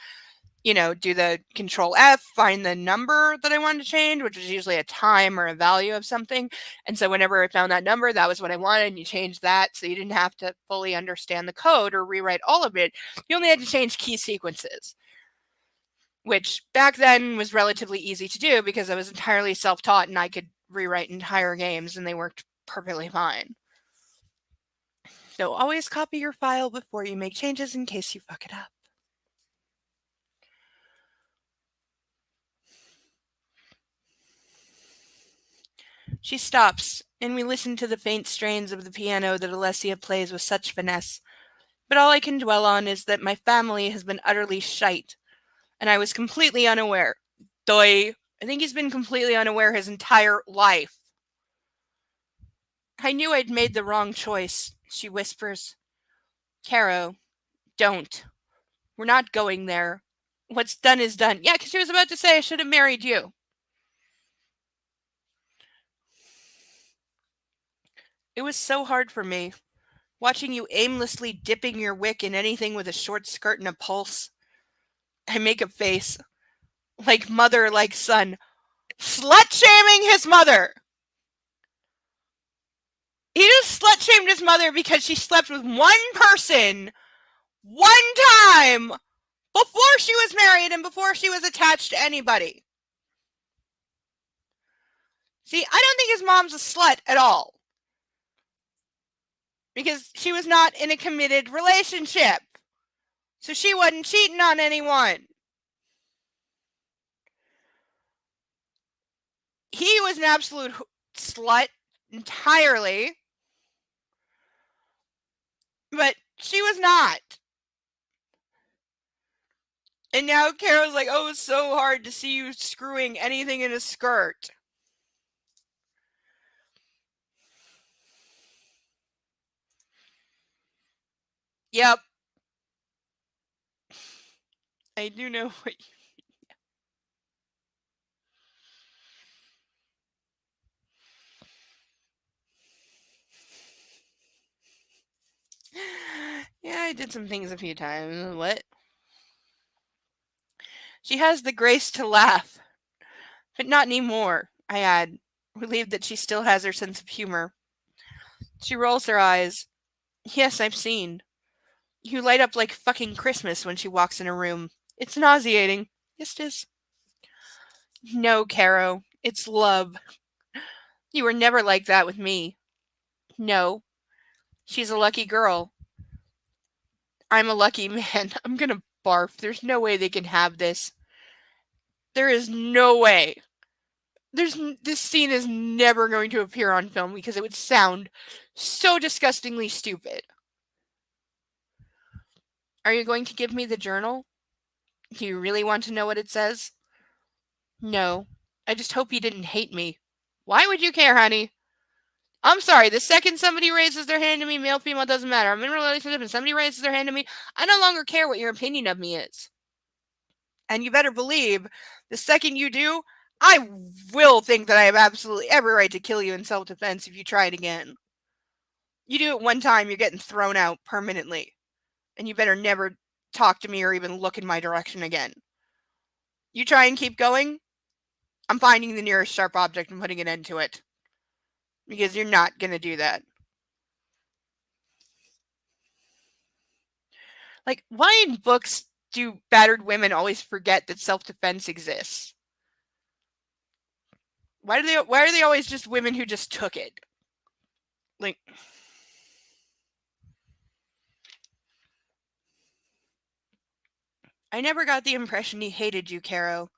do the Control F, find the number that I wanted to change, which was usually a time or a value of something. And so whenever I found that number, that was what I wanted, and you changed that. So you didn't have to fully understand the code or rewrite all of it. You only had to change key sequences, which back then was relatively easy to do because I was entirely self-taught and I could rewrite entire games and they worked perfectly fine. So always copy your file before you make changes in case you fuck it up. She stops, and we listen to the faint strains of the piano that Alessia plays with such finesse. But all I can dwell on is that my family has been utterly shite, and I was completely unaware. I think he's been completely unaware his entire life. I knew I'd made the wrong choice, she whispers. Caro, don't. We're not going there. What's done is done. Yeah, because she was about to say I should have married you. It was so hard for me, watching you aimlessly dipping your wick in anything with a short skirt and a pulse. I make a face. Like mother, like son. Slut-shaming his mother! He just slut-shamed his mother because she slept with one person, one time, before she was married and before she was attached to anybody. See, I don't think his mom's a slut at all. Because she was not in a committed relationship. So she wasn't cheating on anyone. He was an absolute slut entirely. But she was not. And now Carol's like, oh, it's so hard to see you screwing anything in a skirt. Yep. I do know what you Yeah, I did some things a few times. What? She has the grace to laugh. But not anymore, I add, relieved that she still has her sense of humor. She rolls her eyes. Yes, I've seen. You light up like fucking Christmas when she walks in a room. It's nauseating. Yes, it is. No, Caro. It's love. You were never like that with me. No. She's a lucky girl. I'm a lucky man. I'm gonna barf. There's no way they can have this. There is no way. This scene is never going to appear on film because it would sound so disgustingly stupid. Are you going to give me the journal? Do you really want to know what it says? No. I just hope you didn't hate me. Why would you care, honey? I'm sorry, the second somebody raises their hand to me, male, female, doesn't matter. I'm in a relationship and somebody raises their hand to me, I no longer care what your opinion of me is. And you better believe the second you do, I will think that I have absolutely every right to kill you in self-defense if you try it again. You do it one time, you're getting thrown out permanently. And you better never talk to me or even look in my direction again. You try and keep going, I'm finding the nearest sharp object and putting an end to it. Because you're not going to do that. Like, why in books do battered women always forget that self-defense exists? Why are they always just women who just took it? Like, I never got the impression he hated you, Caro.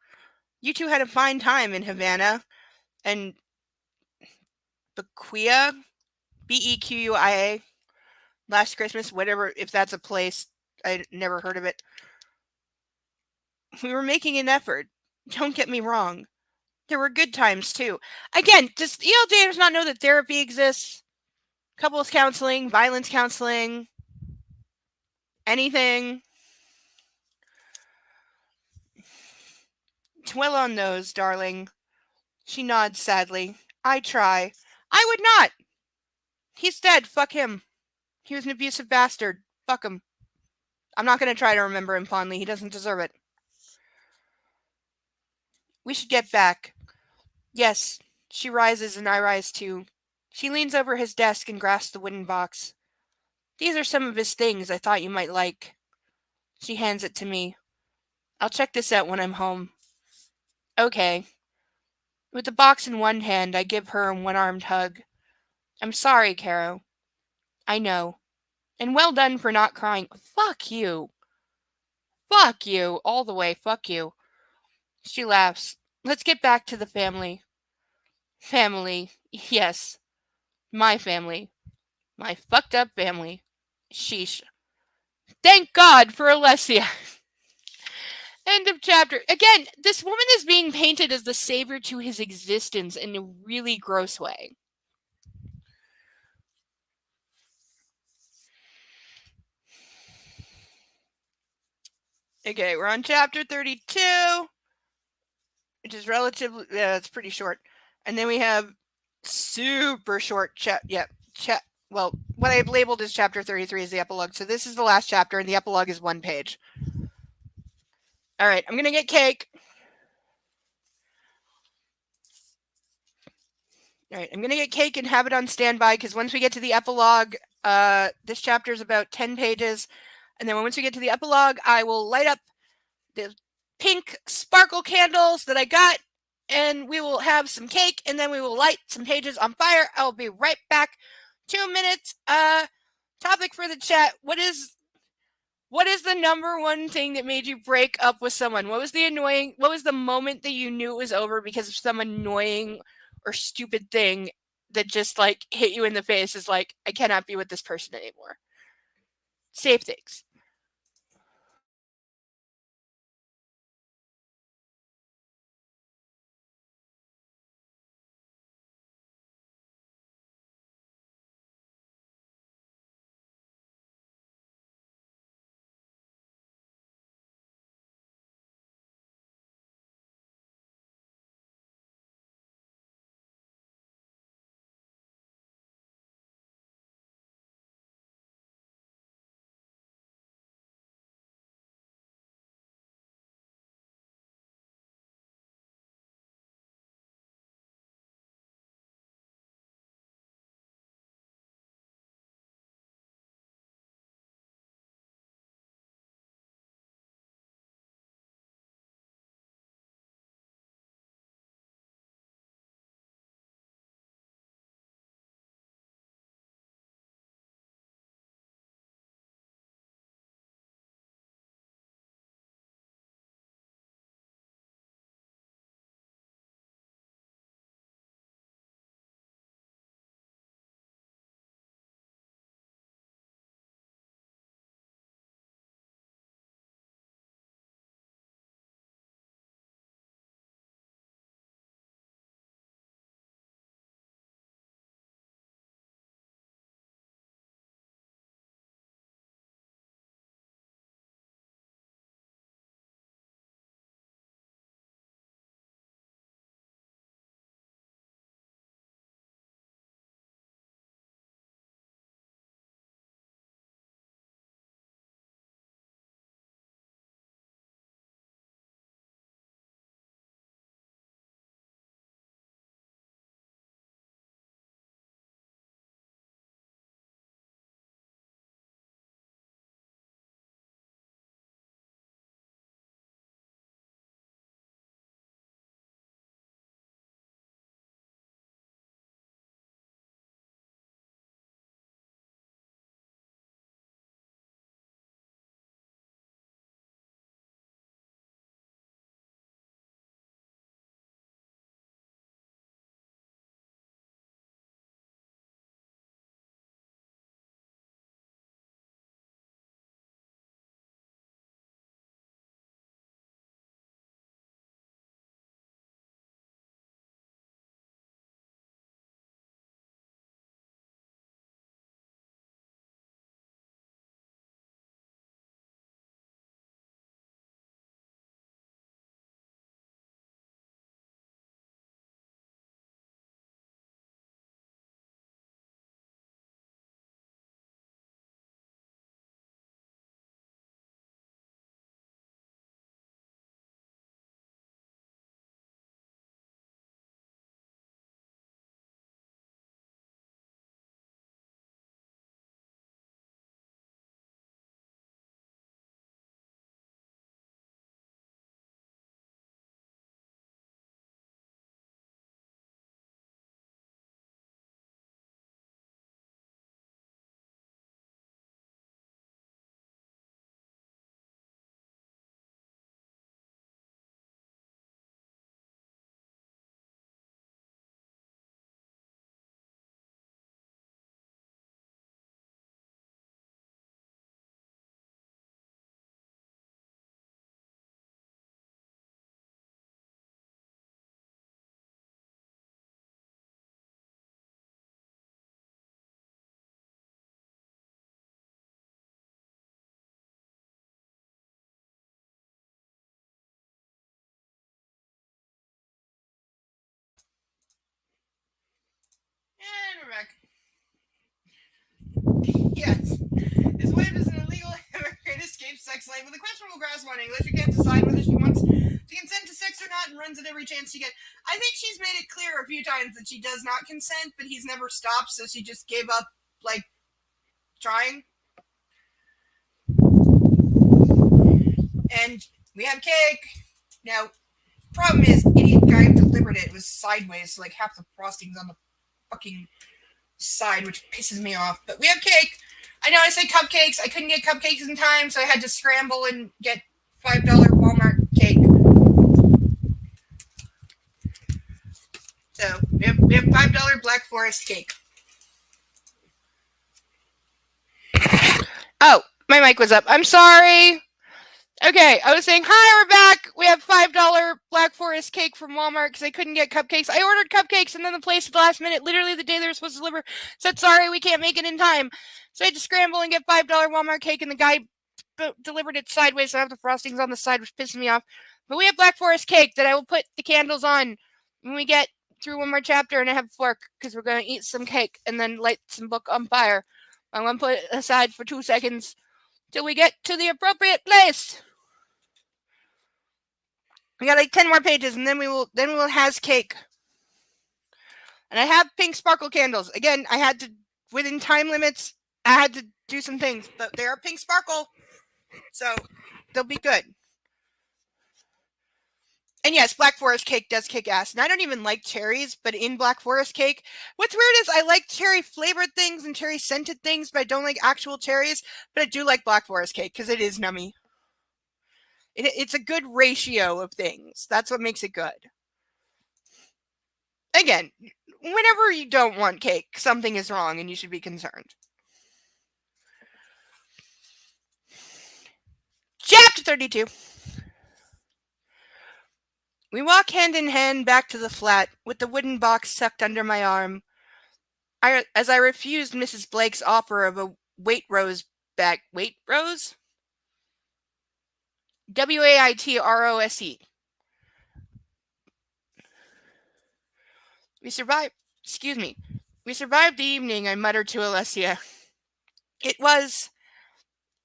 You two had a fine time in Havana and Bequia, Bequia, last Christmas, whatever, if that's a place. I never heard of it. We were making an effort. Don't get me wrong. There were good times, too. Again, does ELJers not know that therapy exists? Couples counseling, violence counseling, anything. Dwell on those, darling. She nods sadly. I try. I would not. He's dead. Fuck him. He was an abusive bastard. Fuck him. I'm not going to try to remember him fondly. He doesn't deserve it. We should get back. Yes. She rises and I rise too. She leans over his desk and grasps the wooden box. These are some of his things I thought you might like. She hands it to me. I'll check this out when I'm home. Okay. With the box in one hand, I give her a one-armed hug. I'm sorry, Caro. I know. And well done for not crying. Fuck you. Fuck you. All the way. Fuck you. She laughs. Let's get back to the family. Family. Yes. My family. My fucked up family. Sheesh. Thank God for Alessia. End of chapter. Again, this woman is being painted as the savior to his existence in a really gross way. Okay, we're on chapter 32, which is relatively, it's pretty short. And then we have super short well, what I've labeled as chapter 33 is the epilogue. So this is the last chapter, and the epilogue is one page. All right, I'm going to get cake. All right, I'm going to get cake and have it on standby because once we get to the epilogue, this chapter is about 10 pages. And then once we get to the epilogue, I will light up the pink sparkle candles that I got, and we will have some cake, and then we will light some pages on fire. I'll be right back. 2 minutes. Topic for the chat. What is the number one thing that made you break up with someone? What was the moment that you knew it was over because of some annoying or stupid thing that just like hit you in the face? Is like, I cannot be with this person anymore. Save things. we're back. Yes. His wife is an illegal immigrant, escaped sex slave with a questionable grasp on English. You can't decide whether she wants to consent to sex or not and runs at every chance she gets. I think she's made it clear a few times that she does not consent, but he's never stopped, so she just gave up, like, trying. And we have cake. Now, problem is, idiot guy who delivered it was sideways, so like half the frosting's on the fucking side, which pisses me off. But we have cake. I know I say cupcakes. I couldn't get cupcakes in time, so I had to scramble and get $5 Walmart cake. So we have $5 Black Forest cake. Oh, my mic was up. I'm sorry. Okay, I was saying, hi, we're back. We have $5 Black Forest cake from Walmart because I couldn't get cupcakes. I ordered cupcakes, and then the place at the last minute, literally the day they were supposed to deliver, said, sorry, we can't make it in time. So I had to scramble and get $5 Walmart cake, and the guy delivered it sideways, so I have the frostings on the side, which pisses me off. But we have Black Forest cake that I will put the candles on when we get through one more chapter, and I have a fork because we're going to eat some cake and then light some book on fire. I'm going to put it aside for 2 seconds till we get to the appropriate place. We got like 10 more pages, and then we will has cake. And I have pink sparkle candles. Again, I had to, within time limits, I had to do some things, but they are pink sparkle, so they'll be good. And yes, Black Forest cake does kick ass. And I don't even like cherries, but in Black Forest cake, what's weird is I like cherry flavored things and cherry scented things, but I don't like actual cherries. But I do like Black Forest cake because it is nummy. It's a good ratio of things. That's what makes it good. Again, whenever you don't want cake, something is wrong and you should be concerned. Chapter 32. We walk hand in hand back to the flat, with the wooden box tucked under my arm. As I refused Mrs. Blake's offer of a Waitrose bag. Waitrose? Waitrose. We survived the evening, I muttered to Alessia. It was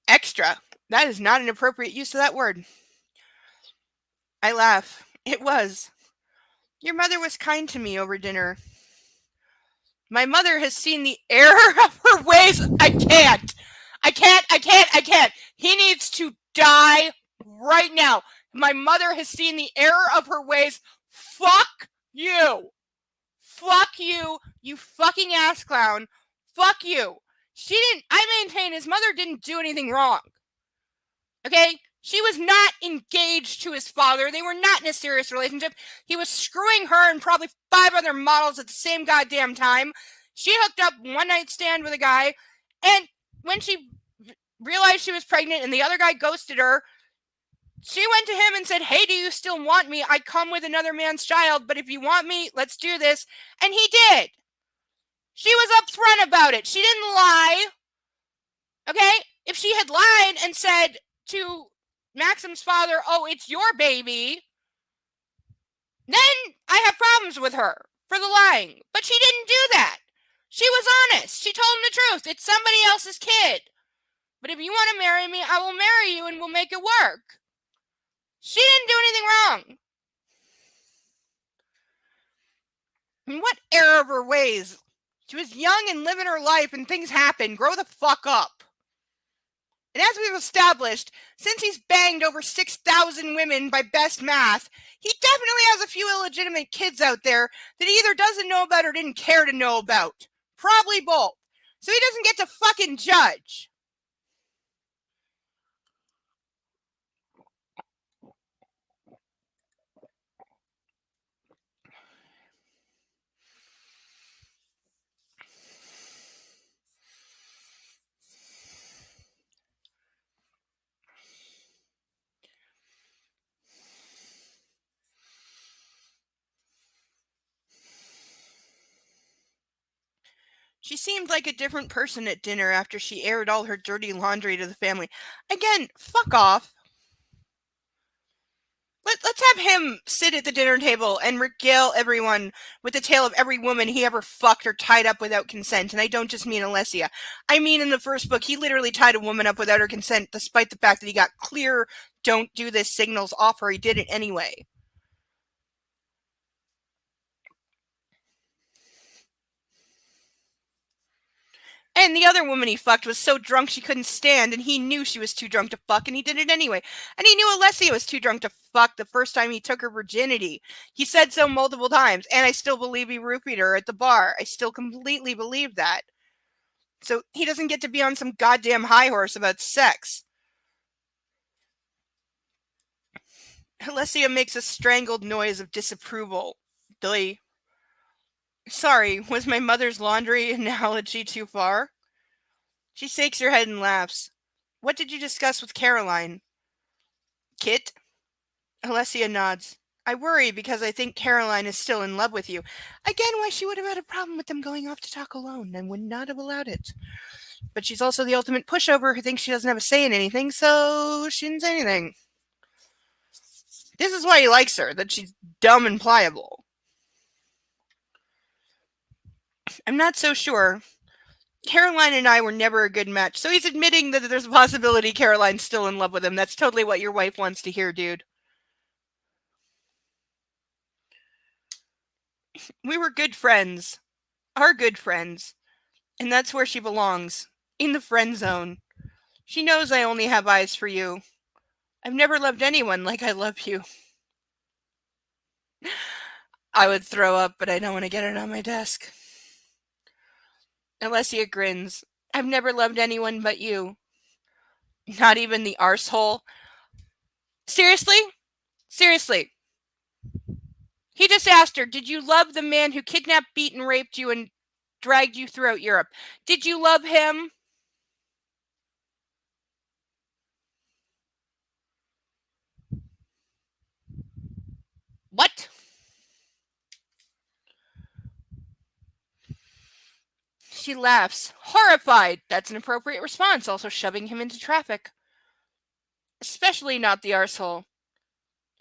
extra. That is not an appropriate use of that word. I laugh. It was. Your mother was kind to me over dinner. My mother has seen the error of her ways. I can't. He needs to die right now. My mother has seen the error of her ways. Fuck you. Fuck you, you fucking ass clown. Fuck you. I maintain his mother didn't do anything wrong. Okay? She was not engaged to his father. They were not in a serious relationship. He was screwing her and probably 5 other models at the same goddamn time. She hooked up one night stand with a guy, and when she realized she was pregnant and the other guy ghosted her, she went to him and said, hey, do you still want me? I come with another man's child, but if you want me, let's do this. And he did. She was upfront about it. She didn't lie. Okay? If she had lied and said to Maxim's father, oh, it's your baby, then I have problems with her for the lying. But she didn't do that. She was honest. She told him the truth. It's somebody else's kid. But if you want to marry me, I will marry you and we'll make it work. She didn't do anything wrong. And what error of her ways? She was young and living her life and things happen. Grow the fuck up. And as we've established, since he's banged over 6,000 women by best math, he definitely has a few illegitimate kids out there that he either doesn't know about or didn't care to know about. Probably both. So he doesn't get to fucking judge. She seemed like a different person at dinner after she aired all her dirty laundry to the family. Again, fuck off. Let's have him sit at the dinner table and regale everyone with the tale of every woman he ever fucked or tied up without consent. And I don't just mean Alessia. I mean, in the first book, he literally tied a woman up without her consent, despite the fact that he got clear "don't do this" signals off her. He did it anyway. And the other woman he fucked was so drunk she couldn't stand, and he knew she was too drunk to fuck, and he did it anyway. And he knew Alessia was too drunk to fuck the first time he took her virginity. He said so multiple times, and I still believe he roofied her at the bar. I still completely believe that. So he doesn't get to be on some goddamn high horse about sex. Alessia makes a strangled noise of disapproval. Billy. Sorry, was my mother's laundry analogy too far? She shakes her head and laughs. What did you discuss with Caroline? Kit? Alessia nods. I worry because I think Caroline is still in love with you. Again, why she would have had a problem with them going off to talk alone and would not have allowed it. But she's also the ultimate pushover who thinks she doesn't have a say in anything, so she didn't say anything. This is why he likes her, that she's dumb and pliable. I'm not so sure. Caroline and I were never a good match, so he's admitting that there's a possibility Caroline's still in love with him. That's totally what your wife wants to hear, dude. We were good friends. Are good friends. And that's where she belongs. In the friend zone. She knows I only have eyes for you. I've never loved anyone like I love you. I would throw up, but I don't want to get it on my desk. Alessia grins. I've never loved anyone but you. Not even the arsehole. Seriously? Seriously. He just asked her, did you love the man who kidnapped, beat, and raped you and dragged you throughout Europe? Did you love him? What? She laughs, horrified. That's an appropriate response, also shoving him into traffic. Especially not the arsehole.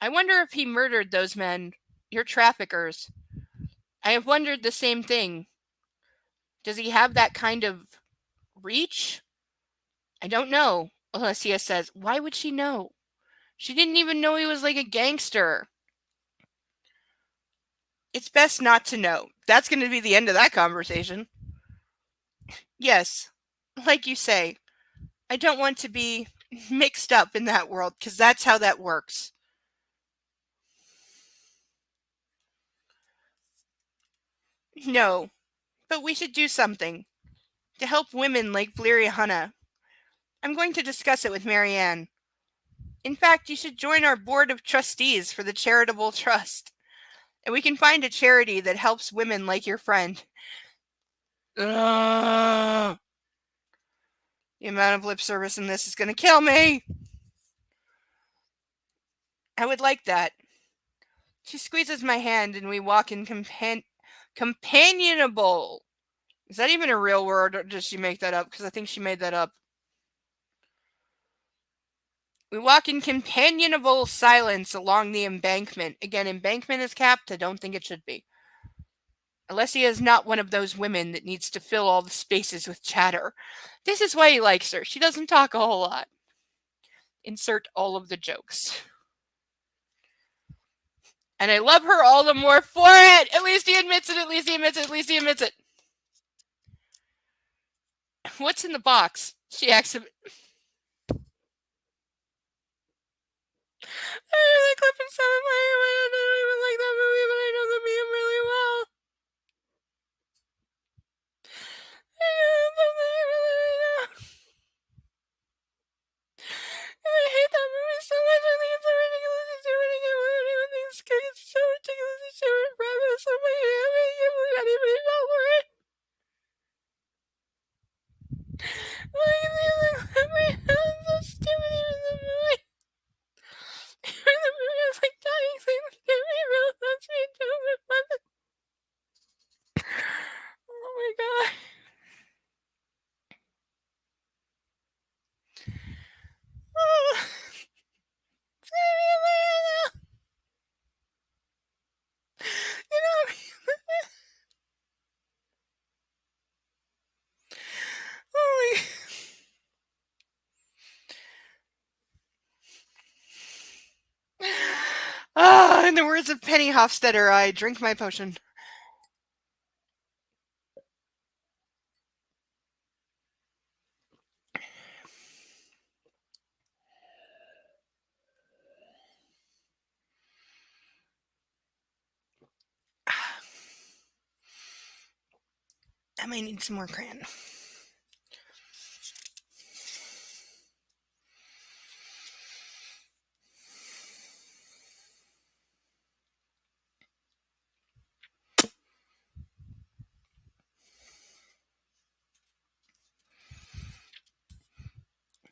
I wonder if he murdered those men, your traffickers. I have wondered the same thing. Does he have that kind of reach? I don't know, Alessia says. Why would she know? She didn't even know he was like a gangster. It's best not to know. That's going to be the end of that conversation. Yes, like you say, I don't want to be mixed up in that world because that's how that works. No, but we should do something to help women like Hanna. I'm going to discuss it with Marianne. In fact, you should join our board of trustees for the charitable trust. And we can find a charity that helps women like your friend. The amount of lip service in this is going to kill me. I would like that. She squeezes my hand and we walk in companionable. Is that even a real word or does she make that up? Because I think she made that up. We walk in companionable silence along the embankment. Again, embankment is capped. I don't think it should be. Alessia is not one of those women that needs to fill all the spaces with chatter. This is why he likes her. She doesn't talk a whole lot. Insert all of the jokes. And I love her all the more for it. At least he admits it. At least he admits it. At least he admits it. What's in the box? She asks him. I hear the clip and sound playing in my head. I don't even like that movie, but I know the meme really well. I hate that movie so much. I think it's so ridiculous. It's so ridiculous. Everyone thinks it's so ridiculous. It's so ridiculous. So much. I can't believe anybody fell for it. Like, it's so stupid. Even the movie. The movie was like dying. Saying, "Give me real. That's In the words of Penny Hofstetter, I drink my potion. I might need some more crayon.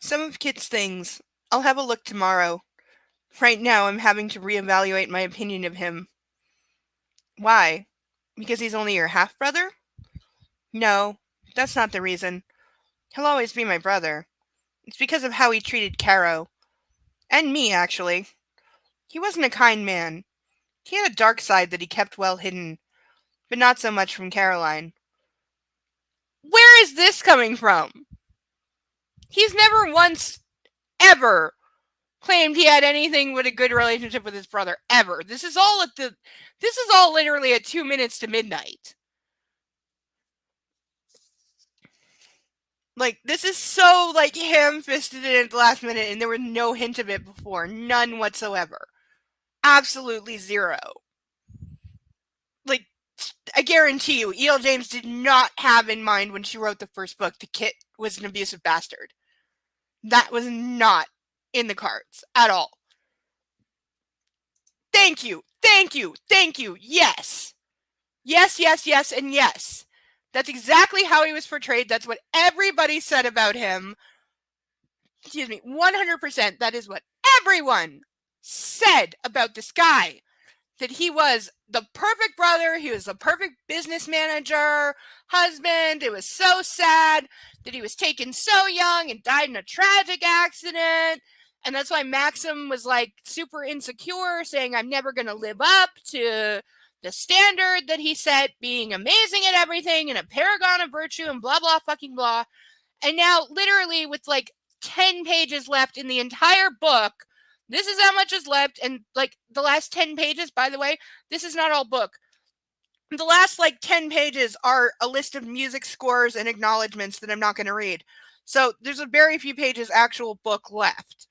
Some of Kit's things. I'll have a look tomorrow. Right now, I'm having to reevaluate my opinion of him. Why? Because he's only your half-brother? No, that's not the reason. He'll always be my brother. It's because of how he treated Caro. And me, actually. He wasn't a kind man. He had a dark side that he kept well hidden, but not so much from Caroline. Where is this coming from? He's never once, ever, claimed he had anything but a good relationship with his brother, ever. This is all literally at 2 minutes to midnight. Like, this is so, like, ham-fisted in at the last minute, and there was no hint of it before. None whatsoever. Absolutely zero. Like, I guarantee you, E.L. James did not have in mind when she wrote the first book that Kit was an abusive bastard. That was not in the cards at all. Thank you, thank you, thank you, yes. Yes, yes, yes, and yes. That's exactly how he was portrayed. That's what everybody said about him. Excuse me, 100%. That is what everyone said about this guy. That he was the perfect brother. He was the perfect business manager, husband. It was so sad that he was taken so young and died in a tragic accident. And that's why Maxim was like super insecure, saying, I'm never going to live up to the standard that he set, being amazing at everything and a paragon of virtue and blah, blah, fucking blah. And now, literally, with like 10 pages left in the entire book, this is how much is left. And like the last 10 pages, by the way, this is not all book. The last like 10 pages are a list of music scores and acknowledgments that I'm not going to read. So there's a very few pages actual book left.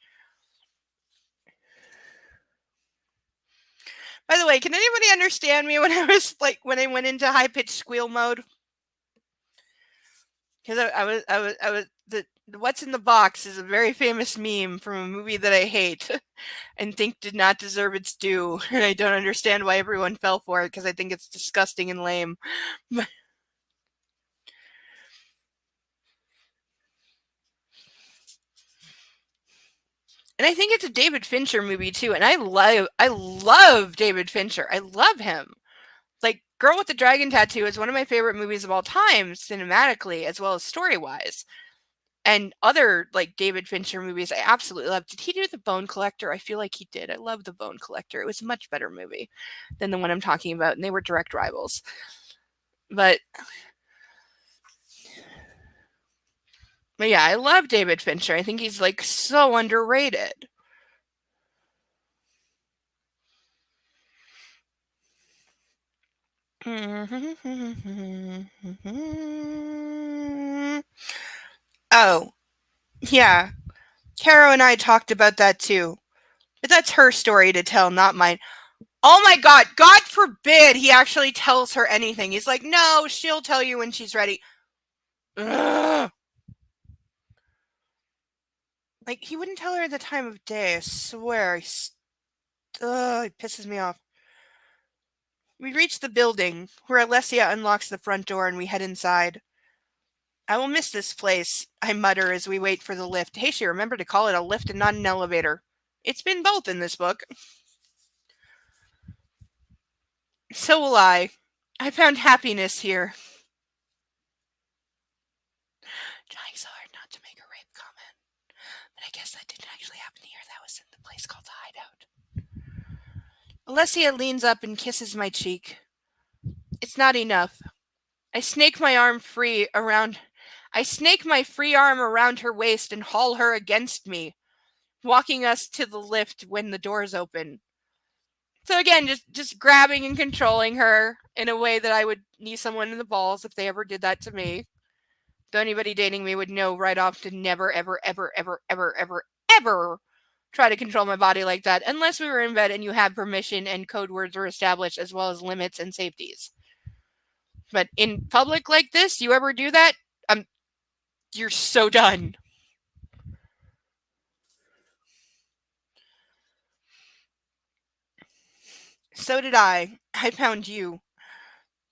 By the way, can anybody understand me when I went into high pitched squeal mode? Because I was the what's in the box is a very famous meme from a movie that I hate and think did not deserve its due, and I don't understand why everyone fell for it because I think it's disgusting and lame. And I think it's a David Fincher movie too, and I love David Fincher. I love him. Like Girl with the Dragon Tattoo is one of my favorite movies of all time, cinematically as well as story-wise. And other like David Fincher movies I absolutely love. Did he do The Bone Collector? I feel like he did. I love The Bone Collector. It was a much better movie than the one I'm talking about, and they were direct rivals. But yeah, I love David Fincher. I think he's like so underrated. Oh, yeah. Caro and I talked about that too. But that's her story to tell, not mine. Oh my God, God forbid he actually tells her anything. He's like, no, she'll tell you when she's ready. Ugh. Like, he wouldn't tell her the time of day, I swear. It pisses me off. We reach the building, where Alessia unlocks the front door and we head inside. I will miss this place, I mutter as we wait for the lift. Hey, she remember to call it a lift and not an elevator. It's been both in this book. So will I. I found happiness here. Trying so hard not to make a rape comment. But I guess that didn't actually happen here. That was in the place called the Hideout. Alessia leans up and kisses my cheek. It's not enough. I snake my free arm around her waist and haul her against me, walking us to the lift when the doors open. So again, just grabbing and controlling her in a way that I would knee someone in the balls if they ever did that to me. Though anybody dating me would know right off to never, ever, ever, ever, ever, ever, ever try to control my body like that unless we were in bed and you had permission and code words were established as well as limits and safeties. But in public like this, you ever do that? You're so done. So did I. I found you.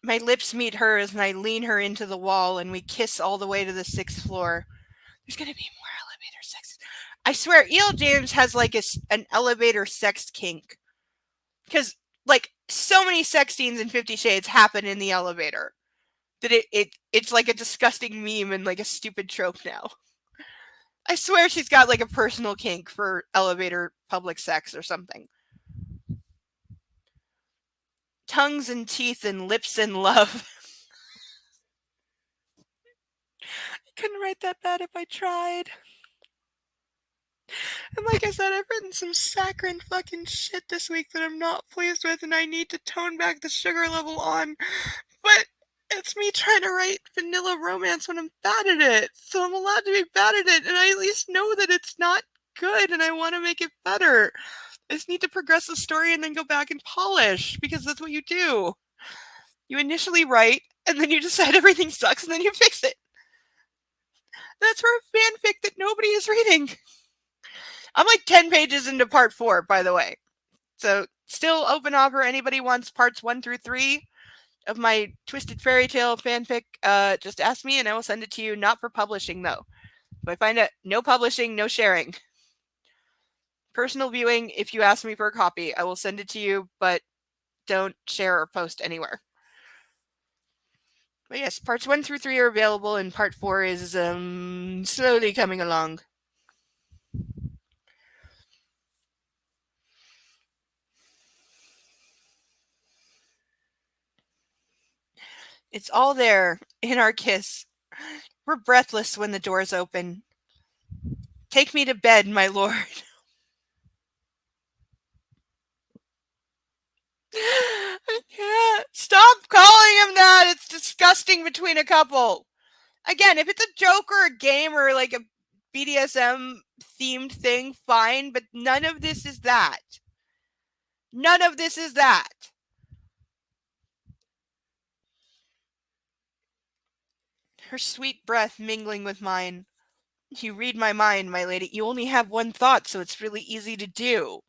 My lips meet hers and I lean her into the wall and we kiss all the way to the 6th floor. There's gonna be more elevator sex. I swear, E.L. James has like an elevator sex kink. Because, like, so many sex scenes in 50 Shades happen in the elevator that it's like a disgusting meme and like a stupid trope now. I swear she's got like a personal kink for elevator public sex or something. Tongues and teeth and lips and love. I couldn't write that bad if I tried. And like I said, I've written some saccharine fucking shit this week that I'm not pleased with, and I need to tone back the sugar level on. But it's me trying to write vanilla romance when I'm bad at it. So I'm allowed to be bad at it, and I at least know that it's not good, and I want to make it better. I just need to progress the story and then go back and polish, because that's what you do. You initially write, and then you decide everything sucks, and then you fix it. That's for a fanfic that nobody is reading. I'm like 10 pages into part 4, by the way. So still open offer. Anybody wants parts 1 through 3 of my Twisted Fairy Tale fanfic, just ask me and I will send it to you. Not for publishing, though. If I find it, no publishing, no sharing. Personal viewing, if you ask me for a copy, I will send it to you, but don't share or post anywhere. But yes, parts 1 through 3 are available, and part 4 is slowly coming along. It's all there in our kiss. We're breathless when the doors open. Take me to bed, my lord. I can't. Stop calling him that. It's disgusting between a couple. Again, if it's a joke or a game or like a BDSM themed thing, fine, but none of this is that. None of this is that. Her sweet breath mingling with mine. You read my mind, my lady. You only have one thought, so it's really easy to do.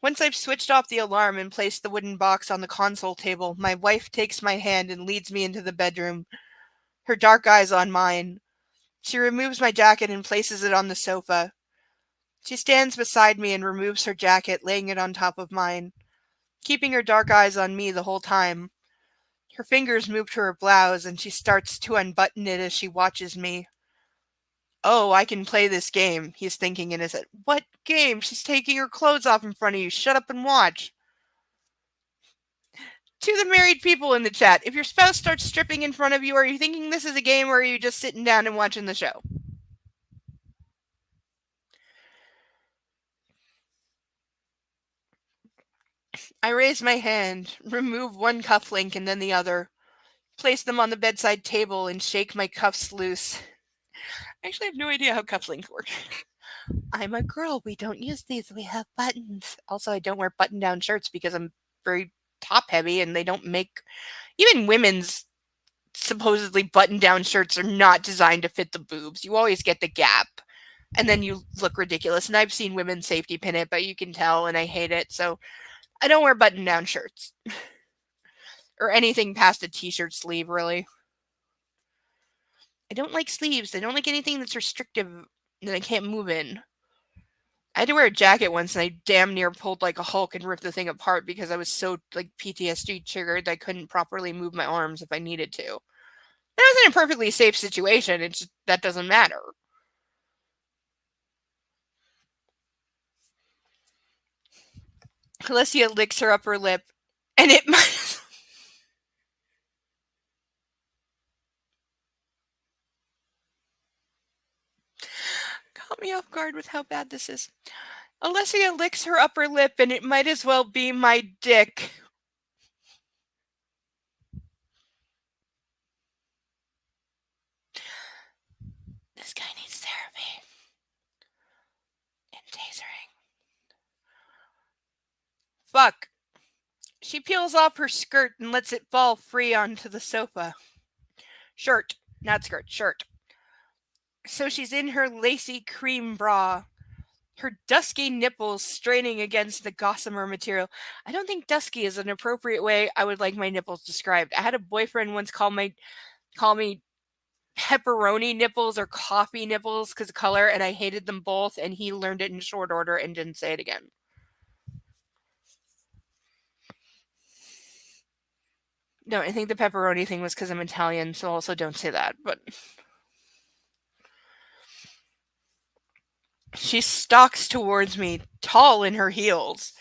Once I've switched off the alarm and placed the wooden box on the console table, my wife takes my hand and leads me into the bedroom, her dark eyes on mine. She removes my jacket and places it on the sofa. She stands beside me and removes her jacket, laying it on top of mine, keeping her dark eyes on me the whole time. Her fingers move to her blouse and she starts to unbutton it as she watches me. Oh, I can play this game, he's thinking in his head. What game? She's taking her clothes off in front of you. Shut up and watch. To the married people in the chat, if your spouse starts stripping in front of you, are you thinking this is a game or are you just sitting down and watching the show? I raise my hand, remove one cufflink and then the other, place them on the bedside table, and shake my cuffs loose. I actually have no idea how cufflinks work. I'm a girl. We don't use these. We have buttons. Also, I don't wear button down shirts because I'm very top heavy and they don't make. Even women's supposedly button down shirts are not designed to fit the boobs. You always get the gap and then you look ridiculous. And I've seen women safety pin it, but you can tell and I hate it. So I don't wear button down shirts or anything past a t shirt sleeve, really. I don't like sleeves. I don't like anything that's restrictive that I can't move in. I had to wear a jacket once and I damn near pulled like a Hulk and ripped the thing apart because I was so like PTSD triggered that I couldn't properly move my arms if I needed to. That was in a perfectly safe situation. It's just, that doesn't matter. Alessia licks her upper lip, and it caught me off guard with how bad this is. Alessia licks her upper lip, and it might as well be my dick. This guy needs therapy. And tasering. Fuck. She peels off her skirt and lets it fall free onto the sofa. Shirt. Not skirt, shirt. So she's in her lacy cream bra, her dusky nipples straining against the gossamer material. I don't think dusky is an appropriate way I would like my nipples described. I had a boyfriend once call me pepperoni nipples or coffee nipples because of color, and I hated them both, and he learned it in short order and didn't say it again. No, I think the pepperoni thing was because I'm Italian, so also don't say that, but she stalks towards me, tall in her heels,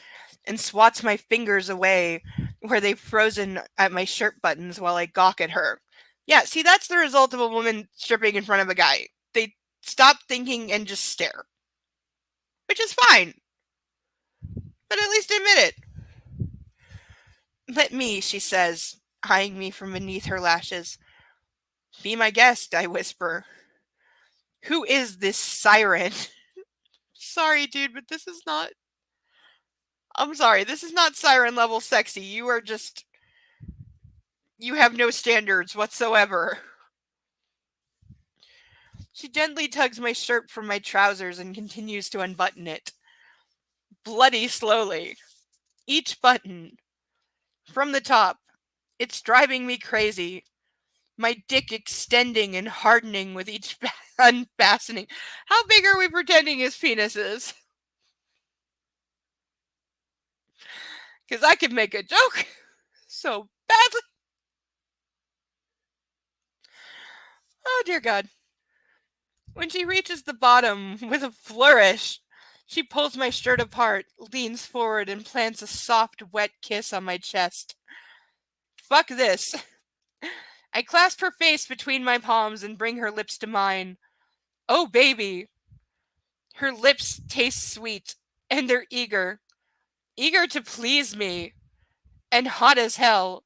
and swats my fingers away where they've frozen at my shirt buttons while I gawk at her. Yeah, see, that's the result of a woman stripping in front of a guy. They stop thinking and just stare. Which is fine. But at least admit it. Let me, she says, eyeing me from beneath her lashes. Be my guest, I whisper. Who is this siren? Sorry, dude, but this is not. I'm sorry, this is not siren level sexy. You are just. You have no standards whatsoever. She gently tugs my shirt from my trousers and continues to unbutton it. Bloody slowly. Each button. From the top. It's driving me crazy. My dick extending and hardening with each unfastening. How big are we pretending his penis is? Because I could make a joke so badly. Oh, dear God. When she reaches the bottom with a flourish, she pulls my shirt apart, leans forward, and plants a soft, wet kiss on my chest. Fuck this. I clasp her face between my palms and bring her lips to mine. Oh, baby. Her lips taste sweet, and they're eager. Eager to please me. And hot as hell.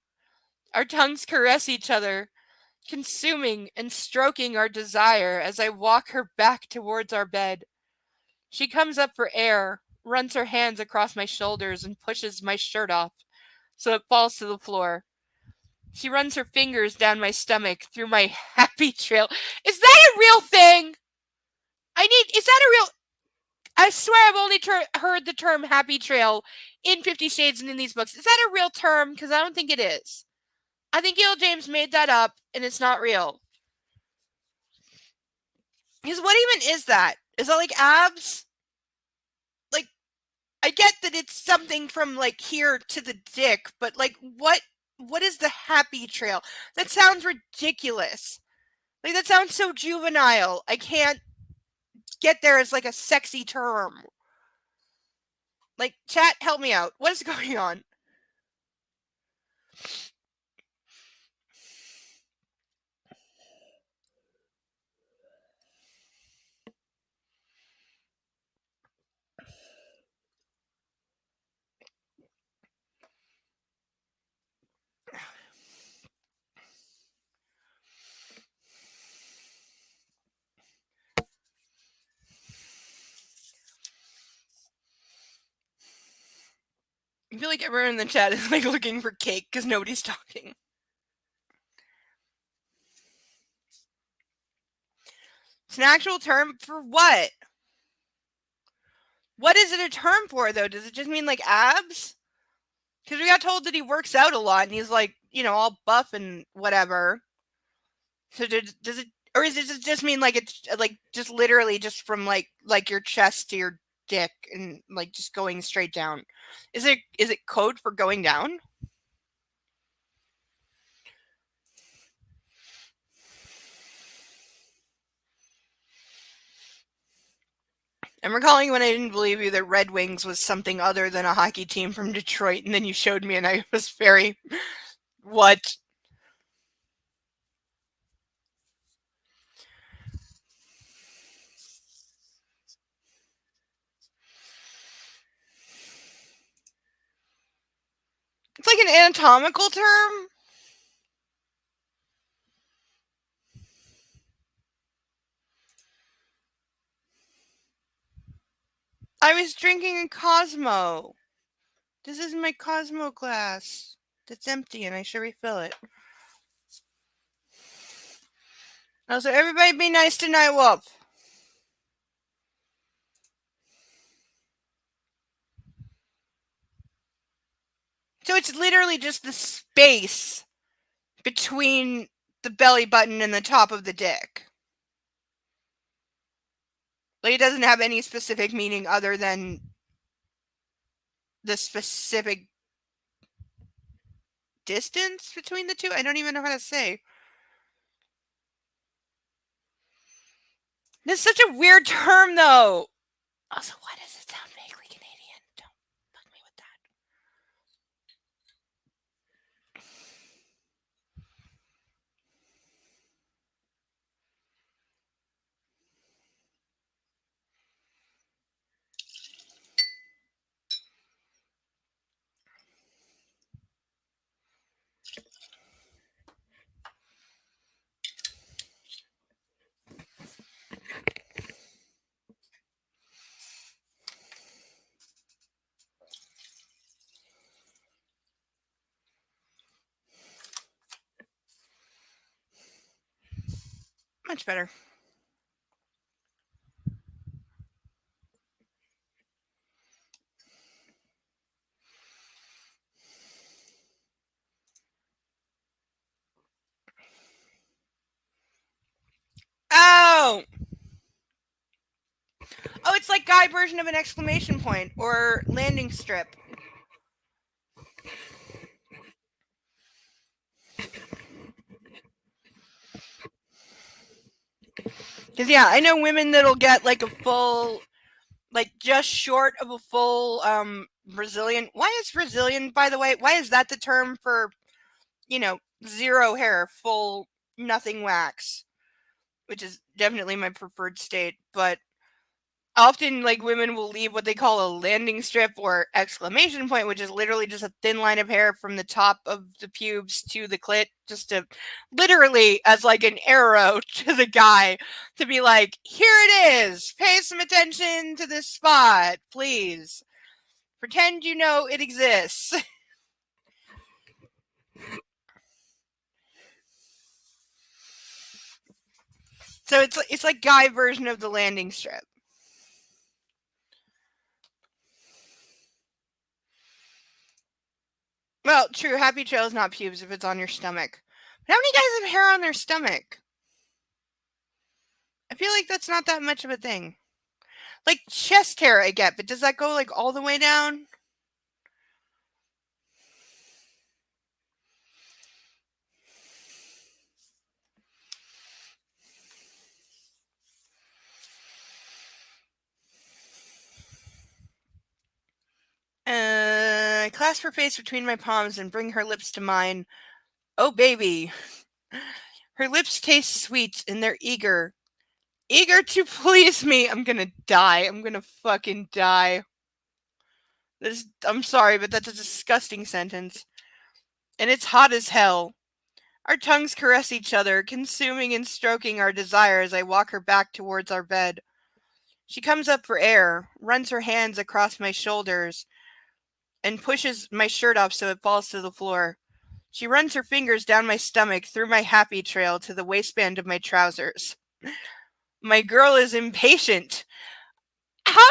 Our tongues caress each other, consuming and stroking our desire as I walk her back towards our bed. She comes up for air, runs her hands across my shoulders, and pushes my shirt off so it falls to the floor. She runs her fingers down my stomach through my happy trail. Is that a real thing? Is that a real. I swear I've only heard the term happy trail in 50 Shades and in these books. Is that a real term? Because I don't think it is. I think Gail James made that up, and it's not real. Because what even is that? Is that like abs? Like, I get that it's something from like here to the dick, but like what is the happy trail? That sounds ridiculous. Like that sounds so juvenile. I can't get there as like a sexy term. Like, chat, help me out. What is going on? I feel like everyone in the chat is like looking for cake because nobody's talking. It's an actual term for what? What is it a term for, though? Does it just mean like abs? Because we got told that he works out a lot and he's like, all buff and whatever. So does it, or does it just mean like it's like just literally just from like your chest to your dick and like just going straight down? Is it code for going down? I'm recalling when I didn't believe you that Red Wings was something other than a hockey team from Detroit, and then you showed me, and I was very, what? It's like an anatomical term. I was drinking a Cosmo. This is my Cosmo glass. That's empty and I should refill it. Also, everybody be nice to Night Wolf. So it's literally just the space between the belly button and the top of the dick. Like, it doesn't have any specific meaning other than the specific distance between the two. I don't even know how to say. This is such a weird term, though. Also, why does it sound vaguely Canadian? Don't bug me with that. Much better. Oh! Oh, it's like guy version of an exclamation point or landing strip. Because, yeah, I know women that'll get like a full, like just short of a full Brazilian. Why is Brazilian, by the way, why is that the term for, zero hair, full, nothing wax? Which is definitely my preferred state. But often, like, women will leave what they call a landing strip or exclamation point, which is literally just a thin line of hair from the top of the pubes to the clit, just to literally as like an arrow to the guy to be like, here it is, pay some attention to this spot, please. Pretend you know it exists. So it's like guy version of the landing strip. Well, true, happy trail is not pubes if it's on your stomach. But how many guys have hair on their stomach? I feel like that's not that much of a thing. Like chest hair I get, but does that go like all the way down? I clasp her face between my palms and bring her lips to mine. Oh, baby. Her lips taste sweet and they're eager. Eager to please me. I'm gonna die. I'm gonna fucking die. I'm sorry, but that's a disgusting sentence. And it's hot as hell. Our tongues caress each other, consuming and stroking our desire as I walk her back towards our bed. She comes up for air, runs her hands across my shoulders, and pushes my shirt up so it falls to the floor. She runs her fingers down my stomach through my happy trail to the waistband of my trousers. My girl is impatient. How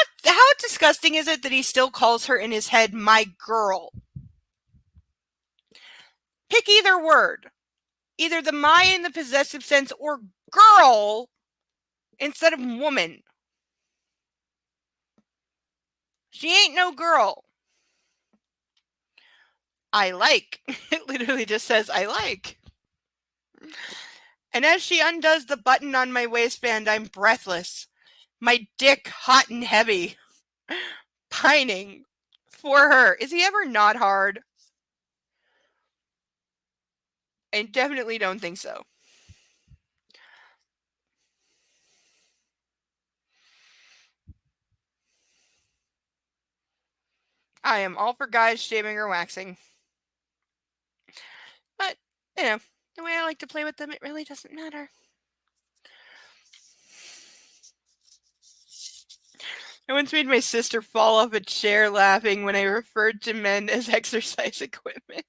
disgusting is it that he still calls her in his head my girl? Pick either word. Either the my in the possessive sense or girl instead of woman. She ain't no girl. I like. It literally just says I like. And as she undoes the button on my waistband, I'm breathless. My dick hot and heavy. Pining for her. Is he ever not hard? I definitely don't think so. I am all for guys shaving or waxing. You know, the way I like to play with them, it really doesn't matter. I once made my sister fall off a chair laughing when I referred to men as exercise equipment.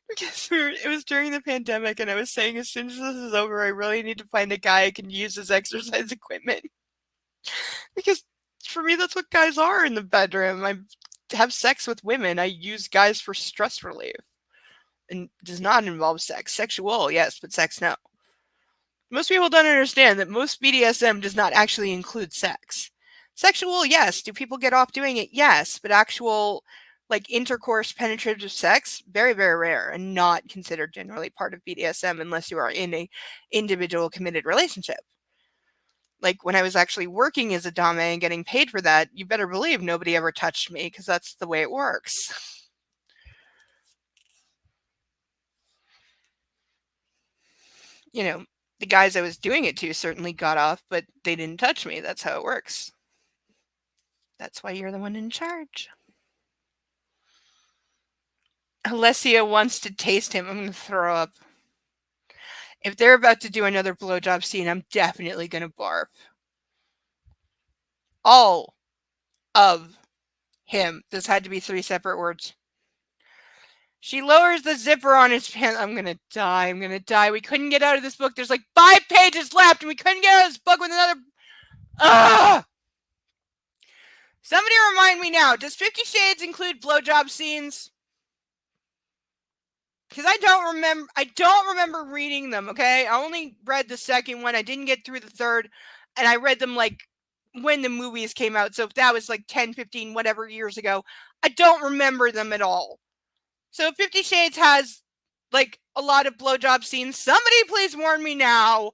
Because it was during the pandemic, and I was saying as soon as this is over, I really need to find a guy I can use as exercise equipment. Because for me, that's what guys are in the bedroom. I have sex with women. I use guys for stress relief. And does not involve sex. Sexual, yes, but sex, no. Most people don't understand that most BDSM does not actually include sex. Sexual, yes. Do people get off doing it? Yes. But actual, like, intercourse, penetrative sex, very, very rare and not considered generally part of BDSM unless you are in a individual committed relationship. Like, when I was actually working as a dame and getting paid for that, you better believe nobody ever touched me because that's the way it works. You know, the guys I was doing it to certainly got off, but they didn't touch me. That's how it works. That's why you're the one in charge. Alessia wants to taste him. I'm going to throw up. If they're about to do another blowjob scene, I'm definitely going to barf. All of him. This had to be 3 separate words. She lowers the zipper on his pants. I'm going to die. I'm going to die. We couldn't get out of this book. There's like 5 pages left, and we couldn't get out of this book with another. Ugh! Somebody remind me now. Does 50 Shades include blowjob scenes? Because I don't remember reading them, okay? I only read the second one. I didn't get through the third, and I read them like when the movies came out. So if that was like 10, 15, whatever years ago, I don't remember them at all. So 50 Shades has like a lot of blowjob scenes. Somebody please warn me now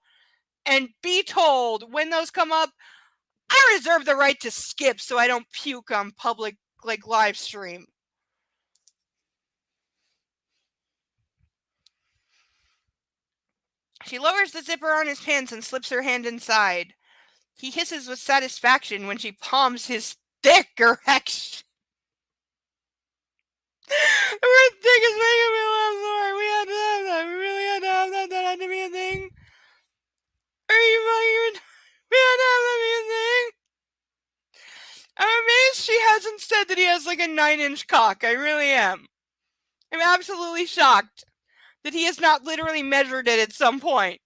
and be told when those come up. I reserve the right to skip so I don't puke on public like live stream. She lowers the zipper on his pants and slips her hand inside. He hisses with satisfaction when she palms his thick erection. The word thick is making me laugh more. We had to have that. We really had to have that. That had to be a thing. Are you fucking... We had to have that be a thing. I'm amazed she hasn't said that he has like a 9-inch cock. I really am. I'm absolutely shocked that he has not literally measured it at some point.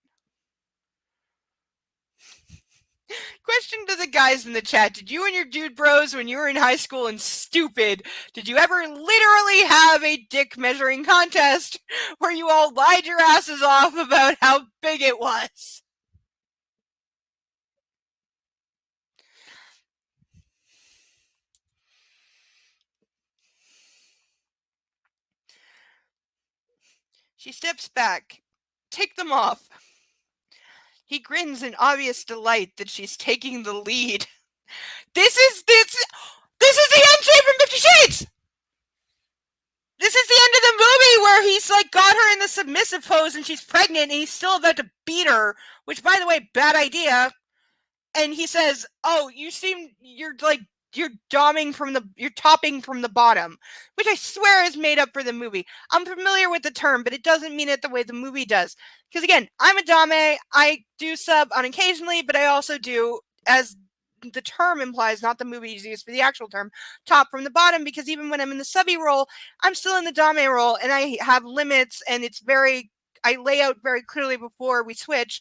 Question to the guys in the chat. Did you and your dude bros, when you were in high school and stupid, did you ever literally have a dick measuring contest where you all lied your asses off about how big it was? She steps back. Take them off. He grins in obvious delight that she's taking the lead. This is the end shape from 50 Shades! This is the end of the movie where he's like got her in the submissive pose and she's pregnant and he's still about to beat her, which by the way, bad idea. And he says, "Oh, you're topping from the bottom," which I swear is made up for the movie. I'm familiar with the term, but it doesn't mean it the way the movie does. Because again, I'm a dame. I do sub on occasionally, but I also do, as the term implies, not the movie's used for the actual term, top from the bottom. Because even when I'm in the subby role, I'm still in the dame role, and I have limits, and I lay out very clearly before we switch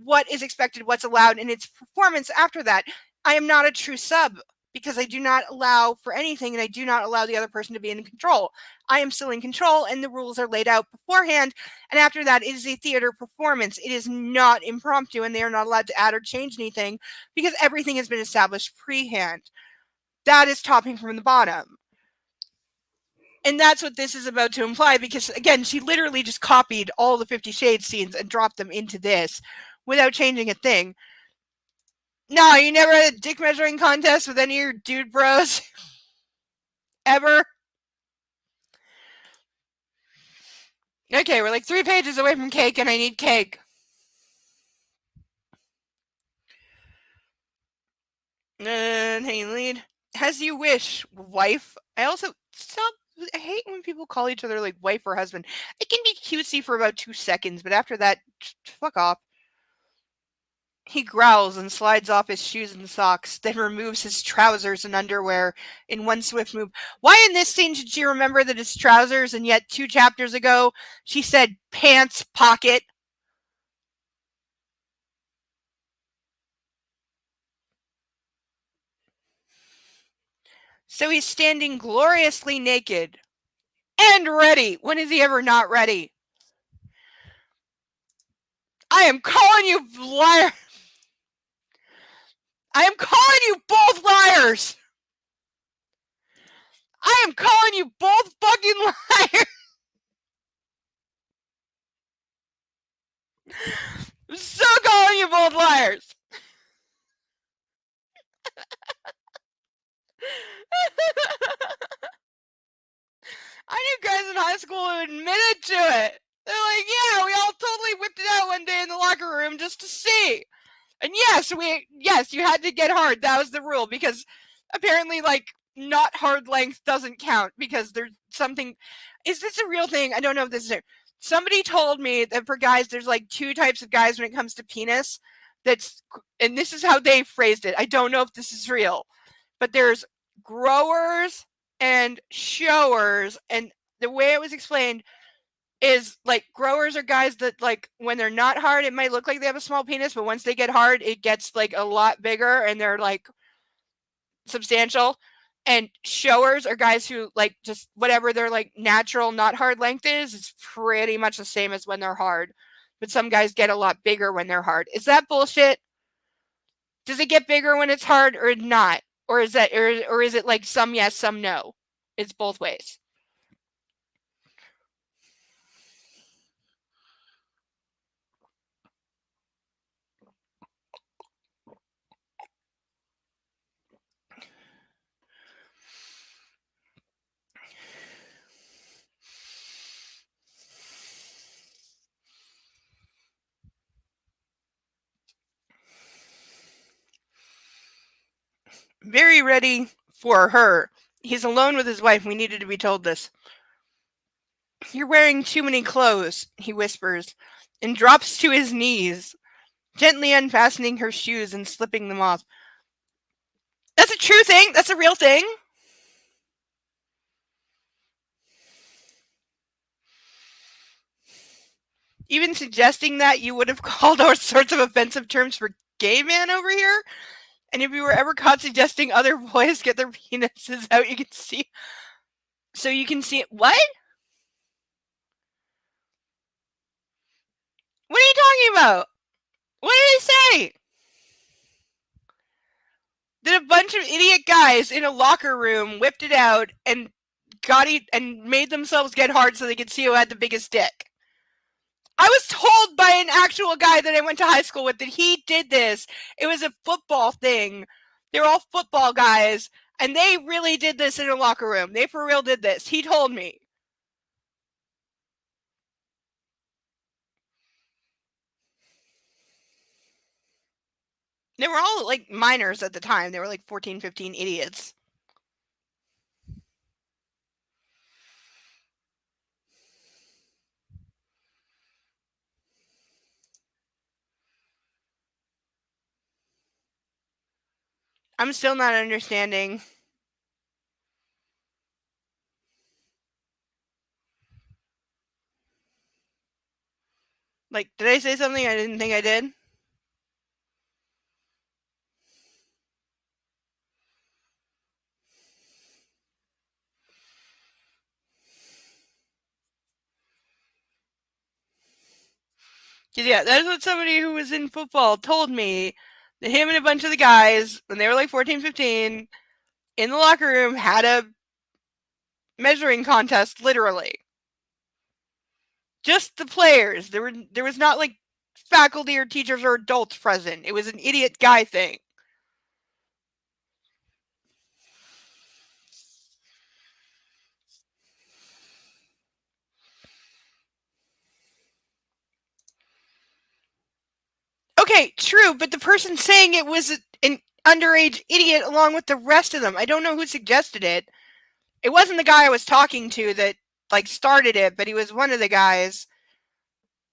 what is expected, what's allowed, and its performance after that. I am not a true sub because I do not allow for anything, and I do not allow the other person to be in control. I am still in control, and the rules are laid out beforehand, and after that, it is a theater performance. It is not impromptu, and they are not allowed to add or change anything because everything has been established pre-hand. That is topping from the bottom. And that's what this is about to imply, because again, she literally just copied all the 50 Shades scenes and dropped them into this without changing a thing. No, you never had a dick measuring contest with any of your dude bros? Ever? Okay, we're like 3 pages away from cake and I need cake. Hey, lead. As you wish, wife. I also... Stop I hate when people call each other like wife or husband. It can be cutesy for about 2 seconds, but after that, fuck off. He growls and slides off his shoes and socks, then removes his trousers and underwear in one swift move. Why in this scene should she remember that it's trousers, and yet 2 chapters ago she said pants pocket? So he's standing gloriously naked and ready. When is he ever not ready? I am calling you liar. I am calling you both liars. I am calling you both fucking liars. I'm so calling you both liars. I knew guys in high school who admitted to it. They're like, yeah, we all totally whipped it out one day in the locker room just to see. And yes, you had to get hard. That was the rule, because apparently, like, not hard length doesn't count because there's something. Is this a real thing? I don't know if this is it. Somebody told me that for guys, there's like 2 types of guys when it comes to penis. And this is how they phrased it. I don't know if this is real, but there's growers and showers, and the way it was explained is like growers are guys that, like, when they're not hard, it might look like they have a small penis, but once they get hard, it gets like a lot bigger and they're like substantial. And showers are guys who, like, just whatever their like natural not hard length is, it's pretty much the same as when they're hard. But some guys get a lot bigger when they're hard. Is that bullshit? Does it get bigger when it's hard or not? Or is that or is it like some yes, some no? It's both ways. Very ready for her. He's alone with his wife. We needed to be told this. You're wearing too many clothes, he whispers, and drops to his knees, gently unfastening her shoes and slipping them off. That's a true thing? That's a real thing? Even suggesting that, you would have called all sorts of offensive terms for gay man over here? And if you were ever caught suggesting other boys get their penises out, you can see. So you can see it. What? What are you talking about? What did he say? That a bunch of idiot guys in a locker room whipped it out and got it and made themselves get hard so they could see who had the biggest dick. I was told by an actual guy that I went to high school with that he did this. It was a football thing. They were all football guys, and they really did this in a locker room. They for real did this. He told me. They were all like minors at the time. They were like 14, 15 idiots. I'm still not understanding. Like, did I say something I didn't think I did? Yeah, that's what somebody who was in football told me. That him and a bunch of the guys, when they were like 14, 15, in the locker room, had a measuring contest, literally. Just the players. There was not like faculty or teachers or adults present. It was an idiot guy thing. Okay, true, but the person saying it was an underage idiot along with the rest of them. I don't know who suggested it. It wasn't the guy I was talking to that like started it, but he was one of the guys.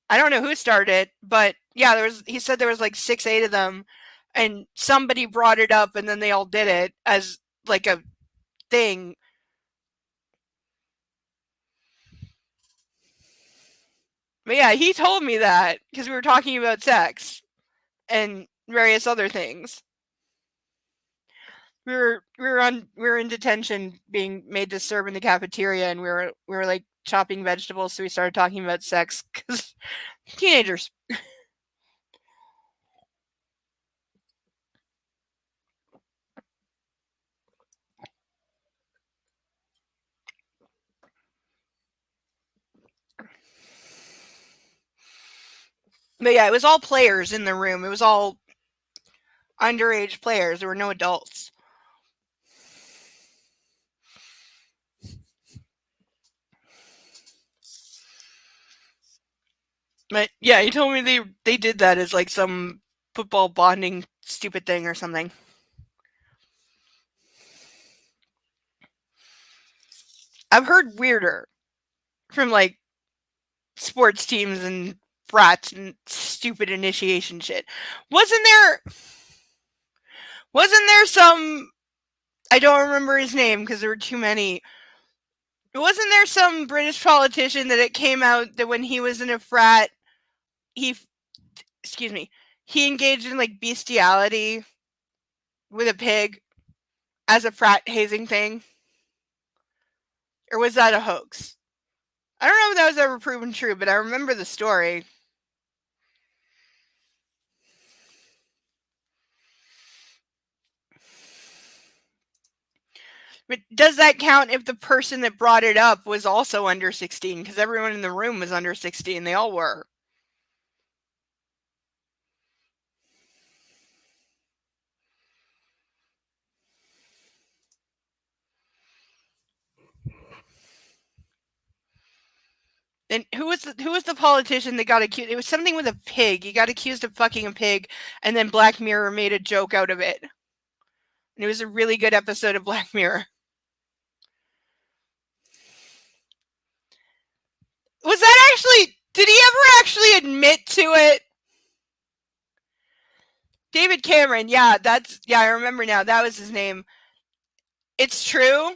I don't know who started it, but yeah, he said there was like 6, 8 of them, and somebody brought it up, and then they all did it as like a thing. But yeah, he told me that because we were talking about sex and various other things. We were in detention being made to serve in the cafeteria, and we were like chopping vegetables, so we started talking about sex because teenagers. But yeah, it was all players in the room. It was all underage players. There were no adults. But yeah, he told me they did that as like some football bonding stupid thing or something. I've heard weirder from like sports teams and brats and stupid initiation shit. Wasn't there wasn't there some I don't remember his name because there were too many. Wasn't there some British politician that it came out that when he was in a frat, he excuse me, he engaged in like bestiality with a pig as a frat hazing thing? Or was that a hoax? I don't know if that was ever proven true, but I remember the story. But does that count if the person that brought it up was also under 16? Because everyone in the room was under 16. They all were. And who was the politician that got accused? It was something with a pig. He got accused of fucking a pig, and then Black Mirror made a joke out of it. And it was a really good episode of Black Mirror. Was that actually? Did he ever actually admit to it? David Cameron. Yeah, I remember now. That was his name. It's true.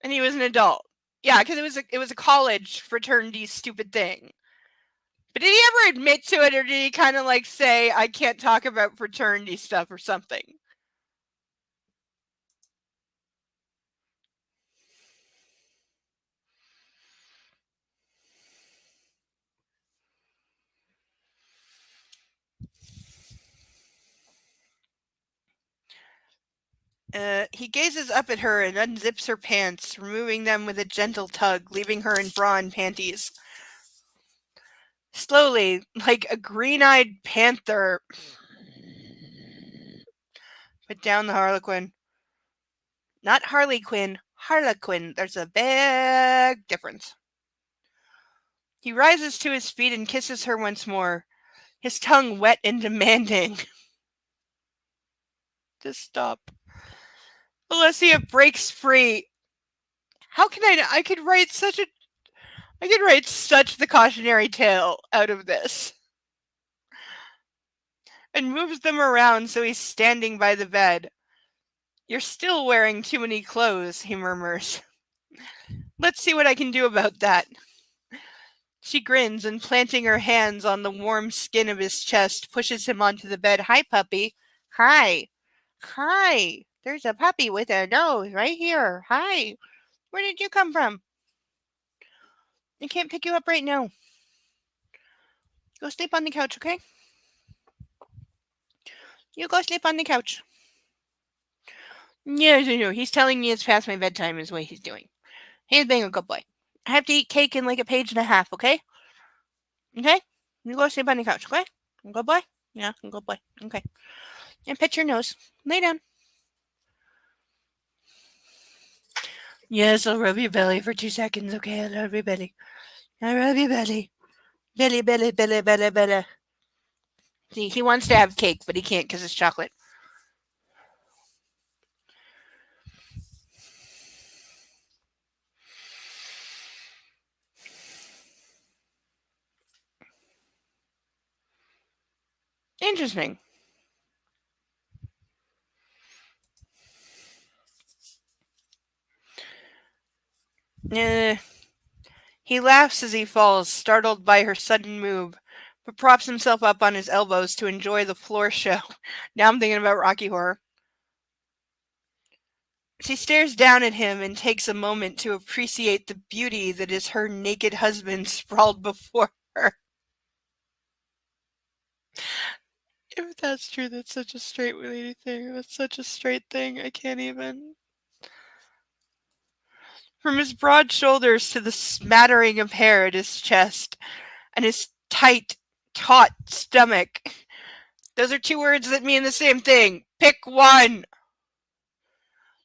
And he was an adult. Yeah, because it was a college fraternity stupid thing. But did he ever admit to it, or did he kind of like say, "I can't talk about fraternity stuff" or something? He gazes up at her and unzips her pants, removing them with a gentle tug, leaving her in bra and panties. Slowly, like a green-eyed panther, put down the harlequin. Not Harley Quinn, harlequin. There's a big difference. He rises to his feet and kisses her once more, his tongue wet and demanding. Just stop. Alessia breaks free. How can I could write such the cautionary tale out of this. And moves them around so he's standing by the bed. You're still wearing too many clothes, he murmurs. Let's see what I can do about that. She grins and, planting her hands on the warm skin of his chest, pushes him onto the bed. Hi, puppy. Hi. Hi. There's a puppy with a nose right here. Hi. Where did you come from? I can't pick you up right now. Go sleep on the couch, okay? You go sleep on the couch. No. He's telling me it's past my bedtime is what he's doing. He's being a good boy. I have to eat cake in like a page and a half, okay? Okay? You go sleep on the couch, okay? Good boy? Yeah, good boy. Okay. And pet your nose. Lay down. Yes, I'll rub your belly for 2 seconds, okay? I'll rub your belly. I'll rub your belly. Belly. See, he wants to have cake, but he can't because it's chocolate. Interesting. Eh. He laughs as he falls, startled by her sudden move, but props himself up on his elbows to enjoy the floor show. Now I'm thinking about Rocky Horror. She stares down at him and takes a moment to appreciate the beauty that is her naked husband sprawled before her. If that's true, that's such a straight lady thing. That's such a straight thing. I can't even. From his broad shoulders to the smattering of hair at his chest and his tight, taut stomach. Those are two words that mean the same thing. Pick one.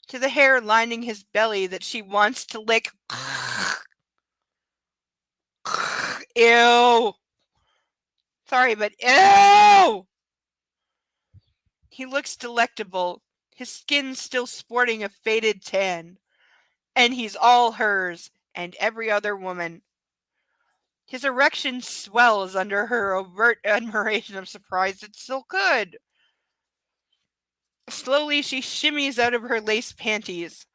To the hair lining his belly that she wants to lick. Ew. Sorry, but ew. He looks delectable, his skin still sporting a faded tan. And he's all hers, and every other woman. His erection swells under her overt admiration of surprise it's still good. Slowly she shimmies out of her lace panties.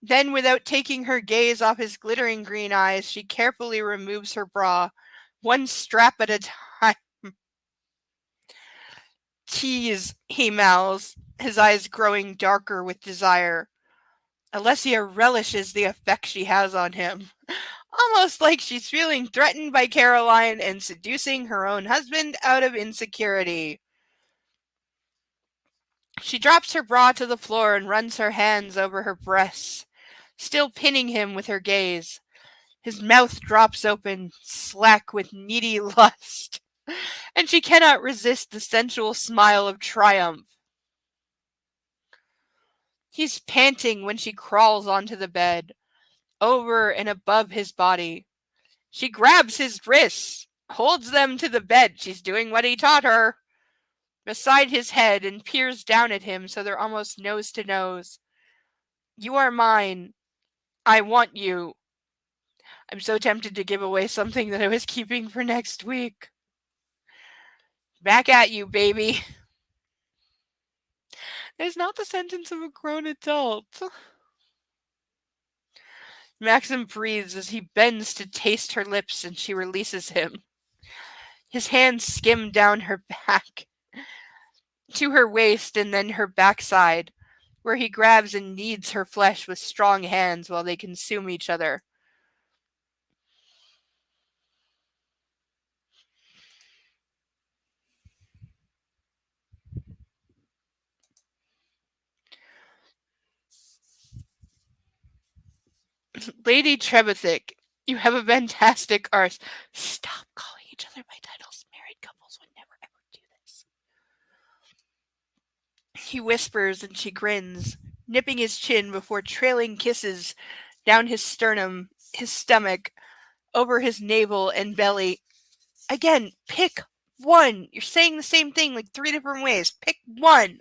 Then, without taking her gaze off his glittering green eyes, she carefully removes her bra, one strap at a time. Tease, he mouths, his eyes growing darker with desire. Alessia relishes the effect she has on him, almost like she's feeling threatened by Caroline and seducing her own husband out of insecurity. She drops her bra to the floor and runs her hands over her breasts, still pinning him with her gaze. His mouth drops open, slack with needy lust, and she cannot resist the sensual smile of triumph. He's panting when she crawls onto the bed, over and above his body. She grabs his wrists, holds them to the bed. She's doing what he taught her. Beside his head and peers down at him so they're almost nose to nose. You are mine. I want you. I'm so tempted to give away something that I was keeping for next week. Back at you, baby. It's not the sentence of a grown adult. Maxim breathes as he bends to taste her lips and she releases him. His hands skim down her back to her waist and then her backside, where he grabs and kneads her flesh with strong hands while they consume each other. Lady Trebethick, you have a fantastic arse. Stop calling each other by titles. Married couples would never ever do this. He whispers and she grins, nipping his chin before trailing kisses down his sternum, his stomach, over his navel and belly. Again, pick one. You're saying the same thing like 3 different ways. Pick one.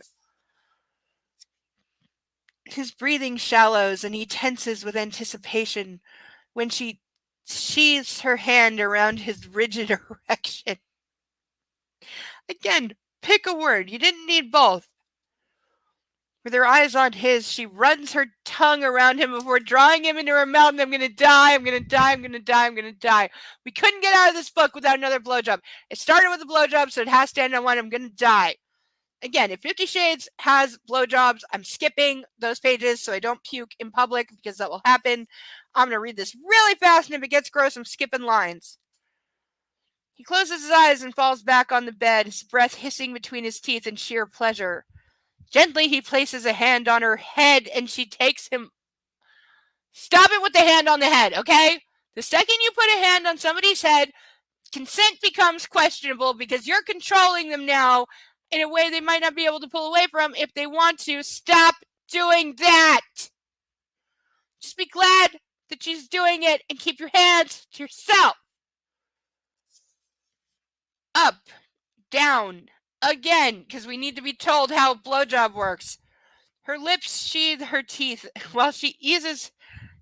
His breathing shallows and he tenses with anticipation when she sheathes her hand around his rigid erection. Again, pick a word. You didn't need both. With her eyes on his, she runs her tongue around him before drawing him into her mouth. And I'm going to die. I'm going to die. I'm going to die. I'm going to die. We couldn't get out of this book without another blowjob. It started with a blowjob, so it has to end on one. I'm going to die. Again, if 50 Shades has blowjobs, I'm skipping those pages so I don't puke in public because that will happen. I'm going to read this really fast, and if it gets gross, I'm skipping lines. He closes his eyes and falls back on the bed, his breath hissing between his teeth in sheer pleasure. Gently, he places a hand on her head, and she takes him. Stop it with the hand on the head, okay? The second you put a hand on somebody's head, consent becomes questionable because you're controlling them now in a way they might not be able to pull away from if they want to. Stop doing that. Just be glad that she's doing it and keep your hands to yourself. Up, down, again, because we need to be told how a blowjob works. Her lips sheathe her teeth while she eases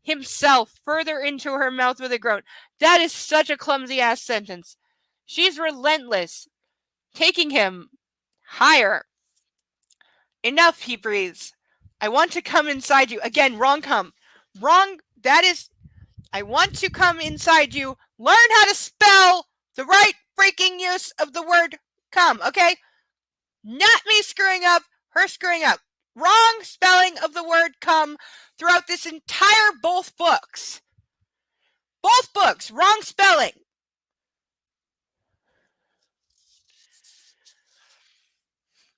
himself further into her mouth with a groan. That is such a clumsy ass sentence. She's relentless, taking him Higher. Enough, he breathes. I want to come inside you. Again, wrong come. Wrong. That is. I want to come inside you. Learn how to spell the right freaking use of the word come, okay? Not me screwing up, her screwing up. Wrong spelling of the word come throughout this entire both books. Both books, wrong spelling.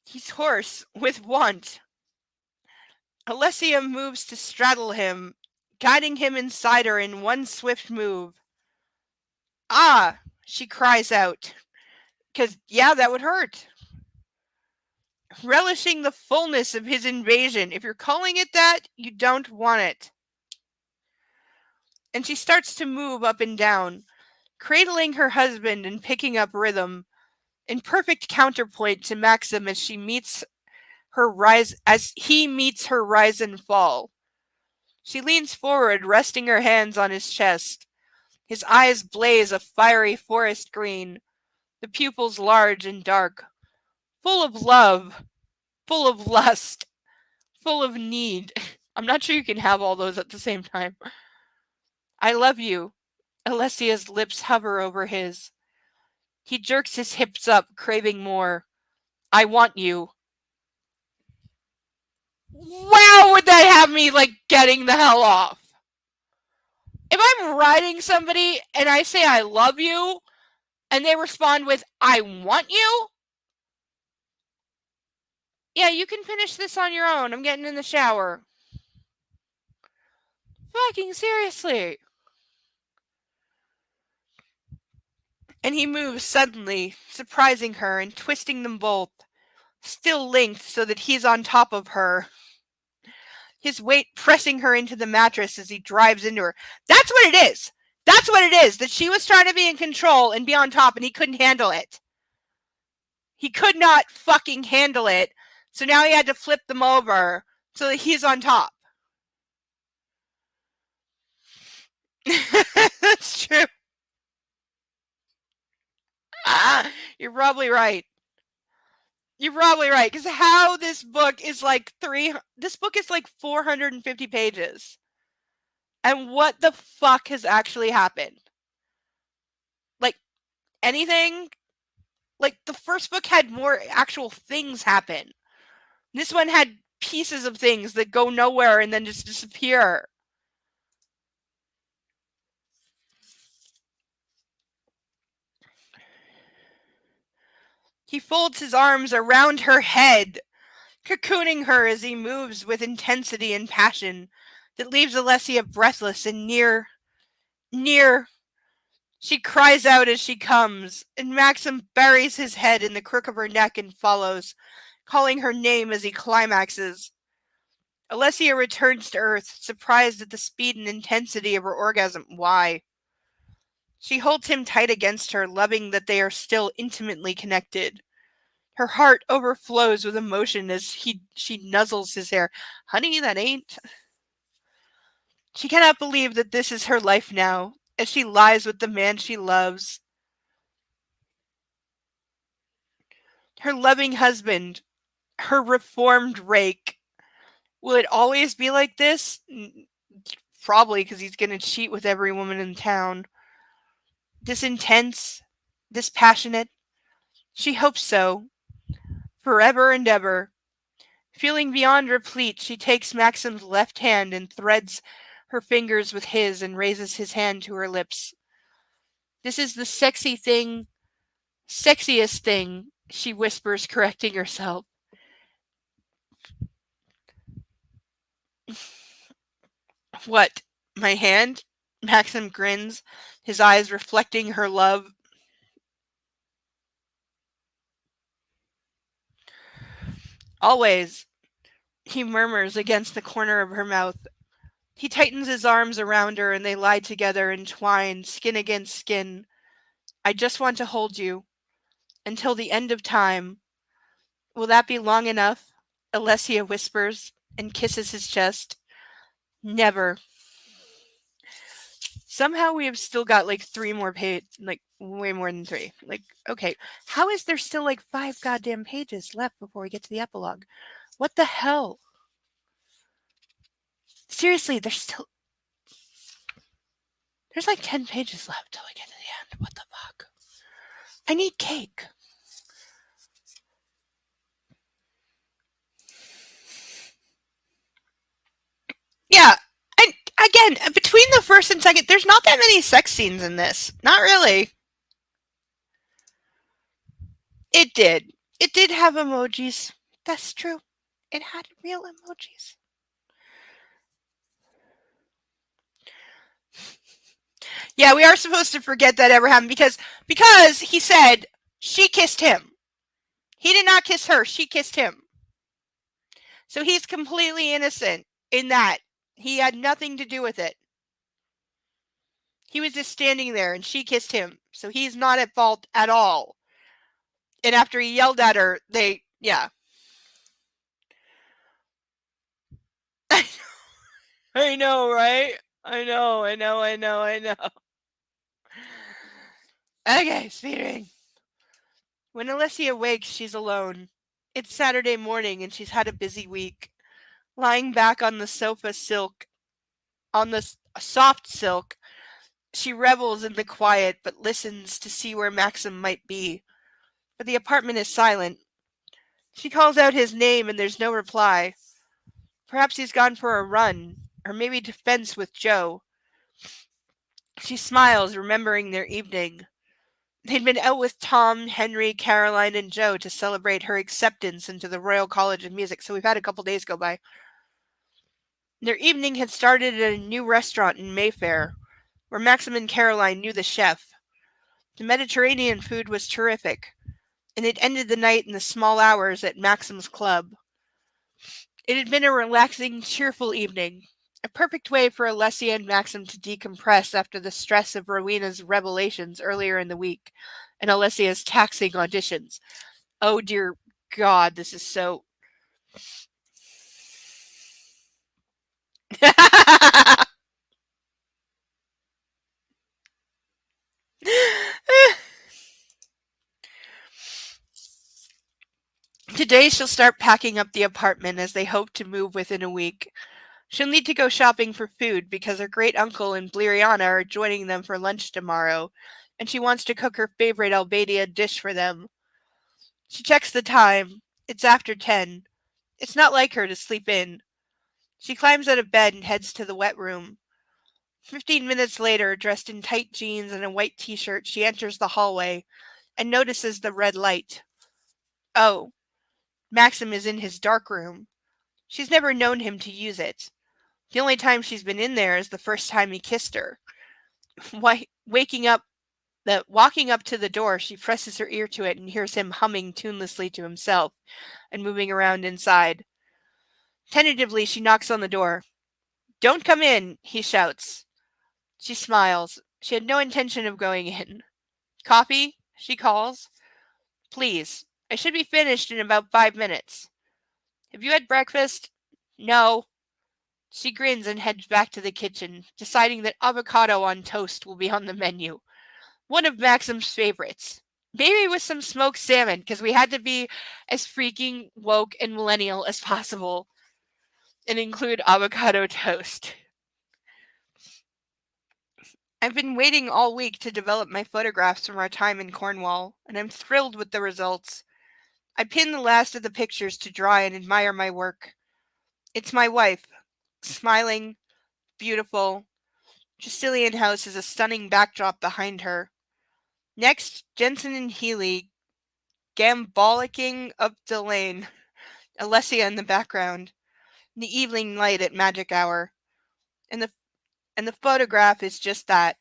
He's hoarse with want. Alessia moves to straddle him, guiding him inside her in one swift move. Ah, she cries out. 'Cause, yeah, that would hurt. Relishing the fullness of his invasion. If you're calling it that, you don't want it. And she starts to move up and down, cradling her husband and picking up rhythm, in perfect counterpoint to Maxim as he meets her rise and fall. She leans forward, resting her hands on his chest. His eyes blaze a fiery forest green, the pupils large and dark, full of love, full of lust, full of need. I'm not sure you can have all those at the same time. I love you. Alessia's lips hover over his. He jerks his hips up, craving more. I want you. Wow, would that have me, getting the hell off? If I'm writing somebody and I say I love you, and they respond with, I want you? Yeah, you can finish this on your own. I'm getting in the shower. Fucking seriously. And he moves suddenly, surprising her and twisting them both, still linked so that he's on top of her. His weight pressing her into the mattress as he drives into her. That's what it is. That's what it is. That she was trying to be in control and be on top and he couldn't handle it. He could not fucking handle it. So now he had to flip them over so that he's on top. That's true. You're probably right. You're probably right. Because how this book is this book is 450 pages. And what the fuck has actually happened? Anything? The first book had more actual things happen. This one had pieces of things that go nowhere and then just disappear. He folds his arms around her head, cocooning her as he moves with intensity and passion that leaves Alessia breathless and near. She cries out as she comes, and Maxim buries his head in the crook of her neck and follows, calling her name as he climaxes. Alessia returns to Earth, surprised at the speed and intensity of her orgasm. Why? She holds him tight against her, loving that they are still intimately connected. Her heart overflows with emotion as she nuzzles his hair. Honey, that ain't. She cannot believe that this is her life now, as she lies with the man she loves. Her loving husband, her reformed rake. Will it always be like this? Probably, because he's going to cheat with every woman in town. This intense, this passionate. She hopes so. Forever and ever. Feeling beyond replete, she takes Maxim's left hand and threads her fingers with his and raises his hand to her lips. This is the sexiest thing, she whispers, correcting herself. What? My hand? Maxim grins, his eyes reflecting her love. Always, he murmurs against the corner of her mouth. He tightens his arms around her and they lie together, entwined, skin against skin. I just want to hold you. Until the end of time. Will that be long enough? Alessia whispers and kisses his chest. Never. Somehow we have still got like 3 more like way more than 3. Like, okay, how is there still like 5 goddamn pages left before we get to the epilogue? What the hell? Seriously, there's like 10 pages left till we get to the end. What the fuck? I need cake. Yeah, and again, between the first and second, there's not that many sex scenes in this. Not really. It did. It did have emojis. That's true. It had real emojis. Yeah, we are supposed to forget that ever happened because he said she kissed him. He did not kiss her. She kissed him. So he's completely innocent in that. He had nothing to do with it. He was just standing there and she kissed him. So he's not at fault at all. And after he yelled at her, yeah. I know, right? I know. Okay, speeding. When Alessia wakes, she's alone. It's Saturday morning and she's had a busy week. Lying back on the sofa on the soft silk, she revels in the quiet but listens to see where Maxim might be. But the apartment is silent. She calls out his name and there's no reply. Perhaps he's gone for a run, or maybe to fence with Joe. She smiles, remembering their evening. They'd been out with Tom, Henry, Caroline, and Joe to celebrate her acceptance into the Royal College of Music, so we've had a couple days go by. Their evening had started at a new restaurant in Mayfair, where Maxim and Caroline knew the chef. The Mediterranean food was terrific, and it ended the night in the small hours at Maxim's club. It had been a relaxing, cheerful evening, a perfect way for Alessia and Maxim to decompress after the stress of Rowena's revelations earlier in the week and Alessia's taxing auditions. Oh dear God, this is so... Today she'll start packing up the apartment as they hope to move within a week. She'll need to go shopping for food because her great uncle and Bliriana are joining them for lunch tomorrow, and she wants to cook her favorite Albania dish for them. She checks the time. It's after 10. It's not like her to sleep in. She climbs out of bed and heads to the wet room. 15 minutes later, dressed in tight jeans and a white t-shirt, she enters the hallway and notices the red light. Oh, Maxim is in his dark room. She's never known him to use it. The only time she's been in there is the first time he kissed her. Walking up to the door, she presses her ear to it and hears him humming tunelessly to himself and moving around inside. Tentatively, she knocks on the door. "Don't come in," he shouts. She smiles. She had no intention of going in. "Coffee?" she calls. "Please. I should be finished in about 5 minutes." "Have you had breakfast?" "No." She grins and heads back to the kitchen, deciding that avocado on toast will be on the menu. One of Maxim's favorites. Maybe with some smoked salmon, because we had to be as freaking woke and millennial as possible and include avocado toast. I've been waiting all week to develop my photographs from our time in Cornwall, and I'm thrilled with the results. I pinned the last of the pictures to dry and admire my work. It's my wife, smiling, beautiful. Tressilian House is a stunning backdrop behind her. Next, Jensen and Healy gambolicking up the lane. Alessia in the background. The evening light at magic hour. And the photograph is just that.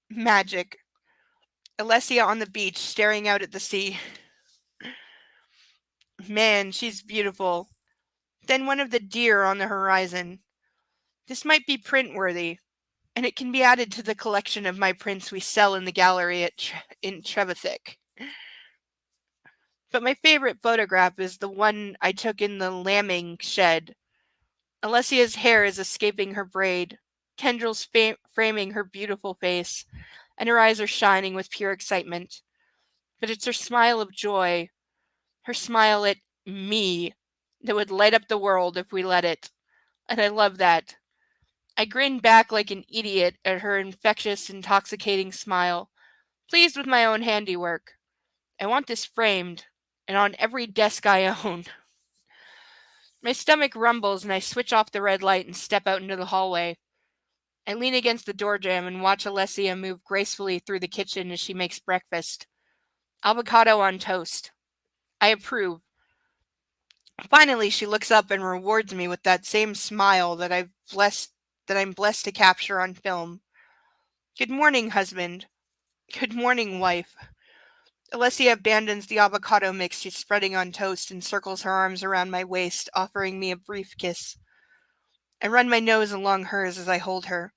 Magic. Alessia on the beach staring out at the sea. Man, she's beautiful. Then one of the deer on the horizon. This might be print-worthy, and it can be added to the collection of my prints we sell in the gallery in Trevithick. But my favorite photograph is the one I took in the lambing shed. Alessia's hair is escaping her braid. tendrils framing her beautiful face, and her eyes are shining with pure excitement. But it's her smile of joy, her smile at me, that would light up the world if we let it. And I love that. I grin back like an idiot at her infectious, intoxicating smile, pleased with my own handiwork. I want this framed, and on every desk I own. My stomach rumbles and I switch off the red light and step out into the hallway. I lean against the door jamb and watch Alessia move gracefully through the kitchen as she makes breakfast. Avocado on toast. I approve. Finally, she looks up and rewards me with that same smile that I'm blessed to capture on film. Good morning, husband. Good morning, wife. Alessia abandons the avocado mix she's spreading on toast and circles her arms around my waist, offering me a brief kiss. I run my nose along hers as I hold her.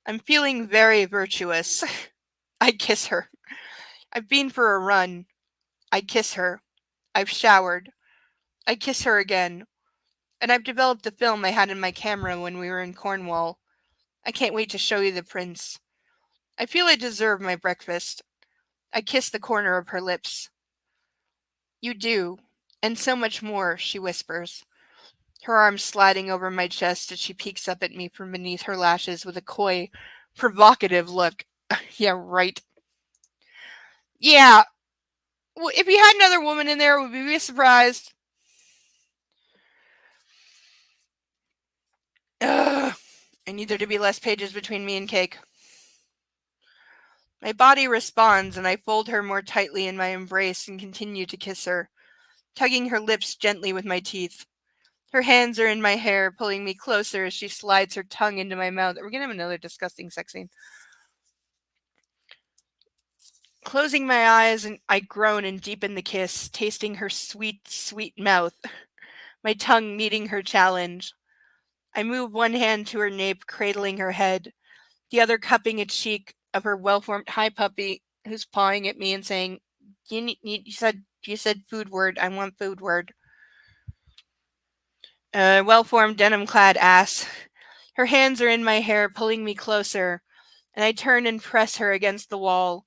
I'm feeling very virtuous. I kiss her. I've been for a run. I kiss her. I've showered. I kiss her again. And I've developed the film I had in my camera when we were in Cornwall. I can't wait to show you the prints. I feel I deserve my breakfast. I kiss the corner of her lips. You do. And so much more, she whispers, her arms sliding over my chest as she peeks up at me from beneath her lashes with a coy, provocative look. Yeah, right. Yeah. Well, if you had another woman in there, would we be surprised? Ugh. I need there to be less pages between me and cake. My body responds, and I fold her more tightly in my embrace and continue to kiss her, tugging her lips gently with my teeth. Her hands are in my hair, pulling me closer as she slides her tongue into my mouth. We're gonna have another disgusting sex scene. Closing my eyes, and I groan and deepen the kiss, tasting her sweet, sweet mouth, my tongue meeting her challenge. I move one hand to her nape, cradling her head, the other cupping a cheek of her well-formed hi puppy, who's pawing at me and saying, you said food word. I want food word. Well-formed denim-clad ass. Her hands are in my hair, pulling me closer, and I turn and press her against the wall,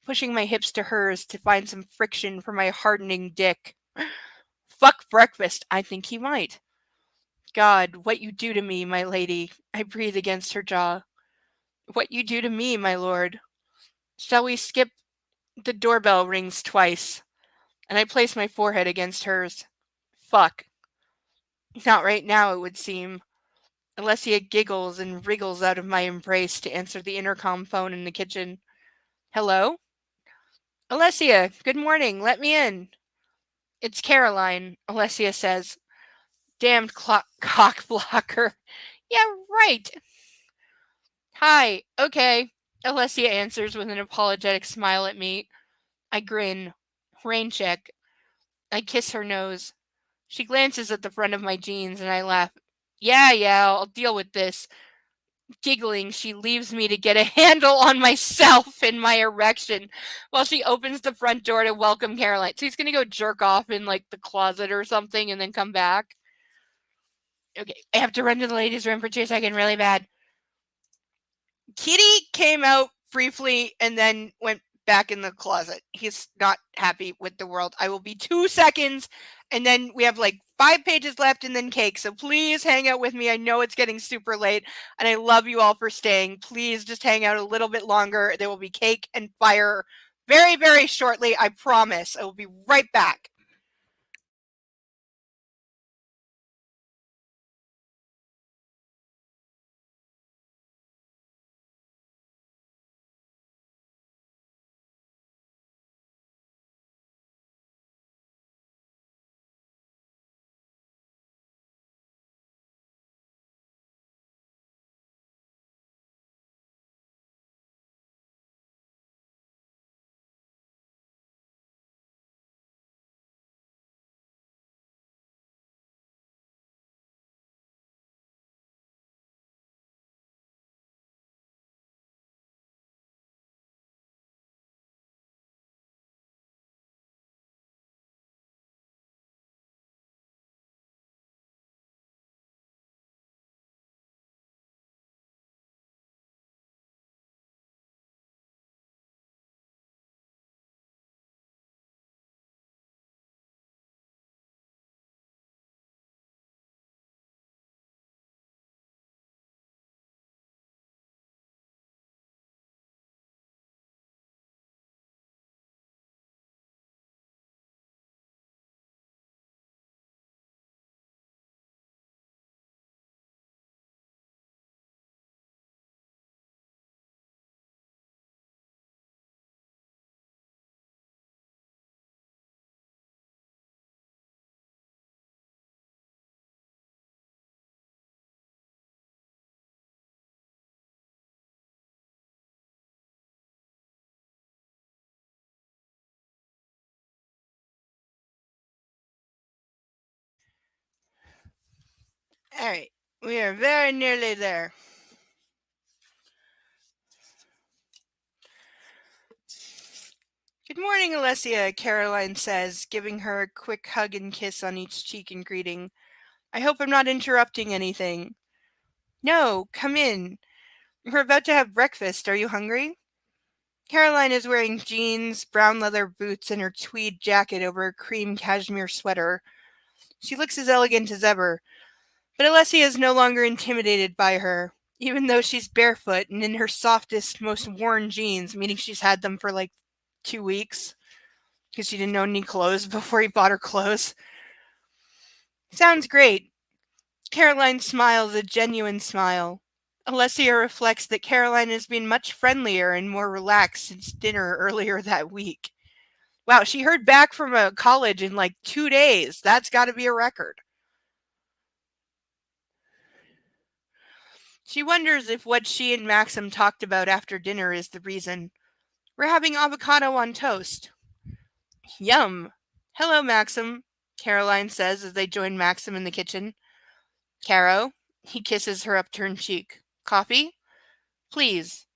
pushing my hips to hers to find some friction for my hardening dick. Fuck breakfast. I think he might. God, what you do to me, my lady. I breathe against her jaw. What you do to me, my lord. Shall we skip? The doorbell rings twice, and I place my forehead against hers. Fuck. Not right now, it would seem. Alessia giggles and wriggles out of my embrace to answer the intercom phone in the kitchen. Hello? Alessia, good morning. Let me in. It's Caroline, Alessia says. Damned cock blocker. Yeah, right. Hi. Okay. Alessia answers with an apologetic smile at me. I grin. Rain check. I kiss her nose. She glances at the front of my jeans and I laugh. Yeah, I'll deal with this. Giggling, she leaves me to get a handle on myself and my erection while she opens the front door to welcome Caroline. So he's gonna go jerk off in like the closet or something and then come back. Okay, I have to run to the ladies' room for 2 seconds, really bad. Kitty came out briefly and then went back in the closet. He's not happy with the world. I will be 2 seconds, and then we have like 5 pages left and then cake. So please hang out with me. I know it's getting super late, and I love you all for staying. Please just hang out a little bit longer. There will be cake and fire very, very shortly. I promise. I will be right back. Alright, we are very nearly there. Good morning, Alessia, Caroline says, giving her a quick hug and kiss on each cheek in greeting. I hope I'm not interrupting anything. No, come in. We're about to have breakfast. Are you hungry? Caroline is wearing jeans, brown leather boots, and her tweed jacket over a cream cashmere sweater. She looks as elegant as ever, but Alessia is no longer intimidated by her, even though she's barefoot and in her softest, most worn jeans, meaning she's had them for like 2 weeks because she didn't own any clothes before he bought her clothes. Sounds great. Caroline smiles a genuine smile. Alessia reflects that Caroline has been much friendlier and more relaxed since dinner earlier that week. Wow, she heard back from a college in like 2 days. That's got to be a record. She wonders if what she and Maxim talked about after dinner is the reason. We're having avocado on toast. Yum. Hello, Maxim, Caroline says as they join Maxim in the kitchen. Caro, he kisses her upturned cheek. Coffee? Please.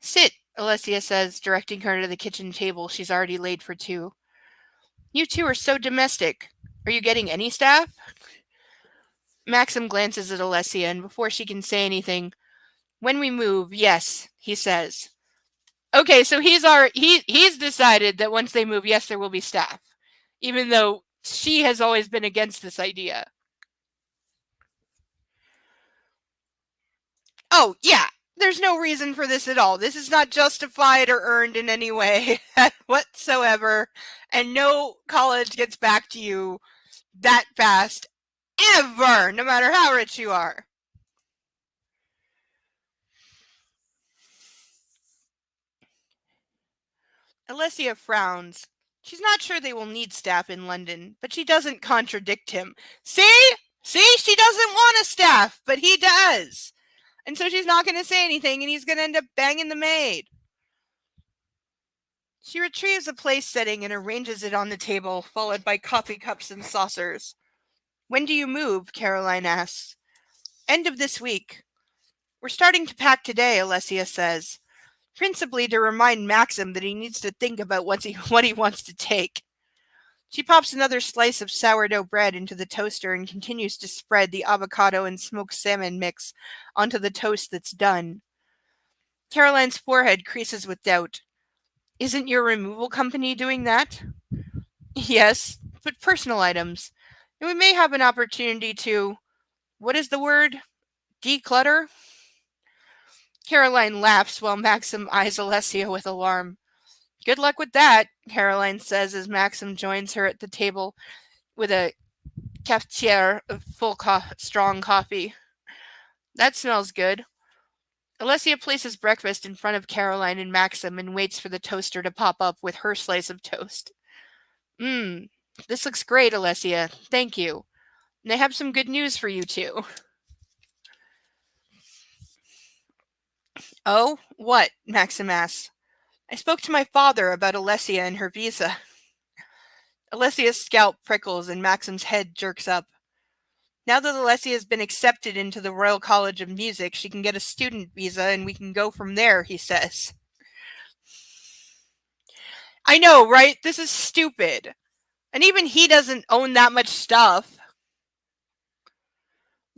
Sit, Alessia says, directing her to the kitchen table she's already laid for two. You two are so domestic. Are you getting any staff? Maxim glances at Alessia, and before she can say anything, when we move, yes, he says. Okay, so he's decided that once they move, yes, there will be staff, even though she has always been against this idea. Oh, yeah, there's no reason for this at all. This is not justified or earned in any way whatsoever, and no college gets back to you that fast, ever, no matter how rich you are. Alessia frowns. She's not sure they will need staff in London, but she doesn't contradict him. See? See? She doesn't want a staff, but he does. And so she's not going to say anything, and he's going to end up banging the maid. She retrieves a place setting and arranges it on the table, followed by coffee cups and saucers. When do you move? Caroline asks. End of this week. We're starting to pack today, Alessia says, principally to remind Maxim that he needs to think about what he wants to take. She pops another slice of sourdough bread into the toaster and continues to spread the avocado and smoked salmon mix onto the toast that's done. Caroline's forehead creases with doubt. Isn't your removal company doing that? Yes, but personal items. And we may have an opportunity to, what is the word? Declutter? Caroline laughs while Maxim eyes Alessia with alarm. Good luck with that, Caroline says as Maxim joins her at the table with a cafetiere of strong coffee. That smells good. Alessia places breakfast in front of Caroline and Maxim and waits for the toaster to pop up with her slice of toast. This looks great, Alessia. Thank you. And I have some good news for you too. Oh, what? Maxim asks. I spoke to my father about Alessia and her visa. Alessia's scalp prickles and Maxim's head jerks up. Now that Alessia has been accepted into the Royal College of Music, she can get a student visa and we can go from there, he says. I know, right? This is stupid. And even he doesn't own that much stuff.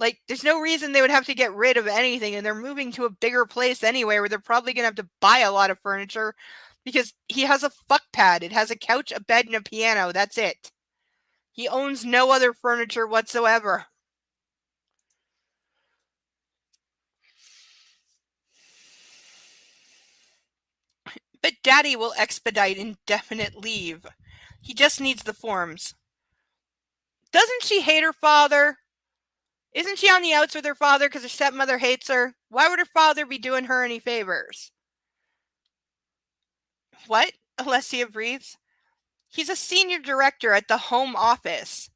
Like, there's no reason they would have to get rid of anything, and they're moving to a bigger place anyway, where they're probably going to have to buy a lot of furniture, because he has a fuck pad. It has a couch, a bed, and a piano. That's it. He owns no other furniture whatsoever. But Daddy will expedite indefinite leave. He just needs the forms. Doesn't she hate her father? Isn't she on the outs with her father because her stepmother hates her? Why would her father be doing her any favors? What? Alessia breathes. He's a senior director at the Home Office.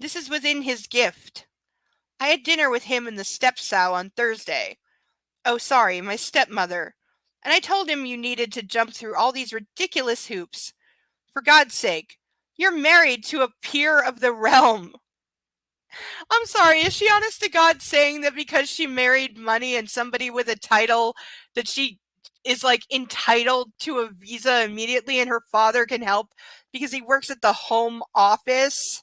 This is within his gift. I had dinner with him and the stepsow on Thursday. Oh, sorry, my stepmother. And I told him you needed to jump through all these ridiculous hoops. For God's sake, you're married to a peer of the realm. I'm sorry, is she honest to God saying that because she married money and somebody with a title that she is like entitled to a visa immediately and her father can help because he works at the home office?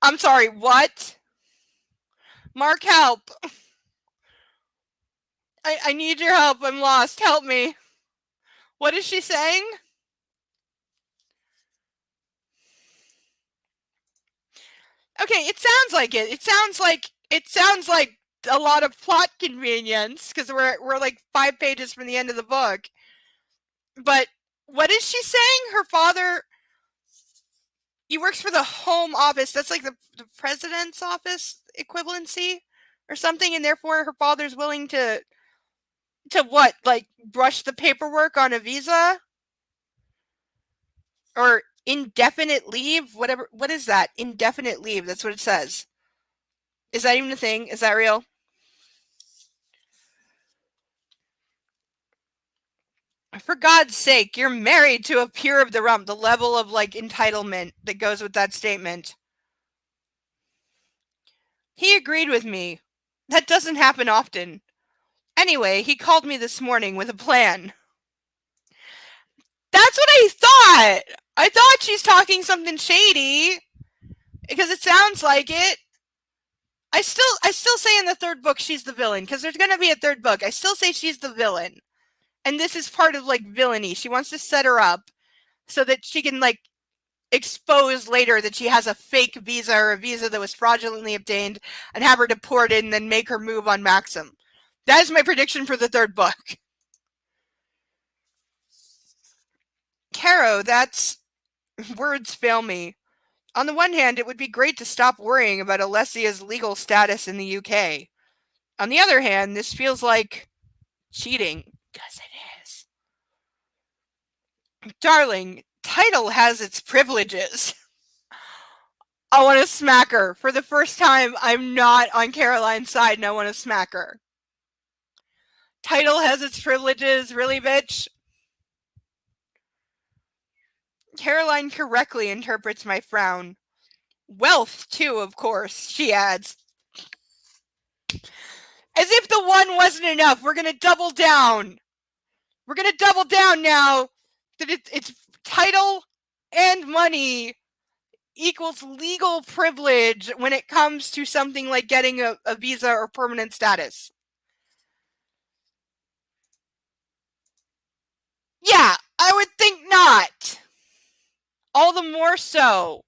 I'm sorry, what? Mark, help. I need your help. I'm lost. Help me. What is she saying? Okay, it sounds like it. It sounds like a lot of plot convenience because we're like 5 pages from the end of the book. But what is she saying? Her father, he works for the home office. That's like the president's office equivalency or something, and therefore her father's willing to what? Like brush the paperwork on a visa or indefinite leave? Whatever. What is that? Indefinite leave. That's what it says. Is that even a thing? Is that real? For God's sake, you're married to a peer of the realm. The level of like entitlement that goes with that statement. He agreed with me. That doesn't happen often. Anyway, he called me this morning with a plan. That's what I thought. I thought she's talking something shady because it sounds like it. I still say in the third book she's the villain because there's gonna be a third book. I still say she's the villain, and this is part of like villainy. She wants to set her up so that she can like expose later that she has a fake visa or a visa that was fraudulently obtained and have her deported and then make her move on Maxim. That is my prediction for the third book. Caro, that's words fail me. On the one hand, it would be great to stop worrying about Alessia's legal status in the UK. On the other hand, this feels like cheating. Because it is. Darling, title has its privileges. I want to smack her. For the first time, I'm not on Caroline's side and I want to smack her. Title has its privileges, really, bitch? Caroline correctly interprets my frown. Wealth, too, of course, she adds. As if the one wasn't enough, we're going to double down. We're going to double down now that it's title and money equals legal privilege when it comes to something like getting a visa or permanent status. Yeah, I would think not. All the more so.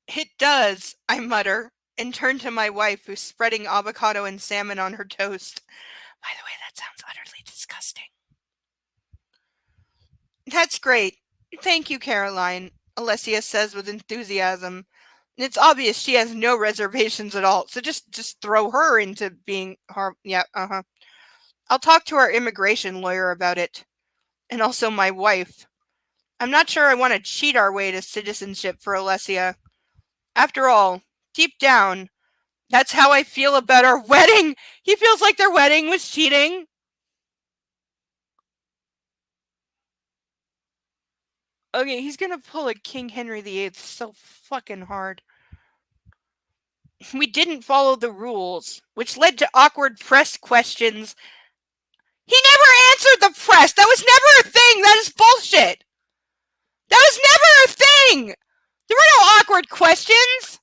It does, I mutter, and turn to my wife, who's spreading avocado and salmon on her toast. By the way, that sounds utterly disgusting. That's great. Thank you, Caroline, Alessia says with enthusiasm. It's obvious she has no reservations at all, so just throw her into being harm. Yeah, I'll talk to our immigration lawyer about it. And also my wife. I'm not sure I want to cheat our way to citizenship for Alessia. After all, deep down, that's how I feel about our wedding. He feels like their wedding was cheating. Okay, he's gonna pull a King Henry VIII so fucking hard. We didn't follow the rules, which led to awkward press questions. He never answered the press. That was never a thing. That is bullshit. That was never a thing. There were no awkward questions.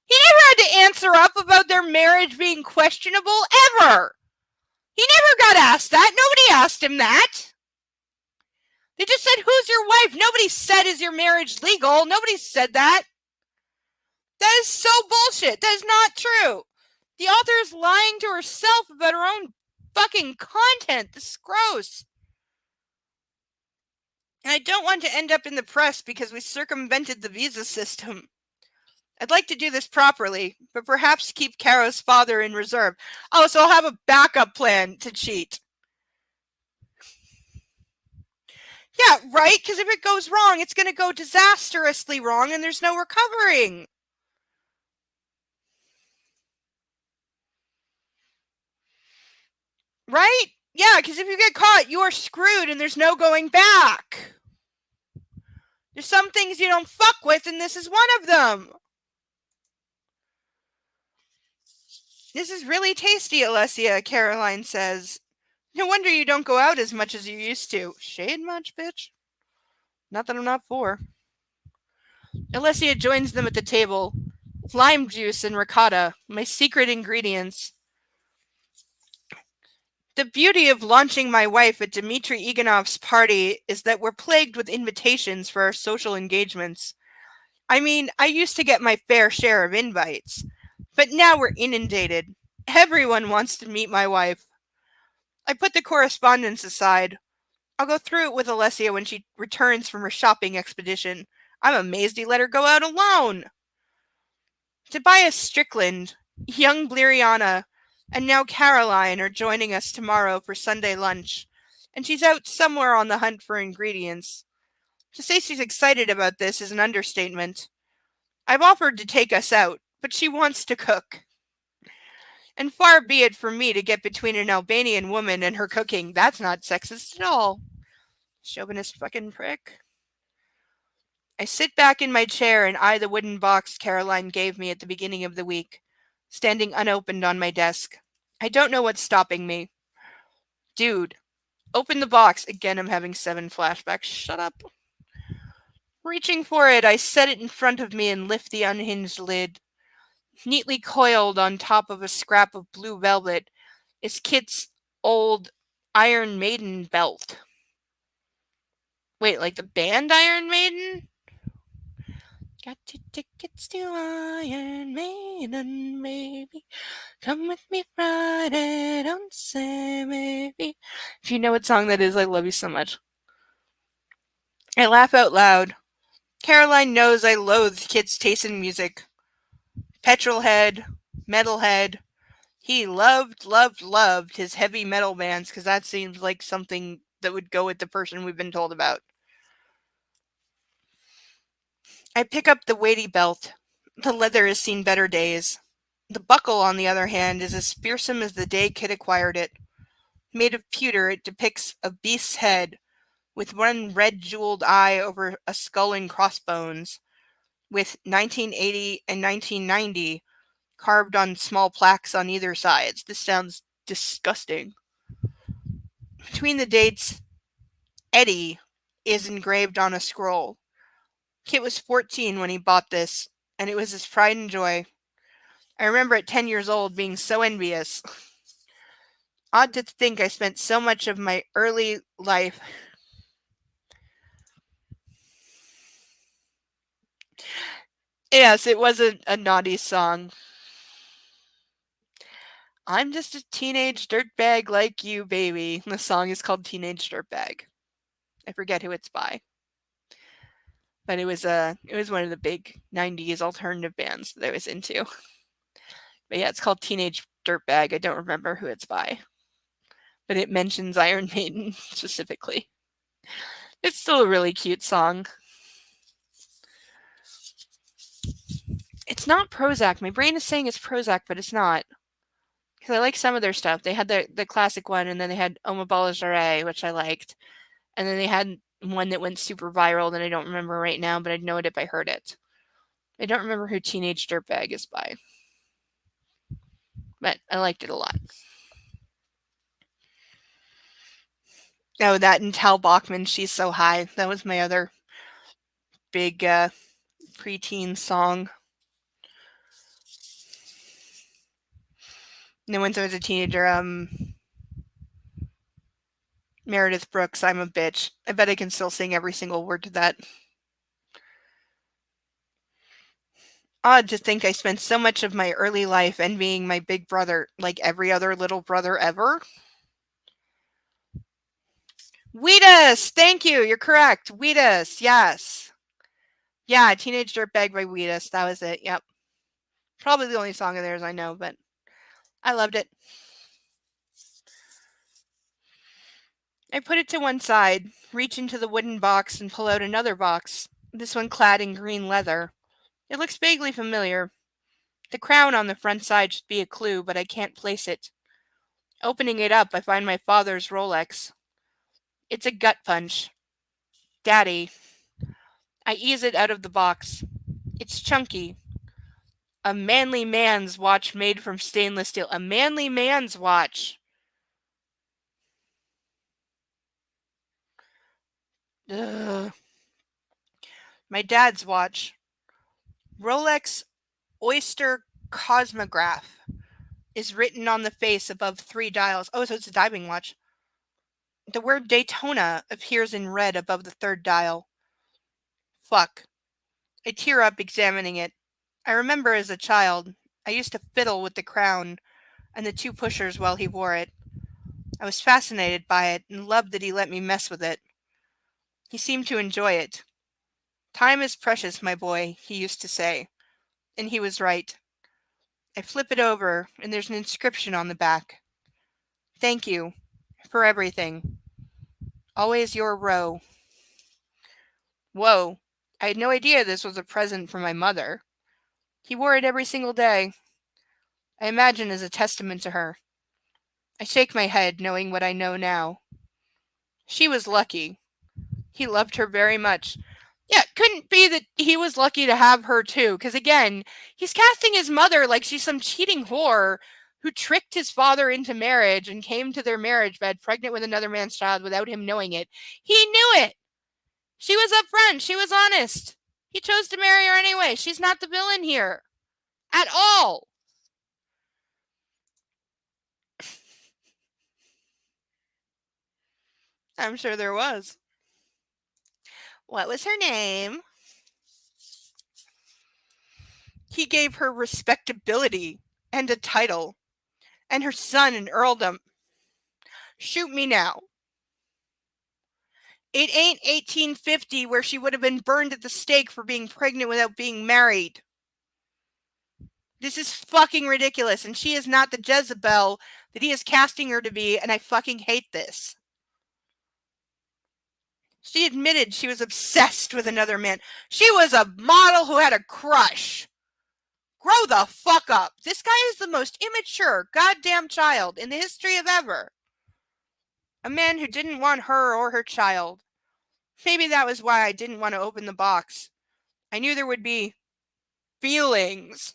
He never had to answer up about their marriage being questionable, ever. He never got asked that. Nobody asked him that. They just said, who's your wife? Nobody said, is your marriage legal? Nobody said that. That is so bullshit. That is not true. The author is lying to herself about her own fucking content. This is gross. And I don't want to end up in the press because we circumvented the visa system. I'd like to do this properly, but perhaps keep Caro's father in reserve. Oh, so I'll have a backup plan to cheat. Yeah, right? Because if it goes wrong, it's going to go disastrously wrong and there's no recovering. Right? Yeah, because if you get caught, you are screwed and there's no going back. There's some things you don't fuck with, and this is one of them. This is really tasty, Alessia, Caroline says. No wonder you don't go out as much as you used to. Shade much, bitch? Not that I'm not for. Alessia joins them at the table. Lime juice and ricotta, my secret ingredients. The beauty of launching my wife at Dmitry Igonov's party is that we're plagued with invitations for our social engagements. I mean, I used to get my fair share of invites, but now we're inundated. Everyone wants to meet my wife. I put the correspondence aside. I'll go through it with Alessia when she returns from her shopping expedition. I'm amazed he let her go out alone. Tobias Strickland, young Bleriana, and now Caroline are joining us tomorrow for Sunday lunch, and she's out somewhere on the hunt for ingredients. To say she's excited about this is an understatement. I've offered to take us out, but she wants to cook. And far be it from me to get between an Albanian woman and her cooking. That's not sexist at all. Chauvinist fucking prick. I sit back in my chair and eye the wooden box Caroline gave me at the beginning of the week, standing unopened on my desk. I don't know what's stopping me. Dude, open the box. Again, I'm having 7 flashbacks. Shut up. Reaching for it, I set it in front of me and lift the unhinged lid. Neatly coiled on top of a scrap of blue velvet is Kit's old Iron Maiden belt. Wait, like the band Iron Maiden? Got 2 tickets to Iron Maiden, baby. Come with me Friday, don't say maybe. If you know what song that is, I love you so much. I laugh out loud. Caroline knows I loathe Kit's taste in music. Petrolhead, metalhead. He loved his heavy metal bands because that seems like something that would go with the person we've been told about. I pick up the weighty belt. The leather has seen better days. The buckle, on the other hand, is as fearsome as the day Kit acquired it. Made of pewter, it depicts a beast's head, with one red jeweled eye over a skull and crossbones, with 1980 and 1990 carved on small plaques on either sides. This sounds disgusting. Between the dates, Eddie is engraved on a scroll. Kit was 14 when he bought this, and it was his pride and joy. I remember at 10 years old being so envious. Odd to think I spent so much of my early life. Yes, it was a naughty song. I'm just a teenage dirtbag like you, baby. The song is called Teenage Dirtbag. I forget who it's by. But it was one of the big 90s alternative bands that I was into. But yeah, it's called Teenage Dirtbag. I don't remember who it's by. But it mentions Iron Maiden specifically. It's still a really cute song. It's not Prozac. My brain is saying it's Prozac, but it's not. Because I like some of their stuff. They had the classic one, and then they had Oma Balajare, which I liked. And then they had one that went super viral that I don't remember right now, but I'd know it if I heard it. I don't remember who Teenage Dirtbag is by. But I liked it a lot. Oh, that and Tal Bachman, She's So High. That was my other big preteen song. And then once I was a teenager, Meredith Brooks, I'm a Bitch. I bet I can still sing every single word to that. Odd to think I spent so much of my early life envying my big brother, like every other little brother ever. Wheatus! Thank you, you're correct. Wheatus, yes. Yeah, Teenage Dirtbag by Wheatus. That was it, yep. Probably the only song of theirs I know, but I loved it. I put it to one side, reach into the wooden box and pull out another box, this one clad in green leather. It looks vaguely familiar. The crown on the front side should be a clue, but I can't place it. Opening it up, I find my father's Rolex. It's a gut punch. Daddy. I ease it out of the box. It's chunky. A manly man's watch made from stainless steel. A manly man's watch. Ugh. My dad's watch. Rolex Oyster Cosmograph is written on the face above 3 dials. Oh, so it's a diving watch. The word Daytona appears in red above the 3rd dial. Fuck. I tear up examining it. I remember as a child, I used to fiddle with the crown and the 2 pushers while he wore it. I was fascinated by it and loved that he let me mess with it. He seemed to enjoy it. Time is precious, my boy, he used to say. And he was right. I flip it over, and there's an inscription on the back. Thank you for everything. Always your Ro. Whoa. I had no idea this was a present from my mother. He wore it every single day. I imagine as a testament to her. I shake my head, knowing what I know now. She was lucky. He loved her very much. Yeah, it couldn't be that he was lucky to have her too, because again, he's casting his mother like she's some cheating whore who tricked his father into marriage and came to their marriage bed pregnant with another man's child without him knowing it. He knew it. She was upfront. She was honest. He chose to marry her anyway. She's not the villain here. At all. I'm sure there was. What was her name? He gave her respectability and a title, and her son an earldom. Shoot me now. It ain't 1850 where she would have been burned at the stake for being pregnant without being married. This is fucking ridiculous, and she is not the Jezebel that he is casting her to be, and I fucking hate this. She admitted she was obsessed with another man. She was a model who had a crush. Grow the fuck up. This guy is the most immature goddamn child in the history of ever. A man who didn't want her or her child. Maybe that was why I didn't want to open the box. I knew there would be feelings.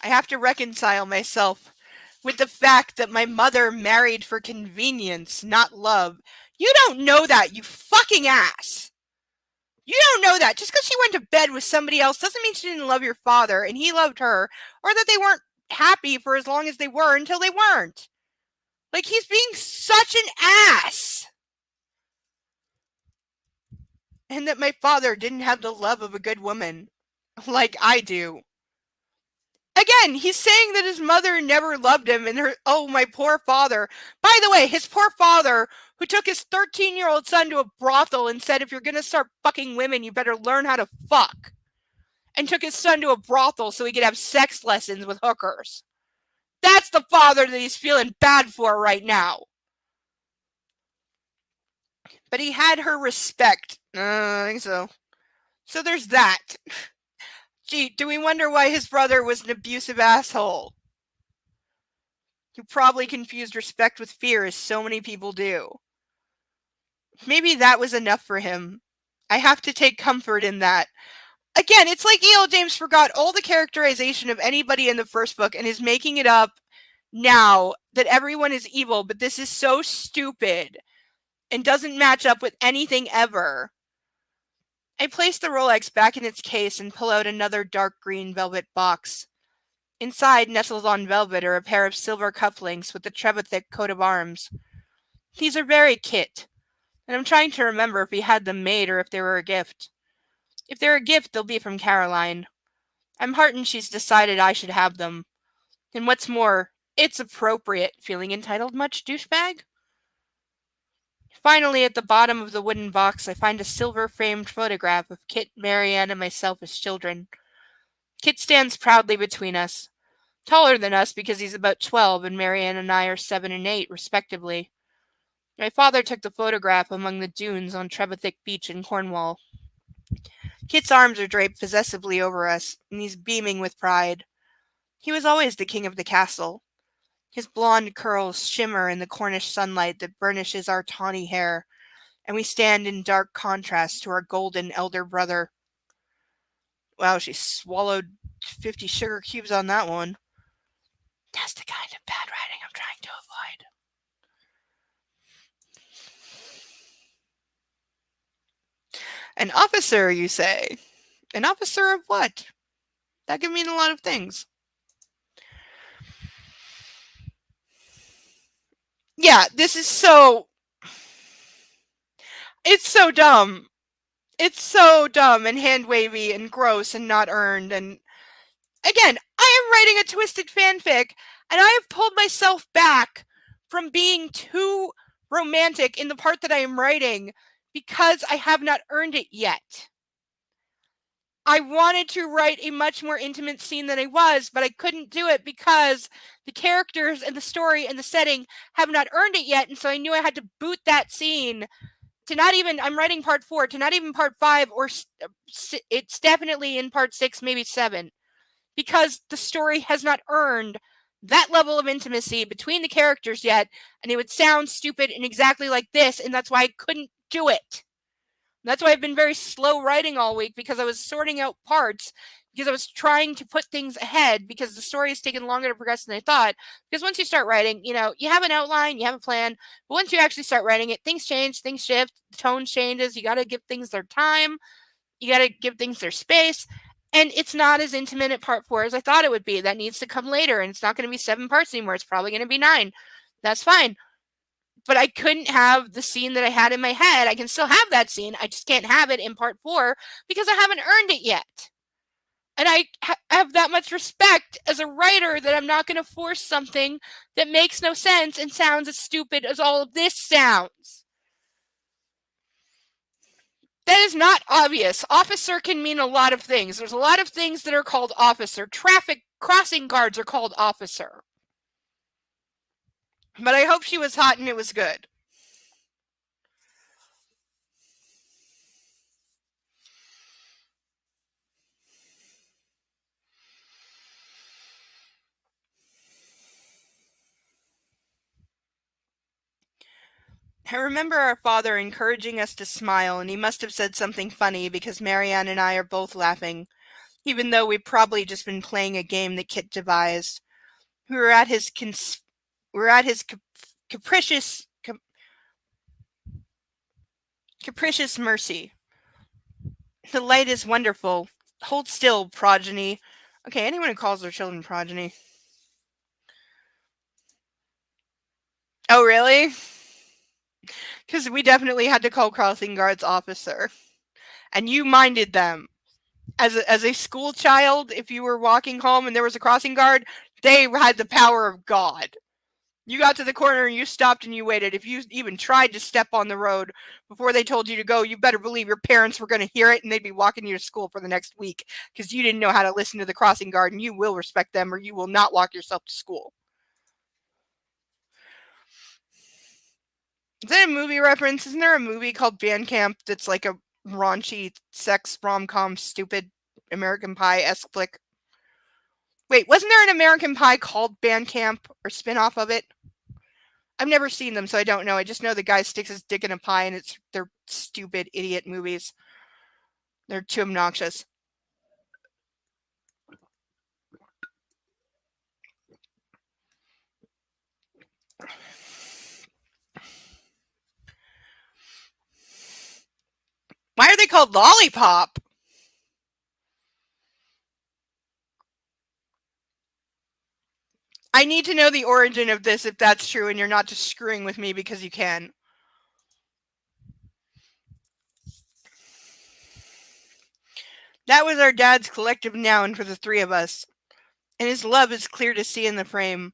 I have to reconcile myself with the fact that my mother married for convenience, not love. You don't know that, you fucking ass. You don't know that. Just because she went to bed with somebody else doesn't mean she didn't love your father and he loved her, or that they weren't happy for as long as they were until they weren't. Like, he's being such an ass. And that my father didn't have the love of a good woman, like I do. Again, he's saying that his mother never loved him and her, oh, my poor father. By the way, his poor father, who took his 13-year-old son to a brothel and said, if you're going to start fucking women, you better learn how to fuck. And took his son to a brothel so he could have sex lessons with hookers. That's the father that he's feeling bad for right now. But he had her respect. I think so. So there's that. Gee, do we wonder why his brother was an abusive asshole? You probably confused respect with fear, as so many people do. Maybe that was enough for him. I have to take comfort in that. Again, it's like E.L. James forgot all the characterization of anybody in the first book and is making it up now that everyone is evil, but this is so stupid and doesn't match up with anything ever. I place the Rolex back in its case and pull out another dark green velvet box. Inside, nestled on velvet, are a pair of silver cufflinks with the Trevithick coat of arms. These are very Kit, and I'm trying to remember if he had them made or if they were a gift. If they're a gift, they'll be from Caroline. I'm heartened she's decided I should have them. And what's more, it's appropriate. Feeling entitled much, douchebag? Finally, at the bottom of the wooden box, I find a silver-framed photograph of Kit, Marianne, and myself as children. Kit stands proudly between us, taller than us because he's about 12, and Marianne and I are 7 and 8, respectively. My father took the photograph among the dunes on Trevithick Beach in Cornwall. Kit's arms are draped possessively over us, and he's beaming with pride. He was always the king of the castle. His blonde curls shimmer in the Cornish sunlight that burnishes our tawny hair, and we stand in dark contrast to our golden elder brother. Wow, she swallowed 50 sugar cubes on that one. That's the kind of bad writing I'm trying to avoid. An officer, you say? An officer of what? That could mean a lot of things. Yeah, this is so... It's so dumb. It's so dumb and hand-wavy and gross and not earned. And again, I am writing a twisted fanfic, and I have pulled myself back from being too romantic in the part that I am writing because I have not earned it yet. I wanted to write a much more intimate scene than I was, but I couldn't do it because the characters and the story and the setting have not earned it yet, and so I knew I had to boot that scene to not even, I'm writing part 4, to not even part 5, or it's definitely in part 6, maybe 7, because the story has not earned that level of intimacy between the characters yet, and it would sound stupid and exactly like this, and that's why I couldn't do it. That's why I've been very slow writing all week, because I was sorting out parts, because I was trying to put things ahead, because the story has taken longer to progress than I thought. Because once you start writing, you have an outline, you have a plan, but once you actually start writing it, things change, things shift, the tone changes, you got to give things their time, you got to give things their space, and it's not as intimate at part 4 as I thought it would be. That needs to come later, and it's not going to be 7 parts anymore. It's probably going to be 9. That's fine. But I couldn't have the scene that I had in my head. I can still have that scene. I just can't have it in part 4 because I haven't earned it yet. And I have that much respect as a writer that I'm not going to force something that makes no sense and sounds as stupid as all of this sounds. That is not obvious. Officer can mean a lot of things. There's a lot of things that are called officer. Traffic crossing guards are called officer. But I hope she was hot and it was good. I remember our father encouraging us to smile, and he must have said something funny because Marianne and I are both laughing, even though we've probably just been playing a game that Kit devised. We were at his capricious mercy. The light is wonderful. Hold still, progeny. Okay, anyone who calls their children progeny. Oh, really? Because we definitely had to call crossing guards officer. And you minded them. As a school child, if you were walking home and there was a crossing guard, they had the power of God. You got to the corner and you stopped and you waited. If you even tried to step on the road before they told you to go, you better believe your parents were going to hear it and they'd be walking you to school for the next week because you didn't know how to listen to the crossing guard, and you will respect them or you will not walk yourself to school. Is that a movie reference? Isn't there a movie called Band Camp that's like a raunchy sex rom-com stupid American Pie-esque flick? Wait, wasn't there an American Pie called Band Camp or spin-off of it? I've never seen them, so I don't know. I just know the guy sticks his dick in a pie, and they're stupid idiot movies. They're too obnoxious. Why are they called Lollipop? I need to know the origin of this if that's true and you're not just screwing with me because you can. That was our dad's collective noun for the three of us, and his love is clear to see in the frame.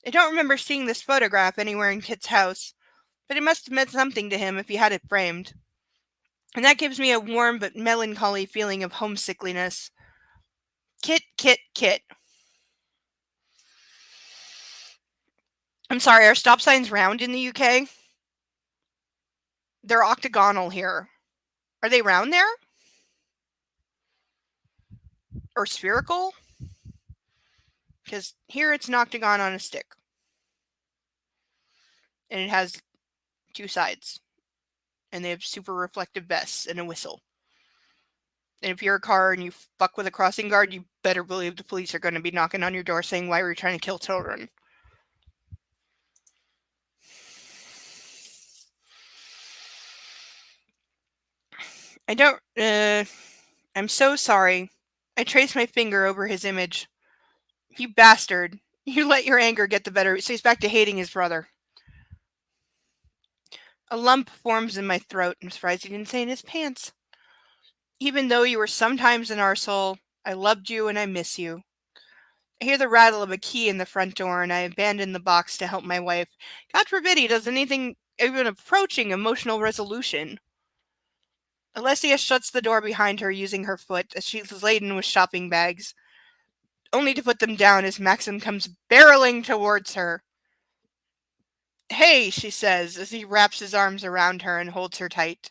I don't remember seeing this photograph anywhere in Kit's house, but it must have meant something to him if he had it framed. And that gives me a warm but melancholy feeling of homesickliness. Kit, Kit, Kit. I'm sorry, are stop signs round in the UK? They're octagonal here. Are they round there? Or spherical? Because here it's an octagon on a stick. and it has 2 sides, and they have super reflective vests and a whistle. And if you're a car and you fuck with a crossing guard, you better believe the police are going to be knocking on your door saying, why were you trying to kill children? I'm so sorry. I traced my finger over his image. You bastard. You let your anger get the better, so he's back to hating his brother. A lump forms in my throat. I'm surprised he didn't say in his pants. Even though you were sometimes an arsehole, I loved you and I miss you. I hear the rattle of a key in the front door and I abandon the box to help my wife. God forbid he does anything even approaching emotional resolution. Alessia shuts the door behind her using her foot as she's laden with shopping bags, only to put them down as Maxim comes barreling towards her. Hey, she says as he wraps his arms around her and holds her tight.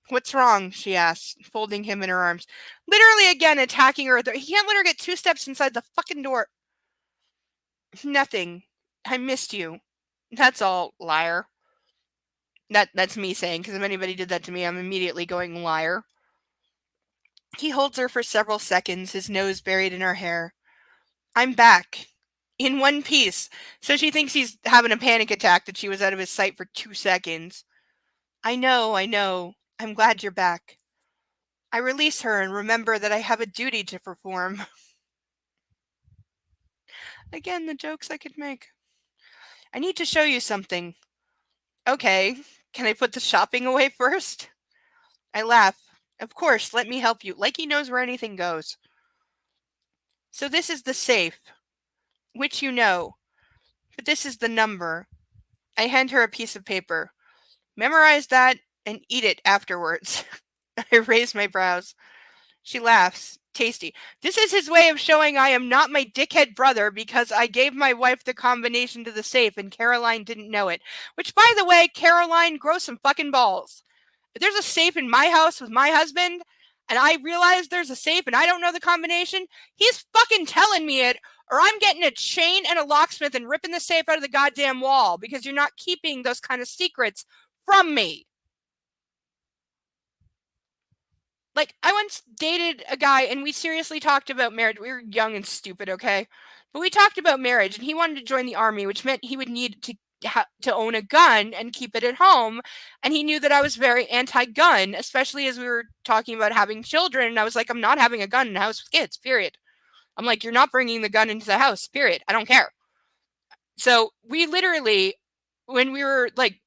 What's wrong? She asks, folding him in her arms. Literally again attacking her. He can't let her get 2 steps inside the fucking door. Nothing. I missed you. That's all, liar. That's me saying, because if anybody did that to me, I'm immediately going liar. He holds her for several seconds, his nose buried in her hair. I'm back. In one piece. So she thinks he's having a panic attack that she was out of his sight for 2 seconds. I know. I'm glad you're back. I release her and remember that I have a duty to perform. Again, the jokes I could make. I need to show you something. Okay, can I put the shopping away first? I laugh. Of course, let me help you, like he knows where anything goes. So this is the safe, which you know, but this is the number. I hand her a piece of paper. Memorize that and eat it afterwards. I raise my brows. She laughs. Tasty. This is his way of showing I am not my dickhead brother because I gave my wife the combination to the safe and Caroline didn't know it. Which, by the way, Caroline, grow some fucking balls. If there's a safe in my house with my husband and I realize there's a safe and I don't know the combination, he's fucking telling me it, or I'm getting a chain and a locksmith and ripping the safe out of the goddamn wall because you're not keeping those kind of secrets from me. Like, I once dated a guy and we seriously talked about marriage. We were young and stupid, okay? But we talked about marriage and he wanted to join the army, which meant he would need to own a gun and keep it at home. And he knew that I was very anti-gun, especially as we were talking about having children. And I was like, I'm not having a gun in the house with kids, period. I'm like, you're not bringing the gun into the house, period. I don't care. So we literally, when we were like,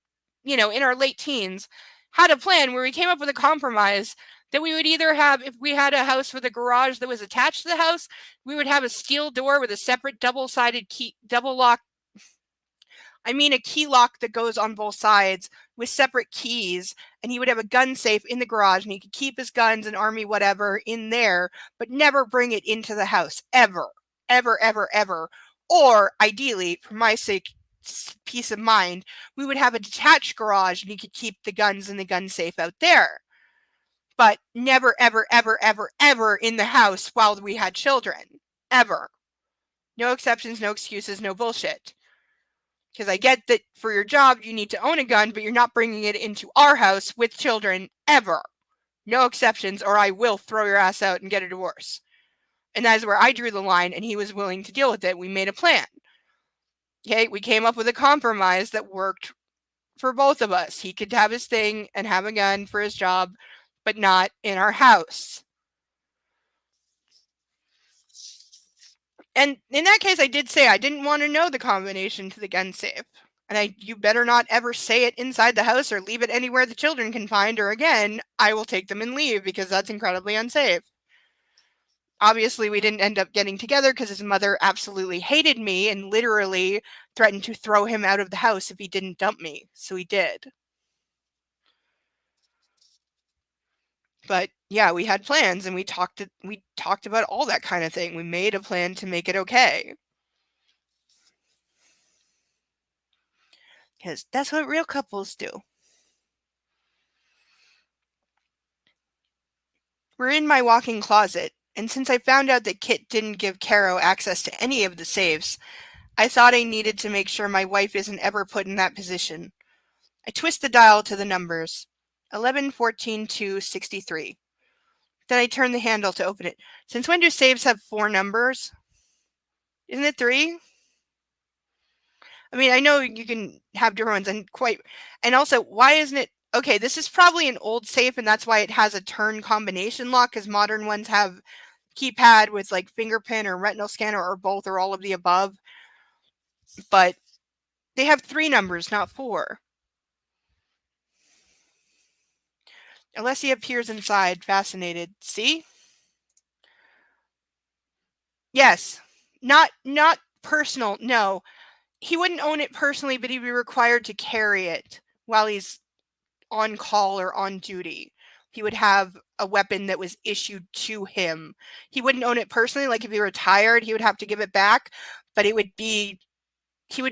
in our late teens, had a plan where we came up with a compromise that we would either have, if we had a house with a garage that was attached to the house, we would have a steel door with a separate double-sided key, a key lock that goes on both sides with separate keys, and he would have a gun safe in the garage, and he could keep his guns and army whatever in there, but never bring it into the house, ever, ever, ever, ever. Or, ideally, for my sake, peace of mind, we would have a detached garage, and he could keep the guns in the gun safe out there. But never, ever, ever, ever, ever in the house while we had children. Ever. No exceptions, no excuses, no bullshit. Because I get that for your job, you need to own a gun, but you're not bringing it into our house with children, ever. No exceptions, or I will throw your ass out and get a divorce. And that is where I drew the line, and he was willing to deal with it. We made a plan. Okay, we came up with a compromise that worked for both of us. He could have his thing and have a gun for his job, but not in our house. And in that case, I did say I didn't want to know the combination to the gun safe. And you better not ever say it inside the house or leave it anywhere the children can find, or again, I will take them and leave because that's incredibly unsafe. Obviously, we didn't end up getting together because his mother absolutely hated me and literally threatened to throw him out of the house if he didn't dump me. So he did. But yeah, we had plans and we talked about all that kind of thing. We made a plan to make it okay. Because that's what real couples do. We're in my walk-in closet, and since I found out that Kit didn't give Caro access to any of the safes, I thought I needed to make sure my wife isn't ever put in that position. I twist the dial to the numbers. 11, 14, 2, 63. Then I turn the handle to open it. Since when do safes have 4 numbers? Isn't it 3? I mean, I know you can have different ones and also, why isn't it, okay, this is probably an old safe and that's why it has a turn combination lock, because modern ones have keypad with like fingerprint or retinal scanner or both or all of the above. But they have 3 numbers, not 4. Alessia peers inside, fascinated. See? Yes. Not personal, no. He wouldn't own it personally, but he'd be required to carry it while he's on call or on duty. He would have a weapon that was issued to him. He wouldn't own it personally, like if he retired, he would have to give it back, but he would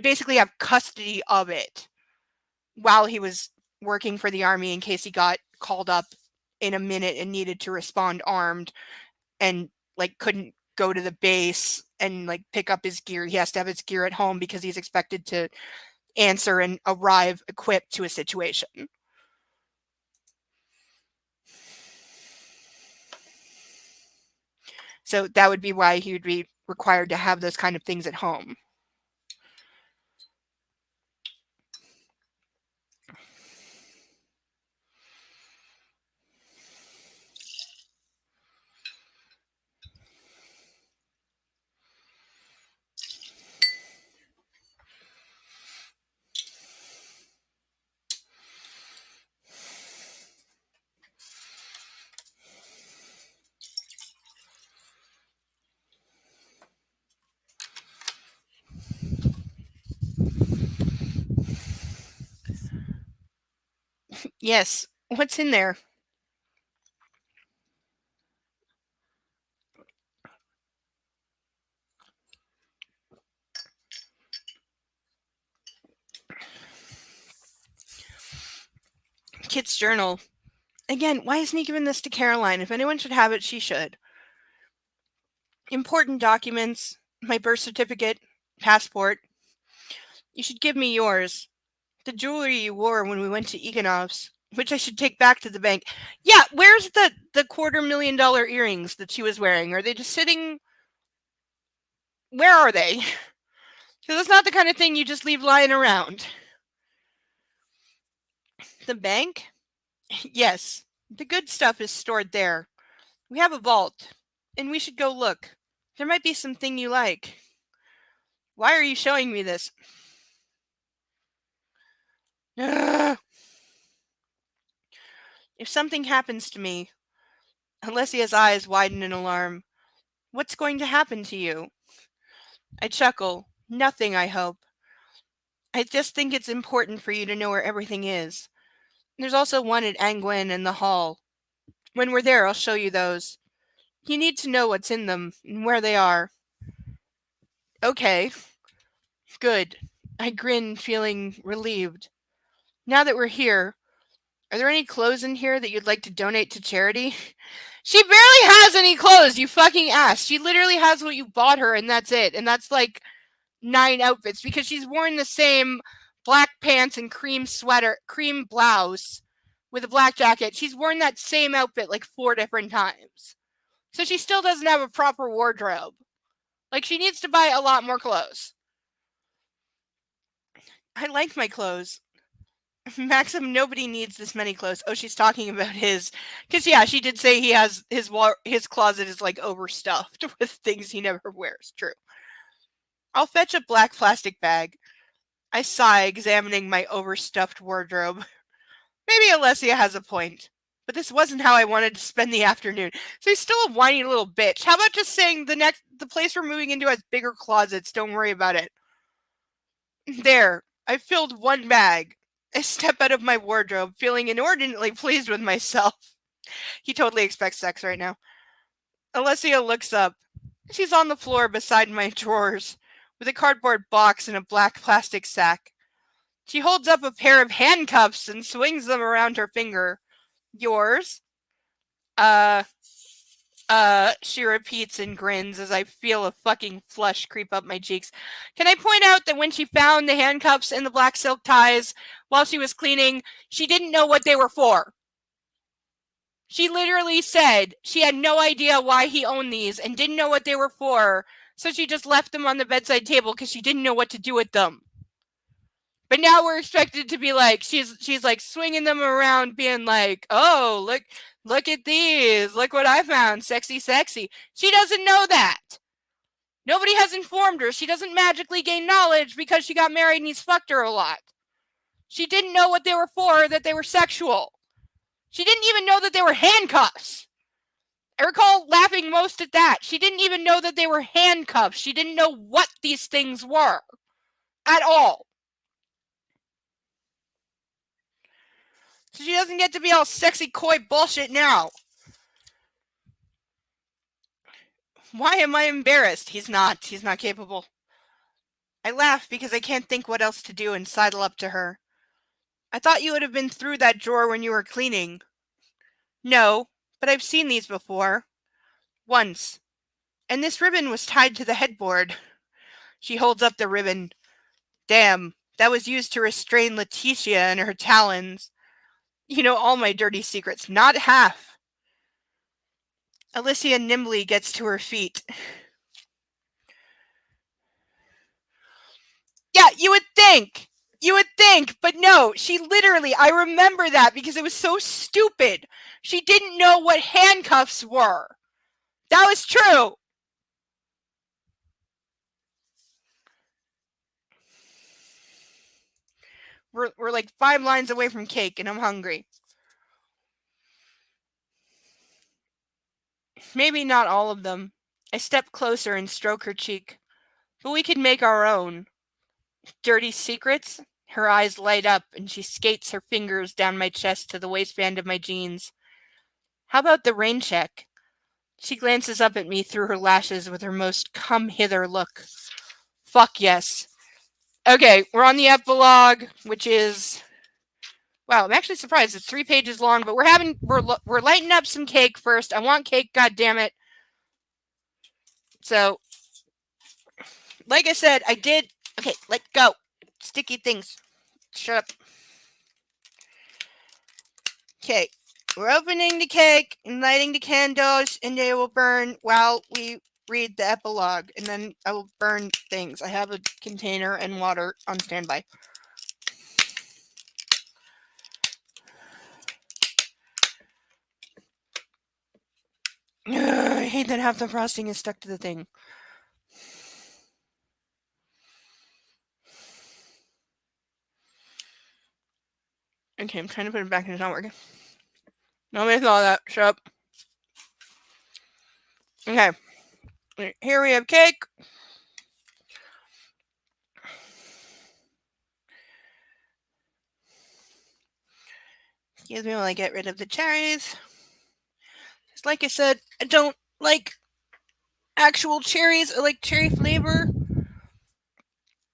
basically have custody of it while he was working for the army in case he got called up in a minute and needed to respond armed and like couldn't go to the base and like pick up his gear. He has to have his gear at home because he's expected to answer and arrive equipped to a situation. So that would be why he would be required to have those kind of things at home. Yes. What's in there? Kit's journal. Again, why isn't he giving this to Caroline? If anyone should have it, she should. Important documents, my birth certificate, passport. You should give me yours. The jewelry you wore when we went to Egonov's, which I should take back to the bank. Yeah, where's the $250,000 earrings that she was wearing? Are they just sitting? Where are they? Because that's not the kind of thing you just leave lying around. The bank? Yes, the good stuff is stored there. We have a vault, and we should go look. There might be something you like. Why are you showing me this? Ugh. If something happens to me, Alessia's eyes widen in alarm. What's going to happen to you? I chuckle. Nothing, I hope. I just think it's important for you to know where everything is. There's also one at Angwin and the hall. When we're there, I'll show you those. You need to know what's in them and where they are. Okay. Good. I grin, feeling relieved. Now that we're here, are there any clothes in here that you'd like to donate to charity? She barely has any clothes, you fucking ass. She literally has what you bought her, and that's it. And that's like 9 outfits because she's worn the same black pants and cream blouse with a black jacket. She's worn that same outfit like 4 different times. So she still doesn't have a proper wardrobe. Like, she needs to buy a lot more clothes. I like my clothes. Maxim, nobody needs this many clothes. Oh, she's talking about his, because yeah, she did say he has his closet is like overstuffed with things he never wears. True. I'll fetch a black plastic bag. I sigh, examining my overstuffed wardrobe. Maybe Alessia has a point, but this wasn't how I wanted to spend the afternoon. So he's still a whiny little bitch. How about just saying the place we're moving into has bigger closets? Don't worry about it. There, I filled 1 bag. I step out of my wardrobe, feeling inordinately pleased with myself. He totally expects sex right now. Alessia looks up. She's on the floor beside my drawers, with a cardboard box and a black plastic sack. She holds up a pair of handcuffs and swings them around her finger. Yours? She repeats and grins as I feel a fucking flush creep up my cheeks. Can I point out that when she found the handcuffs and the black silk ties while she was cleaning, she didn't know what they were for. She literally said she had no idea why he owned these and didn't know what they were for, so she just left them on the bedside table because she didn't know what to do with them. But now we're expected to be like, she's like swinging them around, being like, "Oh, look at these, look what I found, sexy, sexy." She doesn't know that. Nobody has informed her. She doesn't magically gain knowledge because she got married and he's fucked her a lot. She didn't know what they were for, that they were sexual. She didn't even know that they were handcuffs. I recall laughing most at that. She didn't even know that they were handcuffs. She didn't know what these things were at all. So she doesn't get to be all sexy, coy bullshit now. Why am I embarrassed? He's not capable. I laugh because I can't think what else to do and sidle up to her. I thought you would have been through that drawer when you were cleaning. No, but I've seen these before. Once. And this ribbon was tied to the headboard. She holds up the ribbon. Damn, that was used to restrain Letitia and her talons. You know all my dirty secrets, not half. Alicia nimbly gets to her feet. Yeah, you would think, but no, she literally, I remember that because it was so stupid. She didn't know what handcuffs were. That was true. We're like 5 lines away from cake and I'm hungry. Maybe not all of them. I step closer and stroke her cheek. But we could make our own. Dirty secrets? Her eyes light up and she skates her fingers down my chest to the waistband of my jeans. How about the rain check? She glances up at me through her lashes with her most come hither look. Fuck yes. Okay, we're on the epilogue, which is, wow, I'm actually surprised it's 3 pages long, but we're lighting up some cake first. I want cake, god damn it. So, like I said, I did. Okay, let go. Sticky things. Shut up. Okay, we're opening the cake and lighting the candles, and they will burn while we read the epilogue, and then I will burn things. I have a container and water on standby. I hate that half the frosting is stuck to the thing. Okay, I'm trying to put it back and it's not working. Nobody saw that. Shut up. Okay. Here we have cake. Excuse me while I get rid of the cherries. Just like I said, I don't like actual cherries. I like cherry flavor.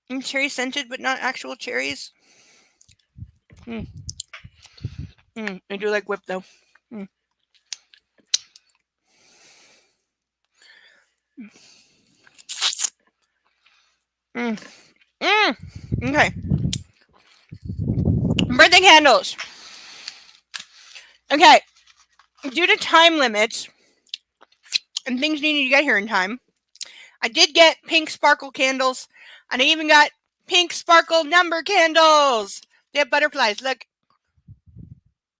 And cherry scented, but not actual cherries. I do like whip though. Okay. Birthday candles. Okay. Due to time limits and things needing to get here in time, I did get pink sparkle candles, and I even got pink sparkle number candles. They have butterflies. Look.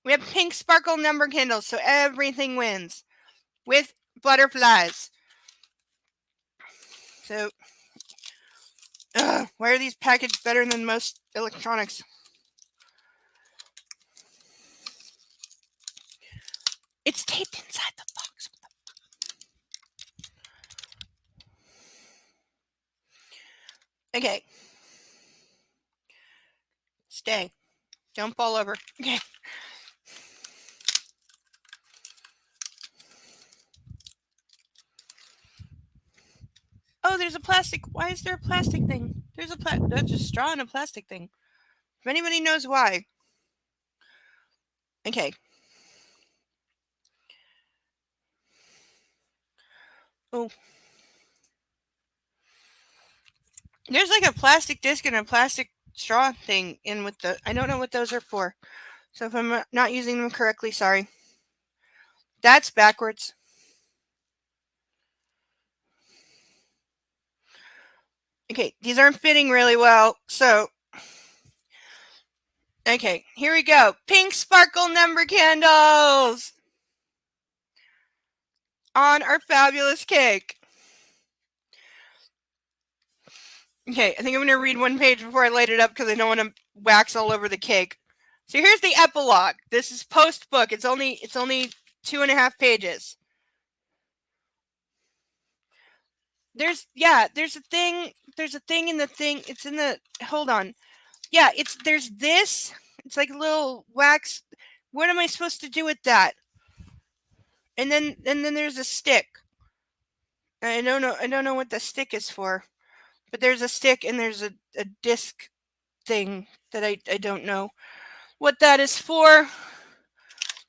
We have pink sparkle number candles, so everything wins. With butterflies. So, why are these packaged better than most electronics? It's taped inside the box. Okay. Stay. Don't fall over. Okay. Oh, there's a plastic. Why is there a plastic thing? There's a straw and a plastic thing. If anybody knows why. Okay. Oh. There's like a plastic disc and a plastic straw thing in with the. I don't know what those are for. So if I'm not using them correctly, sorry. That's backwards. Okay, these aren't fitting really well. So, okay, here we go. Pink sparkle number candles on our fabulous cake. Okay, I think I'm going to read one page before I light it up because I don't want to wax all over the cake. So here's the epilogue. This is post book. It's only 2.5 pages. There's a thing in the thing. It's in the hold on. Yeah, there's this. It's like a little wax. What am I supposed to do with that? And then there's a stick. I don't know what the stick is for. But there's a stick and there's a disc thing that I don't know what that is for.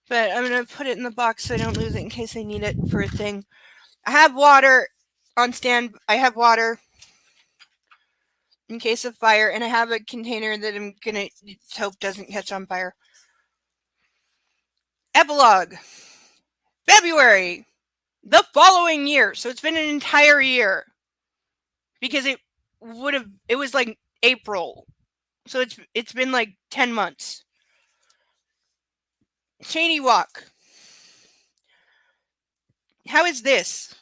But I'm going to put it in the box so I don't lose it in case I need it for a thing. I have water on stand. I have water in case of fire, and I have a container that I'm going to hope doesn't catch on fire. Epilogue. February. The following year. So it's been an entire year. Because it was like April. So it's been like 10 months. Cheney Walk. How is this?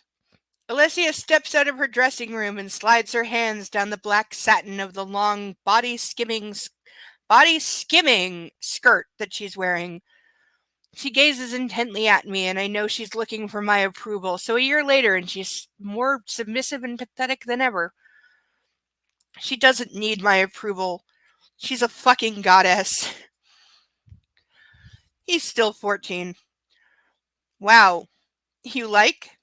Alessia steps out of her dressing room and slides her hands down the black satin of the long body skimming skirt that she's wearing. She gazes intently at me, and I know she's looking for my approval. So a year later, and she's more submissive and pathetic than ever. She doesn't need my approval. She's a fucking goddess. He's still 14. Wow. You like?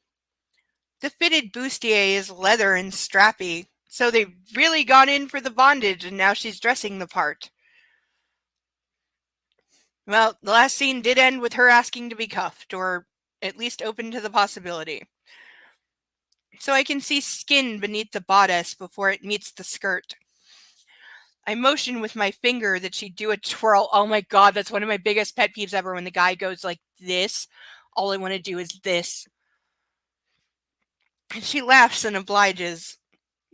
The fitted bustier is leather and strappy, so they've really gone in for the bondage, and now she's dressing the part. Well, the last scene did end with her asking to be cuffed, or at least open to the possibility. So I can see skin beneath the bodice before it meets the skirt. I motion with my finger that she do a twirl. Oh my god, that's one of my biggest pet peeves ever, when the guy goes like this. All I want to do is this. And she laughs and obliges.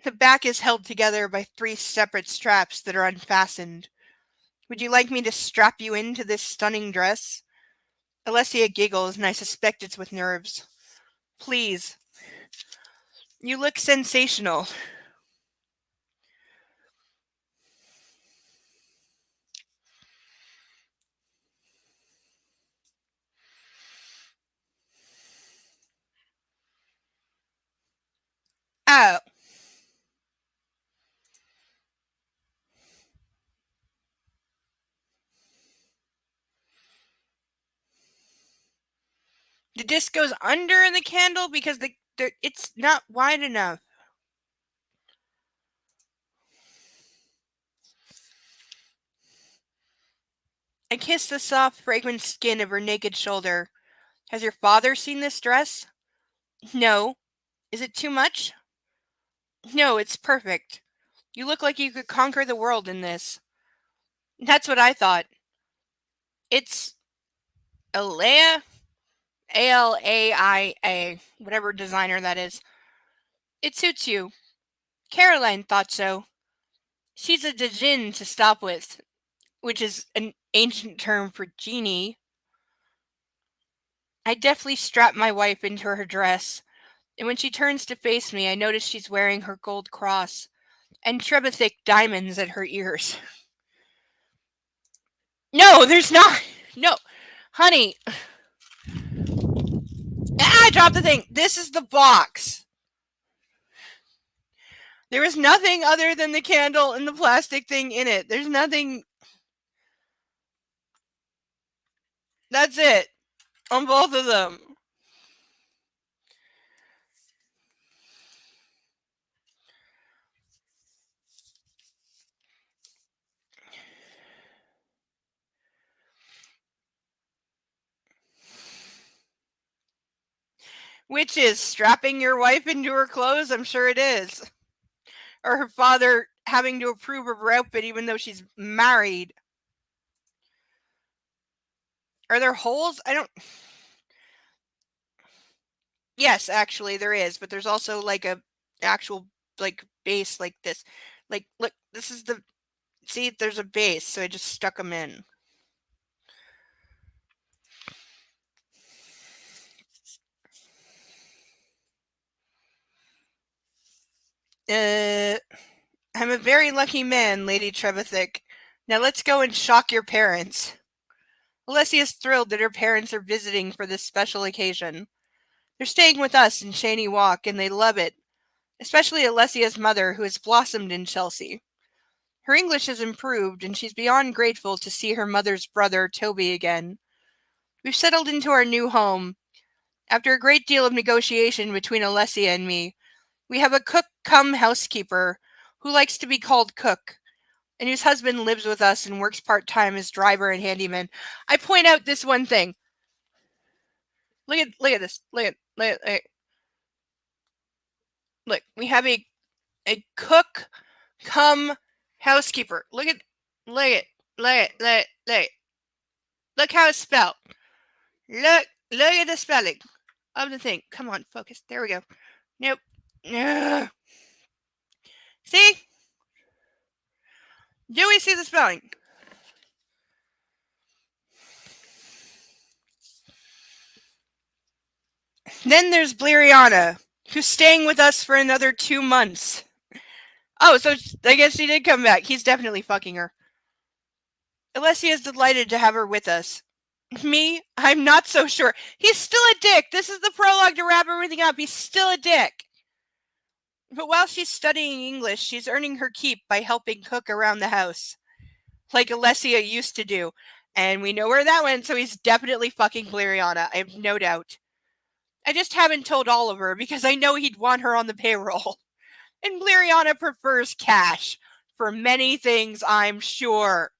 The back is held together by 3 separate straps that are unfastened. Would you like me to strap you into this stunning dress? Alessia giggles, and I suspect it's with nerves. Please. You look sensational. Oh. The disc goes under the candle because it's not wide enough. I kiss the soft, fragrant skin of her naked shoulder. Has your father seen this dress? No. Is it too much? No, it's perfect. You look like you could conquer the world in this. That's what I thought. It's Alea? Alaia, whatever designer that is. It suits you. Caroline thought so. She's a djinn to stop with, which is an ancient term for genie. I deftly strap my wife into her dress, and when she turns to face me, I notice she's wearing her gold cross and trebethick diamonds at her ears. No, there's not. No, honey. I dropped the thing. This is the box. There is nothing other than the candle and the plastic thing in it. There's nothing. That's it. On both of them. Which is strapping your wife into her clothes? I'm sure it is. Or her father having to approve of her outfit even though she's married. Are there holes? I don't... Yes, actually there is, but there's also like a actual like base like this. Like, look, this is the... See, there's a base, so I just stuck them in. I'm a very lucky man, Lady Trevithick. Now let's go and shock your parents. Alessia is thrilled that her parents are visiting for this special occasion. They're staying with us in Shaney Walk, and they love it, especially Alessia's mother, who has blossomed in Chelsea. Her English has improved, and she's beyond grateful to see her mother's brother, Toby, again. We've settled into our new home. After a great deal of negotiation between Alessia and me, we have a cook-cum-housekeeper who likes to be called Cook, and whose husband lives with us and works part-time as driver and handyman. I point out this one thing. Look at this. Look, we have a cook cum housekeeper. Look at Look how it's spelled. Look at the spelling of the thing. Come on, focus. There we go. Nope. Ugh. See? Do we see the spelling? Then there's Bleriana, who's staying with us for another 2 months. Oh, so I guess she did come back. He's definitely fucking her. Alessia is delighted to have her with us. Me? I'm not so sure. He's still a dick. This is the prologue to wrap everything up. He's still a dick. But while she's studying English, she's earning her keep by helping cook around the house. Like Alessia used to do. And we know where that went, so he's definitely fucking Bleriana. I have no doubt. I just haven't told Oliver because I know he'd want her on the payroll. And Bleriana prefers cash. For many things, I'm sure.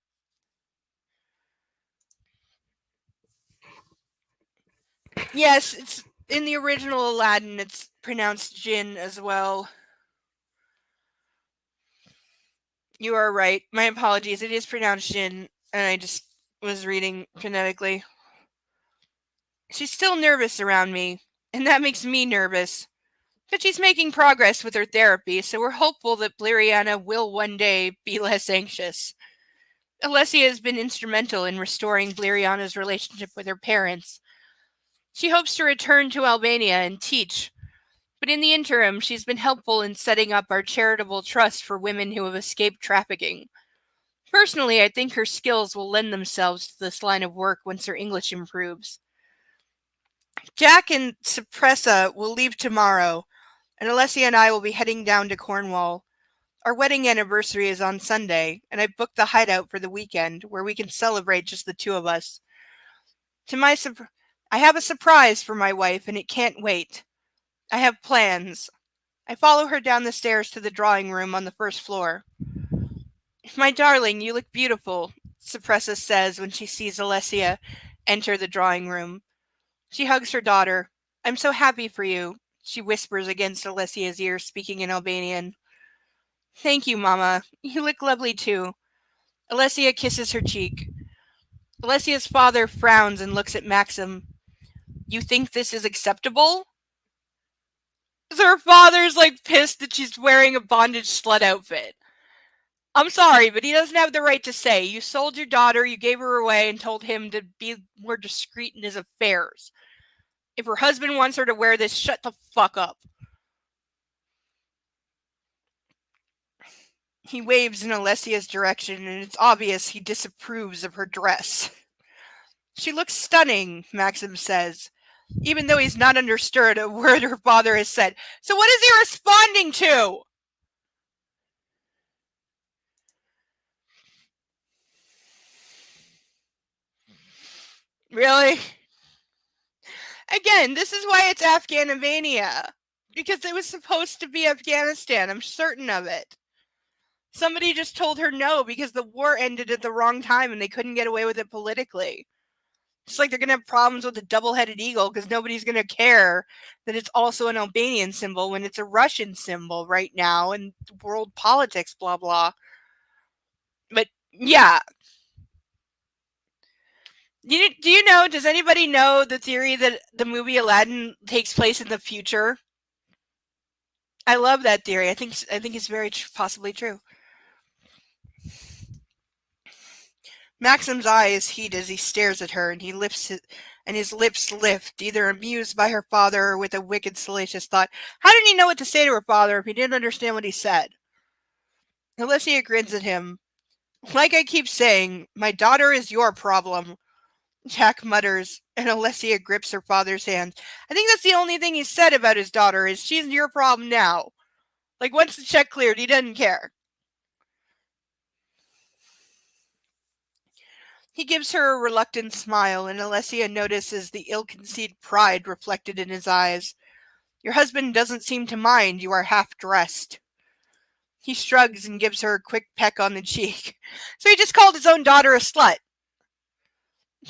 Yes, it's in the original Aladdin, it's pronounced Jinn as well. You are right. My apologies. It is pronounced Jinn, and I just was reading phonetically. She's still nervous around me, and that makes me nervous. But she's making progress with her therapy, so we're hopeful that Bleriana will one day be less anxious. Alessia has been instrumental in restoring Bleriana's relationship with her parents. She hopes to return to Albania and teach, but in the interim, she's been helpful in setting up our charitable trust for women who have escaped trafficking. Personally, I think her skills will lend themselves to this line of work once her English improves. Jack and Suppressa will leave tomorrow, and Alessia and I will be heading down to Cornwall. Our wedding anniversary is on Sunday, and I booked the hideout for the weekend, where we can celebrate just the two of us. I have a surprise for my wife, and it can't wait. I have plans. I follow her down the stairs to the drawing room on the first floor. My darling, you look beautiful, Suppressa says when she sees Alessia enter the drawing room. She hugs her daughter. I'm so happy for you, she whispers against Alessia's ear, speaking in Albanian. Thank you, Mama. You look lovely too. Alessia kisses her cheek. Alessia's father frowns and looks at Maxim. You think this is acceptable? So her father's like pissed that she's wearing a bondage slut outfit. I'm sorry, but he doesn't have the right to say. You sold your daughter, you gave her away, and told him to be more discreet in his affairs. If her husband wants her to wear this, shut the fuck up. He waves in Alessia's direction, and it's obvious he disapproves of her dress. She looks stunning, Maxim says, even though he's not understood a word her father has said. So what is he responding to? Really? Again, this is why it's Afghanovania. Because it was supposed to be Afghanistan. I'm certain of it. Somebody just told her no because the war ended at the wrong time and they couldn't get away with it politically. It's like they're going to have problems with the double-headed eagle because nobody's going to care that it's also an Albanian symbol when it's a Russian symbol right now in world politics, blah, blah. But yeah. Do you know, does anybody know the theory that the movie Aladdin takes place in the future? I love that theory. I think it's very possibly true. Maxim's eyes heat as he stares at her, and his lips lift, either amused by her father or with a wicked, salacious thought. How did he know what to say to her father if he didn't understand what he said? Alicia grins at him. Like I keep saying, my daughter is your problem, Jack mutters, and Alessia grips her father's hand. I think that's the only thing he said about his daughter is she's your problem now. Like once the check cleared, he doesn't care. He gives her a reluctant smile, and Alessia notices the ill-concealed pride reflected in his eyes. Your husband doesn't seem to mind you are half-dressed. He shrugs and gives her a quick peck on the cheek. So he just called his own daughter a slut.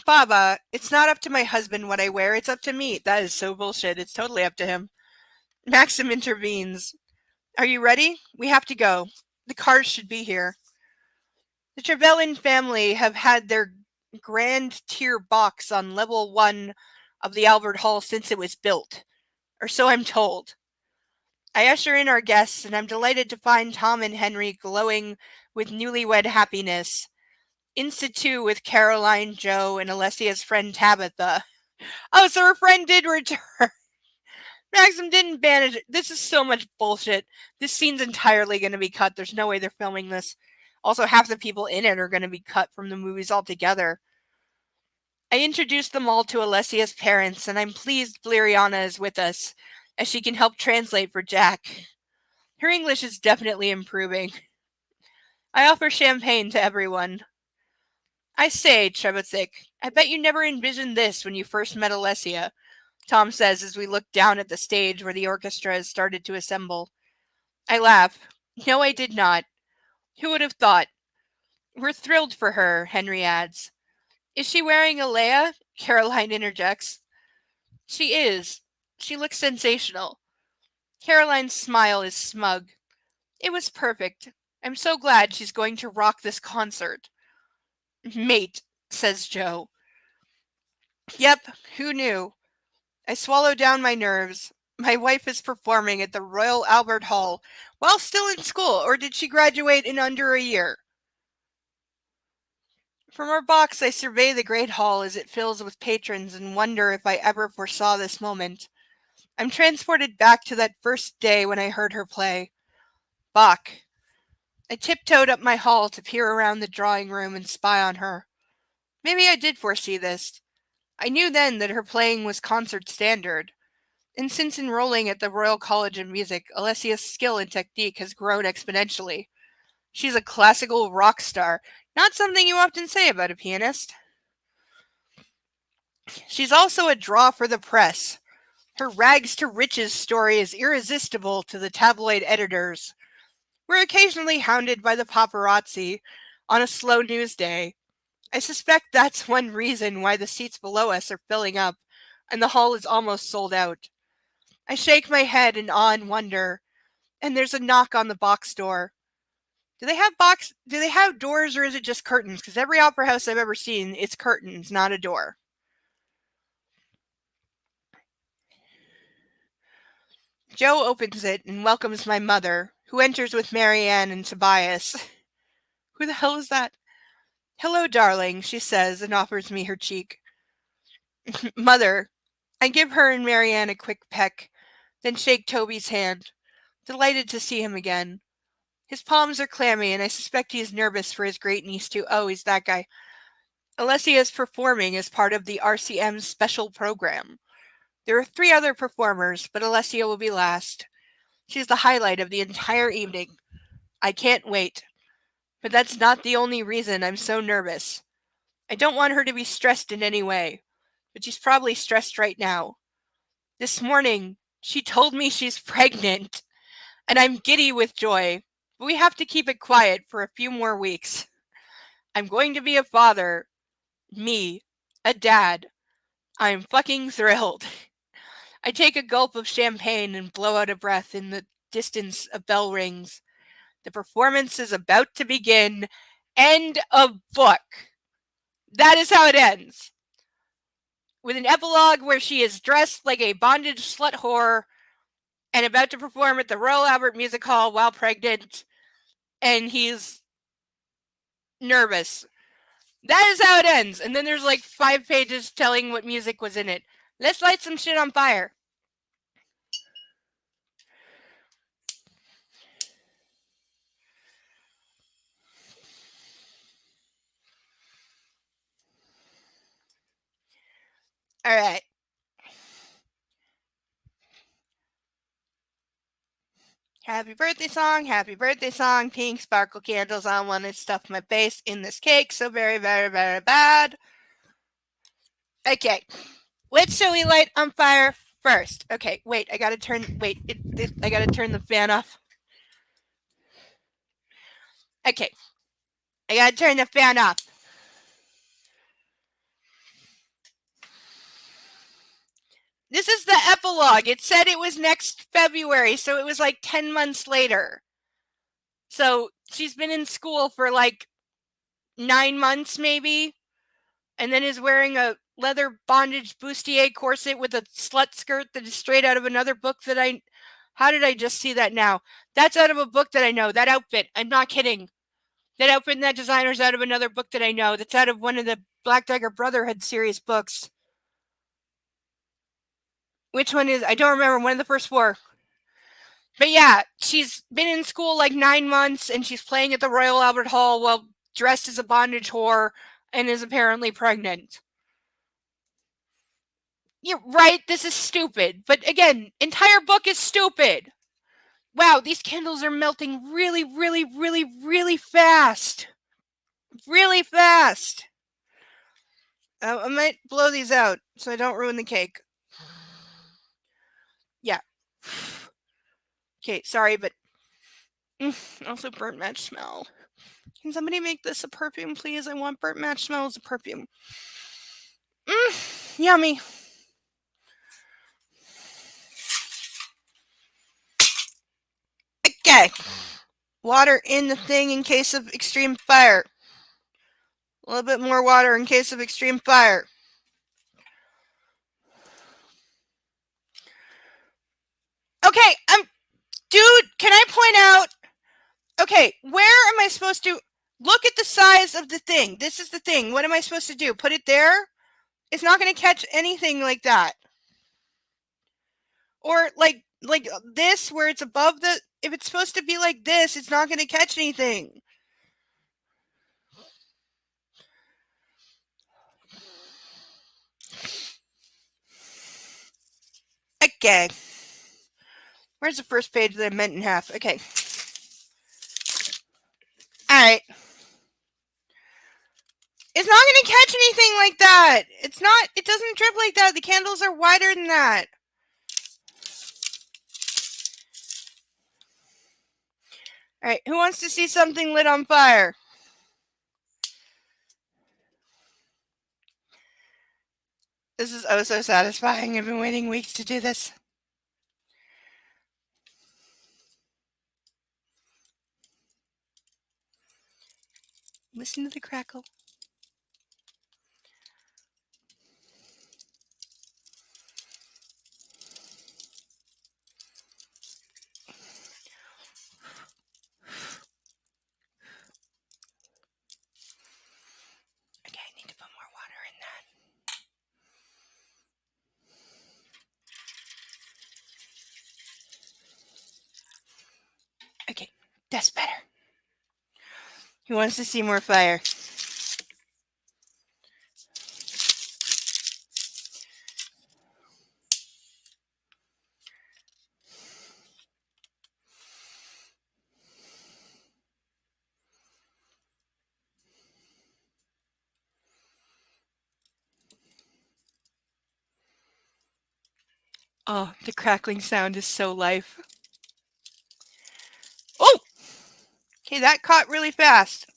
Baba, it's not up to my husband what I wear, it's up to me. That is so bullshit. It's totally up to him. Maxim intervenes. Are you ready? We have to go. The cars should be here. The Trevelyan family have had their grand tier box on level 1 of the Albert Hall since it was built. Or so I'm told. I usher in our guests, and I'm delighted to find Tom and Henry glowing with newlywed happiness. In situ with Caroline, Joe, and Alessia's friend Tabitha. Oh, so her friend did return. Maxim didn't banish it. This is so much bullshit. This scene's entirely going to be cut. There's no way they're filming this. Also, half the people in it are going to be cut from the movies altogether. I introduced them all to Alessia's parents, and I'm pleased Bleriana is with us, as she can help translate for Jack. Her English is definitely improving. I offer champagne to everyone. I say, Trebothick, I bet you never envisioned this when you first met Alessia, Tom says as we look down at the stage where the orchestra has started to assemble. I laugh. No, I did not. Who would have thought? We're thrilled for her, Henry adds. Is she wearing a Leia? Caroline interjects. She is. She looks sensational. Caroline's smile is smug. It was perfect. I'm so glad she's going to rock this concert. Mate, says Joe. Yep, who knew? I swallow down my nerves. My wife is performing at the Royal Albert Hall while still in school, or did she graduate in under a year? From our box, I survey the great hall as it fills with patrons and wonder if I ever foresaw this moment. I'm transported back to that first day when I heard her play. Bach. I tiptoed up my hall to peer around the drawing room and spy on her. Maybe I did foresee this. I knew then that her playing was concert standard. And since enrolling at the Royal College of Music, Alessia's skill and technique has grown exponentially. She's a classical rock star, not something you often say about a pianist. She's also a draw for the press. Her rags to riches story is irresistible to the tabloid editors. We're occasionally hounded by the paparazzi on a slow news day. I suspect that's one reason why the seats below us are filling up, and the hall is almost sold out. I shake my head in awe and wonder, and there's a knock on the box door. Do they have doors or is it just curtains? Because every opera house I've ever seen, it's curtains, not a door. Joe opens it and welcomes my mother, who enters with Marianne and Tobias. Who the hell is that? Hello, darling, she says and offers me her cheek. Mother. I give her and Marianne a quick peck, then shake Toby's hand, delighted to see him again. His palms are clammy, and I suspect he is nervous for his great niece too. Oh, he's that guy. Alessia is performing as part of the RCM's special program. There are 3 other performers, but Alessia will be last. She's the highlight of the entire evening. I can't wait. But that's not the only reason I'm so nervous. I don't want her to be stressed in any way, but she's probably stressed right now. This morning, she told me she's pregnant, and I'm giddy with joy, but we have to keep it quiet for a few more weeks. I'm going to be a father. Me. a dad. I'm fucking thrilled. I take a gulp of champagne and blow out a breath. In the distance, a bell rings. The performance is about to begin. End of book. That is how it ends. With an epilogue where she is dressed like a bondage slut whore and about to perform at the Royal Albert Music Hall while pregnant, and he's nervous. That is how it ends. And then there's like 5 pages telling what music was in it. Let's light some shit on fire. All right. Happy birthday song, pink sparkle candles on one and stuff my face in this cake, so very, very, very bad. Okay, what shall we light on fire first? Okay, wait, I gotta turn the fan off. Okay, I gotta turn the fan off. This is the epilogue. It said it was next February, so it was like 10 months later. So she's been in school for like 9 months maybe, and then is wearing a leather bondage bustier corset with a slut skirt that is straight out of another book that I... How did I just see that now? That's out of a book that I know. That outfit, I'm not kidding. That outfit and that designer's out of another book that I know. That's out of one of the Black Dagger Brotherhood series books. Which one is... I don't remember. One of the first 4. But yeah, she's been in school like 9 months, and she's playing at the Royal Albert Hall while dressed as a bondage whore and is apparently pregnant. You're right, this is stupid. But again, entire book is stupid. Wow, these candles are melting really, really, really, really fast. Really fast. I might blow these out so I don't ruin the cake. Yeah. Okay, sorry, but... also burnt match smell. Can somebody make this a perfume, please? I want burnt match smell as a perfume. Yummy. Okay. Water in the thing in case of extreme fire. A little bit more water in case of extreme fire. Okay, dude, can I point out... Okay, where am I supposed to... Look at the size of the thing. This is the thing. What am I supposed to do? Put it there? It's not going to catch anything like that. Or like this, where it's above the... If it's supposed to be like this, it's not going to catch anything. Okay. Where's the first page that I meant in half? Okay. Alright. It's not going to catch anything like that. It doesn't drip like that. The candles are wider than that. Alright, who wants to see something lit on fire? This is oh so satisfying. I've been waiting weeks to do this. Listen to the crackle. Okay, I need to put more water in that. Okay, that's better. Who wants to see more fire? Oh, the crackling sound is so life. Oh! Okay, that caught really fast.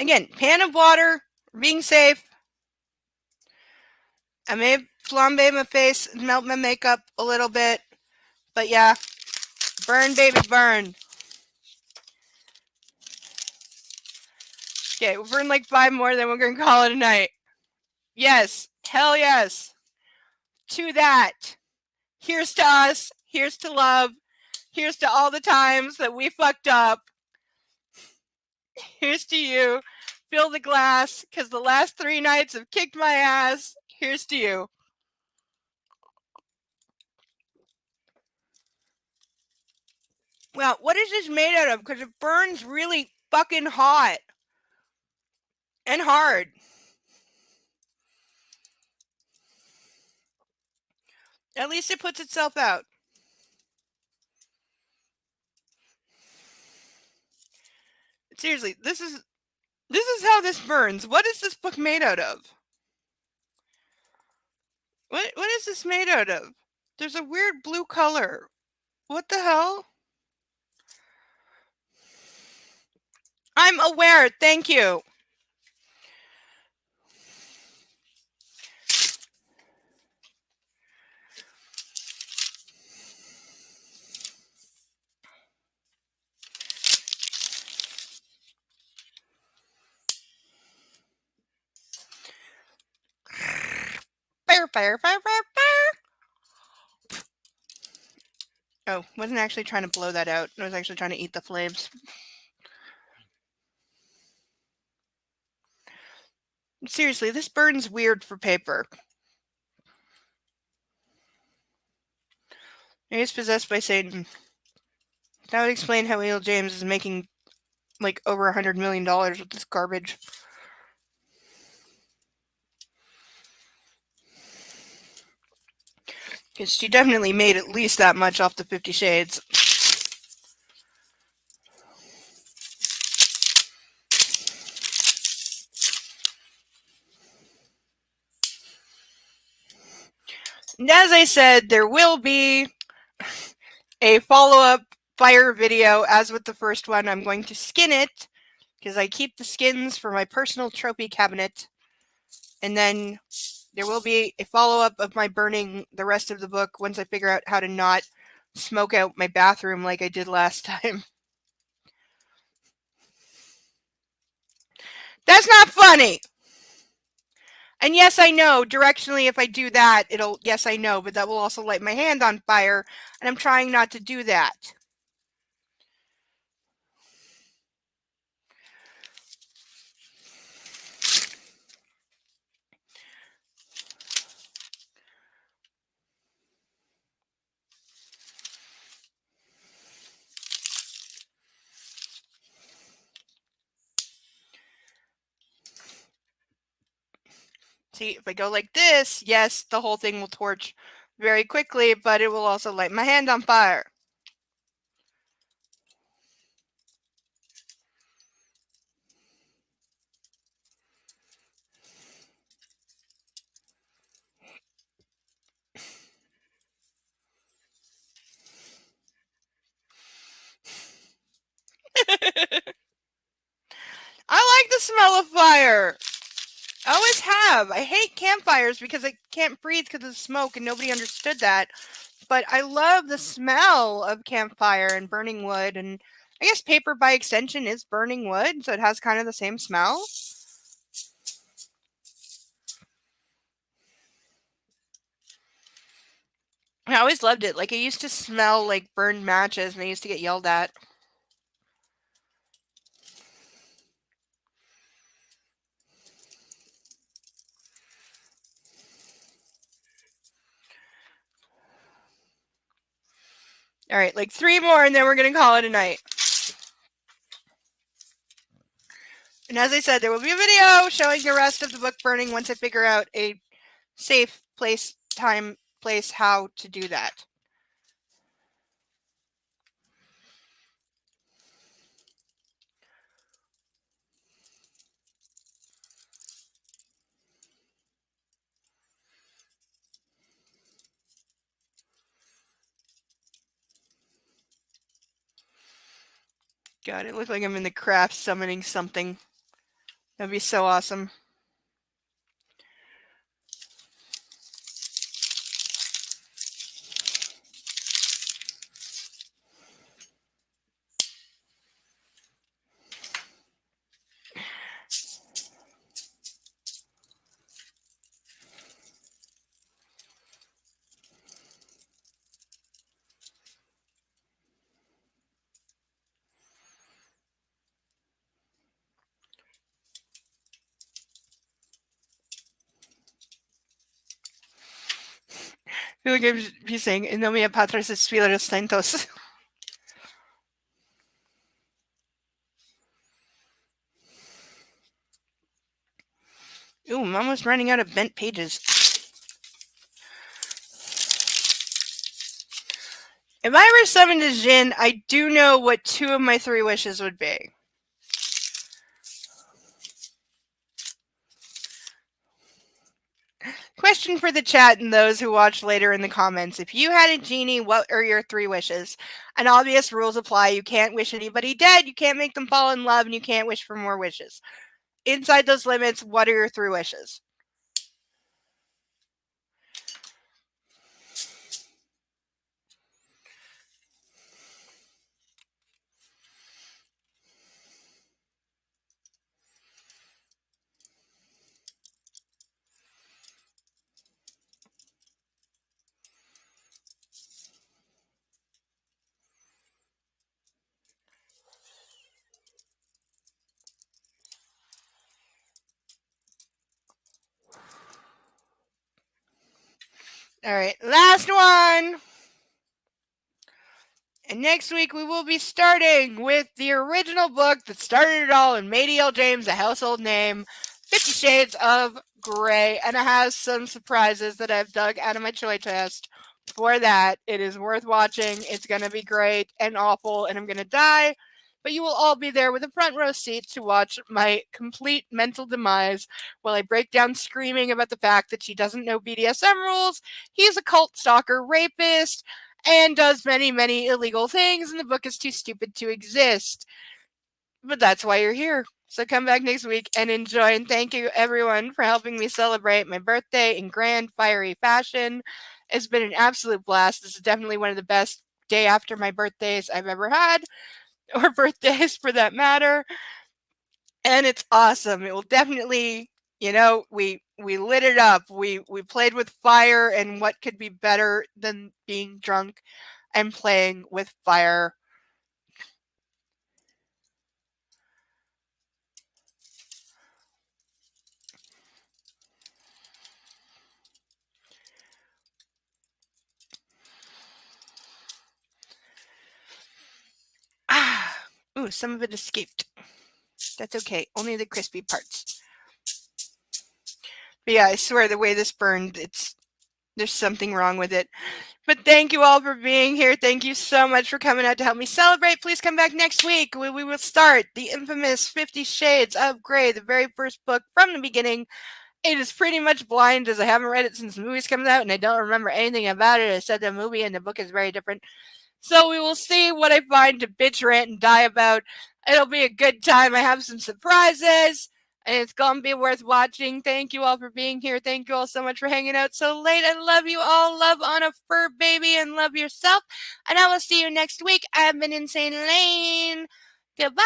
Again, pan of water, being safe. I may flambe my face and melt my makeup a little bit. But yeah, burn, baby, burn. Okay, we'll burn like 5 more, then we're going to call it a night. Yes, hell yes. To that. Here's to us. Here's to love. Here's to all the times that we fucked up. Here's to you. Fill the glass, because the last 3 nights have kicked my ass. Here's to you. Well, what is this made out of? Because it burns really fucking hot. And hard. At least it puts itself out. Seriously, this is how this burns. What is this book made out of? What is this made out of? There's a weird blue color. What the hell? I'm aware. Thank you. Fire, fire, fire, fire, fire. Oh, wasn't actually trying to blow that out. I was actually trying to eat the flames. Seriously, this burns weird for paper. Maybe it's possessed by Satan. That would explain how E.L. James is making like over $100 million with this garbage. Because she definitely made at least that much off the 50 Shades. And as I said, there will be a follow-up fire video. As with the first one, I'm going to skin it, because I keep the skins for my personal trophy cabinet. And then there will be a follow-up of my burning the rest of the book once I figure out how to not smoke out my bathroom like I did last time. That's not funny! And yes, I know, directionally, if I do that, yes, I know, but that will also light my hand on fire, and I'm trying not to do that. See, if I go like this, yes, the whole thing will torch very quickly, but it will also light my hand on fire. I like the smell of fire. I always have. I hate campfires because I can't breathe because of the smoke, and nobody understood that. But I love the smell of campfire and burning wood, and I guess paper by extension is burning wood, so it has kind of the same smell. I always loved it. Like, it used to smell like burned matches, and I used to get yelled at. All right, like 3 more, and then we're going to call it a night. And as I said, there will be a video showing the rest of the book burning once I figure out a safe place, time, place, how to do that. God, it looks like I'm in the craft summoning something. That'd be so awesome. I feel like I'm be saying, "En nomine Patris et Spiritus Sanctus." Ooh, I'm almost running out of bent pages. If I ever summoned a Jinn, I do know what 2 of my 3 wishes would be. Question for the chat and those who watch later in the comments. If you had a genie, what are your 3 wishes? And obvious rules apply. You can't wish anybody dead, you can't make them fall in love, and you can't wish for more wishes. Inside those limits, what are your 3 wishes? All right, last one. And next week we will be starting with the original book that started it all and made E.L. James a household name, 50 Shades of Grey. And it has some surprises that I've dug out of my toy chest for that. It is worth watching. It's going to be great and awful, and I'm going to die. But you will all be there with a front row seat to watch my complete mental demise while I break down screaming about the fact that she doesn't know BDSM rules. He's a cult stalker, rapist, and does many, many illegal things, and the book is too stupid to exist. But that's why you're here. So come back next week and enjoy. And thank you, everyone, for helping me celebrate my birthday in grand, fiery fashion. It's been an absolute blast. This is definitely one of the best day after my birthdays I've ever had, or birthdays for that matter. And it's awesome. It will definitely, we lit it up. We played with fire, and what could be better than being drunk and playing with fire. Ah, ooh, some of it escaped. That's okay. Only the crispy parts. But yeah, I swear the way this burned, there's something wrong with it. But thank you all for being here. Thank you so much for coming out to help me celebrate. Please come back next week. We will start the infamous 50 Shades of Grey, the very first book from the beginning. It is pretty much blind as I haven't read it since the movie's come out and I don't remember anything about it except the movie, and the book is very different. So we will see what I find to bitch, rant, and die about. It'll be a good time. I have some surprises, and it's going to be worth watching. Thank you all for being here. Thank you all so much for hanging out so late. I love you all. Love on a fur baby, and love yourself. And I will see you next week. I've been Insane Lane. Goodbye.